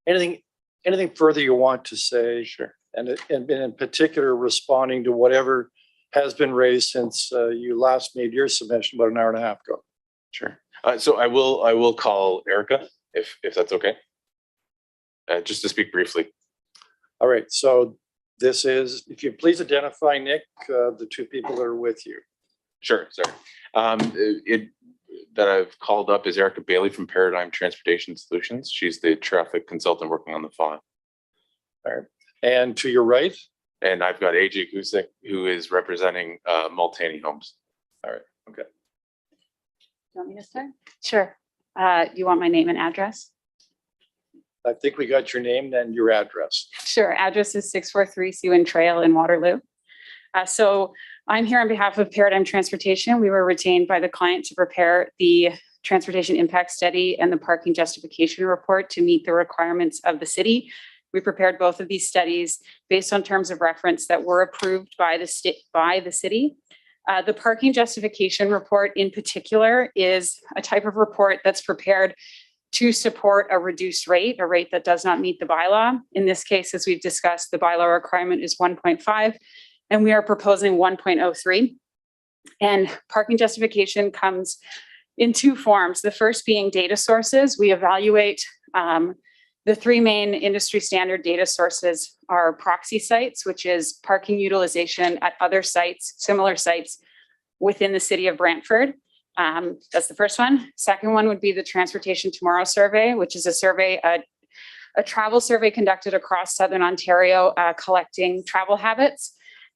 Anything anything further you want to say? Sure. And in particular, responding to whatever has been raised since you last made your submission about an hour and a half ago. Sure. So I will call Erica if that's okay. Just to speak briefly. All right. So this is, if you please identify, Nick, the two people that are with you. Sure. Sorry. That I've called up is Erica Bailey from Paradigm Transportation Solutions. She's the traffic consultant working on the file. All right. And to your right? And I've got AJ Gusick, who is representing Multaney Homes. All right. Okay. You want me to start? Sure. You want my name and address? I think we got your name and your address. Sure. Address is 643 Seawind Trail in Waterloo. So I'm here on behalf of Paradigm Transportation. We were retained by the client to prepare the transportation impact study and the parking justification report to meet the requirements of the city. We prepared both of these studies based on terms of reference that were approved by the city. The parking justification report in particular is a type of report that's prepared to support a reduced rate, a rate that does not meet the bylaw. In this case, as we've discussed, the bylaw requirement is 1.5, and we are proposing 1.03. And parking justification comes in two forms. The first being data sources. We evaluate the three main industry standard data sources are proxy sites, which is parking utilization at other sites, similar sites within the city of Brantford. That's the first one. Second one would be the Transportation Tomorrow survey, which is a survey, a travel survey conducted across Southern Ontario, collecting travel habits.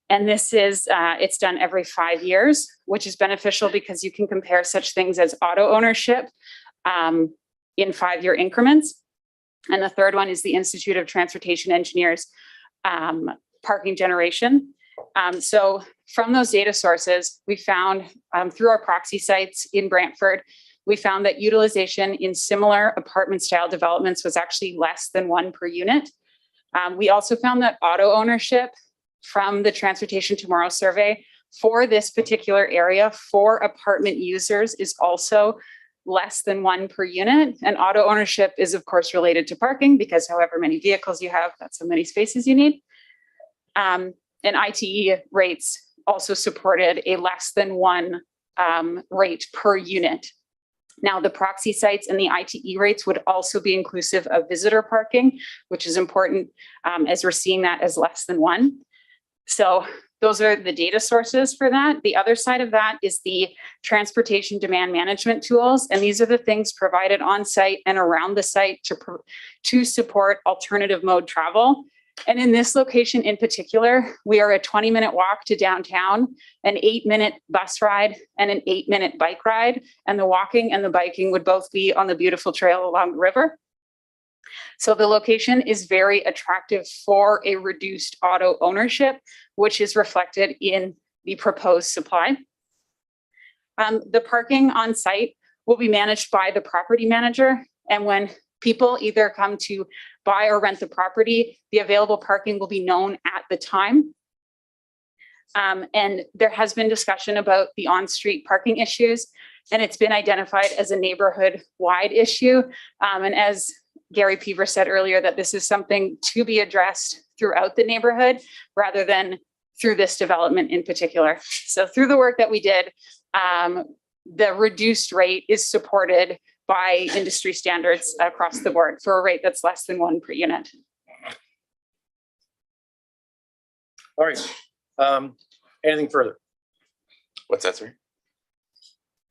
And this is, it's done every 5 years, which is beneficial because you can compare such things as auto ownership in 5-year increments. And the third one is the Institute of Transportation Engineers parking generation. So from those data sources, we found through our proxy sites in Brantford, we found that utilization in similar apartment style developments was actually less than 1 per unit. We also found that auto ownership from the Transportation Tomorrow survey for this particular area for apartment users is also less than 1 per unit. And auto ownership is of course related to parking because however many vehicles you have, that's how many spaces you need. And ITE rates also supported a less than 1 rate per unit. Now the proxy sites and the ITE rates would also be inclusive of visitor parking, which is important as we're seeing that as less than 1. So those are the data sources for that. The other side of that is the transportation demand management tools. And these are the things provided on site and around the site to support alternative mode travel. And in this location in particular, we are a 20-minute walk to downtown, an 8-minute bus ride, and an 8-minute bike ride. And the walking and the biking would both be on the beautiful trail along the river. So the location is very attractive for a reduced auto ownership, which is reflected in the proposed supply. The parking on site will be managed by the property manager. And when people either come to buy or rent the property, the available parking will be known at the time. And there has been discussion about the on-street parking issues, and it's been identified as a neighborhood-wide issue. And as Gary Peaver said earlier, that this is something to be addressed throughout the neighborhood rather than through this development in particular. So through the work that we did, the reduced rate is supported by industry standards across the board for a rate that's less than 1 per unit. All right. Anything further? What's that, sir?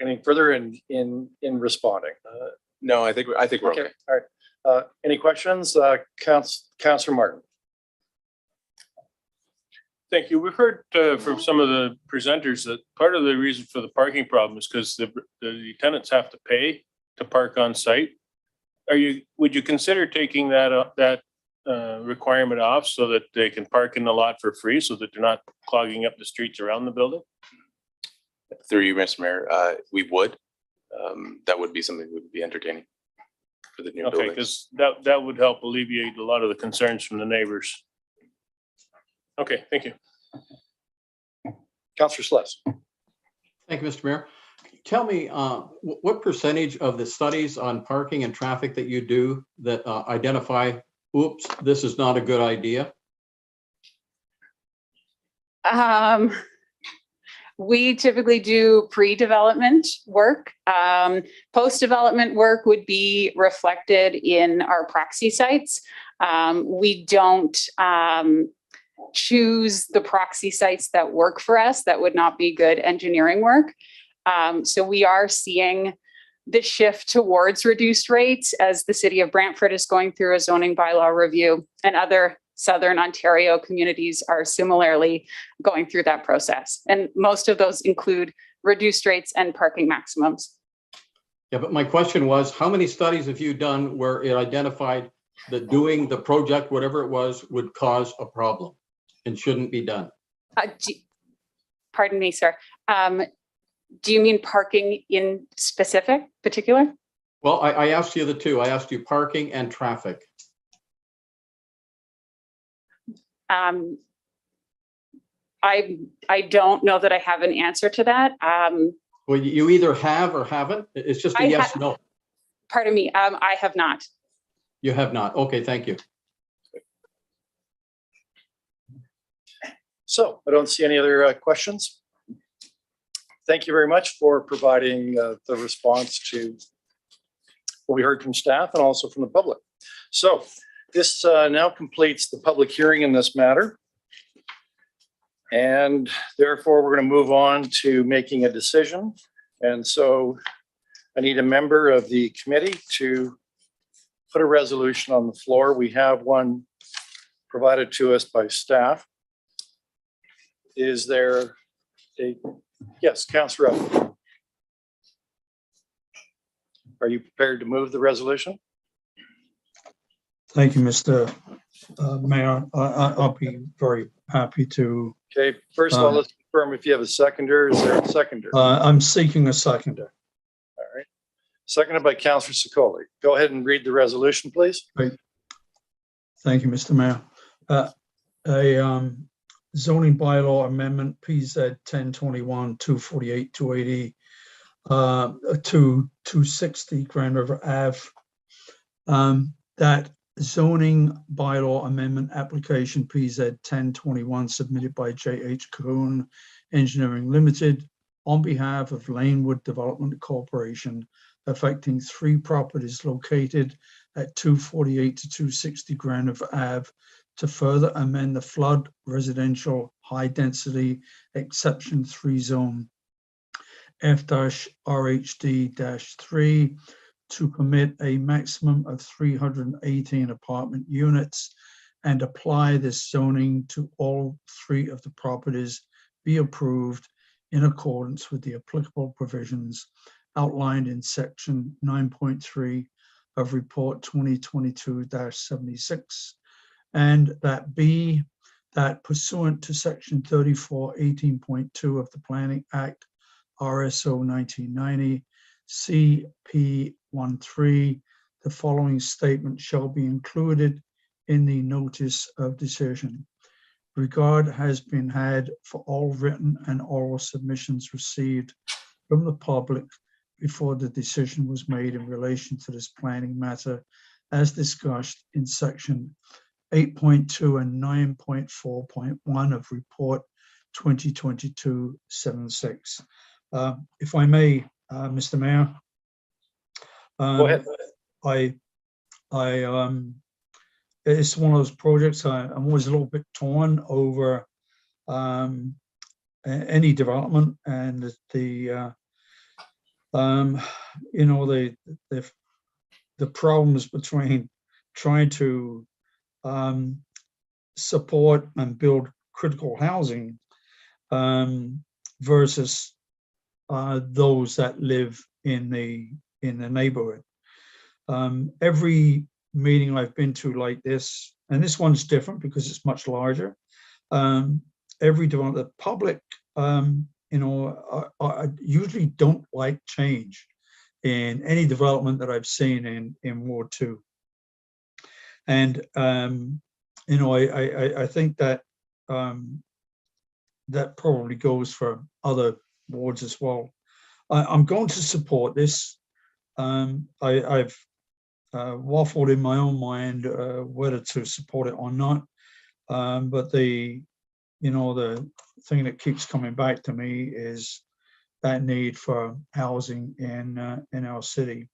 Anything further in responding? No, I think we're okay. All right. Any questions? Councillor Martin. Thank you. We've heard from some of the presenters that part of the reason for the parking problem is because the tenants have to pay to park on site. Would you consider taking that requirement off so that they can park in the lot for free so that they're not clogging up the streets around the building? Through you, Mr. Mayor, we would. That would be something we would be entertaining for the new Okay, buildings. because that would help alleviate a lot of the concerns from the neighbors. Okay, thank you. Councillor Sless. Thank you, Mr. Mayor. Tell me, what percentage of the studies on parking and traffic that you do that identify oops, this is not a good idea? We typically do pre-development work. Post-development work would be reflected in our proxy sites. We don't choose the proxy sites that work for us. That would not be good engineering work. So we are seeing the shift towards reduced rates as the city of Brantford is going through a zoning bylaw review, and other Southern Ontario communities are similarly going through that process. And most of those include reduced rates and parking maximums. Yeah, but my question was, how many studies have you done where it identified that doing the project, whatever it was, would cause a problem and shouldn't be done? Pardon me, sir. Do you mean parking in particular? Well, I asked you the two. I asked you parking and traffic. I don't know that I have an answer to that. Well, you either have or haven't. It's just a yes, no. Pardon me, I have not. You have not. Okay, thank you. So I don't see any other questions. Thank you very much for providing the response to what we heard from staff and also from the public. So this now completes the public hearing in this matter. And therefore, we're going to move on to making a decision. And so I need a member of the committee to put a resolution on the floor. We have one provided to us by staff. Is there a, yes, Councillor Ruff. Are you prepared to move the resolution? Thank you, Mr. Mayor. I'll be very happy to. Okay, first of all, let's confirm if you have a seconder. Is there a seconder? I'm seeking a seconder. All right. Seconded by Councillor Sikoli. Go ahead and read the resolution, please. Great. Thank you, Mr. Mayor. A zoning bylaw amendment, PZ 1021 248 280 to 260 Grand River Ave. That zoning bylaw amendment application PZ 1021 submitted by J.H. Cahoon Engineering Limited on behalf of Lanewood Development Corporation, affecting 3 properties located at 248 to 260 Grand River Ave to further amend the flood residential high density exception 3 zone F-RHD-3 to permit a maximum of 318 apartment units and apply this zoning to all 3 of the properties be approved in accordance with the applicable provisions outlined in section 9.3 of report 2022-76, and that B, that pursuant to section 3418.2 of the Planning Act, RSO 1990, CP13, the following statement shall be included in the notice of decision. Regard has been had for all written and oral submissions received from the public before the decision was made in relation to this planning matter, as discussed in section 8.2 and 9.4.1 of report 2022-76. If I may, Mr. Mayor, go ahead. It's one of those projects I'm always a little bit torn over any development and the problems between trying to support and build critical housing versus those that live in the neighborhood. Every meeting I've been to like this, and this one's different because it's much larger. Every development, the public, usually don't like change in any development that I've seen in Ward 2. And I think that that probably goes for other wards as well. I'm going to support this. I've waffled in my own mind whether to support it or not. But the thing that keeps coming back to me is that need for housing in our city.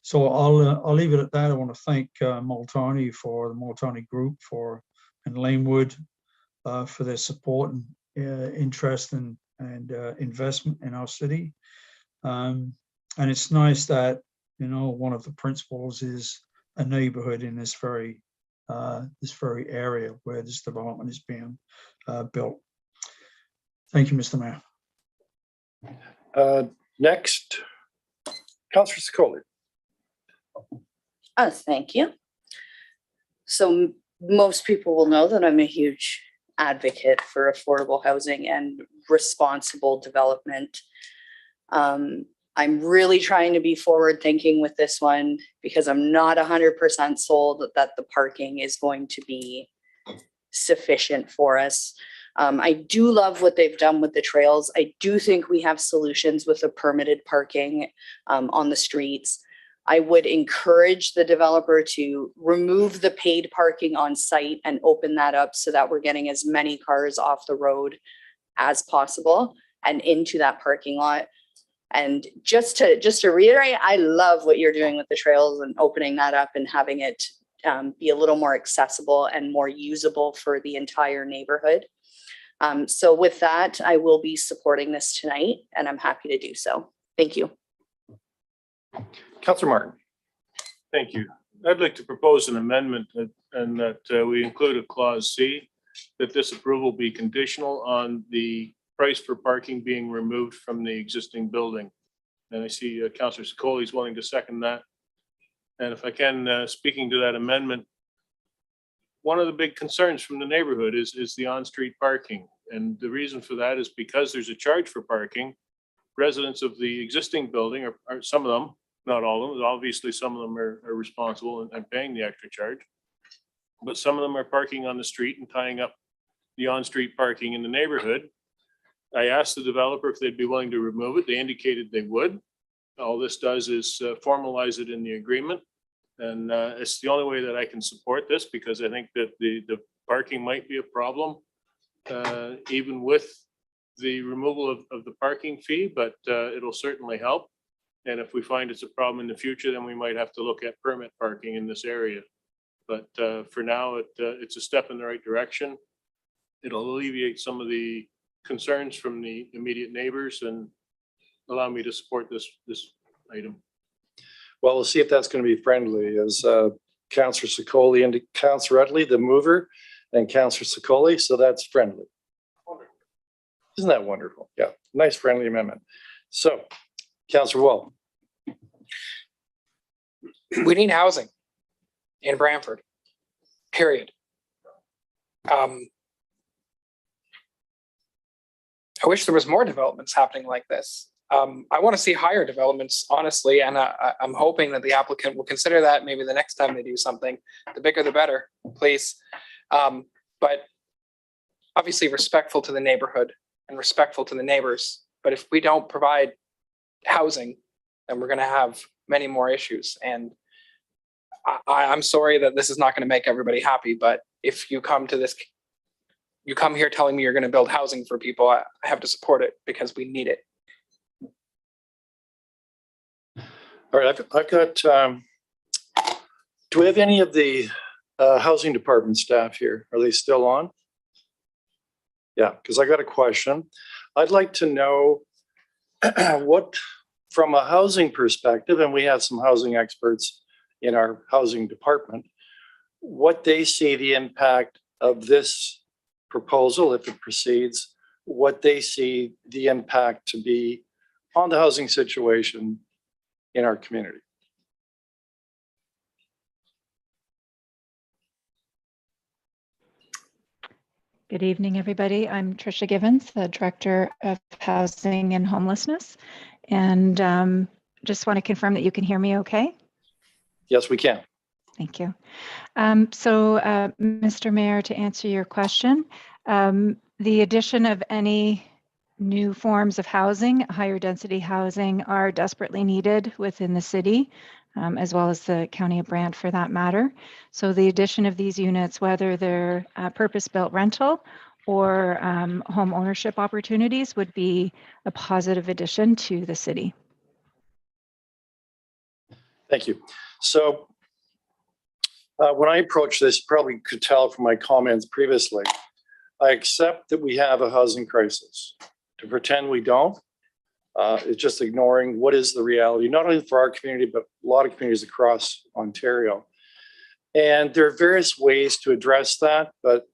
So I'll leave it at that. I want to thank Multani for the Multani Group and Lanewood for their support and interest and investment in our city. And it's nice that one of the principles is a neighborhood in this very area where this development is being built. Thank you, Mr. Mayor. Next, Councillor Sikoli. Thank you. So most people will know that I'm a huge advocate for affordable housing and responsible development. I'm really trying to be forward thinking with this one because I'm not 100% sold that the parking is going to be sufficient for us. I do love what they've done with the trails. I do think we have solutions with the permitted parking on the streets. I would encourage the developer to remove the paid parking on site and open that up so that we're getting as many cars off the road as possible and into that parking lot. And just to reiterate, I love what you're doing with the trails and opening that up and having it be a little more accessible and more usable for the entire neighborhood. So with that, I will be supporting this tonight and I'm happy to do so. Thank you. Councillor Martin. Thank you. I'd like to propose an amendment and that we include a clause C, that this approval be conditional on the price for parking being removed from the existing building. And I see Councillor Sikoli is willing to second that. And if I can, speaking to that amendment, one of the big concerns from the neighborhood is the on-street parking. And the reason for that is because there's a charge for parking. Residents of the existing building, or some of them, not all of them, obviously some of them are responsible and paying the extra charge. But some of them are parking on the street and tying up the on-street parking in the neighborhood. I asked the developer if they'd be willing to remove it. They indicated they would. All this does is formalize it in the agreement. And it's the only way that I can support this because I think that the parking might be a problem, even with the removal of the parking fee, but it'll certainly help. And if we find it's a problem in the future, then we might have to look at permit parking in this area. But for now, it's a step in the right direction. It'll alleviate some of the concerns from the immediate neighbors and allow me to support this item. Well, we'll see if that's going to be friendly as Councillor Sikoli and Councillor Utley, the mover, and Councillor Sikoli. So that's friendly. Isn't that wonderful? Yeah, nice friendly amendment. So, Councillor Wall. We need housing in Brantford, period. I wish there was more developments happening like this. I want to see higher developments, honestly, and I'm hoping that the applicant will consider that maybe the next time they do something. The bigger the better, please. But obviously respectful to the neighborhood and respectful to the neighbors. But if we don't provide housing, then we're going to have many more issues. And I'm sorry that this is not going to make everybody happy, but if you come to this, you come here telling me you're going to build housing for people, I have to support it because we need it. All right, I've got, do we have any of the housing department staff here? Are they still on? Yeah, because I got a question. I'd like to know what, from a housing perspective, and we have some housing experts in our housing department, what they see the impact of this proposal, if it proceeds, what they see the impact to be on the housing situation in our community. Good evening, everybody. I'm Tricia Givens, the Director of Housing and Homelessness, and just want to confirm that you can hear me okay? Yes, we can. Thank you. Mr. Mayor, to answer your question, the addition of any new forms of housing, higher density housing, are desperately needed within the city. as well as the County of Brant for that matter. So the addition of these units, whether they're purpose-built rental or home ownership opportunities, would be a positive addition to the city. Thank you. So when I approach this, you probably could tell from my comments previously, I accept that we have a housing crisis. To pretend we don't, it's just ignoring what is the reality, not only for our community, but a lot of communities across Ontario. And there are various ways to address that, but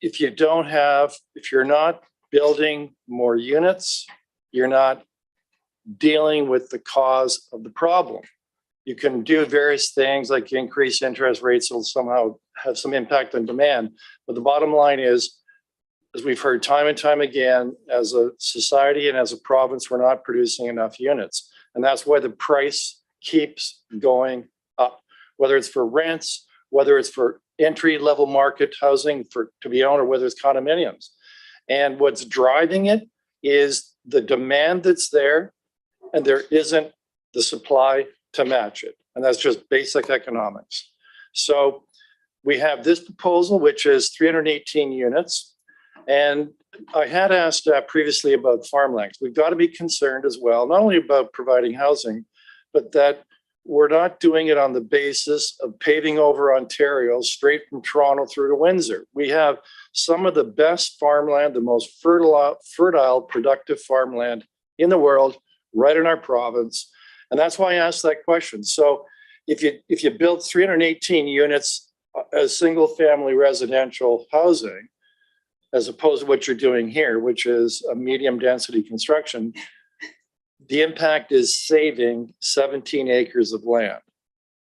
if you're not building more units, you're not dealing with the cause of the problem. You can do various things like increase interest rates, will somehow have some impact on demand. But the bottom line is, as we've heard time and time again, as a society and as a province, we're not producing enough units. And that's why the price keeps going up, whether it's for rents, whether it's for entry-level market housing to be owned, or whether it's condominiums. And what's driving it is the demand that's there, and there isn't the supply to match it. And that's just basic economics. So we have this proposal, which is 318 units. And I had asked previously about farmlands. We've got to be concerned as well, not only about providing housing, but that we're not doing it on the basis of paving over Ontario straight from Toronto through to Windsor. We have some of the best farmland, the most fertile, productive farmland in the world, right in our province. And that's why I asked that question. So if you build 318 units as single family residential housing, as opposed to what you're doing here, which is a medium density construction, the impact is saving 17 acres of land,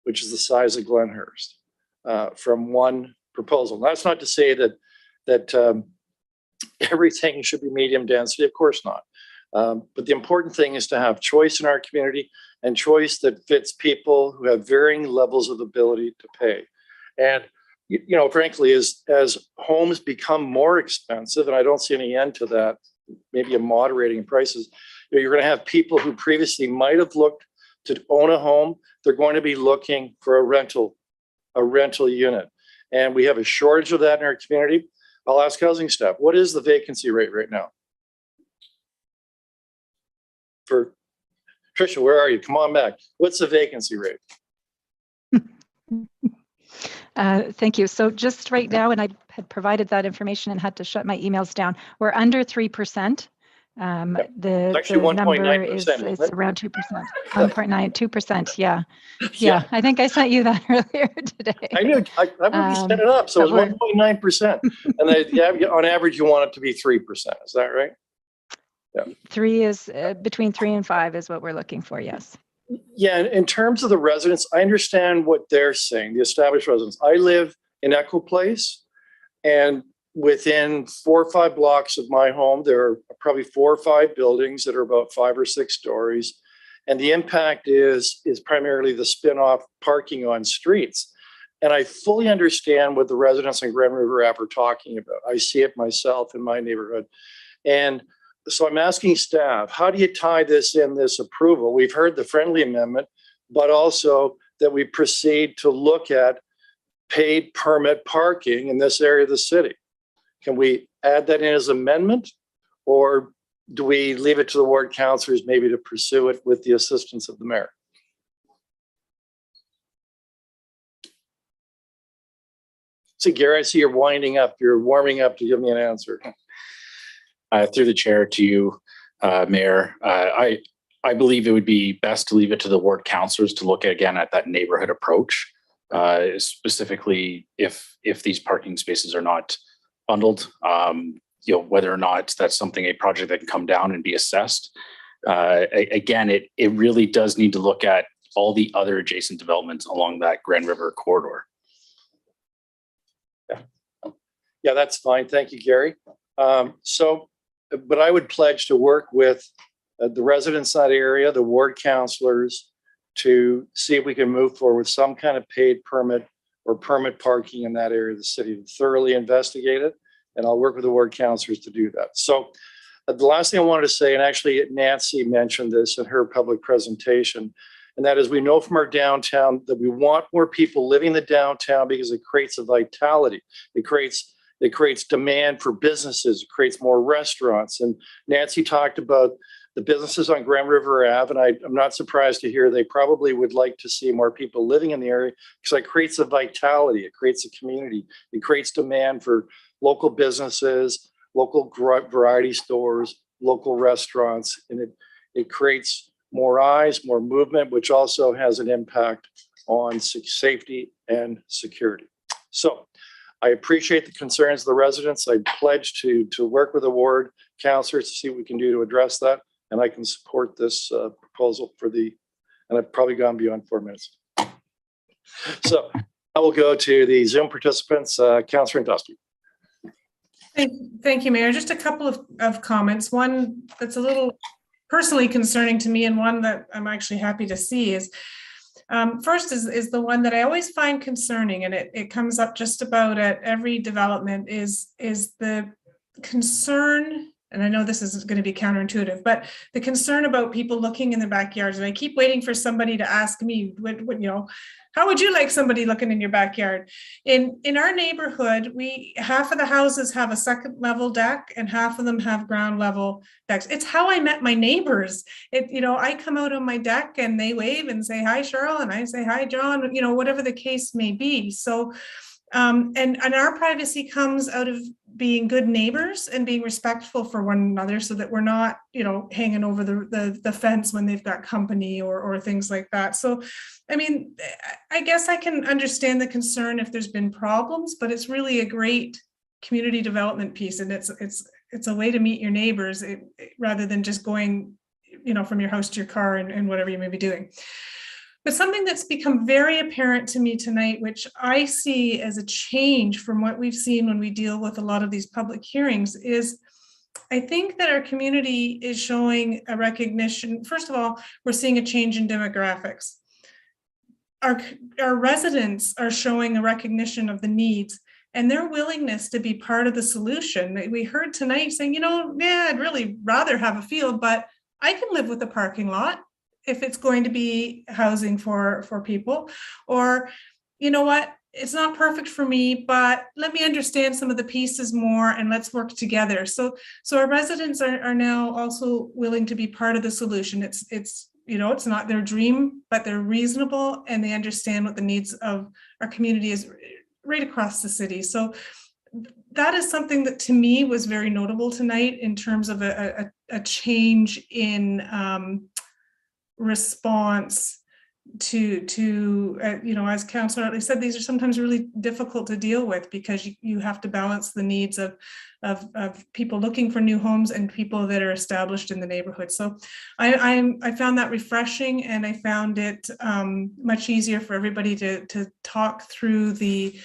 which is the size of Glenhurst, from one proposal. That's not to say that everything should be medium density, of course not. But the important thing is to have choice in our community, and choice that fits people who have varying levels of ability to pay. And frankly, as homes become more expensive, and I don't see any end to that, maybe a moderating in prices, you're going to have people who previously might have looked to own a home. They're going to be looking for a rental unit. And we have a shortage of that in our community. I'll ask housing staff, what is the vacancy rate right now? For Tricia, where are you? Come on back. What's the vacancy rate? Thank you. So just right now, and I had provided that information and had to shut my emails down, we're under 3%. The number is around 2%, 1.92%. Yeah. Yeah. I think I sent you that earlier today. I knew I already set it up. So it's 1.9%. And then on average, you want it to be 3%. Is that right? Yeah. 3 is between 3 and 5 is what we're looking for. Yes. Yeah. In terms of the residents, I understand what they're saying, the established residents. I live in Echo Place, and within 4 or 5 blocks of my home, there are probably 4 or 5 buildings that are about 5 or 6 stories. And the impact is primarily the spin-off parking on streets. And I fully understand what the residents in Grand River Ave are talking about. I see it myself in my neighborhood. And so I'm asking staff, how do you tie this in, this approval? We've heard the friendly amendment, but also that we proceed to look at paid permit parking in this area of the city. Can we add that in as amendment, or do we leave it to the ward councillors maybe to pursue it with the assistance of the mayor? See, Gary, I see you're winding up. You're warming up to give me an answer. Through the chair to you, Mayor, I believe it would be best to leave it to the ward councillors to look again at that neighborhood approach, specifically if these parking spaces are not bundled, whether or not that's a project that can come down and be assessed. Again, it really does need to look at all the other adjacent developments along that Grand River corridor. Yeah, that's fine. Thank you, Gary. But I would pledge to work with the residents in that area, the ward councillors, to see if we can move forward with some kind of paid permit or permit parking in that area of the city, to thoroughly investigate it. And I'll work with the ward councillors to do that. So The last thing I wanted to say, and actually Nancy mentioned this in her public presentation, and that is we know from our downtown that we want more people living in the downtown because it creates a vitality. It creates demand for businesses, it creates more restaurants. And Nancy talked about the businesses on Grand River Ave, and I'm not surprised to hear they probably would like to see more people living in the area because it creates a vitality, it creates a community, it creates demand for local businesses, local variety stores, local restaurants, and it creates more eyes, more movement, which also has an impact on safety and security. So I appreciate the concerns of the residents. I pledge to work with the ward councilors to see what we can do to address that. And I can support this proposal and I've probably gone beyond 4 minutes. So I will go to the Zoom participants, Councilor Dusty. Thank you, Mayor. Just a couple of comments. One that's a little personally concerning to me and one that I'm actually happy to see is first is the one that I always find concerning, and it comes up just about at every development is the concern, and I know this is going to be counterintuitive, but the concern about people looking in their backyards. And I keep waiting for somebody to ask me, how would you like somebody looking in your backyard? In our neighborhood, half of the houses have a second level deck and half of them have ground level decks. It's how I met my neighbors. I come out on my deck and they wave and say, hi, Cheryl. And I say, hi, John, whatever the case may be. So, and our privacy comes out of being good neighbors and being respectful for one another so that we're not, hanging over the fence when they've got company or things like that. So, I mean, I guess I can understand the concern if there's been problems, but it's really a great community development piece. And it's a way to meet your neighbors rather than just going, from your house to your car and whatever you may be doing. But something that's become very apparent to me tonight, which I see as a change from what we've seen when we deal with a lot of these public hearings, is I think that our community is showing a recognition. First of all, we're seeing a change in demographics. Our residents are showing a recognition of the needs and their willingness to be part of the solution. We heard tonight saying, I'd really rather have a field, but I can live with a parking lot if it's going to be housing for people. Or, it's not perfect for me, but let me understand some of the pieces more and let's work together. So our residents are now also willing to be part of the solution. It's not their dream, but they're reasonable and they understand what the needs of our community is right across the city. So that is something that to me was very notable tonight in terms of a change in response to as Councillor Utley said, these are sometimes really difficult to deal with because you have to balance the needs of people looking for new homes and people that are established in the neighborhood. So I found that refreshing, and I found it much easier for everybody to talk through the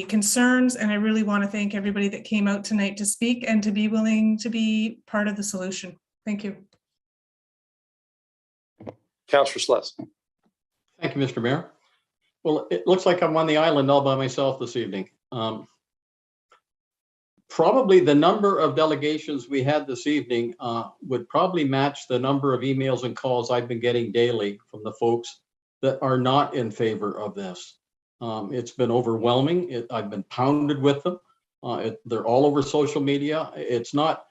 concerns. And I really want to thank everybody that came out tonight to speak and to be willing to be part of the solution. Thank you. Councillor Sluss. Thank you, Mr. Mayor. Well, it looks like I'm on the island all by myself this evening. Probably the number of delegations we had this evening would probably match the number of emails and calls I've been getting daily from the folks that are not in favor of this. It's been overwhelming. I've been pounded with them. They're all over social media. It's not,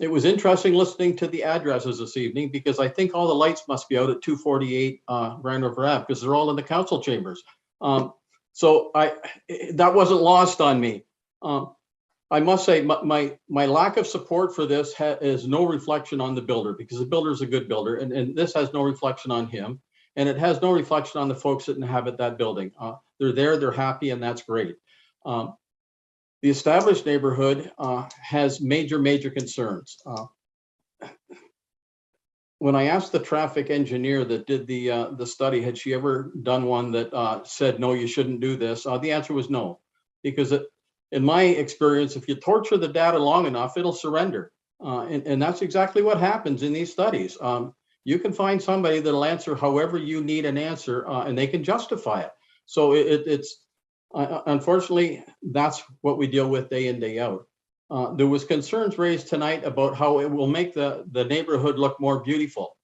it was interesting listening to the addresses this evening because I think all the lights must be out at 248 Grand River Ave because they're all in the council chambers. So that wasn't lost on me. I must say my lack of support for this is no reflection on the builder because the builder is a good builder, and this has no reflection on him, and it has no reflection on the folks that inhabit that building. They're there, they're happy, and that's great. The established neighborhood has major concerns. When I asked the traffic engineer that did the study, had she ever done one that said, no, you shouldn't do this? The answer was no, because in my experience, if you torture the data long enough, it'll surrender. And that's exactly what happens in these studies. You can find somebody that'll answer however you need an answer, and they can justify it. So it's unfortunately, that's what we deal with day in, day out. There was concerns raised tonight about how it will make the neighborhood look more beautiful.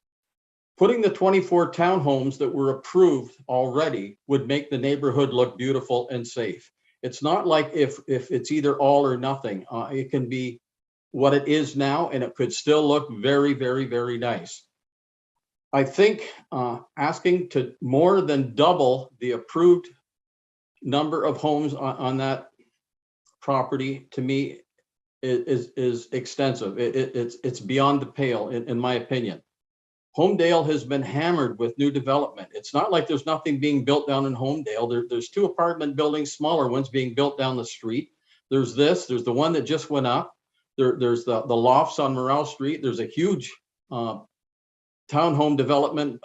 Putting the 24 townhomes that were approved already would make the neighborhood look beautiful and safe. It's not like if it's either all or nothing. It can be what it is now, and it could still look very, very, very nice. I think asking to more than double the approved number of homes on that property, to me, is extensive. It's beyond the pale, in my opinion. Homedale has been hammered with new development. It's not like there's nothing being built down in Homedale. There's 2 apartment buildings, smaller ones being built down the street. There's there's the one that just went up. There's the lofts on Morale Street. There's a huge townhome development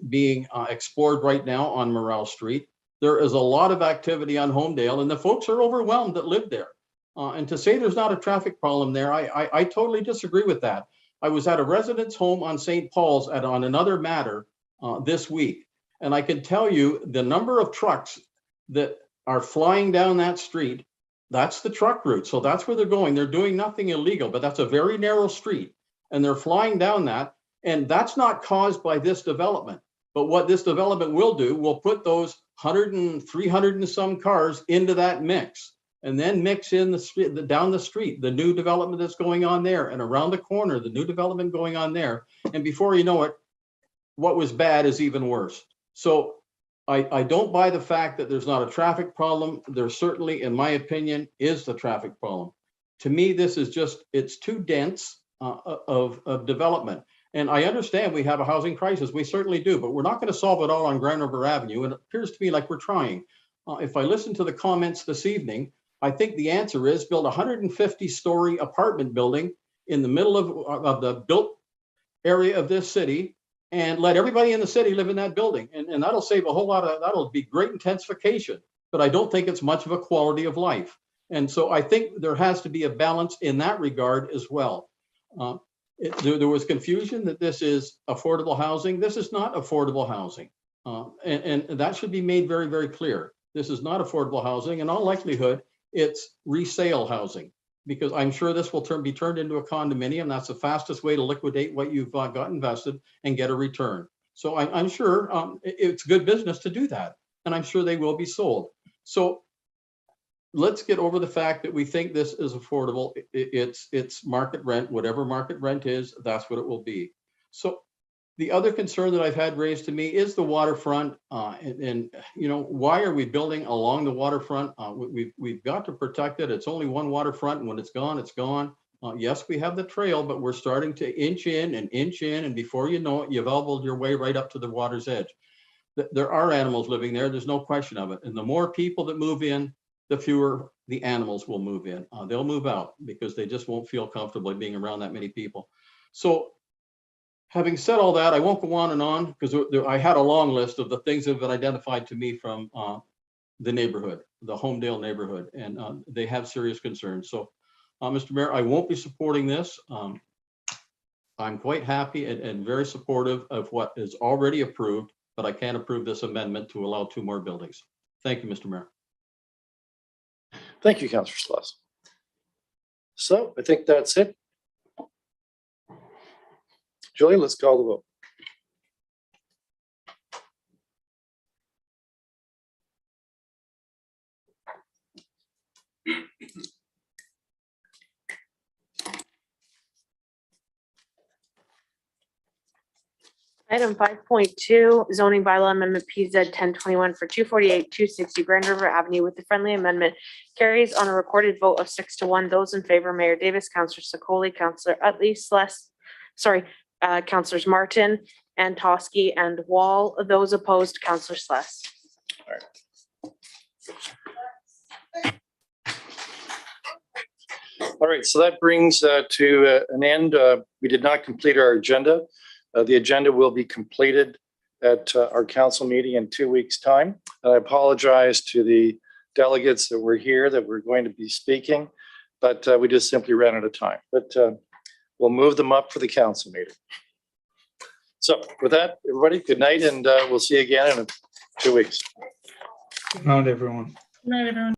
being explored right now on Morale Street. There is a lot of activity on Homedale, and the folks are overwhelmed that live there. And to say there's not a traffic problem there, I totally disagree with that. I was at a residence home on St. Paul's on another matter this week, and I can tell you the number of trucks that are flying down that street. That's the truck route, so that's where they're going. They're doing nothing illegal, but that's a very narrow street, and they're flying down that, and that's not caused by this development. But what this development will do, will put those 100 and 300 and some cars into that mix, and then mix in the street, down the street, the new development that's going on there, and around the corner, the new development going on there. And before you know it, what was bad is even worse. So I don't buy the fact that there's not a traffic problem. There certainly, in my opinion, is the traffic problem. To me, this is just, it's too dense of development. And I understand we have a housing crisis. We certainly do, but we're not going to solve it all on Grand River Avenue. And it appears to me like we're trying. If I listen to the comments this evening, I think the answer is build a 150-story apartment building in the middle of the built area of this city and let everybody in the city live in that building. And that'll save a whole lot of, that'll be great intensification, but I don't think it's much of a quality of life. And so I think there has to be a balance in that regard as well. There was confusion that this is affordable housing. This is not affordable housing. And that should be made very, very clear. This is not affordable housing. In all likelihood, it's resale housing, because I'm sure this will be turned into a condominium. That's the fastest way to liquidate what you've got invested and get a return. So I'm sure it's good business to do that. And I'm sure they will be sold. So let's get over the fact that we think this is affordable. It's market rent, whatever market rent is, that's what it will be. So the other concern that I've had raised to me is the waterfront. And you know, why are we building along the waterfront? We've got to protect it. It's only one waterfront, and when it's gone, it's gone. Yes, we have the trail, but we're starting to inch in, and before you know it, you've elbowed your way right up to the water's edge. There are animals living there. There's no question of it. And the more people that move in, the fewer the animals will move in. They'll move out because they just won't feel comfortable being around that many people. So having said all that, I won't go on and on, because I had a long list of the things that have been identified to me from the neighborhood, the Homedale neighborhood, and they have serious concerns. So, Mr. Mayor, I won't be supporting this. I'm quite happy and very supportive of what is already approved, but I can't approve this amendment to allow 2 more buildings. Thank you, Mr. Mayor. Thank you, Councillor Sloss. So I think that's it. Julie, let's call the vote. Item 5.2, zoning bylaw amendment PZ 1021 for 248, 260 Grand River Avenue with the friendly amendment carries on a recorded vote of 6-1. Those in favor, Mayor Davis, Councillor Sakoli, Councillor Utley, Councillors Martin and Toski and Wall. Those opposed, Councillor Sless. All right, so that brings to an end. We did not complete our agenda. The agenda will be completed at our council meeting in 2 weeks' time. And I apologize to the delegates that were here that were going to be speaking, but we just simply ran out of time. But we'll move them up for the council meeting. So with that, everybody, good night, and we'll see you again in 2 weeks. Good night, everyone. Good night, everyone.